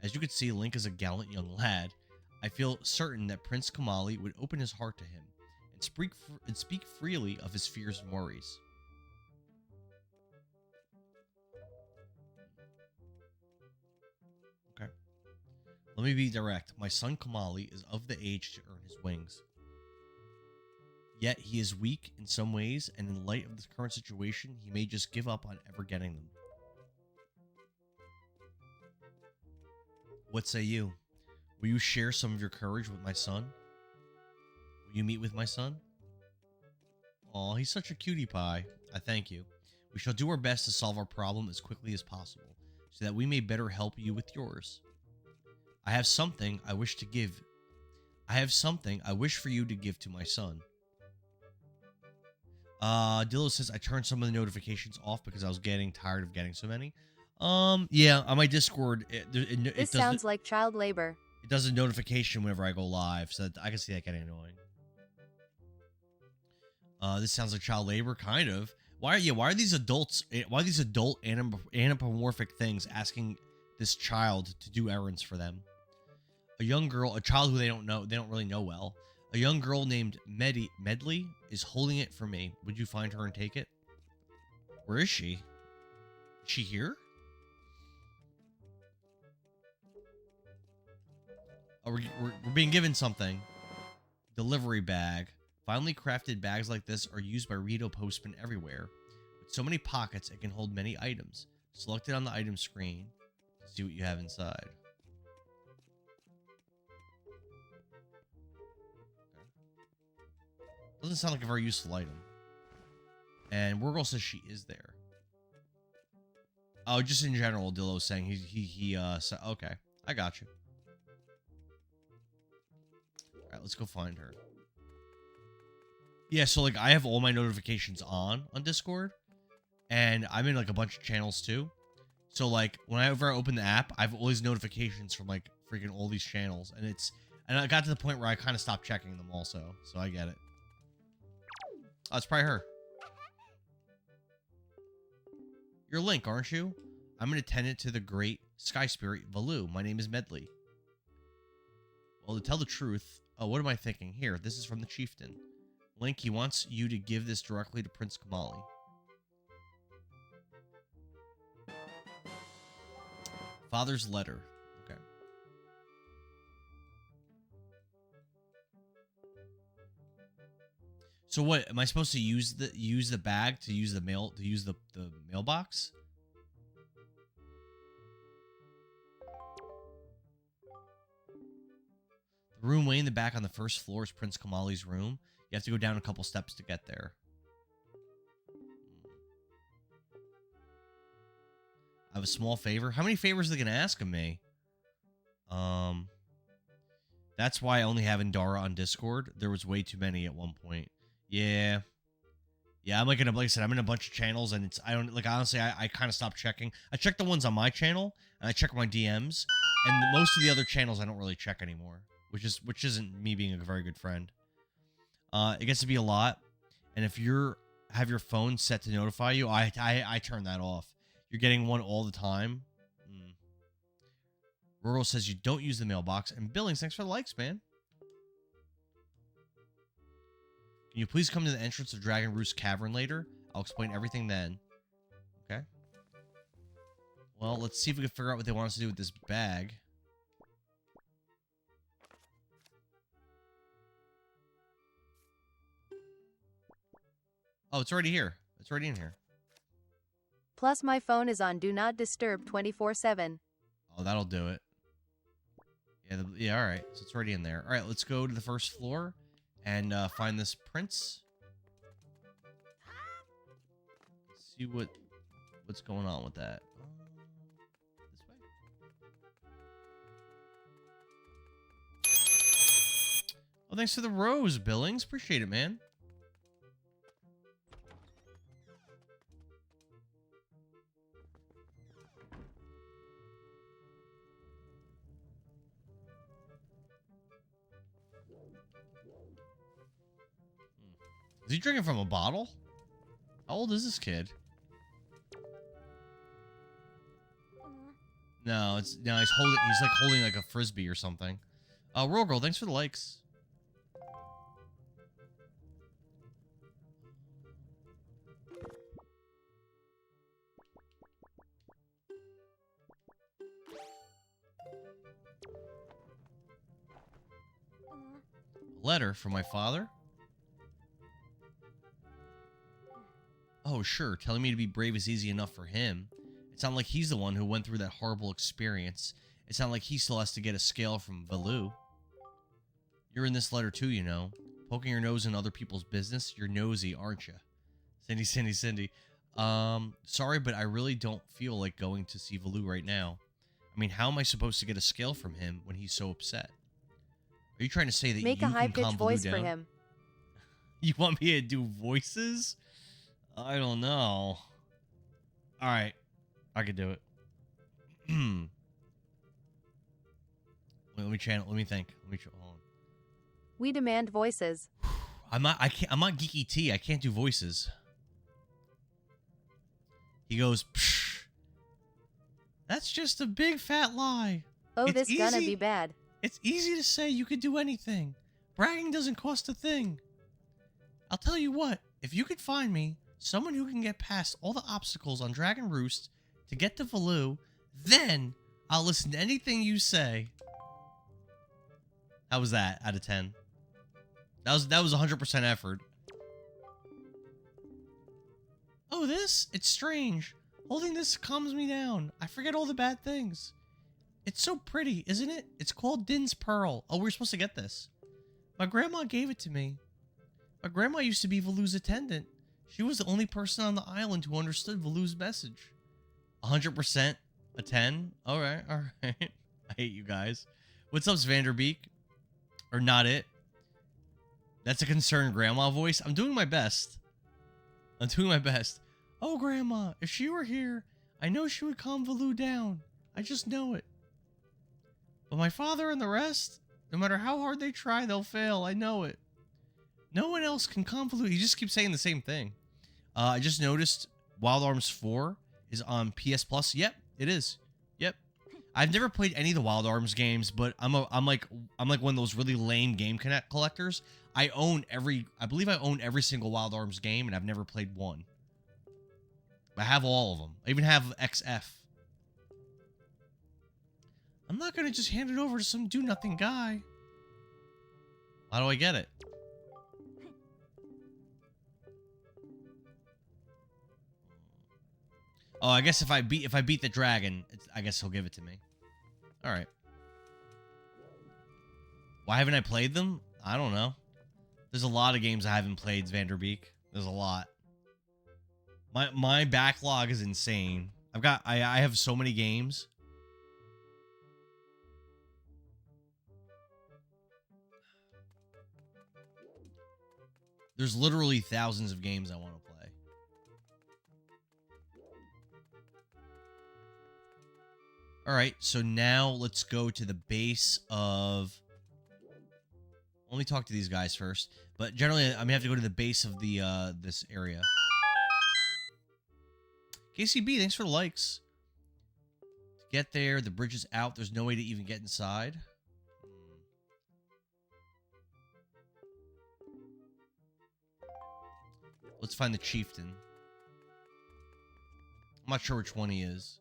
As you can see, Link is a gallant young lad. I feel certain that Prince Komali would open his heart to him and speak freely of his fears and worries. Okay. Let me be direct. My son Komali is of the age to earn his wings. Yet he is weak in some ways, and in light of the current situation, he may just give up on ever getting them. What say you? Will you share some of your courage with my son? Will you meet with my son? Aw, he's such a cutie pie. I thank you. We shall do our best to solve our problem as quickly as possible, so that we may better help you with yours. I have something I wish for you to give to my son. Dillo says I turned some of the notifications off because I was getting tired of getting so many. Yeah, on my Discord, This sounds like child labor. It does a notification whenever I go live, so that I can see that getting annoying. This sounds like child labor, kind of. Why are these adults? Why are these adult anthropomorphic things asking this child to do errands for them? A young girl, a child who they don't really know well. A young girl named Medley is holding it for me. Would you find her and take it? Where is she? Is she here? Oh, we're being given something. Delivery bag. Finely crafted bags like this are used by Rito postmen everywhere. With so many pockets, it can hold many items. Select it on the item screen to see what you have inside. Doesn't sound like a very useful item. And Wargirl says she is there. Oh, just in general, Dillo's saying he said, okay, I got you. Alright, let's go find her. Yeah, so like I have all my notifications on Discord. And I'm in like a bunch of channels too. So like whenever I open the app, I have all these notifications from like freaking all these channels. And I got to the point where I kind of stopped checking them also. So I get it. Oh, it's probably her. You're Link, aren't you? I'm an attendant to the great sky spirit, Valu. My name is Medley. Well, to tell the truth... Oh, what am I thinking? Here, this is from the chieftain. Link, he wants you to give this directly to Prince Komali. Father's letter. Okay. So what am I supposed to use the bag to use the mailbox? The room way in the back on the first floor is Prince Komali's room. You have to go down a couple steps to get there. I have a small favor. How many favors are they gonna ask of me? That's why I only have Indara on Discord. There was way too many at one point. Yeah. Yeah, I'm like I said, I'm in a bunch of channels, and honestly, I kind of stopped checking. I check the ones on my channel, and I check my DMs, And most of the other channels I don't really check anymore, which isn't me being a very good friend. It gets to be a lot, and if have your phone set to notify you, I turn that off. You're getting one all the time. Rural says you don't use the mailbox, and Billings, thanks for the likes, man. Can you please come to the entrance of Dragon Roost Cavern later? I'll explain everything then. Okay. Well, let's see if we can figure out what they want us to do with this bag. Oh, it's already here. It's already in here. Plus, my phone is on Do Not Disturb 24/7. Oh, that'll do it. Yeah, all right. So it's already in there. All right, let's go to the first floor and find this prince. See what's going on with that. This way. Oh, thanks for the rose, Billings. Appreciate it, man. Is he drinking from a bottle? How old is this kid? No, he's like holding like a frisbee or something. Roll Girl, thanks for the likes. A letter from my father? Oh, sure. Telling me to be brave is easy enough for him. It's not like he's the one who went through that horrible experience. It's not like he still has to get a scale from Valoo. You're in this letter too, you know. Poking your nose in other people's business. You're nosy, aren't you? Cindy. Sorry, but I really don't feel like going to see Valoo right now. I mean, how am I supposed to get a scale from him when he's so upset? Are you trying to say that Make you a can high-pitched calm Valoo voice down? for him. You want me to do voices? I don't know. All right, I could do it. Let me channel. Let me think. Hold on. We demand voices. I'm not Geeky T. I can't do voices. He goes, psh, that's just a big fat lie. Oh, It's this gonna easy. be bad. It's easy to say you could do anything. Bragging doesn't cost a thing. I'll tell you what, if you could find me someone who can get past all the obstacles on Dragon Roost to get to Valoo, then I'll listen to anything you say. How was that out of 10? That was 100% effort. Oh, it's strange. Holding this calms me down. I forget all the bad things. It's so pretty, isn't it? It's called Din's Pearl. Oh, we're supposed to get this. My grandma gave it to me. My grandma used to be Valoo's attendant. She was the only person on the island who understood Valoo's message. 100% a 10? All right. I hate you guys. What's up, Vanderbeek? Or not it? That's a concerned grandma voice. I'm doing my best. Oh, grandma, if she were here, I know she would calm Valoo down. I just know it. But my father and the rest, no matter how hard they try, they'll fail. I know it. No one else can calm Valoo. He just keeps saying the same thing. I just noticed Wild Arms 4 is on PS Plus. Yep, it is. Yep. I've never played any of the Wild Arms games, but I'm like one of those really lame game collectors. I believe I own every single Wild Arms game, and I've never played one. I have all of them. I even have XF. I'm not gonna just hand it over to some do-nothing guy. How do I get it? Oh, I guess if I beat the dragon, I guess he'll give it to me. All right. Why haven't I played them? I don't know. There's a lot of games I haven't played, Vanderbeek. There's a lot. My backlog is insane. I have so many games. There's literally thousands of games I want to play. All right, so now let's go to the base of... Let me talk to these guys first. But generally, I'm gonna have to go to the base of the this area. KCB, thanks for the likes. To get there, the bridge is out. There's no way to even get inside. Let's find the chieftain. I'm not sure which one he is.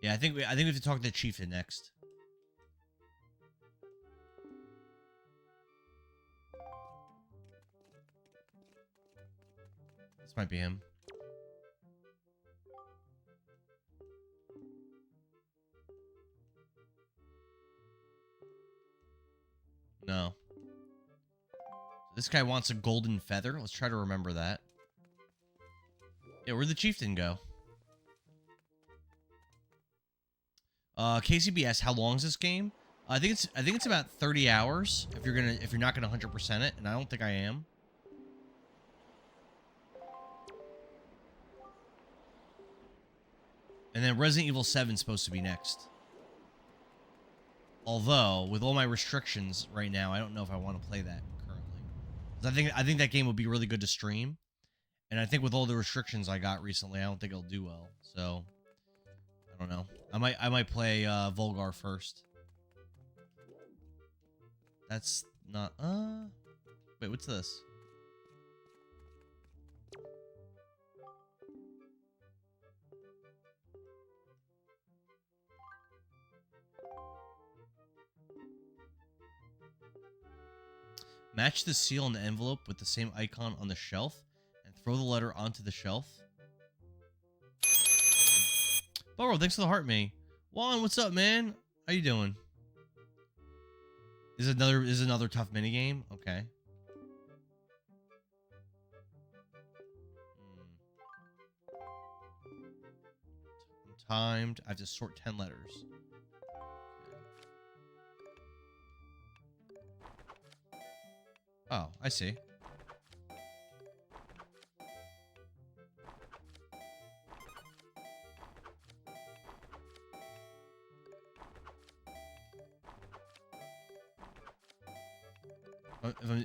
Yeah, I think we have to talk to the chieftain next. This might be him. No. This guy wants a golden feather. Let's try to remember that. Yeah, where'd the chieftain go? KCB asks, how long is this game? I think it's about 30 hours if you're not gonna 100% it, and I don't think I am. And then Resident Evil 7 is supposed to be next. Although, with all my restrictions right now, I don't know if I want to play that currently. 'Cause I think that game would be really good to stream. And I think with all the restrictions I got recently, I don't think it'll do well. So, I don't know. I might play Volgar first. That's not... Wait, what's this? Match the seal in the envelope with the same icon on the shelf and throw the letter onto the shelf. Boro, thanks for the heart, me. Juan, what's up, man? How you doing? This is another tough minigame? Okay. I'm timed. I have to sort 10 letters. Oh, I see.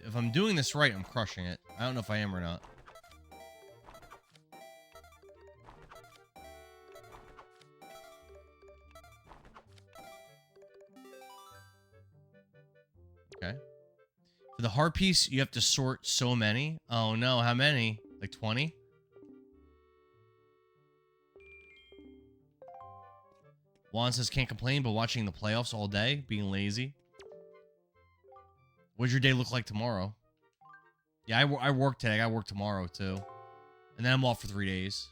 If I'm doing this right, I'm crushing it. I don't know if I am or not. Okay. For the heart piece, you have to sort so many. Oh no, how many? Like 20? Juan says can't complain, but watching the playoffs all day, being lazy. What'd your day look like tomorrow? Yeah, I work today. I gotta work tomorrow too. And then I'm off for 3 days.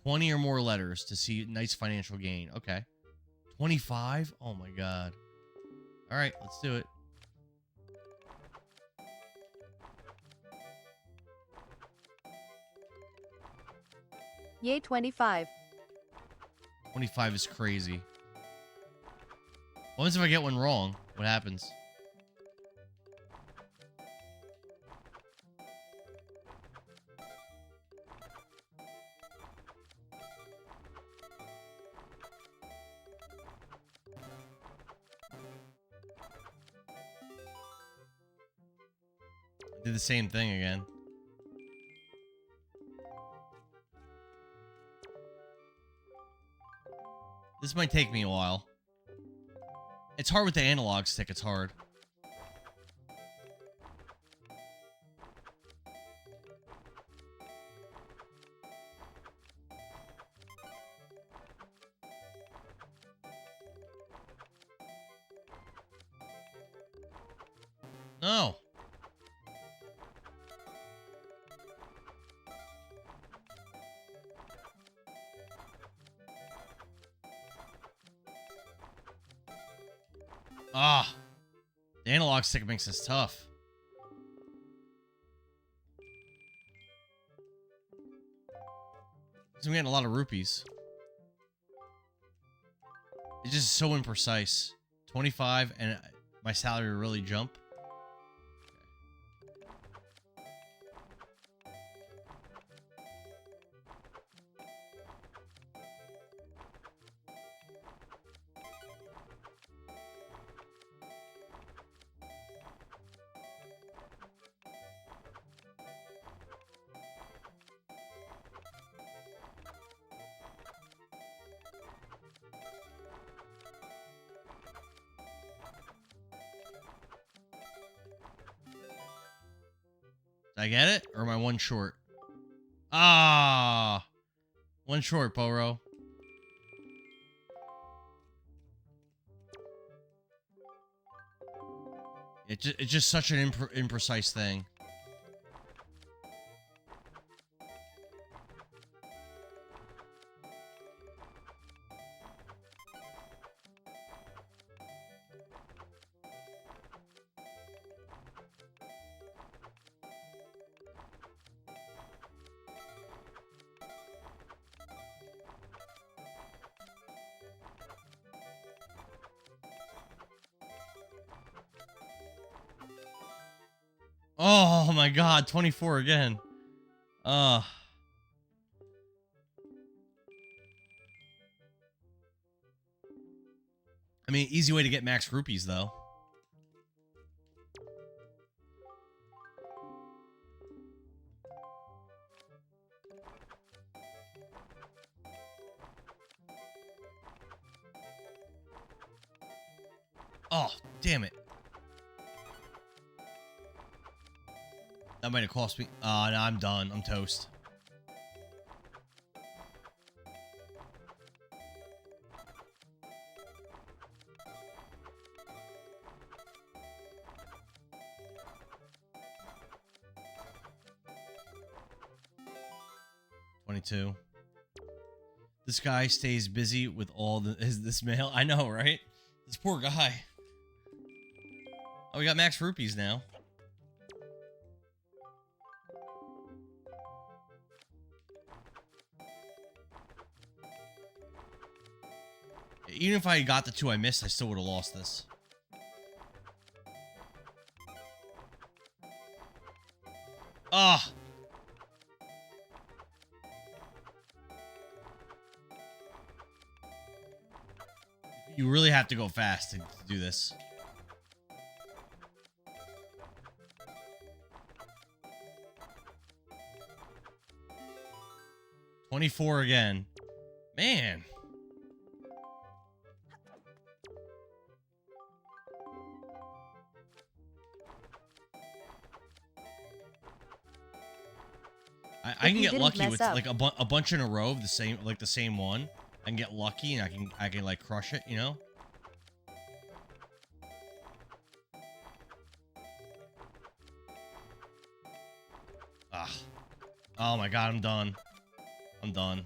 $20 or more letters to see nice financial gain. Okay. 25? Oh my god. Alright, let's do it. Yay, 25. 25 is crazy. What happens if I get one wrong? What happens? I did the same thing again. This might take me a while. It's hard with the analog stick, it's hard. No. Ah, the analog stick makes this tough. So I'm getting a lot of rupees. It's just so imprecise. 25 and my salary will really jump. Did I get it? Or am I one short? Ah! One short, Poro. It's just such an imprecise thing. Oh my god, 24 again. I mean, easy way to get max rupees, though. Oh, damn it. That might have cost me. No, I'm done. I'm toast. $22. This guy stays busy with all this mail. I know, right? This poor guy. Oh, we got max rupees now. Even if I got the 2 I missed, I still would have lost this. Ah! You really have to go fast to do this. $24 again. Man. I can get lucky with like a bunch in a row of the same one. I can get lucky and I can like crush it, you know? Ah. Oh my god, I'm done. I'm done.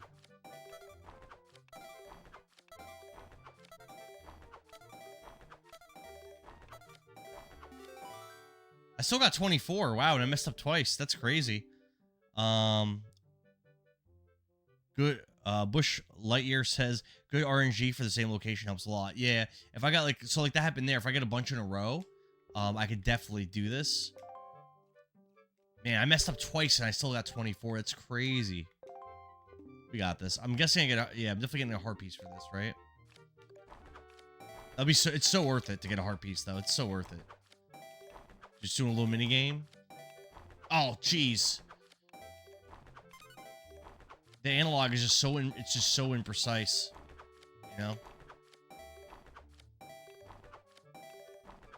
I still got 24. Wow, and I messed up twice. That's crazy. Good. Bush Lightyear says good RNG for the same location helps a lot. Yeah, if I got like that happened there. If I get a bunch in a row, I could definitely do this. Man, I messed up twice and I still got 24. That's crazy. We got this. I'm guessing I get I'm definitely getting a heart piece for this, right? That'll be it's so worth it to get a heart piece though. It's so worth it. Just doing a little mini game. Oh, jeez. The analog is just so it's just so imprecise, you know?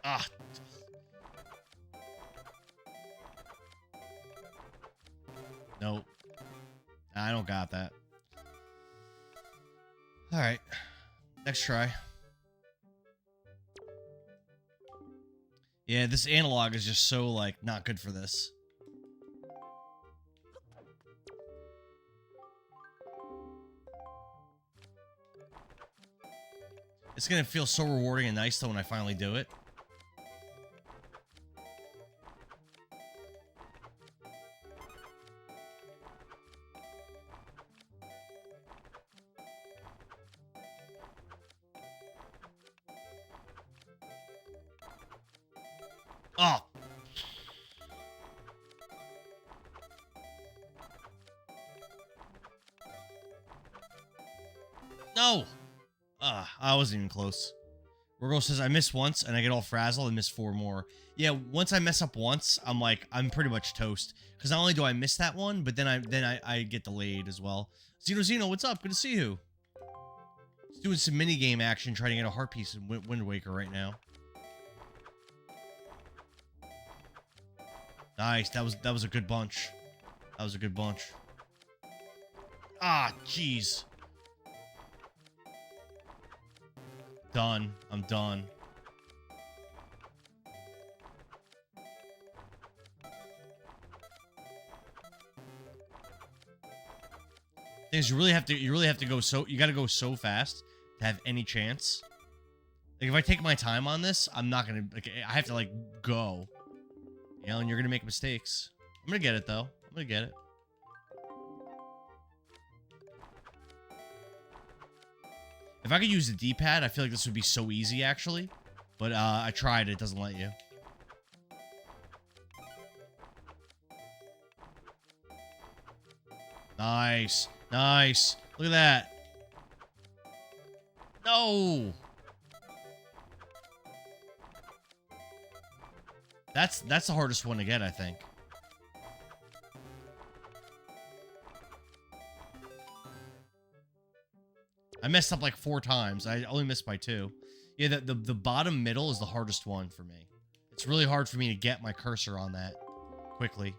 Ah. Nope. I don't got that. All right. Next try. Yeah, this analog is just so, like, not good for this. It's gonna feel so rewarding and nice, though, when I finally do it. Oh. No. I wasn't even close. Virgo says, I miss once and I get all frazzled and miss 4 more. Yeah, once I mess up once, I'm pretty much toast. Because not only do I miss that one, but then I get delayed as well. Xeno, what's up? Good to see you. Just doing some mini game action, trying to get a heart piece in Wind Waker right now. Nice, that was a good bunch. That was a good bunch. Ah, jeez. Done. I'm done. Things you really have to go you gotta go so fast to have any chance. Like if I take my time on this, I'm not gonna I have to like go. You know, and you're gonna make mistakes. I'm gonna get it though. I'm gonna get it. If I could use the D-pad, I feel like this would be so easy, actually. But I tried, it doesn't let you. Nice. Nice. Look at that. No! That's the hardest one to get, I think. I messed up like 4 times. I only missed by 2. Yeah, the bottom middle is the hardest one for me. It's really hard for me to get my cursor on that quickly.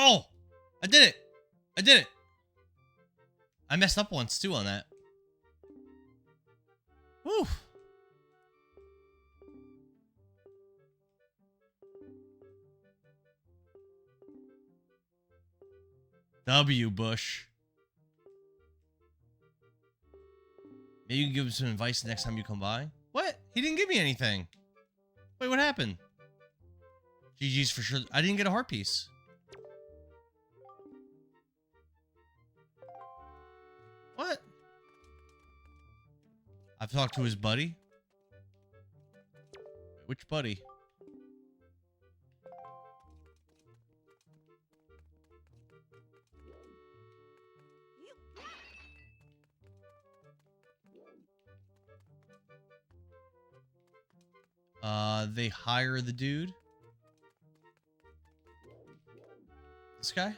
Oh! I did it! I did it! I messed up once, too, on that. Woo! W, Bush. Maybe you can give him some advice next time you come by? What? He didn't give me anything. Wait, what happened? GG's for sure. I didn't get a heart piece. What? I've talked to his buddy. Which buddy? They hire the dude. This guy?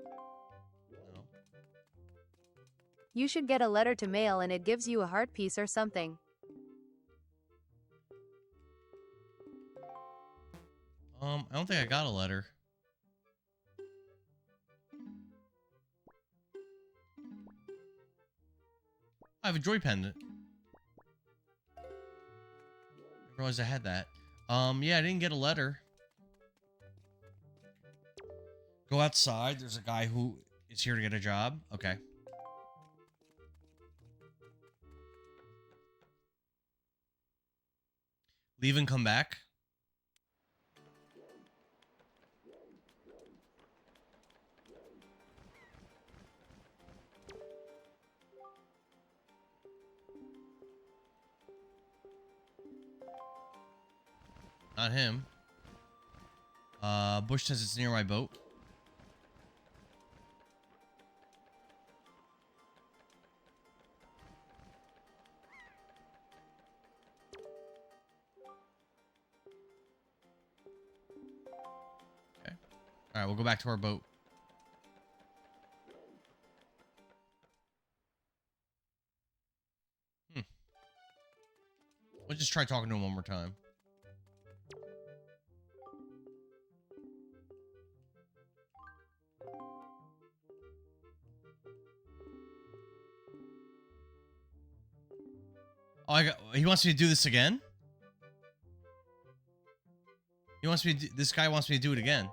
No. You should get a letter to mail and it gives you a heart piece or something. I don't think I got a letter. I have a joy pendant. I realized I had that. Yeah, I didn't get a letter. Go outside. There's a guy who is here to get a job. Okay. Leave and come back. Not him. Bush says it's near my boat. Okay. Alright, we'll go back to our boat. We'll just try talking to him one more time. Oh, he wants me to do this again? He wants me to this guy wants me to do it again.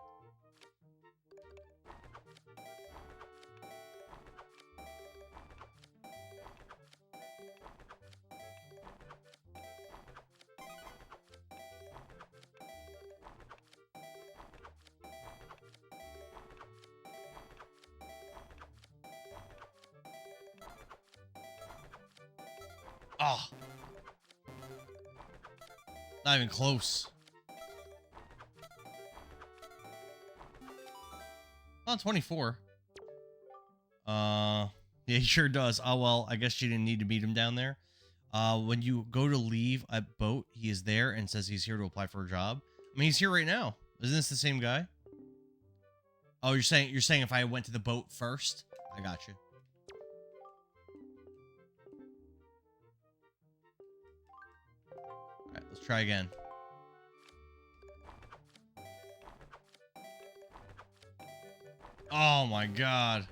Oh. Not even close. Oh, 24. Yeah, he sure does. Oh, well, I guess you didn't need to meet him down there. When you go to leave a boat, he is there and says he's here to apply for a job. I mean, he's here right now. Isn't this the same guy? Oh, you're saying if I went to the boat first? I got you. All right, let's try again. Oh my god.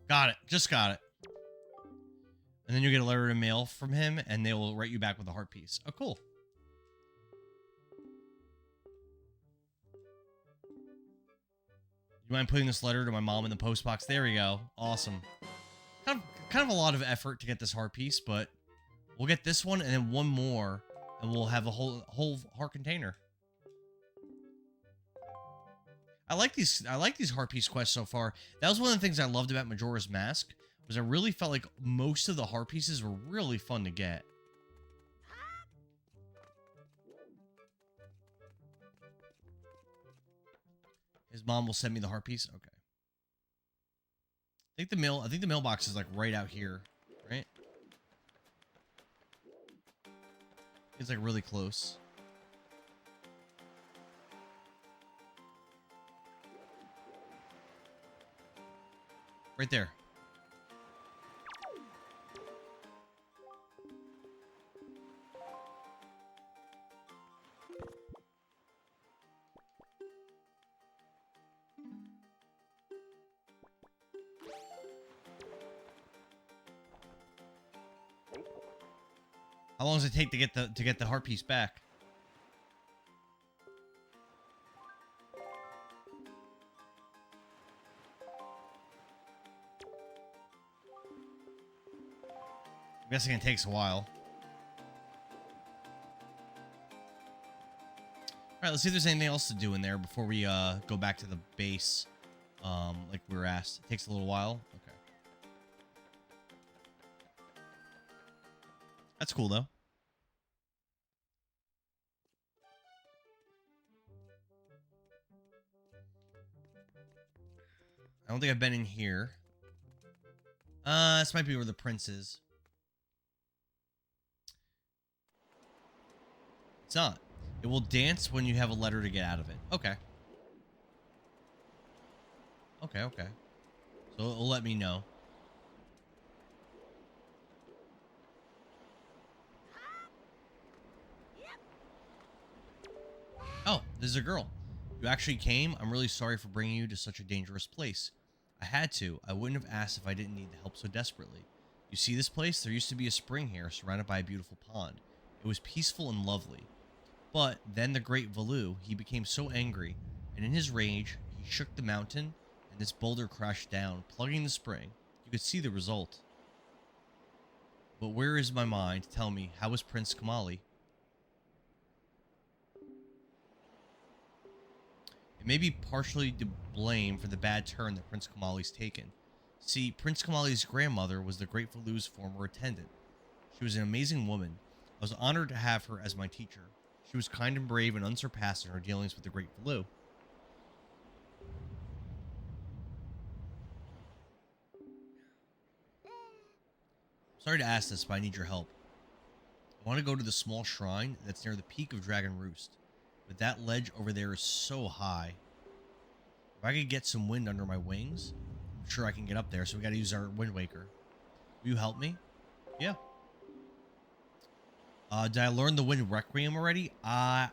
Got it. Just got it. And then you get a letter in mail from him, and they will write you back with a heart piece. Oh, cool. You mind putting this letter to my mom in the post box? There we go. Awesome. Kind of a lot of effort to get this heart piece, but we'll get this one and then one more, and we'll have a whole heart container. I like these heart piece quests so far. That was one of the things I loved about Majora's Mask, was I really felt like most of the heart pieces were really fun to get. His mom will send me the heart piece. Okay. I think the mailbox is like right out here, right? It's like really close. Right there. How long does it take to get the heart piece back? I'm guessing it takes a while. Alright, let's see if there's anything else to do in there before we go back to the base. Like we were asked. It takes a little while. Okay. That's cool though. I don't think I've been in here. This might be where the prince is. It's not. It will dance when you have a letter to get out of it. Okay. Okay. So it'll let me know. Oh, this is a girl. You actually came? I'm really sorry for bringing you to such a dangerous place. I had to. I wouldn't have asked if I didn't need the help so desperately. You see this place? There used to be a spring here, surrounded by a beautiful pond. It was peaceful and lovely. But then the great Valoo, he became so angry, and in his rage, he shook the mountain, and this boulder crashed down, plugging the spring. You could see the result. But where is my mind? Tell me, how was Prince Komali? It may be partially to blame for the bad turn that Prince Komali's taken. See, Prince Komali's grandmother was the great Valoo's former attendant. She was an amazing woman. I was honored to have her as my teacher. She was kind and brave and unsurpassed in her dealings with the great Valoo. Sorry to ask this, but I need your help. I want to go to the small shrine that's near the peak of Dragon Roost. But that ledge over there is so high. If I could get some wind under my wings, I'm sure I can get up there. So we got to use our Wind Waker. Will you help me? Yeah. Did I learn the Wind Requiem already? I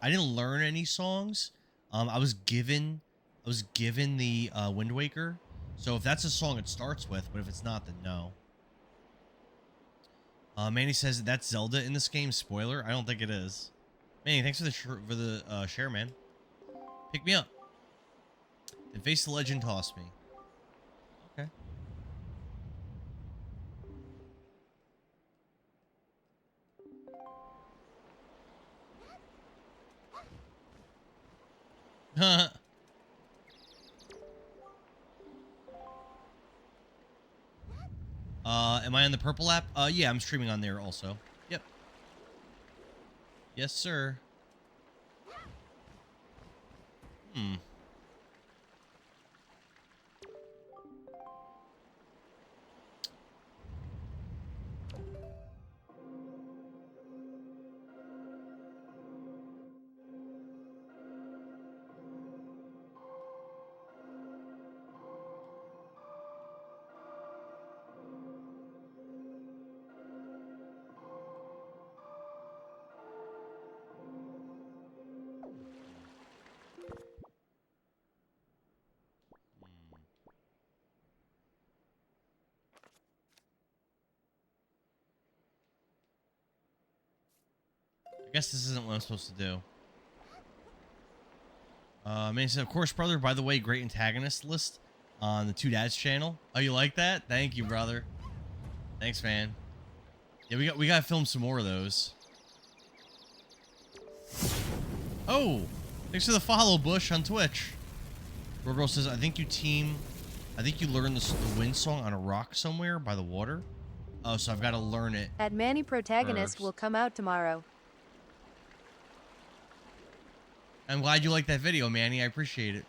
didn't learn any songs. I was given the Wind Waker. So if that's a song it starts with, but if it's not, then no. Manny says that's Zelda in this game. Spoiler, I don't think it is. Manny, thanks for the share, man. Pick me up. Then face the ledge and toss me. Okay. Am I on the purple app? Yeah, I'm streaming on there also. Yep. Yes, sir. Hmm. I guess this isn't what I'm supposed to do. Man said, of course, brother. By the way, great antagonist list on the Two Dads channel. Oh, you like that? Thank you, brother. Thanks, man. Yeah, we gotta film some more of those. Oh, thanks for the follow, Bush, on Twitch. Girl says, I think you learned the wind song on a rock somewhere by the water. Oh, so I've got to learn it. That Manny protagonist first. will come out tomorrow. I'm glad you liked that video, Manny. I appreciate it.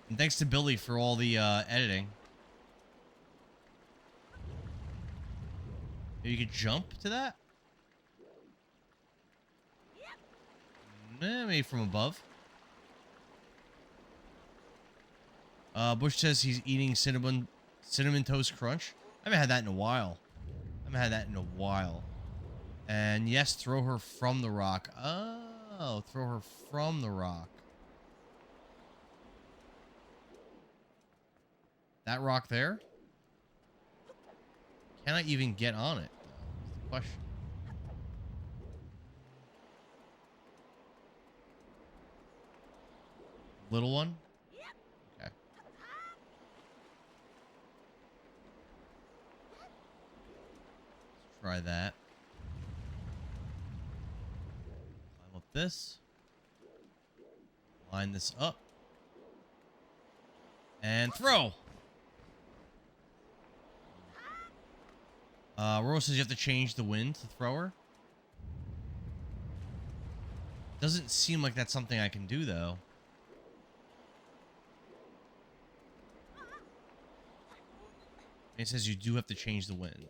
And thanks to Billy for all the editing. Maybe you could jump to that? Maybe from above. Bush says he's eating cinnamon toast crunch. I haven't had that in a while. And yes, throw her from the rock. Oh, throw her from the rock. That rock there? Can I even get on it? That's the question. Little one? Okay. Let's try that. Climb up this. Line this up. And throw! Roro says you have to change the wind to throw her. Doesn't seem like that's something I can do, though. It says you do have to change the wind.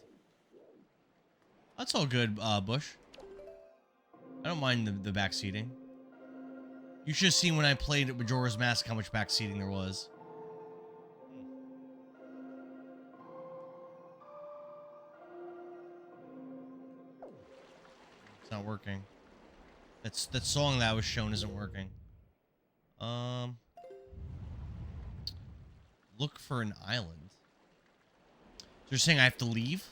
That's all good, Bush. I don't mind the backseating. You should have seen when I played Majora's Mask how much backseating there was. It's not working. That song that was shown isn't working. Look for an island. So you're saying I have to leave?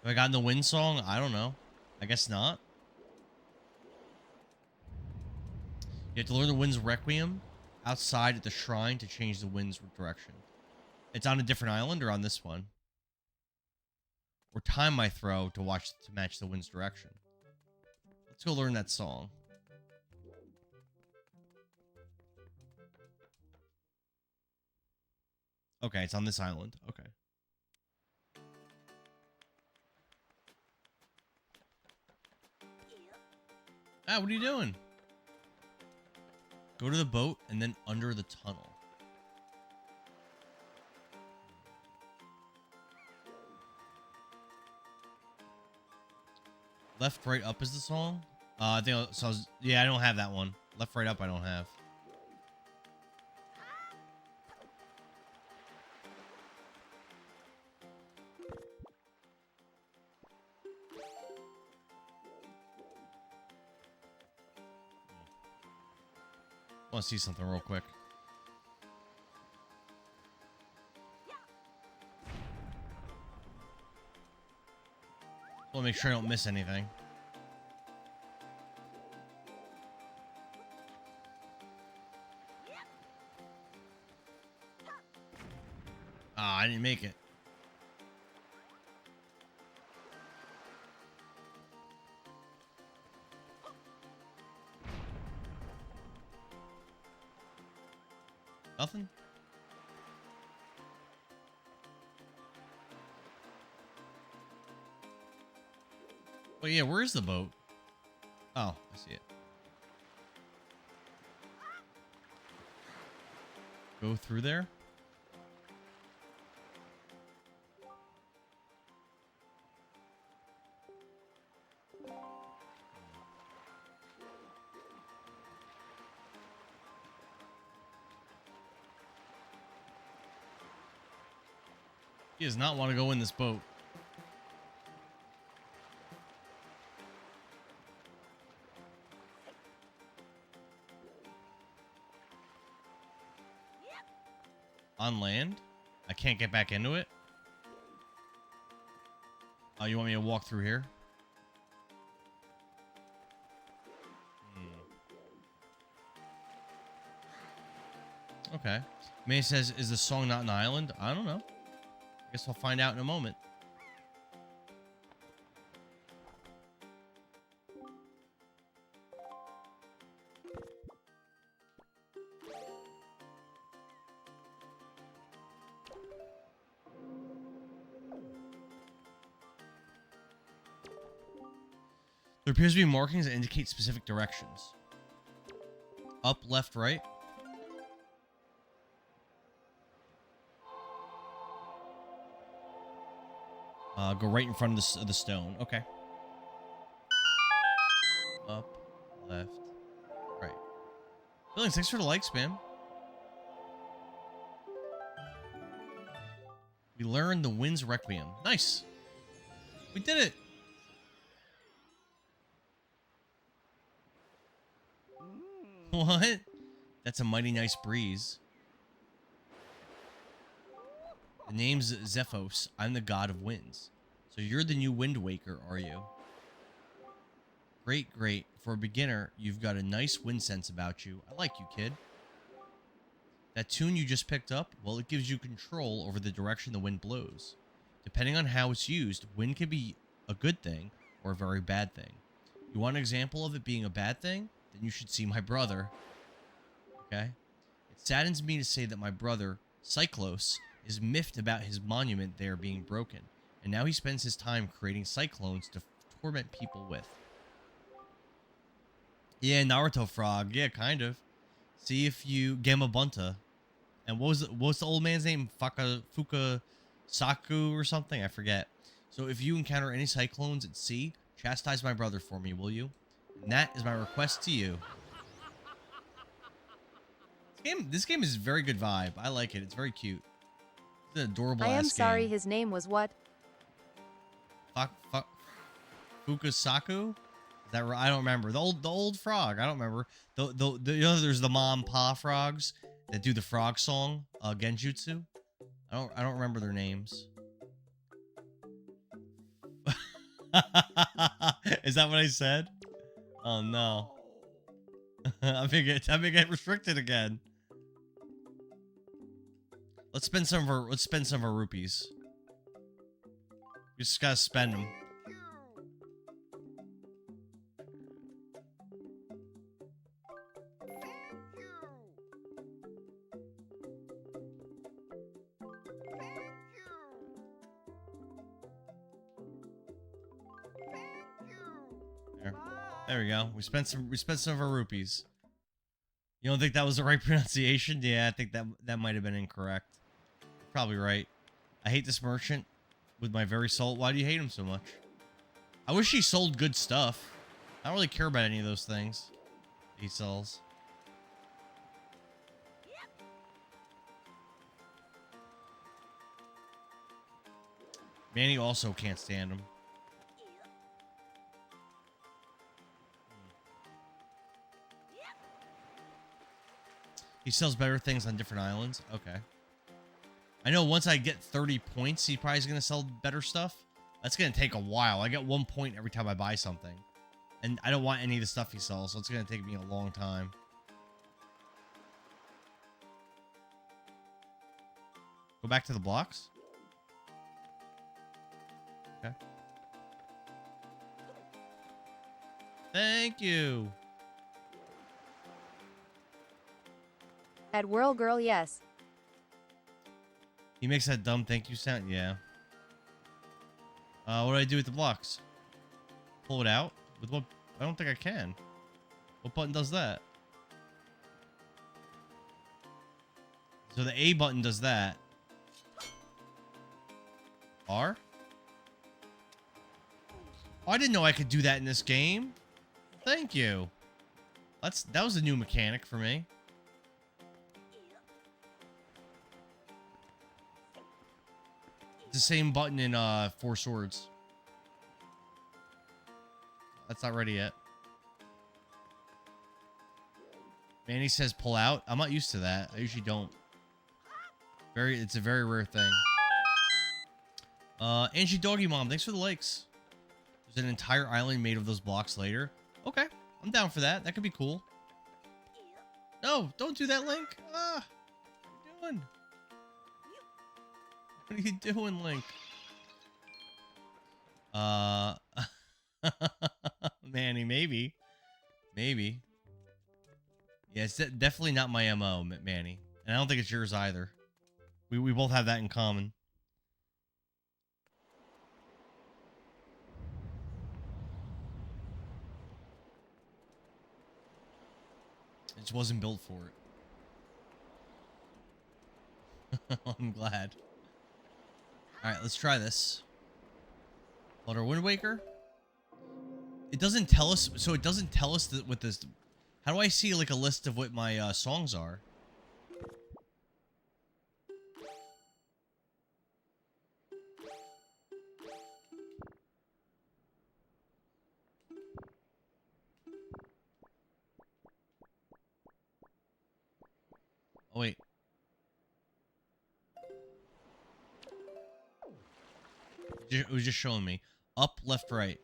Have I gotten the wind song? I don't know. I guess not. You have to learn the wind's requiem outside at the shrine to change the wind's direction. It's on a different island or on this one? Or time my throw to match the wind's direction. Let's go learn that song. Okay, it's on this island. Okay. Ah, what are you doing? Go to the boat and then under the tunnel. Left, right, up is the song. I think so. Yeah, I don't have that one. Left, right, up. I don't have. I want to see something real quick. I want to make sure I don't miss anything. Ah, I didn't make it. Nothing? Oh yeah, where is the boat? Oh, I see it. Go through there? He does not want to go in this boat. On land? I can't get back into it? Oh, you want me to walk through here? Okay. May says, is the song not an island? I don't know. I guess we'll find out in a moment. There appears to be markings that indicate specific directions. Up, left, right. Go right in front of the stone. Okay. Up, left, right. Billings, thanks for the likes, man. We learned the Wind's Requiem. Nice. We did it. What? That's a mighty nice breeze. The name's Zephos. I'm the god of winds. So you're the new Wind Waker, are you? Great, great. For a beginner, you've got a nice wind sense about you. I like you, kid. That tune you just picked up, well, it gives you control over the direction the wind blows. Depending on how it's used, wind can be a good thing or a very bad thing. You want an example of it being a bad thing? Then you should see my brother. Okay? It saddens me to say that my brother, Cyclos, is miffed about his monument there being broken, and now he spends his time creating cyclones to torment people with. Yeah, Naruto frog. Yeah, kind of. See if you Gamabunta. And what's the old man's name? Fuka Saku or something? I forget. So if you encounter any cyclones at sea, chastise my brother for me, will you? And that is my request to you. This game is a very good vibe. I like it. It's very cute. It's an adorable ass game. I am sorry, his name was what? Fukasaku? Is that right? I don't remember. The old frog. I don't remember. You know, there's the mom pa frogs that do the frog song, Genjutsu. I don't remember their names. Is that what I said? Oh no. I'm gonna get restricted again. Let's spend some of our rupees. We just gotta spend them. There we go. We spent some of our rupees. You don't think that was the right pronunciation? Yeah, I think that might have been incorrect. Probably right. I hate this merchant with my very soul. Why do you hate him so much? I wish he sold good stuff. I don't really care about any of those things he sells. Manny also can't stand him. He sells better things on different islands. Okay. I know once I get 30 points, he probably is going to sell better stuff. That's going to take a while. I get 1 point every time I buy something. And I don't want any of the stuff he sells, so it's going to take me a long time. Go back to the blocks. Okay. Thank you. At Whirl Girl, yes. He makes that dumb thank you sound. Yeah. What do I do with the blocks? Pull it out? With what? I don't think I can. What button does that? So the A button does that. R? Oh, I didn't know I could do that in this game. Thank you. That was a new mechanic for me. It's the same button in Four Swords. That's not ready yet. Manny says pull out. I'm not used to that. I usually don't. It's a very rare thing. Angie Doggy Mom, thanks for the likes. There's an entire island made of those blocks later. Okay, I'm down for that. That could be cool. No, don't do that, Link. Ah, what are you doing? What are you doing, Link? Manny, maybe. Maybe. Yeah, it's definitely not my MO, Manny. And I don't think it's yours either. We both have that in common. It just wasn't built for it. I'm glad. Alright, let's try this. Water Wind Waker. It doesn't tell us, so it doesn't tell us that with this. How do I see like a list of what my songs are? Oh wait. It was just showing me. Up, left, right.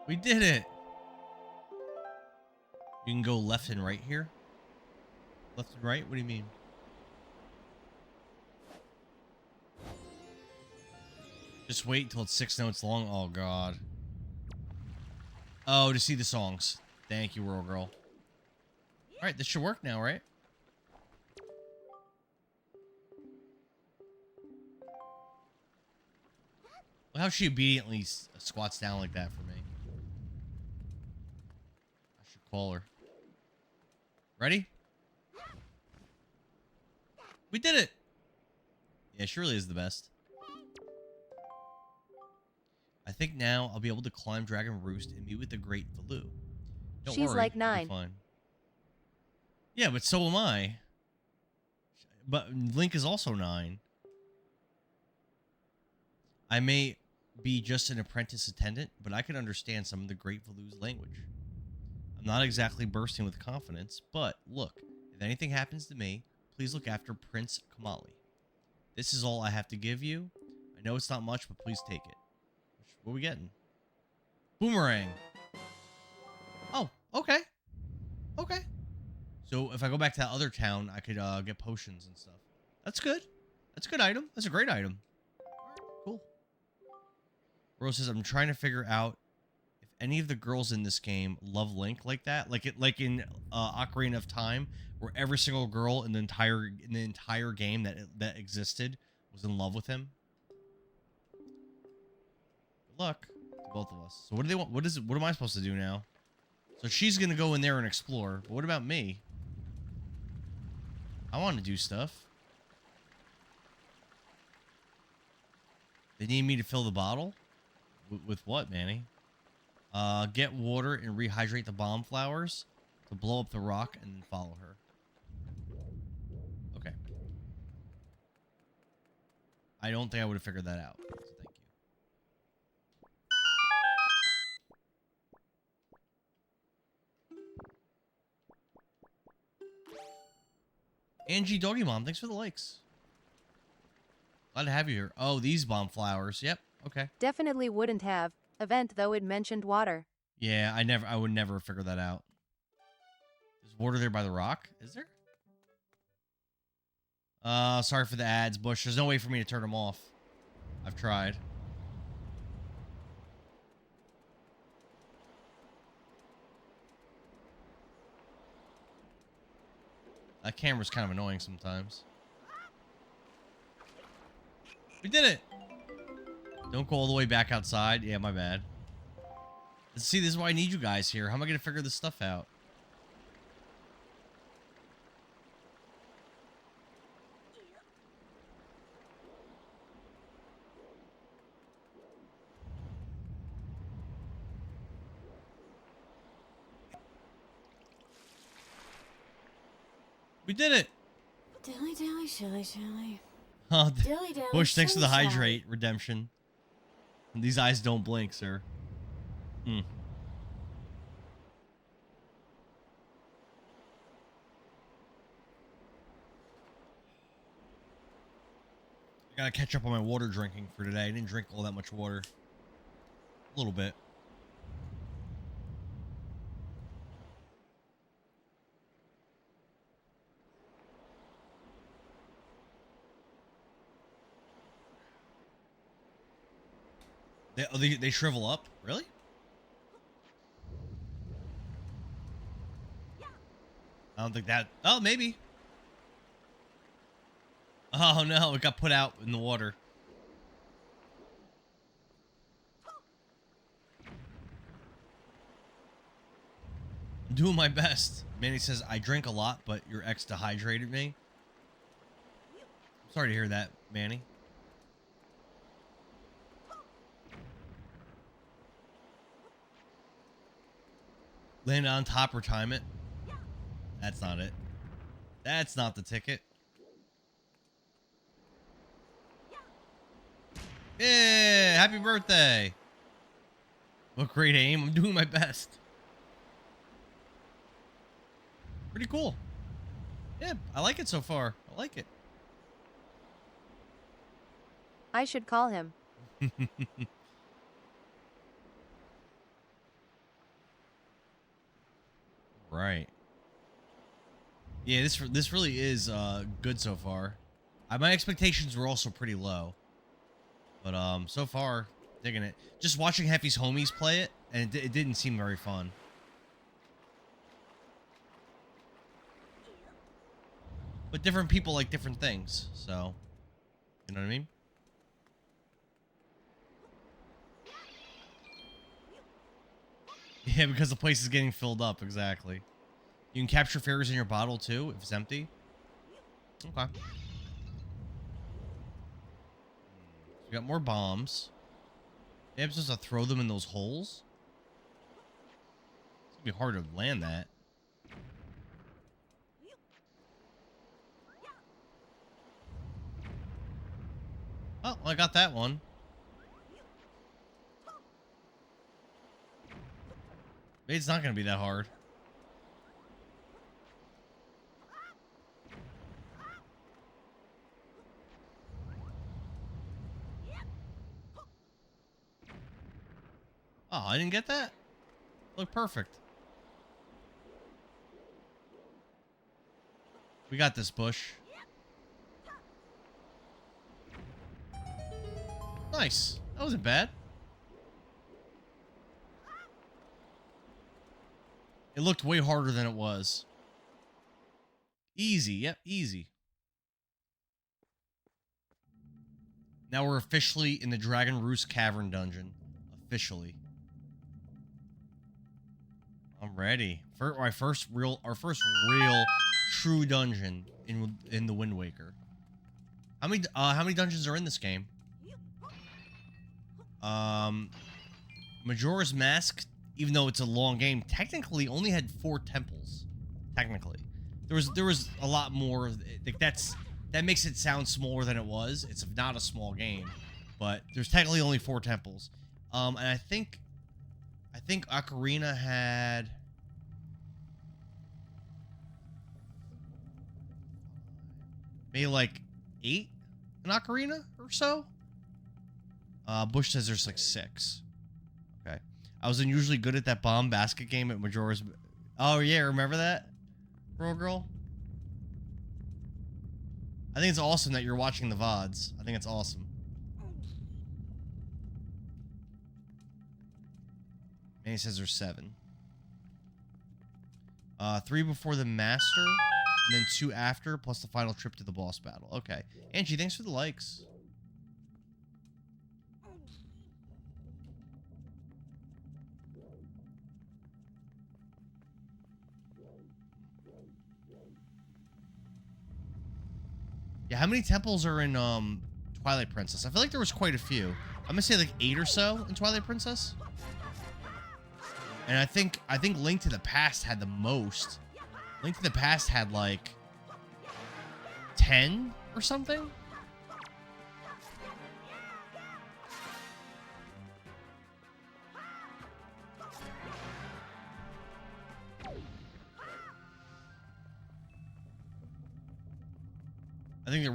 We did it! You can go left and right here? Left and right? What do you mean? Just wait until it's 6 notes long. Oh, God. Oh, to see the songs. Thank you, Whirl Girl. Alright, this should work now, right? Look how she obediently squats down like that for me. I should call her. Ready? We did it! Yeah, she really is the best. I think now I'll be able to climb Dragon Roost and meet with the Great Valoo. Don't She's worry, like it'll be 9. fine. Yeah, but so am I. But Link is also 9. I may be just an apprentice attendant, but I can understand some of the Great Valoo's language. I'm not exactly bursting with confidence, but look, if anything happens to me, please look after Prince Kamali. This is all I have to give you. I know it's not much, but please take it. What are we getting? Boomerang. Oh, okay. Okay. So if I go back to that other town, I could get potions and stuff. That's good. That's a good item. That's a great item. Cool. Rose says, I'm trying to figure out if any of the girls in this game love Link like that. Like in Ocarina of Time, where every single girl in the entire game that existed was in love with him. Good luck to both of us. So what do they want? What am I supposed to do now? So she's gonna go in there and explore. But what about me? I want to do stuff. They need me to fill the bottle? With what, Manny? Get water and rehydrate the bomb flowers to blow up the rock and then follow her. Okay. I don't think I would have figured that out. So thank you. Angie Doggy Mom, thanks for the likes. Glad to have you here. Oh, these bomb flowers. Yep. Okay. Definitely wouldn't have. Event though it mentioned water. Yeah, I would never figure that out. There's water there by the rock? Is there? Sorry for the ads, Bush. There's no way for me to turn them off. I've tried. That camera's kind of annoying sometimes. We did it! Don't go all the way back outside. Yeah, my bad. See, this is why I need you guys here. How am I going to figure this stuff out? We did it! Dilly dilly, shilly shilly. Oh, Dilly dilly. Bush, thanks for the shilly shally. hydrate redemption. These eyes don't blink, sir. Hmm. I gotta catch up on my water drinking for today. I didn't drink all that much water. A little bit. They shrivel up? Really? I don't think that... Oh, maybe. Oh, no. It got put out in the water. I'm doing my best. Manny says, I drink a lot, but your ex dehydrated me. I'm sorry to hear that, Manny. Land on top, retirement. That's not it. That's not the ticket. Yeah, happy birthday. What great aim. I'm doing my best. Pretty cool. Yeah, I like it so far. I like it. I should call him. Right. Yeah, this really is good so far. My expectations were also pretty low. But so far, digging it. Just watching Heffy's homies play it, and it didn't seem very fun. But different people like different things, so you know what I mean? Yeah, because the place is getting filled up, exactly. You can capture fairies in your bottle too if it's empty. Okay. We got more bombs. Maybe I'm supposed to throw them in those holes? It's gonna be hard to land that. Oh, I got that one. Maybe it's not gonna be that hard. Oh, I didn't get that? Look perfect. We got this, Bush. Nice. That wasn't bad. It looked way harder than it was. Easy. Yep, easy. Now we're officially in the Dragon Roost Cavern dungeon. Officially. I'm ready. For our first real true dungeon in the Wind Waker. How many dungeons are in this game? Majora's Mask, even though it's a long game, technically only had 4 temples. Technically, there was a lot more. Like that makes it sound smaller than it was. It's not a small game, but there's technically only 4 temples. And I think Ocarina had maybe like 8 in Ocarina or so. Bush says there's like 6. Okay. I was unusually good at that bomb basket game at Majora's. Oh yeah, remember that? Girl. I think it's awesome that you're watching the VODs. I think it's awesome. Manny says there's 7. 3 before the master, and then 2 after, plus the final trip to the boss battle. Okay. Angie, thanks for the likes. Yeah, how many temples are in Twilight Princess? I feel like there was quite a few. I'm gonna say like 8 or so in Twilight Princess. And I think Link to the Past had the most. Link to the Past had like 10 or something. I think the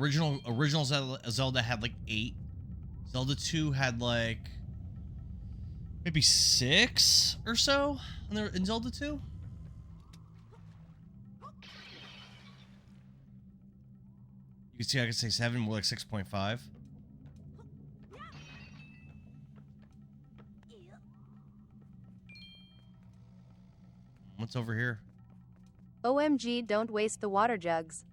original Zelda had like 8. Zelda 2 had like maybe 6 or so in Zelda 2. You can see I could say 7, more like 6.5. What's over here? OMG, don't waste the water jugs.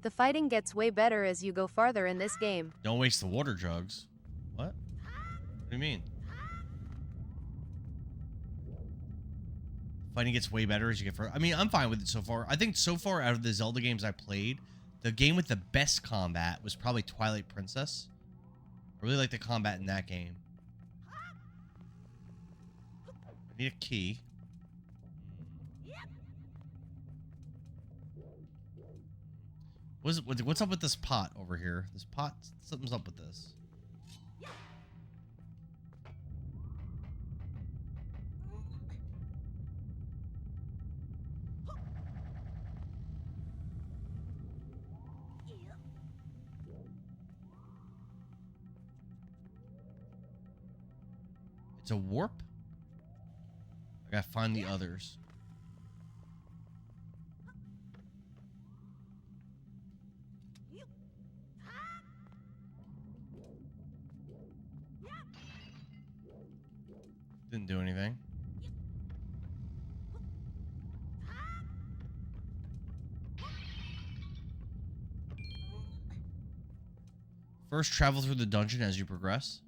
The fighting gets way better as you go farther in this game. Don't waste the water jugs. What? What do you mean? Fighting gets way better as you get further. I mean, I'm fine with it so far. I think so far out of the Zelda games I played, the game with the best combat was probably Twilight Princess. I really like the combat in that game. I need a key. What's up with this pot over here? This pot, something's up with this. It's a warp? I gotta find the others. Didn't do anything. First, travel through the dungeon as you progress.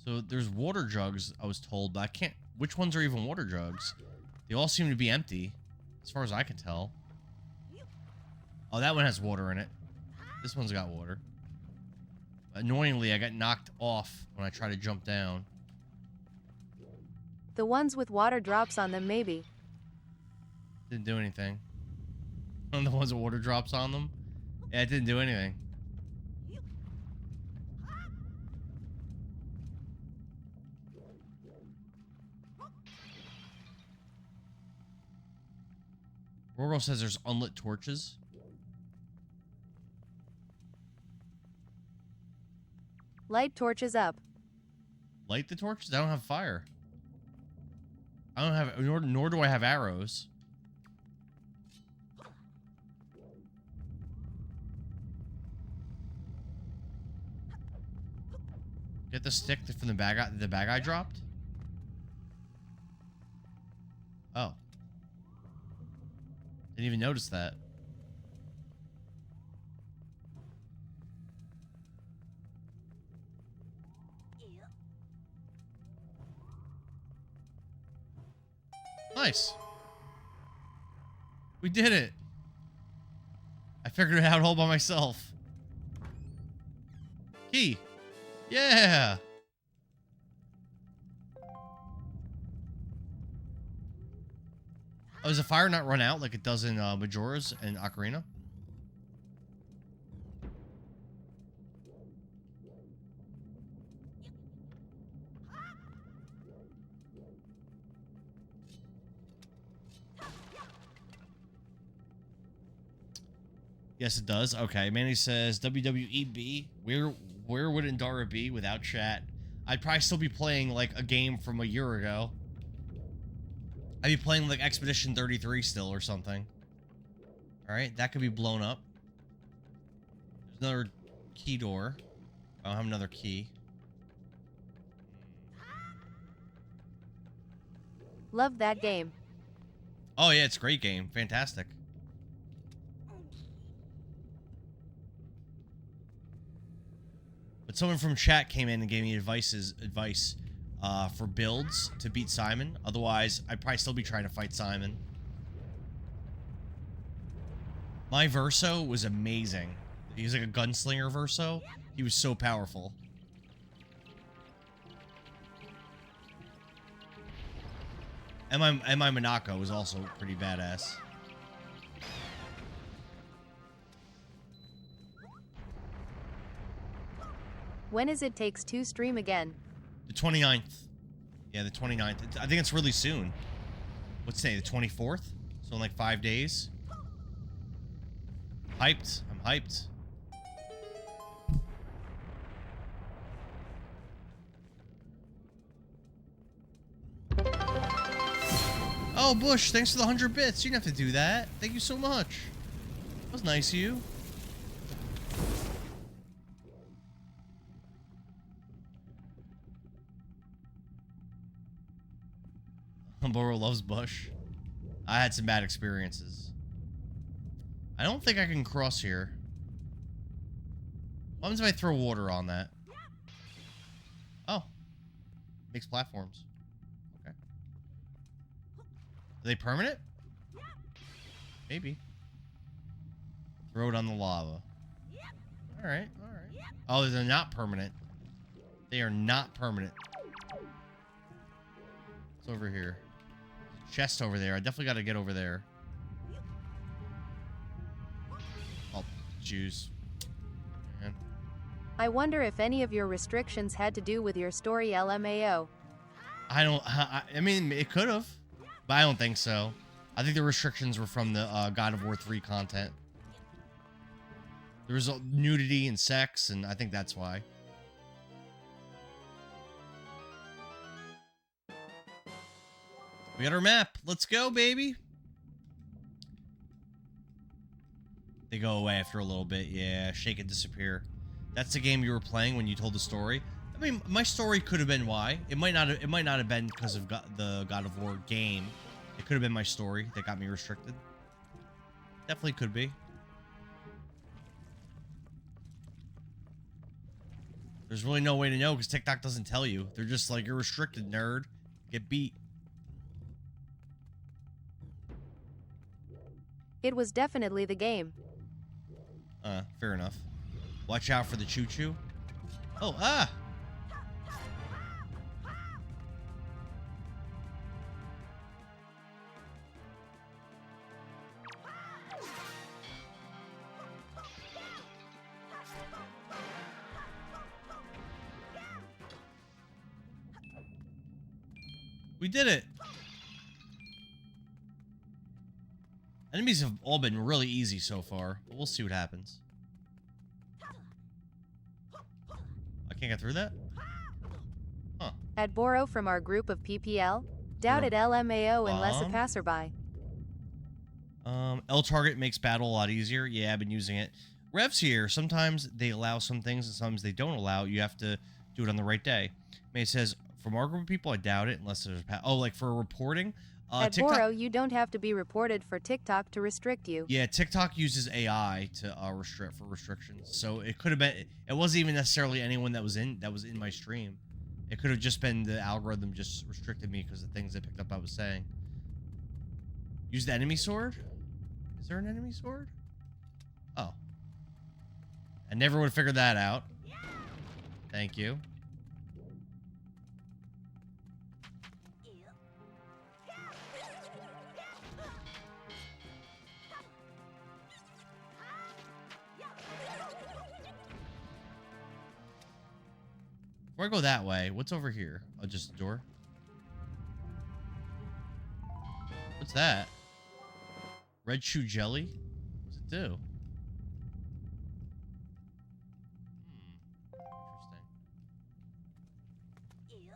So there's water jugs, I was told, but I can't... Which ones are even water jugs? They all seem to be empty, as far as I can tell. Oh, that one has water in it. This one's got water. Annoyingly, I got knocked off when I tried to jump down. The ones with water drops on them, maybe. Didn't do anything. The ones with water drops on them? Yeah, it didn't do anything. Rorgo says there's unlit torches. Light torches up. Light the torches? I don't have fire. I don't have, nor do I have arrows. Get the stick from the bag I dropped? Oh. Didn't even notice that. Nice. We did it. I figured it out all by myself. Key. Yeah. Oh, does the fire not run out like it does in Majora's and Ocarina? Yes, it does. Okay, Manny says WWEB. Where would Indara be without chat? I'd probably still be playing like a game from a year ago. I'd be playing like Expedition 33 still or something. Alright, that could be blown up. There's another key door. I don't have another key. Love that game. Oh yeah, it's a great game. Fantastic. But someone from chat came in and gave me advice for builds to beat Simon. Otherwise, I'd probably still be trying to fight Simon. My Verso was amazing. He was like a gunslinger Verso. He was so powerful. And my Monaco was also pretty badass. When is It Takes Two stream again? The 29th. Yeah, the 29th. I think it's really soon. What's today? The 24th? So in like 5 days. Hyped. I'm hyped. Oh, Bush, thanks for the 100 bits. You didn't have to do that. Thank you so much. That was nice of you. Boro loves Bush. I had some bad experiences. I don't think I can cross here. What happens if I throw water on that? Oh. Makes platforms. Okay. Are they permanent? Maybe. Throw it on the lava. Alright, alright. Oh, they're not permanent. They are not permanent. It's over here. Chest over there. I definitely got to get over there. Oh, juice. Man. I wonder if any of your restrictions had to do with your story LMAO. I mean, it could have, but I don't think so. I think the restrictions were from the God of War 3 content. There was nudity and sex, and I think that's why. We got our map. Let's go, baby. They go away after a little bit. Yeah, shake and disappear. That's the game you were playing when you told the story. I mean, my story could have been why. It might not have been because of the God of War game. It could have been my story that got me restricted. Definitely could be. There's really no way to know because TikTok doesn't tell you. They're just like, you're restricted, nerd. Get beat. It was definitely the game. Fair enough. Watch out for the choo-choo. Oh, ah! We did it! Enemies have all been really easy so far, but we'll see what happens. I can't get through that? Huh. At Boro from our group of PPL, doubted LMAO unless a passerby. L target makes battle a lot easier. Yeah, I've been using it. Revs here, sometimes they allow some things and sometimes they don't allow. You have to do it on the right day. May says, from our group of people, I doubt it unless there's like for reporting. At TikTok. Boro, you don't have to be reported for TikTok to restrict you. Yeah, TikTok uses AI to restrict for restrictions. So it could have been. It wasn't even necessarily anyone that was in my stream. It could have just been the algorithm just restricted me because the things they picked up I was saying. Use the enemy sword? Is there an enemy sword? Oh. I never would have figured that out. Thank you. Before I go that way, what's over here? Oh, just a door. What's that? Red shoe jelly? What's it do? Interesting.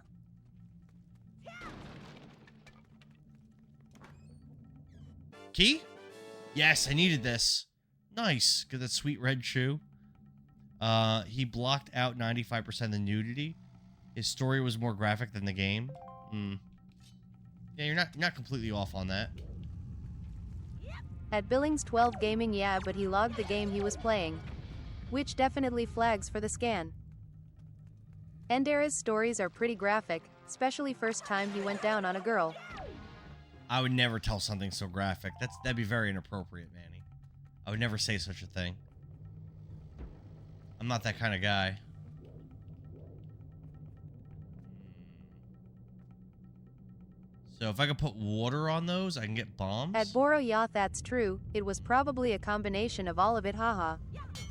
Key? Yes, I needed this. Nice. Get that sweet red shoe. He blocked out 95% of the nudity. His story was more graphic than the game. Yeah, you're not completely off on that. At Billings 12 Gaming, yeah, but he logged the game he was playing. Which definitely flags for the scan. Endera's stories are pretty graphic, especially first time he went down on a girl. I would never tell something so graphic. That'd be very inappropriate, Manny. I would never say such a thing. I'm not that kind of guy. So if I could put water on those, I can get bombs? At Boro, yeah, that's true. It was probably a combination of all of it, haha. Interesting.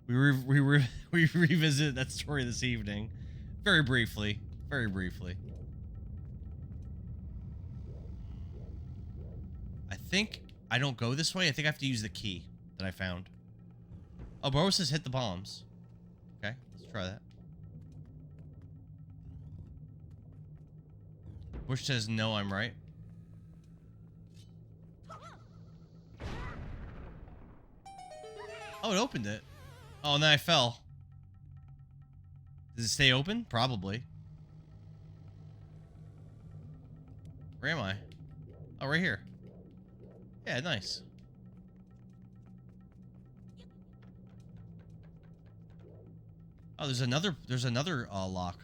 We revisited that story this evening. Very briefly. Very briefly. I think I don't go this way. I think I have to use the key that I found. Oh, Bro says hit the bombs. Okay, let's try that. Bush says no, I'm right. Oh, it opened it. Oh, and then I fell. Does it stay open? Probably. Where am I? Oh, right here. Yeah, nice. Oh, there's another lock.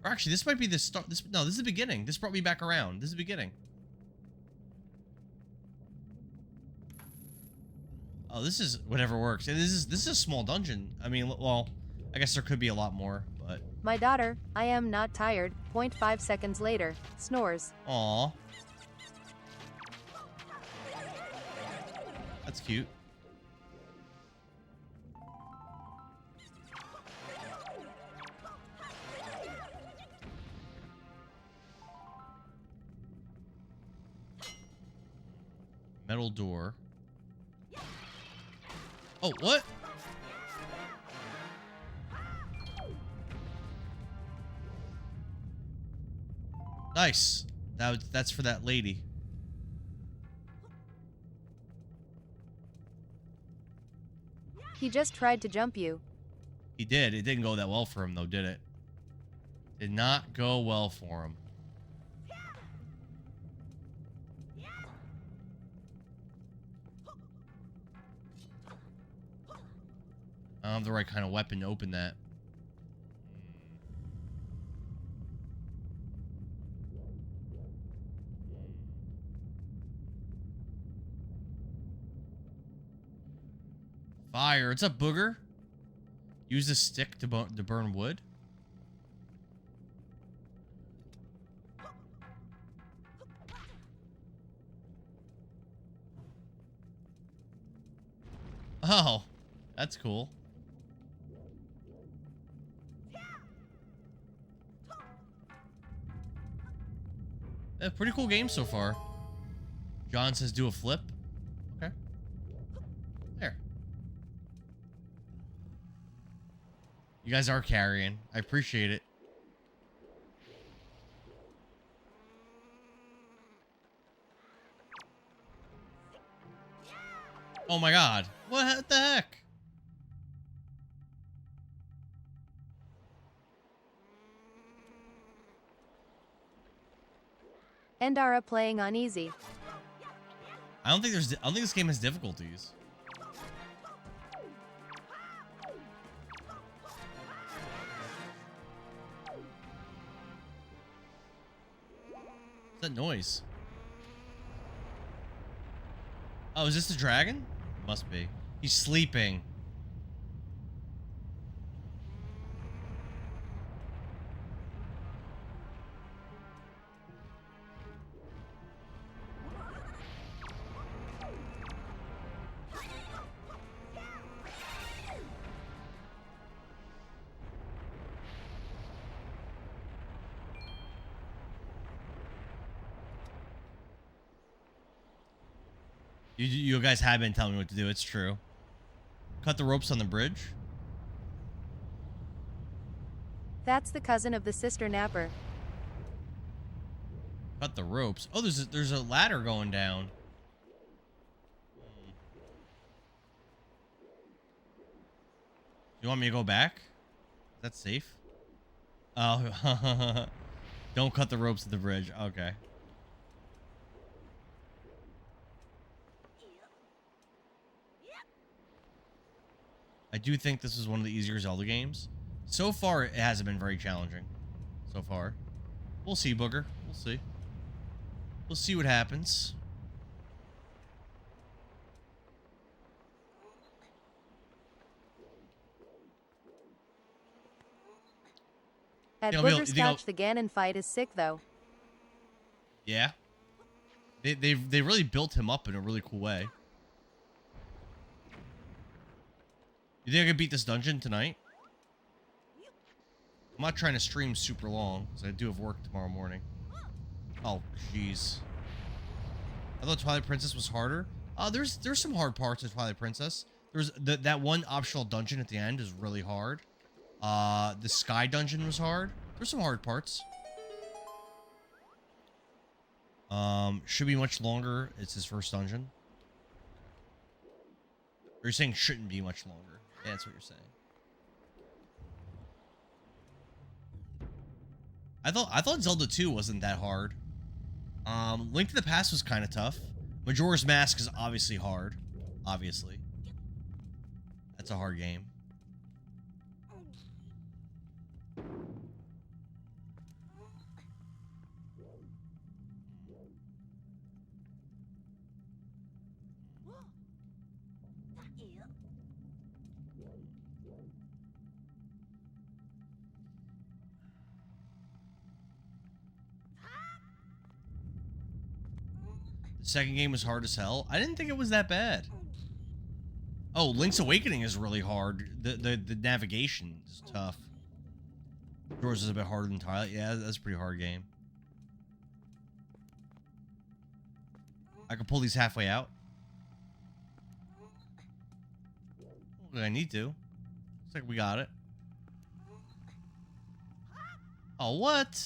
Or actually, this might be the start. No, this is the beginning. This brought me back around. This is the beginning. Oh, this is whatever works. And this is a small dungeon. I mean, well, I guess there could be a lot more, but. My daughter, I am not tired. 0.5 seconds later, snores. Aw. That's cute. Metal door. Oh, what? Nice. That's for that lady. He just tried to jump you. He did. It didn't go that well for him, though, did it? Did not go well for him. I don't have the right kind of weapon to open that. Fire. It's a booger. Use the stick to burn wood. Oh, that's cool. Pretty cool game so far. John says do a flip. Okay. There. You guys are carrying. I appreciate it. Oh my god. What the heck? Endara playing on easy. I don't think this game has difficulties. What's that noise? Oh, is this the dragon? Must be. He's sleeping. You guys have been telling me what to do. It's true. Cut the ropes on the bridge. That's the cousin of the sister Napper. Cut the ropes. Oh, there's a ladder going down. You want me to go back? Is that safe? Oh, don't cut the ropes at the bridge. Okay. I do think this is one of the easier Zelda games. So far, it hasn't been very challenging. So far. We'll see, Booger. We'll see. We'll see what happens. At You know, Bill, Boogerscotch, the Ganon fight is sick though. Yeah. They really built him up in a really cool way. You think I could beat this dungeon tonight? I'm not trying to stream super long, because I do have work tomorrow morning. Oh, jeez. I thought Twilight Princess was harder. There's some hard parts of Twilight Princess. There's that one optional dungeon at the end is really hard. The Sky Dungeon was hard. There's some hard parts. Should be much longer. It's his first dungeon. Or you're saying shouldn't be much longer. Yeah, that's what you're saying. I thought Zelda 2 wasn't that hard. Link to the Past was kind of tough. Majora's Mask is obviously hard. Obviously. That's a hard game. The second game was hard as hell. I didn't think it was that bad. Oh, Link's Awakening is really hard. The navigation is tough. Yours is a bit harder than Twilight. Yeah, that's a pretty hard game. I can pull these halfway out. I need to. Looks like we got it. Oh, what?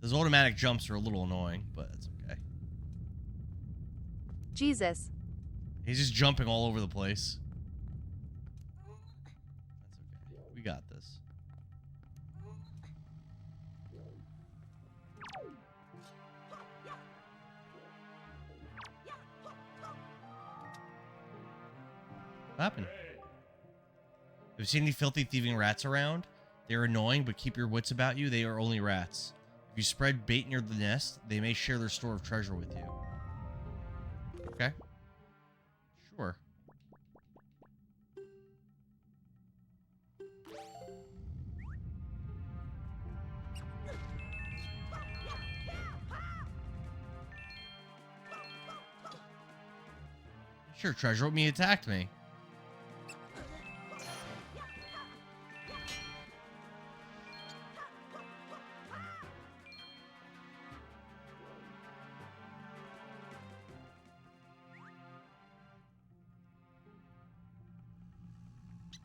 Those automatic jumps are a little annoying, but that's okay. Jesus. He's just jumping all over the place. That's okay. We got this. What happened? Have you seen any filthy thieving rats around? They're annoying, but keep your wits about you. They are only rats. If you spread bait near the nest, they may share their store of treasure with you. Okay. Sure. Sure, treasure with me attacked me.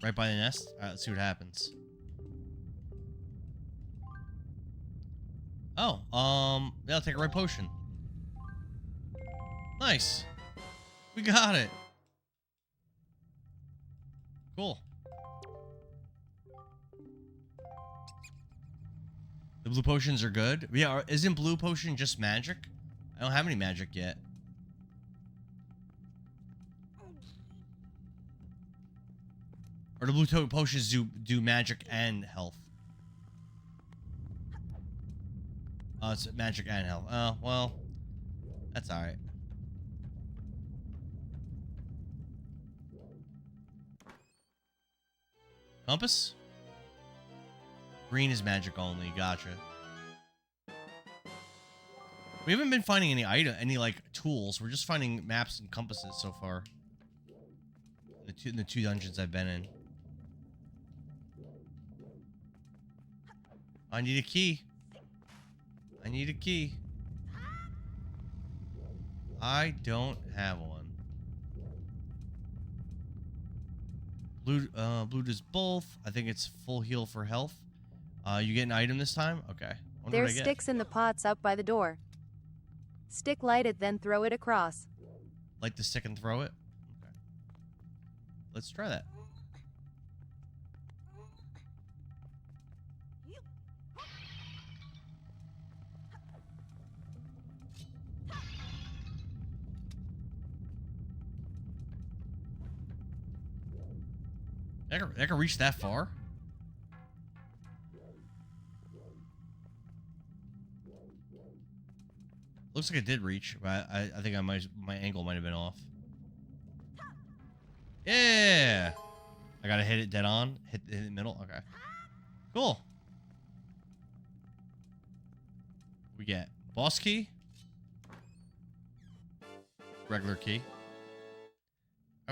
Right by the nest? Alright, let's see what happens. Oh, yeah, I'll take a red potion. Nice. We got it. Cool. The blue potions are good. Yeah, isn't blue potion just magic? I don't have any magic yet. Or the blue potions do magic and health. Oh, it's magic and health. Oh, well, that's alright. Compass? Green is magic only. Gotcha. We haven't been finding any like tools. We're just finding maps and compasses so far. In the two dungeons I've been in. I need a key. I need a key. I don't have one. Blue does both. I think it's full heal for health. You get an item this time? Okay. Wonder There's what I get. sticks in the pots up by the door. Stick, light it, then throw it across. Light the stick and throw it? Okay. Let's try that. I can reach that far? Looks like it did reach, but I think my angle might have been off. Yeah! I gotta hit it dead on. Hit the middle. Okay. Cool. We get boss key. Regular key.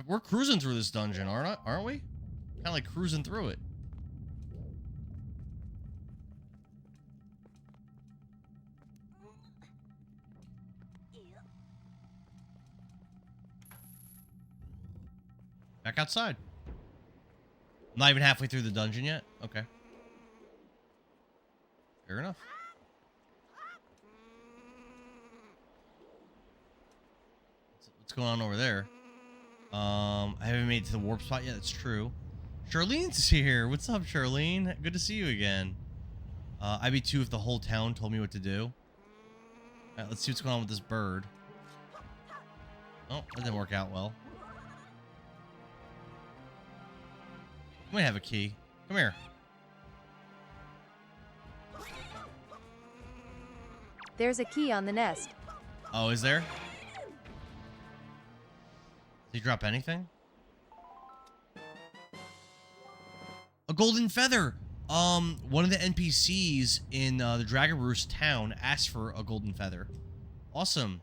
We're cruising through this dungeon, aren't we? Kind of like cruising through it. Back outside. I'm not even halfway through the dungeon yet. Okay. Fair enough. What's going on over there? I haven't made it to the warp spot yet. That's true. Charlene's here. What's up, Charlene? Good to see you again. I'd be too if the whole town told me what to do. Alright, let's see what's going on with this bird. Oh, that didn't work out well. We might have a key. Come here. There's a key on the nest. Oh, is there? Did he drop anything? A golden feather. One of the NPCs in the Dragon Roost town asked for a golden feather. Awesome.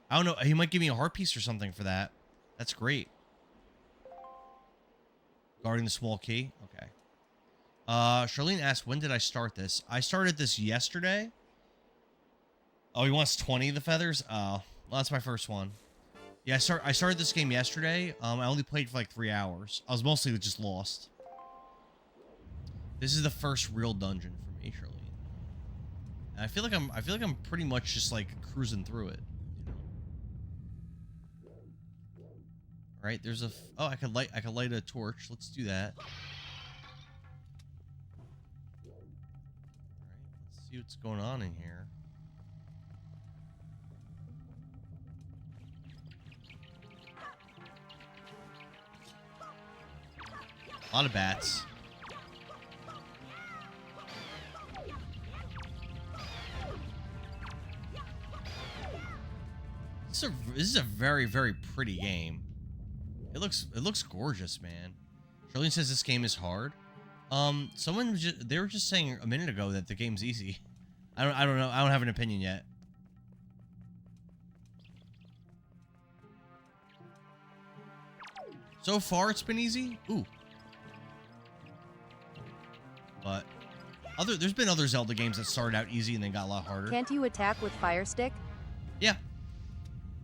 I don't know. He might give me a heart piece or something for that. That's great. Guarding the small key. Okay. Charlene asked, when did I start this? I started this yesterday. Oh, he wants 20 of the feathers? Oh, well, that's my first one. Yeah, I started this game yesterday. I only played for like 3 hours. I was mostly just lost. This is the first real dungeon for me, Charlene. And I feel like I'm pretty much just like cruising through it. You know? Right? There's a oh, I could light a torch. Let's do that. All right, let's see what's going on in here. A lot of bats. This is a very, very pretty game. It looks gorgeous, man. Charlene says this game is hard. They were just saying a minute ago that the game's easy. I don't know. I don't have an opinion yet. So far, it's been easy. Ooh. But there's been other Zelda games that started out easy and then got a lot harder. Can't you attack with Fire Stick? Yeah.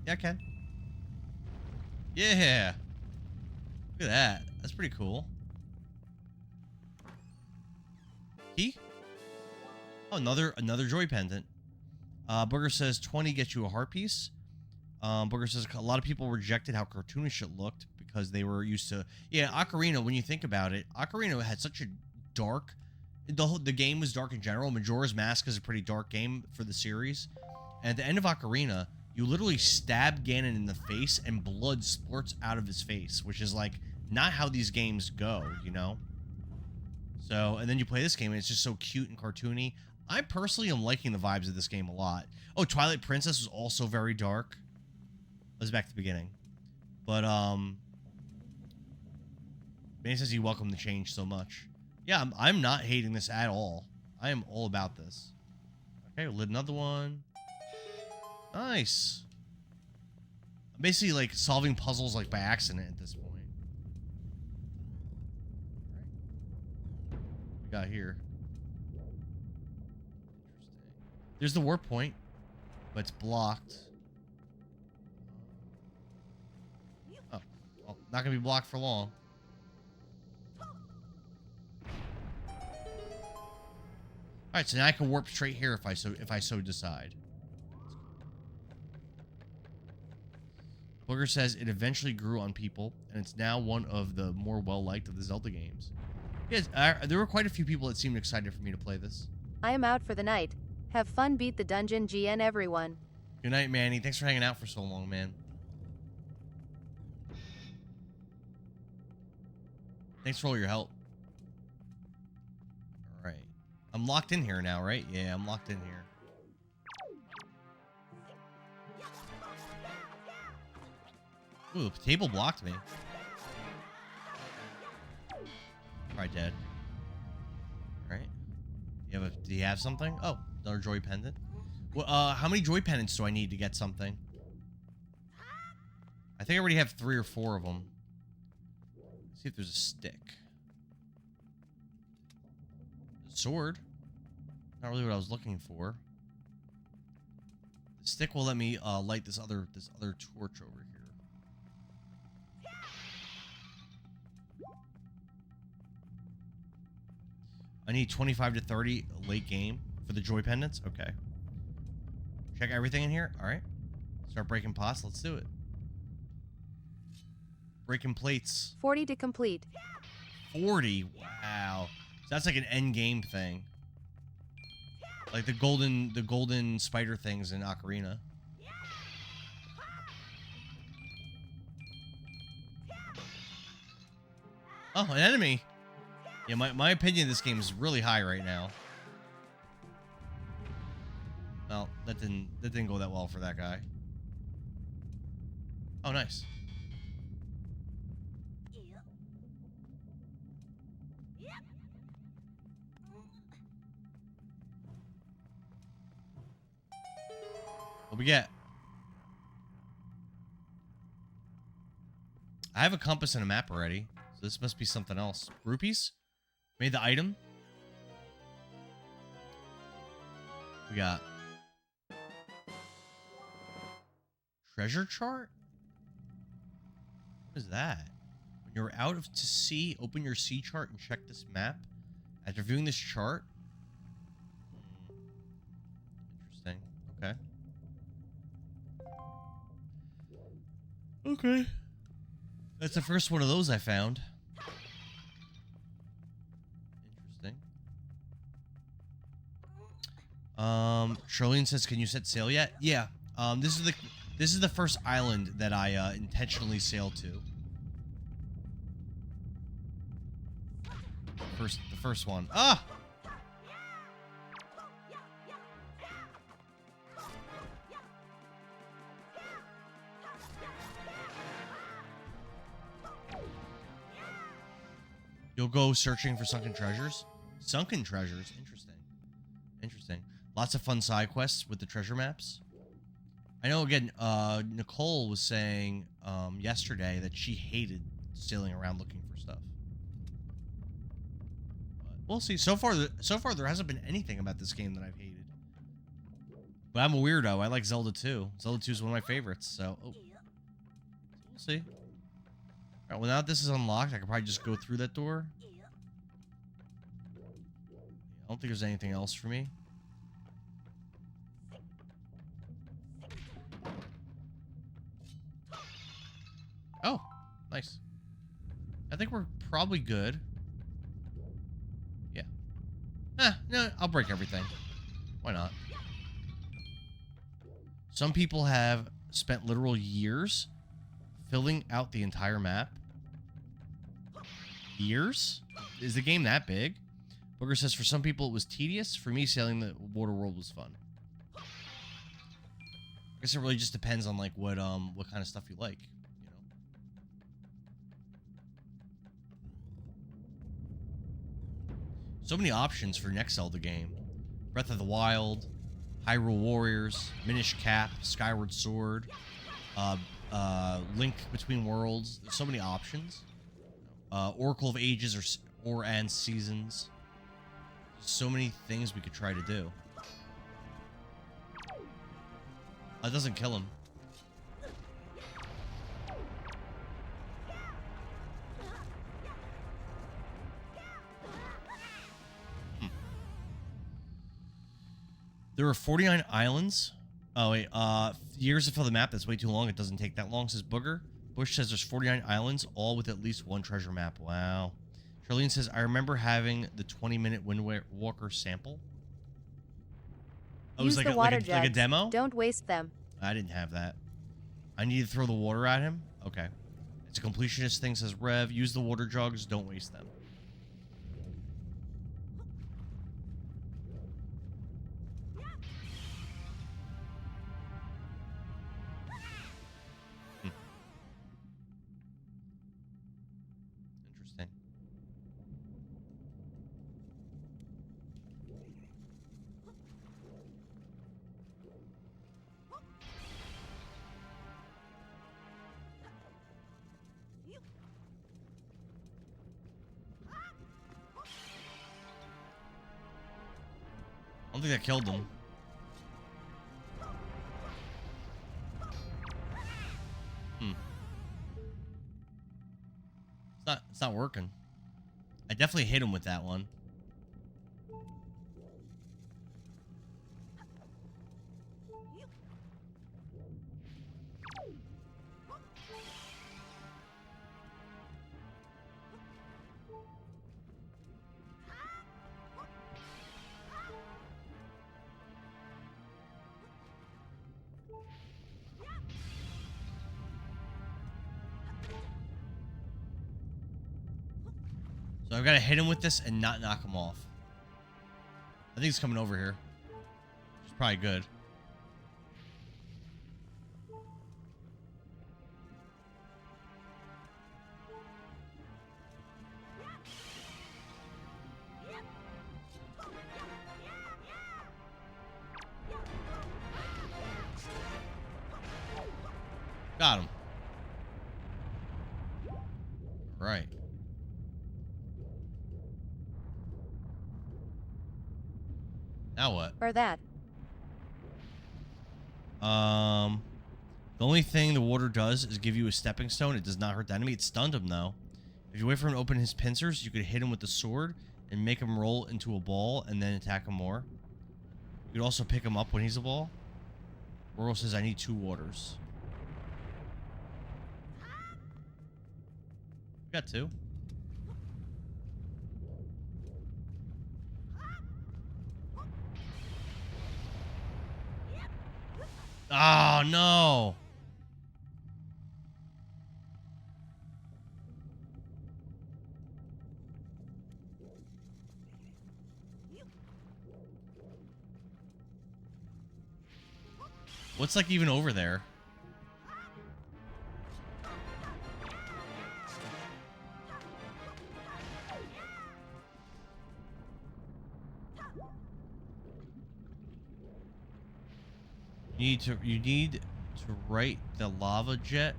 Yeah, I can. Yeah. Look at that. That's pretty cool. Key? Oh, another joy pendant. Booger says 20 gets you a heart piece. Booger says a lot of people rejected how cartoonish it looked because they were used to... Yeah, Ocarina, when you think about it, Ocarina had such a dark... The game was dark in general. Majora's Mask is a pretty dark game for the series. And at the end of Ocarina, you literally stab Ganon in the face and blood splurts out of his face, which is like not how these games go, you know? So, and then you play this game and it's just so cute and cartoony. I personally am liking the vibes of this game a lot. Oh, Twilight Princess was also very dark. Let's back to the beginning. But, Manny says he welcomed the change so much. Yeah, I'm not hating this at all. I am all about this. Okay, we'll lit another one. Nice. I'm basically like solving puzzles like by accident at this point. What we got here? Interesting. There's the warp point, but it's blocked. Oh, well, not gonna be blocked for long. All right, so now I can warp straight here if I so decide. Booger says it eventually grew on people, and it's now one of the more well-liked of the Zelda games. Yes, there were quite a few people that seemed excited for me to play this. I am out for the night. Have fun, beat the dungeon, GN everyone. Good night, Manny. Thanks for hanging out for so long, man. Thanks for all your help. All right. I'm locked in here now, right? Yeah, I'm locked in here. Ooh, the table blocked me. Alright, dead. Alright. Do you have something? Oh, another joy pendant. Well, how many joy pendants do I need to get something? I think I already have 3 or 4 of them. Let's see if there's a stick. A sword. Not really what I was looking for. The stick will let me light this other torch over here. I need 25 to 30 late game for the joy pendants. Okay. Check everything in here. All right. Start breaking pots. Let's do it. Breaking plates. 40 to complete. 40. Wow. So that's like an end game thing. Like the golden spider things in Ocarina. Oh, an enemy. Yeah, my opinion of this game is really high right now. Well, that didn't go that well for that guy. Oh, nice. What we get? I have a compass and a map already, so this must be something else. Rupees? Made the item. We got treasure chart. What is that? When you're out to sea, open your sea chart and check this map. After viewing this chart. Interesting. Okay. Okay. That's the first one of those I found. Charlene says, "Can you set sail yet?" Yeah. This is the first island that I intentionally sailed to. The first one. Ah. You'll go searching for sunken treasures? Sunken treasures. Interesting. Interesting. Lots of fun side quests with the treasure maps. I know, again, Nicole was saying yesterday that she hated sailing around looking for stuff. But we'll see. So far, there hasn't been anything about this game that I've hated. But I'm a weirdo. I like Zelda 2. Zelda 2 is one of my favorites. So, we'll see. All right, well, now that this is unlocked, I can probably just go through that door. don't think there's anything else for me. Oh, nice. I think we're probably good. Yeah. No, I'll break everything. Why not? Some people have spent literal years filling out the entire map. Years? Is the game that big? Booger says for some people it was tedious. For me, sailing the water world was fun. I guess it really just depends on like what kind of stuff you like, you know. So many options for next Zelda game. Breath of the Wild, Hyrule Warriors, Minish Cap, Skyward Sword, Link Between Worlds. There's so many options. Oracle of Ages and Seasons. So many things we could try to do. That doesn't kill him. There are 49 islands. Oh, wait. Years to fill the map. That's way too long. It doesn't take that long, says Booger. Bush says there's 49 islands, all with at least one treasure map. Wow. Charlene says, I remember having the 20-minute Wind Walker sample. Oh, it was Use like the water like a jugs. demo? Don't waste them. I didn't have that. I need to throw the water at him? Okay. It's a completionist thing, says Rev. Use the water jugs. Don't waste them. Interesting. I don't think that killed them. It's not working. I definitely hit him with that one. So I've got to hit him with this and not knock him off. I think he's coming over here. It's probably good. Got him. Right. Now what? Or that. The only thing the water does is give you a stepping stone. It does not hurt the enemy. It stunned him, though. If you wait for him to open his pincers, you could hit him with the sword and make him roll into a ball and then attack him more. You could also pick him up when he's a ball. Oral says, I need 2 waters. We got 2. Oh, no. What's like even over there? You need to right the lava jet.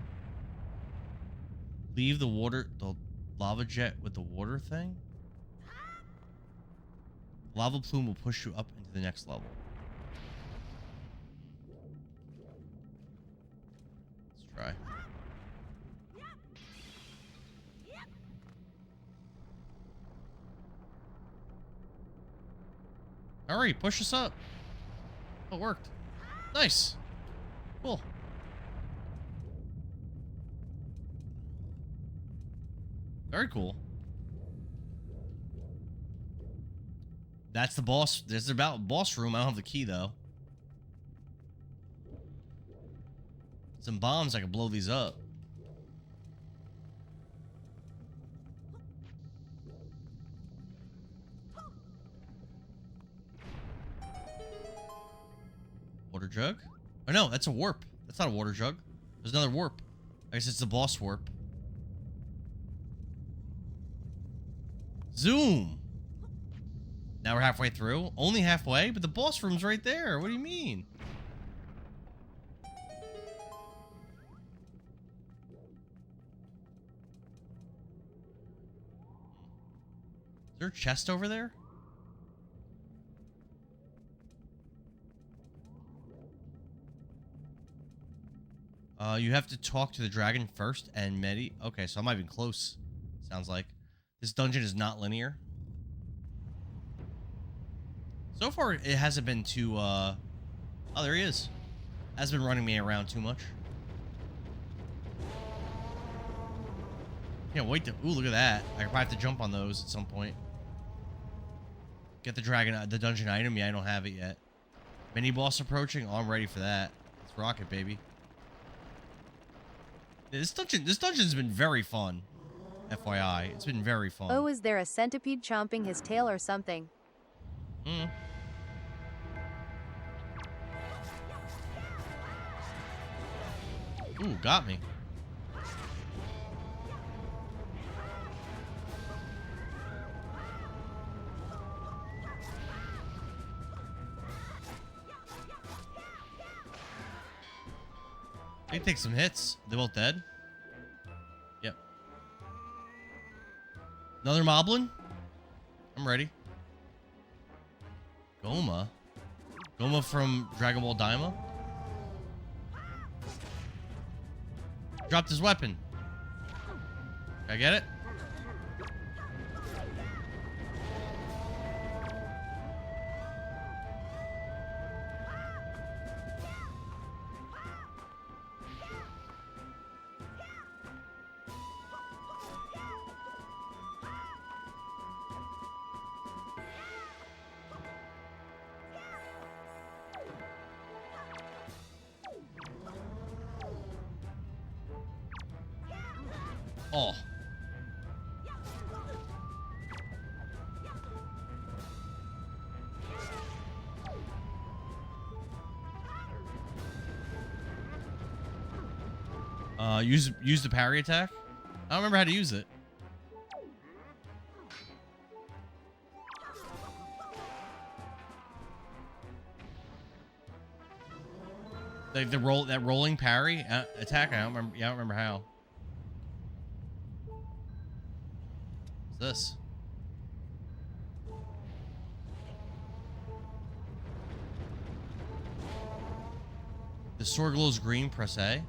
Leave the lava jet with the water thing. Lava plume will push you up into the next level. Let's try. Alright, push us up. Oh, it worked. Nice. Cool. Very cool. That's the boss. This is about boss room. I don't have the key though. Some bombs, I can blow these up. Water jug? Oh no, that's a warp. That's not a water jug. There's another warp. I guess it's the boss warp. Zoom! Now we're halfway through. Only halfway, but the boss room's right there. What do you mean? Is there a chest over there? You have to talk to the dragon first and Okay, so I'm not even close. Sounds like. This dungeon is not linear. So far, it hasn't been too, Oh, there he is. Hasn't been running me around too much. Can't wait to... Ooh, look at that. I probably have to jump on those at some point. Get the dragon, the dungeon item. Yeah, I don't have it yet. Mini boss approaching. Oh, I'm ready for that. Let's rock it, baby. This dungeon's been very fun. FYI, it's been very fun. Oh, is there a centipede chomping his tail or something? Hmm. Ooh, got me. They take some hits. They're both dead. Yep. Another moblin? I'm ready. Goma? Goma from Dragon Ball Daima? Dropped his weapon. Can I get it? Oh. Use the parry attack? I don't remember how to use it. Like that rolling parry attack. I don't remember. Yeah, I don't remember how. What's this? The sword glows green. Press A.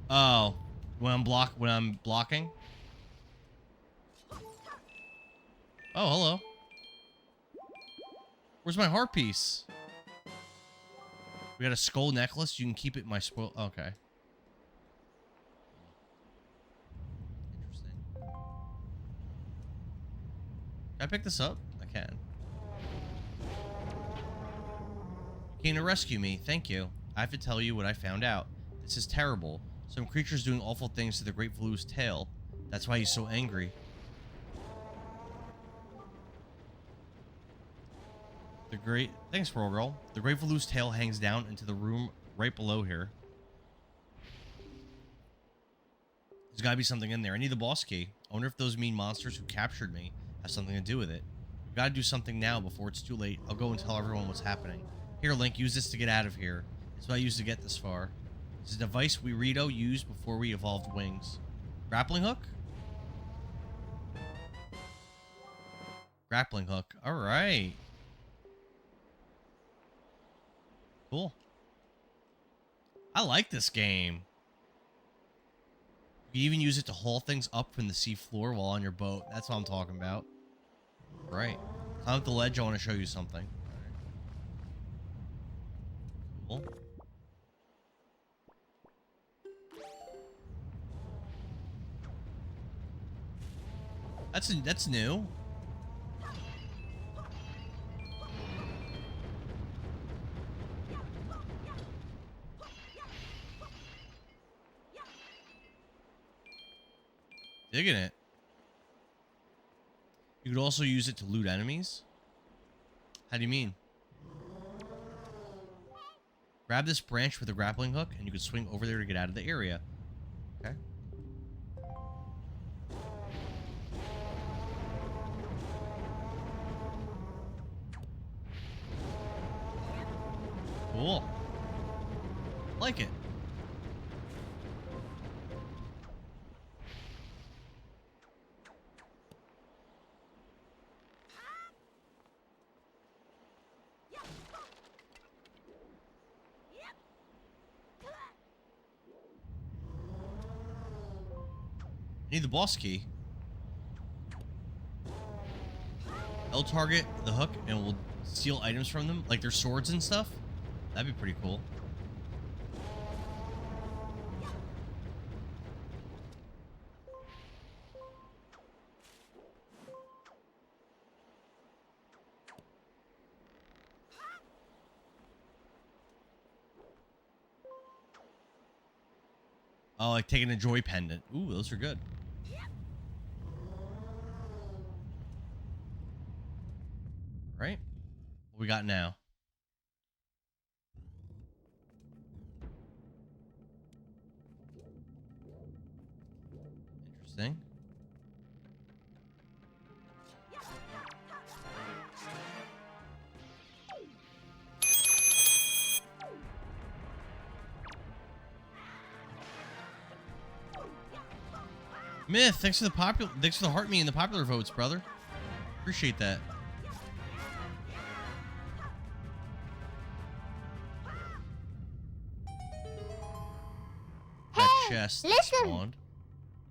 Oh, when I'm blocking. Oh, hello. Where's my heart piece? We got a skull necklace. You can keep it in my spoil. Okay. Interesting. Can I pick this up? I can. You came to rescue me. Thank you. I have to tell you what I found out. This is terrible. Some creature's doing awful things to the Great Valu's tail. That's why he's so angry. Thanks, Pearl Girl. The Great Valu's tail hangs down into the room right below here. There's gotta be something in there. I need the boss key. I wonder if those mean monsters who captured me have something to do with it. We've gotta do something now before it's too late. I'll go and tell everyone what's happening. Here, Link, use this to get out of here. It's what I used to get this far. It's a device Rito used before we evolved wings. Grappling hook? Grappling hook. Alright. Cool. I like this game. You even use it to haul things up from the sea floor while on your boat. That's what I'm talking about. Right. Climb up the ledge. I want to show you something. Cool. That's new. Digging it. You could also use it to loot enemies. How do you mean? Grab this branch with a grappling hook, and you can swing over there to get out of the area. Okay. Cool. Like it. Need the boss key. L target the hook and we'll steal items from them, like their swords and stuff. That'd be pretty cool. Oh, like taking a joy pendant. Ooh, those are good. Right? What we got now? Interesting. Myth, thanks for the heart me and the popular votes, brother. Appreciate that. That chest spawned.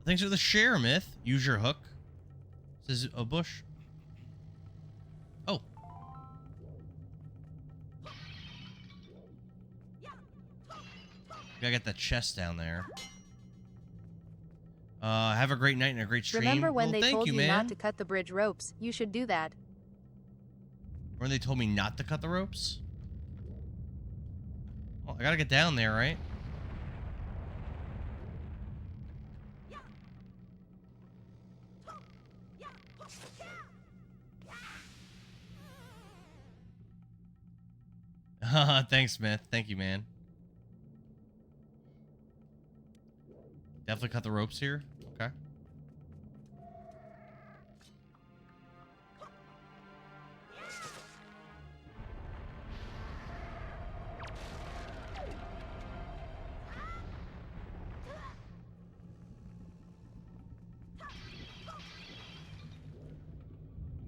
Thanks for the share, Myth. Use your hook. Says a bush. Oh. Gotta get that chest down there. Have a great night and a great stream. Remember when well, they told you man. not to cut the bridge ropes? You should do that. When they told me not to cut the ropes? Well, I gotta get down there, right? Thanks, Smith. Thank you, man. Definitely cut the ropes here. Okay.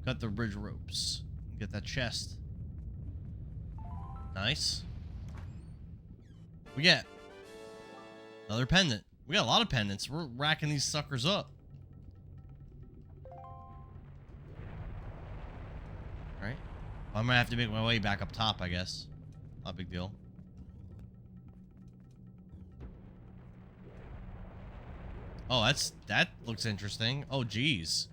Cut the bridge ropes. Get that chest. Nice. We get another pendant. We got a lot of pendants. We're racking these suckers up. Right? I'm gonna have to make my way back up top, I guess. Not a big deal. Oh, that looks interesting. Oh, geez.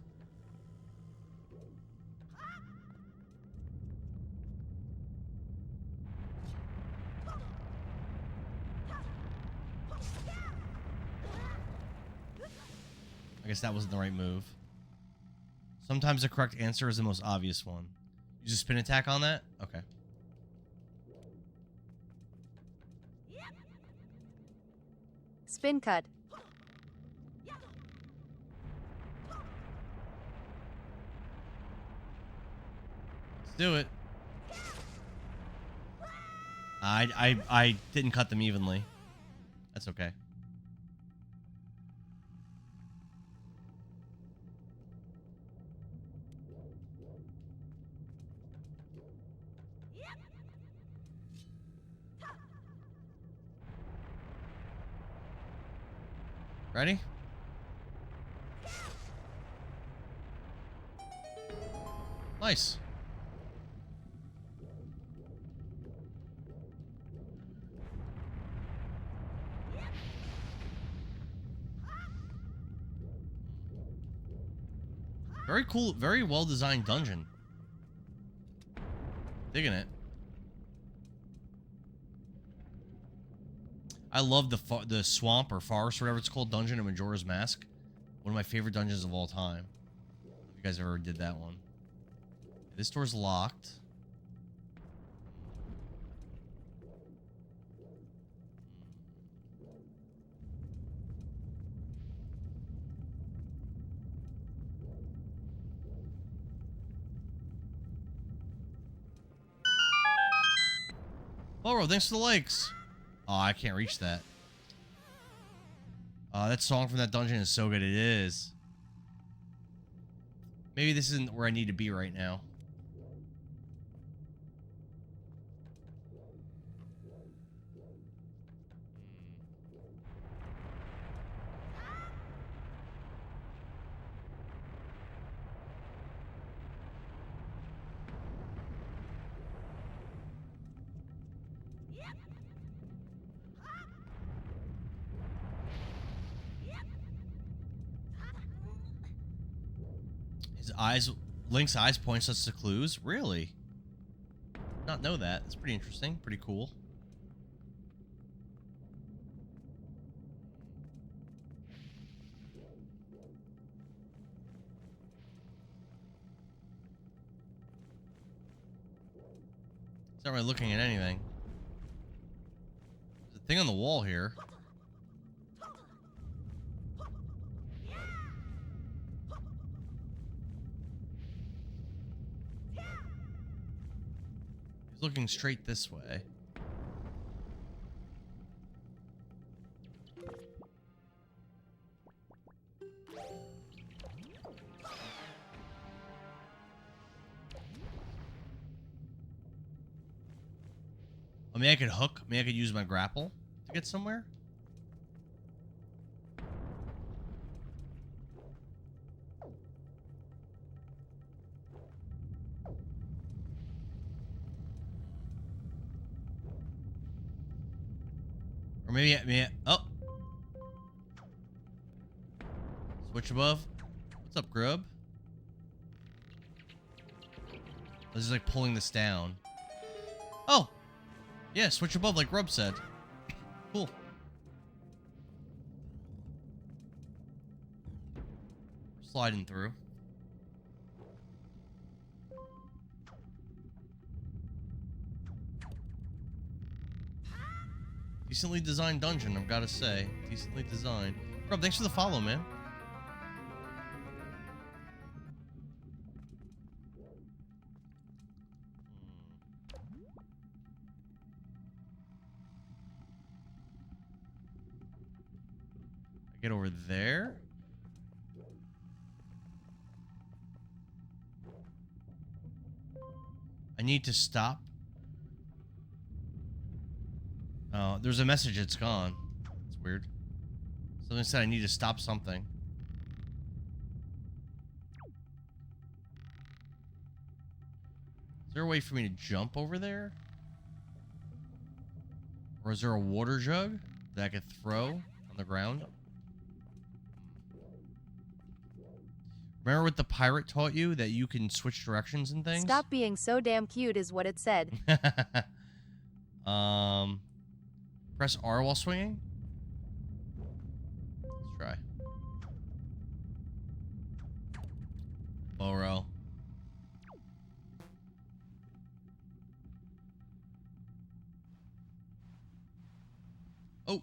I guess that wasn't the right move. Sometimes the correct answer is the most obvious one. Use a spin attack on that? Okay. Spin cut. Let's do it. I didn't cut them evenly. That's okay. Ready? Nice. Very cool, very well-designed dungeon. Digging it. I love the swamp or forest, or whatever it's called, dungeon of Majora's Mask. One of my favorite dungeons of all time. If you guys ever did that one. This door's locked. Boro, thanks for the likes. Oh, I can't reach that. That song from that dungeon is so good. It is. Maybe this isn't where I need to be right now. Link's eyes points us to clues. Really? Not know that. That's pretty interesting. Pretty cool. It's not really looking at anything. There's a thing on the wall here. Looking straight this way. I mean, I could hook. Maybe I could use my grapple to get somewhere. Or maybe, oh. Switch above. What's up, Grub? This is like pulling this down. Oh! Yeah, switch above like Grub said. Cool. Sliding through. Decently designed dungeon, I've got to say. Decently designed. Rob, thanks for the follow, man. I get over there. I need to stop. Oh, there's a message, it's gone. It's weird. Something said I need to stop something. Is there a way for me to jump over there? Or is there a water jug that I could throw on the ground? Remember what the pirate taught you? That you can switch directions and things? Stop being so damn cute is what it said. Press R while swinging? Let's try. Boro. Oh.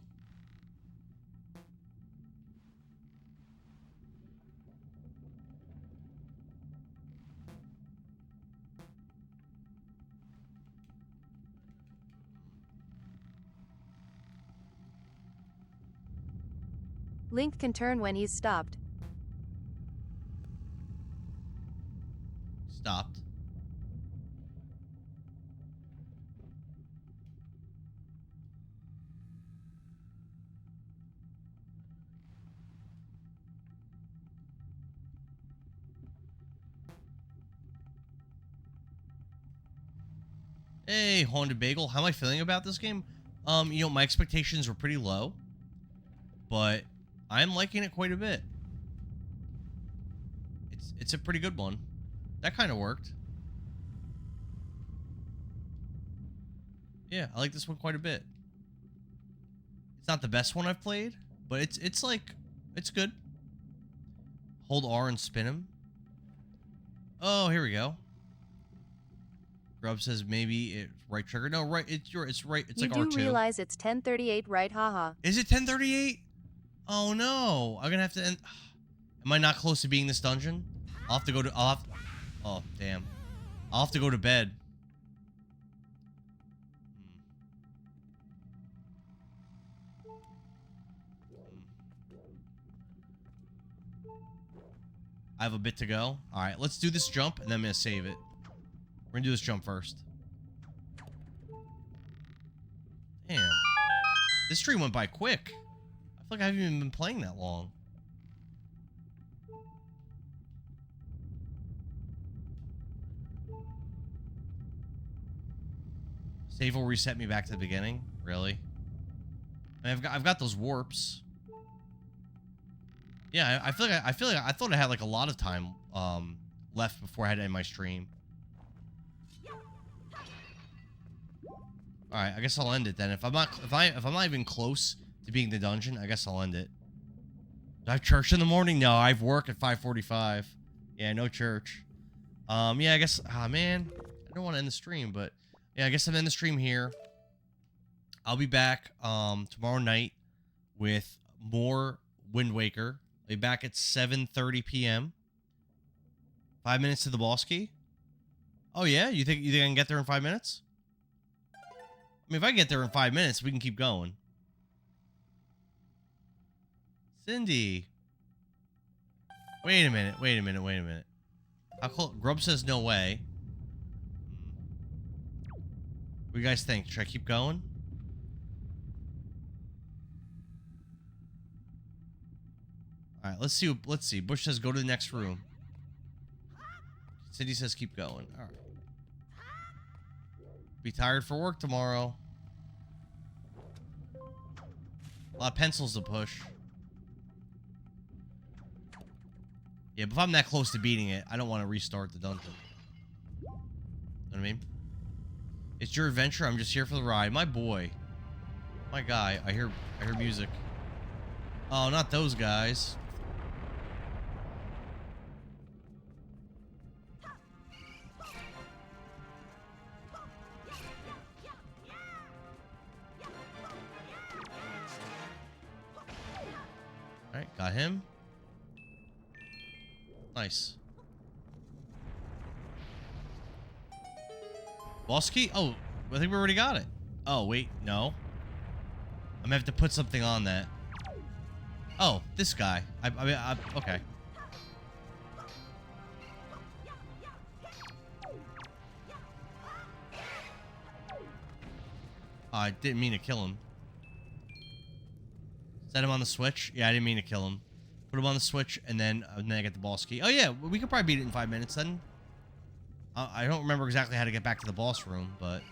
Link can turn when he's stopped. Stopped. Hey, Haunted Bagel. How am I feeling about this game? You know, my expectations were pretty low, but I'm liking it quite a bit. it's a pretty good one. That kind of worked. Yeah, I like this one quite a bit. It's not the best one I've played, but it's like, it's good. Hold R and spin him. Oh, here we go. Grub says maybe it's right trigger. No, right. It's right. It's You like do R2. realize it's 10:38, right? Haha. Is it 10:38? Oh no! I'm gonna have to end. Am I not close to being this dungeon? I'll have to go to. Oh damn! I'll have to go to bed. I have a bit to go. All right, let's do this jump, and then I'm gonna save it. We're gonna do this jump first. Damn. This stream went by quick. I feel like I haven't even been playing that long. Save will reset me back to the beginning? Really? I mean, I've got those warps. Yeah, I feel like I thought I had like a lot of time left before I had to end my stream. All right, I guess I'll end it then. If I'm not even close to being the dungeon, I guess I'll end it. Do I have church in the morning? No, I have work at 5:45. Yeah, no church. Yeah, I guess. Ah, man, I don't want to end the stream, but yeah, I guess I'm ending the stream here. I'll be back tomorrow night with more Wind Waker. I'll be back at 7:30 p.m. 5 minutes to the boss key. Oh yeah, you think I can get there in 5 minutes? I mean, if I get there in 5 minutes, we can keep going. Cindy. Wait a minute. How close? Grub says no way. What do you guys think? Should I keep going? Alright, let's see. Bush says go to the next room. Cindy says keep going. Alright. Be tired for work tomorrow. A lot of pencils to push. Yeah, but if I'm that close to beating it, I don't want to restart the dungeon. You know what I mean? It's your adventure. I'm just here for the ride. My boy. My guy. I hear music. Oh, not those guys. Alright, got him. Nice. Boss key? Oh, I think we already got it. Oh, wait, no. I'm gonna have to put something on that. Oh, this guy. Okay. I didn't mean to kill him. Set him on the switch. Yeah, I didn't mean to kill him. Put him on the switch, and then I get the boss key. Oh yeah, we could probably beat it in 5 minutes then. I don't remember exactly how to get back to the boss room, but...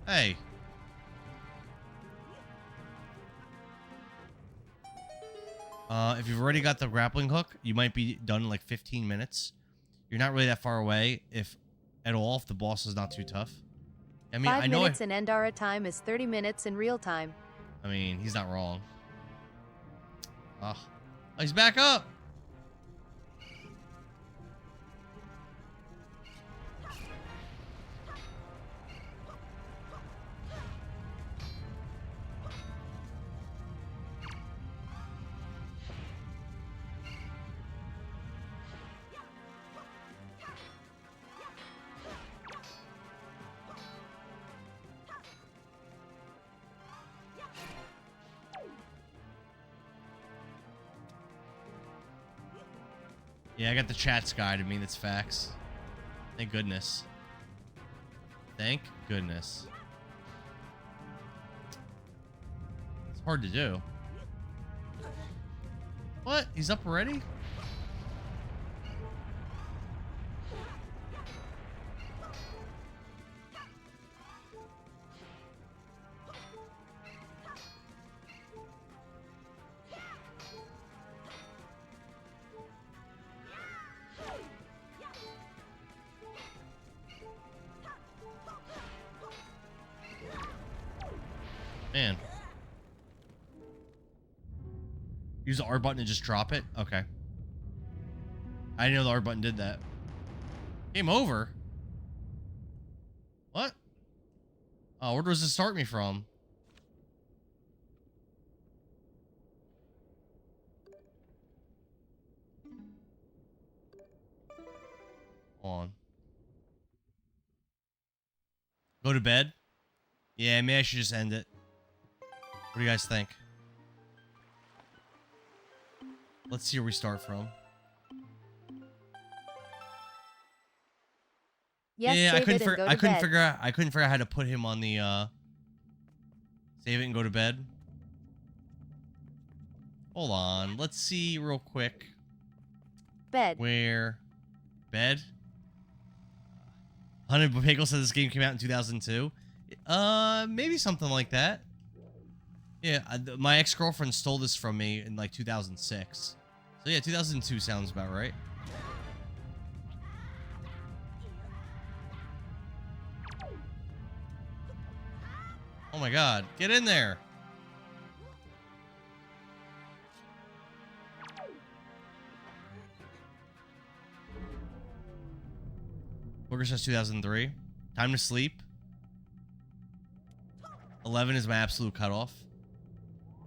Hey. If you've already got the grappling hook, you might be done in like 15 minutes. You're not really that far away, if at all, if the boss is not too tough. I mean, 5 minutes in Endara time is 30 minutes in real time. I mean, he's not wrong. Oh, he's back up. Yeah, I got the chat's guide. I mean, it's facts. Thank goodness. Thank goodness. It's hard to do. What? He's up already? Man. Use the R button and just drop it? Okay. I didn't know the R button did that. Game over? What? Oh, where does it start me from? Hold on. Go to bed? Yeah, maybe I should just end it. What do you guys think? Let's see where we start from. Yes, yeah, save it and go to bed. I couldn't figure out how to put him on the save it and go to bed. Hold on. Let's see real quick. Bed. Where bed? Hunter Bagel says this game came out in 2002. Maybe something like that. Yeah, my ex-girlfriend stole this from me in like 2006. So yeah, 2002 sounds about right. Oh my god, get in there! Booger says 2003. Time to sleep. 11 is my absolute cutoff.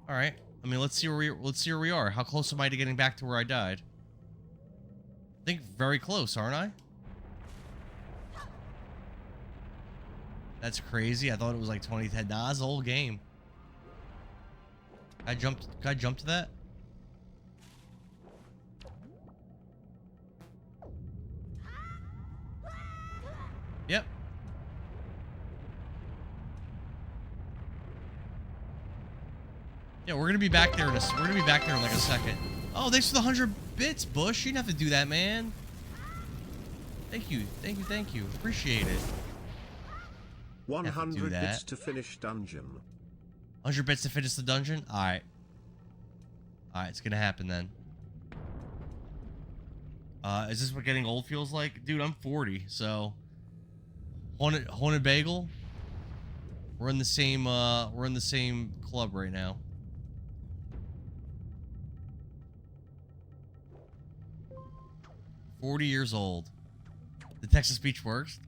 All right. I mean, let's see where we are. How close am I to getting back to where I died? I think very close, aren't I? That's crazy. I thought it was like 2010. Nah, it's the whole game. Can I jump to that? Yep. Yeah, we're gonna be back there in like a second. Oh, thanks for the 100 bits, Bush. You didn't have to do that, man. Thank you. Appreciate it. 100 bits to finish dungeon. 100 bits to finish the dungeon? Alright. Alright, it's gonna happen then. Is this what getting old feels like? Dude, I'm 40, so... Haunted Bagel? We're in the same club right now. "40 years old." The text to speech worked?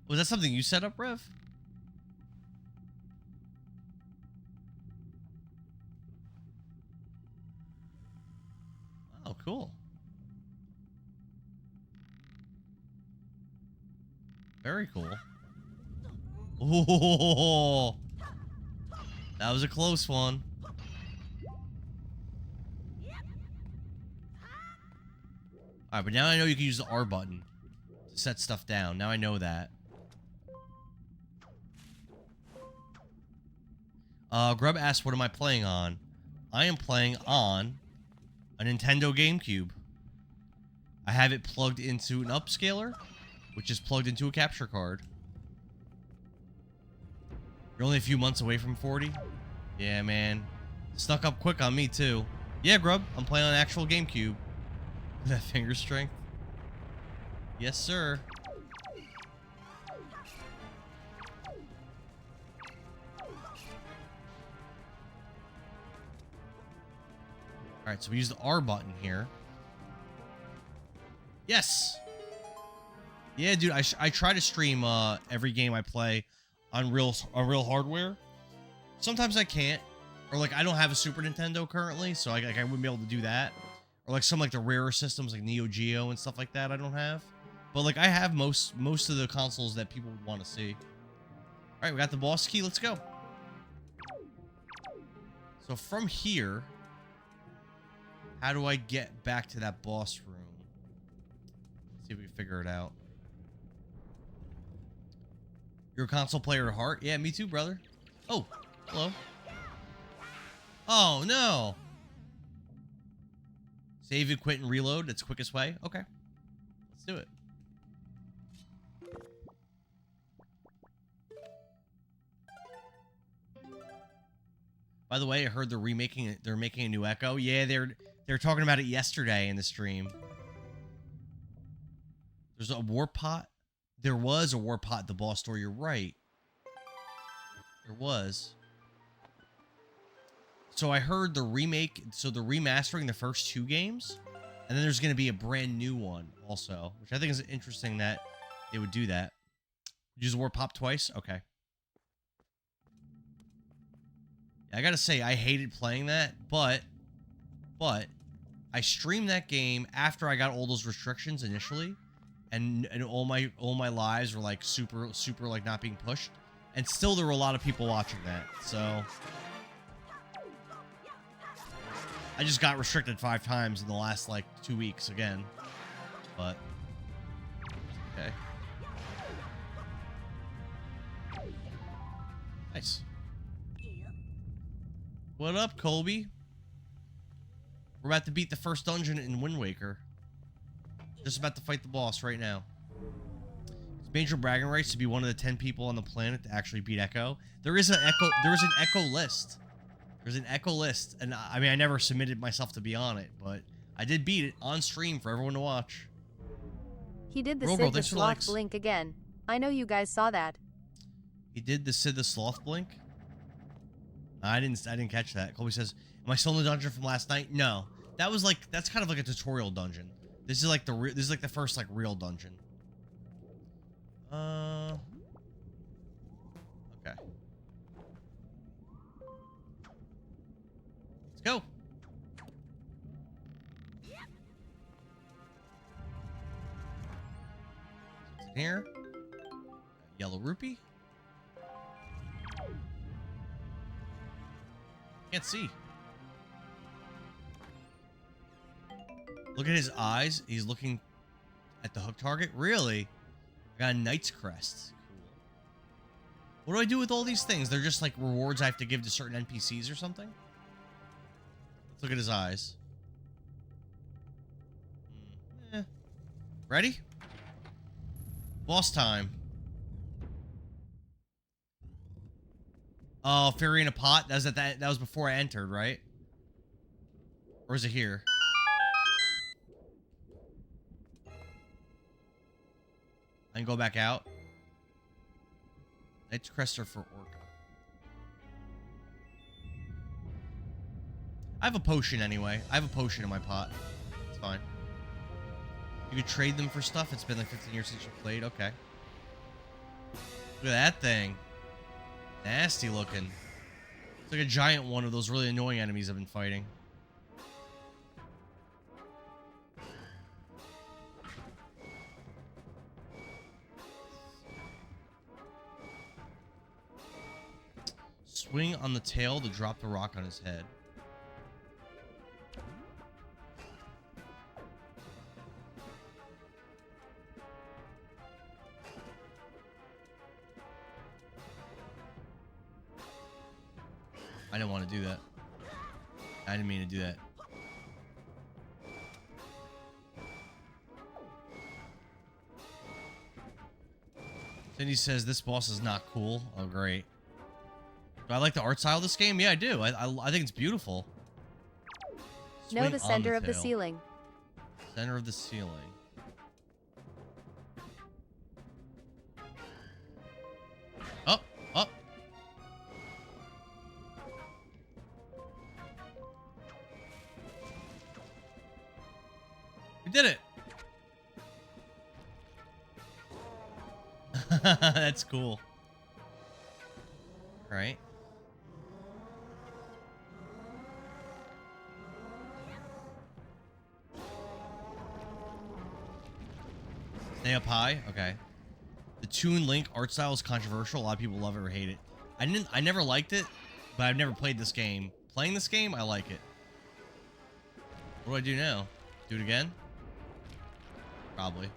Was that something you set up, Rev? Oh, cool. Very cool. Oh, that was a close one. Alright, but now I know you can use the R button to set stuff down. Now I know that. Grub asked, what am I playing on? I am playing on a Nintendo GameCube. I have it plugged into an upscaler, which is plugged into a capture card. You're only a few months away from 40? Yeah, man. Snuck up quick on me, too. Yeah, Grub, I'm playing on actual GameCube. That finger strength? Yes, sir. Alright, so we use the R button here. Yes! Yeah, dude, I try to stream every game I play on real hardware. Sometimes I can't. Or, like, I don't have a Super Nintendo currently, so I wouldn't be able to do that. Or, like, some, like, the rarer systems, like Neo Geo and stuff like that I don't have. But, like, I have most of the consoles that people would want to see. Alright, we got the boss key. Let's go. So, from here... how do I get back to that boss room? Let's see if we can figure it out. You're a console player at heart? Yeah, me too, brother. Oh, hello. Oh, no. Save and quit and reload. That's the quickest way. Okay. Let's do it. By the way, I heard they're remaking it. They're making a new Echo. Yeah, they're talking about it yesterday in the stream. There's a war pot. There was a war pot at the boss store. You're right. There was. So I heard the remake, so they're remastering the first 2 games, and then there's going to be a brand new one also, which I think is interesting that they would do that. Use the word pop twice? Okay. I gotta say, I hated playing that, but I streamed that game after I got all those restrictions initially, and all my lives were like super like not being pushed, and still there were a lot of people watching that, so I just got restricted 5 times in the last like 2 weeks again, but okay. Nice. What up, Colby? We're about to beat the first dungeon in Wind Waker. Just about to fight the boss right now. It's major bragging rights to be one of the 10 people on the planet to actually beat Echo. There is an Echo list. There's an Echo list, and I mean I never submitted myself to be on it, but I did beat it on stream for everyone to watch. He did the Roll, Sid the thanks for Sloth likes. blink again. I know you guys saw that. He did the Sid the Sloth blink. I didn't catch that. Colby says, "Am I still in the dungeon from last night?" No, that's kind of like a tutorial dungeon. This is like the first like real dungeon. Okay. Let's go. What's in here? Yellow rupee. Can't see. Look at his eyes. He's looking at the hook target. Really? I got a Knight's Crest. Cool. What do I do with all these things? They're just like rewards I have to give to certain NPCs or something? Let's look at his eyes. Ready? Boss time. Oh, Fairy in a Pot? That was before I entered, right? Or is it here? I can go back out. Knight's Crest are for Orca. I have a potion anyway. I have a potion in my pot. It's fine. You could trade them for stuff. It's been like 15 years since you played. Okay. Look at that thing. Nasty looking. It's like a giant one of those really annoying enemies I've been fighting. Swing on the tail to drop the rock on his head. I didn't want to do that. I didn't mean to do that. Cindy says this boss is not cool. Oh, great. Do I like the art style of this game? Yeah, I do. I think it's beautiful. Know Swing the on center of the tail. ceiling. Center of the ceiling. Up, up. We did it. That's cool. All right. Stay up high. Okay. The Toon Link art style is controversial. A lot of people love it or hate it. I never liked it, but I've never played this game. Playing this game, I like it. What do I do now? Do it again? Probably.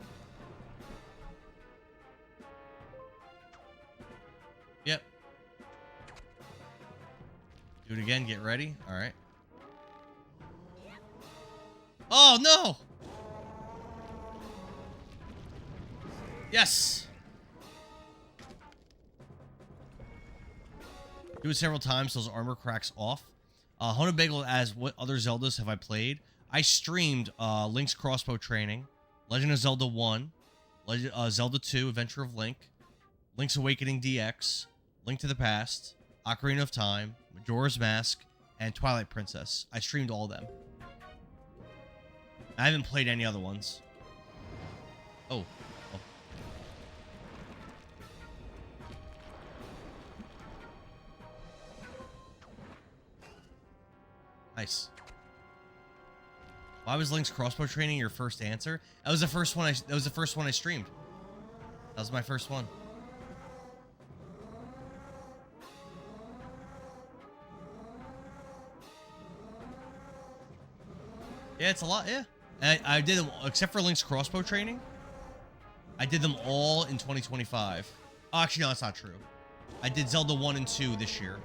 Yep. Do it again. Get ready. All right. Oh, no! Yes! Do it several times so his armor cracks off. Hona Bagel as what other Zeldas have I played? I streamed Link's Crossbow Training, Legend of Zelda 1, Zelda 2, Adventure of Link, Link's Awakening DX, Link to the Past, Ocarina of Time, Majora's Mask, and Twilight Princess. I streamed all of them. I haven't played any other ones. Oh. Oh. Nice. Why was Link's crossbow training your first answer? That was the first one I streamed. That was my first one. Yeah, it's a lot, yeah. I did them, except for Link's crossbow training, I did them all in 2025. Oh, actually, no, that's not true. I did Zelda 1 and 2 this year.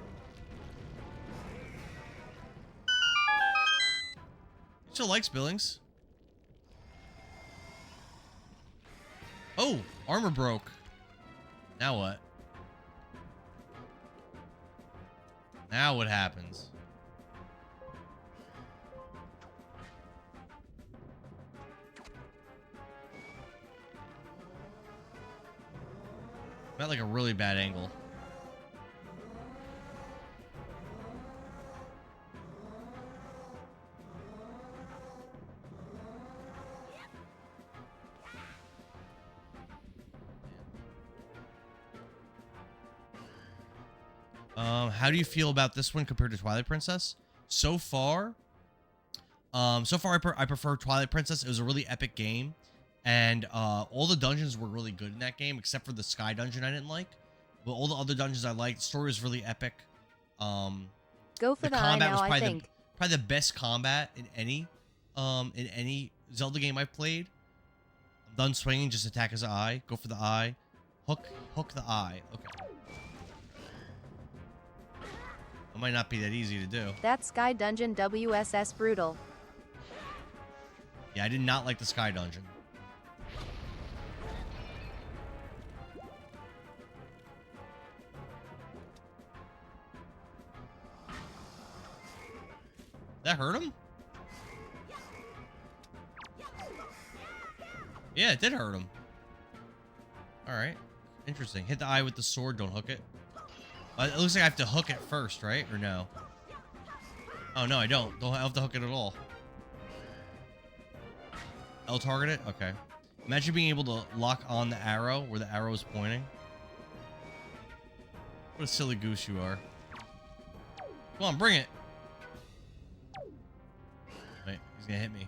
Still likes Billings. Oh, armor broke. Now what? Now what happens? I'm at like a really bad angle. How do you feel about this one compared to Twilight Princess? So far, I prefer Twilight Princess. It was a really epic game, and all the dungeons were really good in that game, except for the Sky Dungeon I didn't like. But all the other dungeons I liked. The story was really epic. Go for the eye now, I probably think. Probably the best combat in any Zelda game I've played. I'm done swinging, just attack his eye. Go for the eye. Hook the eye. Okay. It might not be that easy to do. That Sky Dungeon WSS brutal. Yeah, I did not like the Sky Dungeon. That hurt him? Yeah, it did hurt him. Alright. Interesting. Hit the eye with the sword, don't hook it. It looks like I have to hook it first, right? Or no? Oh, no, I don't. Don't have to hook it at all. I'll target it? Okay. Imagine being able to lock on the arrow where the arrow is pointing. What a silly goose you are. Come on, bring it. Wait, he's gonna hit me.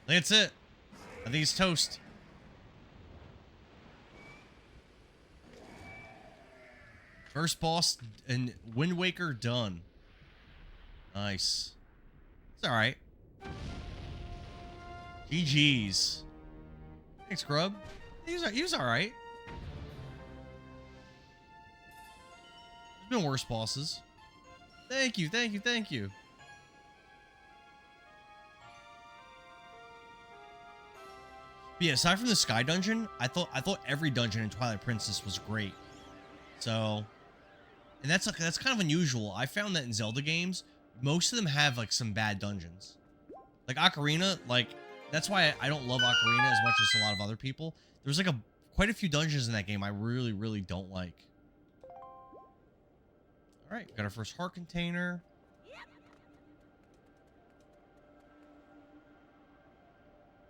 That's it. I think he's toast. First boss and Wind Waker done. Nice. It's alright. GG's. Thanks, Grub. He was alright. There's been worse bosses. Thank you, thank you, thank you. But yeah, aside from the Sky Dungeon, I thought every dungeon in Twilight Princess was great. So, and that's kind of unusual. I found that in Zelda games, most of them have like some bad dungeons. Like Ocarina, like that's why I don't love Ocarina as much as a lot of other people. There's like quite a few dungeons in that game I really, really don't like. All right, got our first heart container.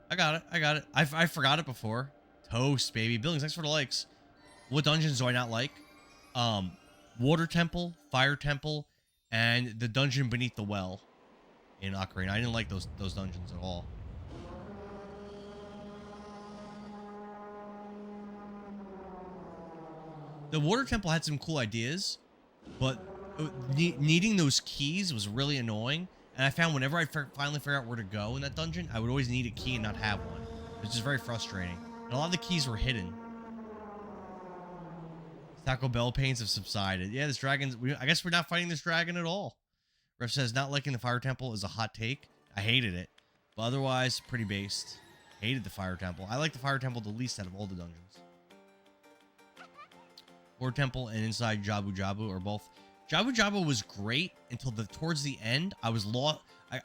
I got it. I forgot it before. Toast, baby. Billings, thanks for the likes. What dungeons do I not like? Water Temple, Fire Temple, and the dungeon beneath the well in Ocarina. I didn't like those dungeons at all. The Water Temple had some cool ideas, but needing those keys was really annoying. And I found whenever I finally figure out where to go in that dungeon, I would always need a key and not have one. Which is very frustrating. And a lot of the keys were hidden. Taco Bell pains have subsided. Yeah, this dragon's... I guess we're not fighting this dragon at all. Ref says, not liking the Fire Temple is a hot take. I hated it. But otherwise, pretty based. Hated the Fire Temple. I like the Fire Temple the least out of all the dungeons. Water Temple and inside Jabu Jabu are both Jabu Jabu was great until towards the end. I was lost.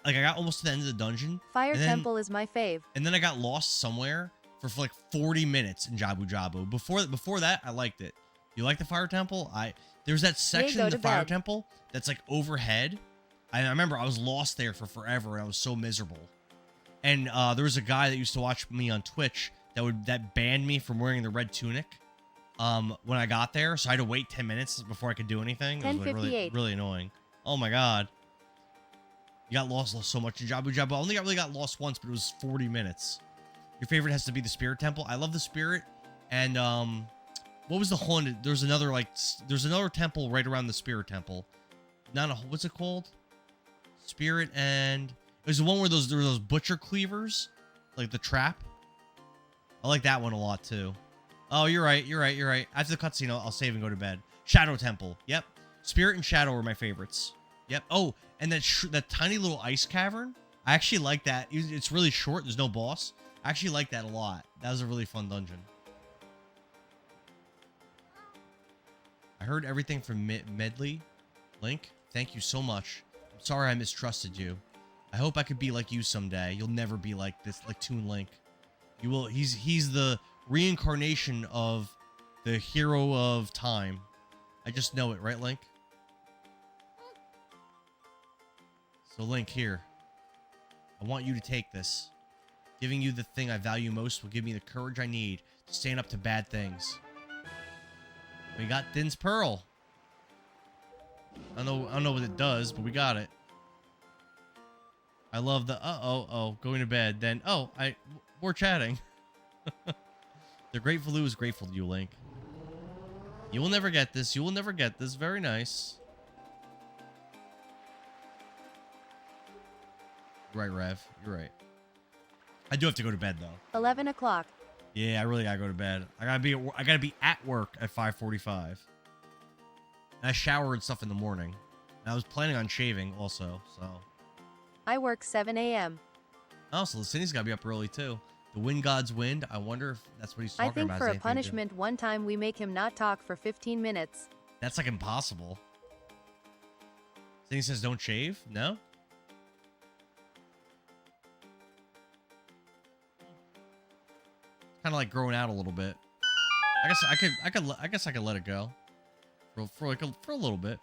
I got almost to the end of the dungeon. Fire and then- Temple is my fave. And then I got lost somewhere for like 40 minutes in Jabu Jabu. Before that, I liked it. You like the Fire Temple? There's that section go of the to Fire bed. Temple that's like overhead. I remember I was lost there for forever, and I was so miserable. And there was a guy that used to watch me on Twitch that banned me from wearing the red tunic when I got there, so I had to wait 10 minutes before I could do anything. It was like really, 10:58. really annoying. Oh my god. You got lost so much in Jabu Jabu. I only really got lost once, but it was 40 minutes. Your favorite has to be the Spirit Temple. I love the Spirit. And what was the haunted? There's another temple right around the Spirit Temple. What's it called? Spirit and it was the one where there were those butcher cleavers, like the trap. I like that one a lot too. Oh, you're right. After the cutscene, I'll save and go to bed. Shadow Temple. Yep. Spirit and Shadow were my favorites. Yep. Oh, and that tiny little ice cavern. I actually like that. It's really short. There's no boss. I actually like that a lot. That was a really fun dungeon. I heard everything from Medley. Link, thank you so much. I'm sorry I mistrusted you. I hope I could be like you someday. You'll never be like this, like Toon Link. You will. He's the reincarnation of the hero of time. I just know it, right, Link? So Link, here. I want you to take this. Giving you the thing I value most will give me the courage I need to stand up to bad things. We got Din's Pearl. I don't know what it does, but we got it. I love the going to bed. Then we're chatting. The Grateful Lou is grateful to you, Link. You will never get this. You will never get this. Very nice. You're right, Rev. You're right. I do have to go to bed though. 11 o'clock. Yeah, I really gotta go to bed. I gotta be at work at 5:45. And I shower and stuff in the morning. And I was planning on shaving also, so. I work 7 a.m. Oh, so Cindy's gotta be up early too. The Wind God's Wind. I wonder if that's what he's talking I think about. for Has a anything to do- punishment, one time we make him not talk for 15 minutes. That's like impossible. Cindy says don't shave? No? Kind of like growing out a little bit. I guess I could let it go for a little bit,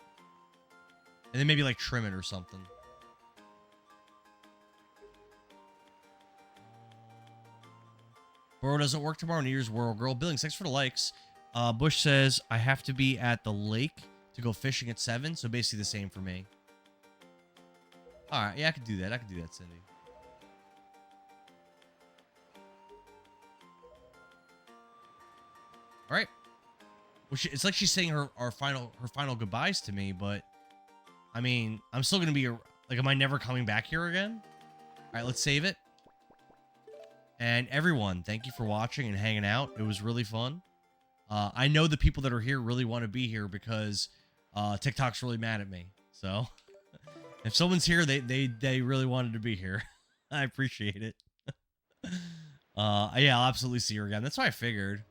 and then maybe like trim it or something. Bro doesn't work tomorrow. New Year's World Girl. Billings, thanks for the likes. Bush says I have to be at the lake to go fishing at 7, so basically the same for me. All right, yeah, I could do that. Cindy. All right. Well, it's like she's saying her final goodbyes to me, but I mean, I'm still gonna be like, am I never coming back here again? All right, let's save it. And everyone, thank you for watching and hanging out. It was really fun. I know the people that are here really want to be here because TikTok's really mad at me. So if someone's here, they really wanted to be here. I appreciate it. Yeah, I'll absolutely see her again. That's what I figured.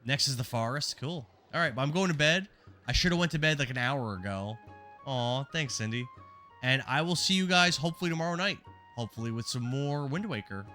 Next is the forest. Cool. All right, but I'm going to bed. I should have went to bed like an hour ago. Aw, thanks, Cindy. And I will see you guys hopefully tomorrow night. Hopefully with some more Wind Waker.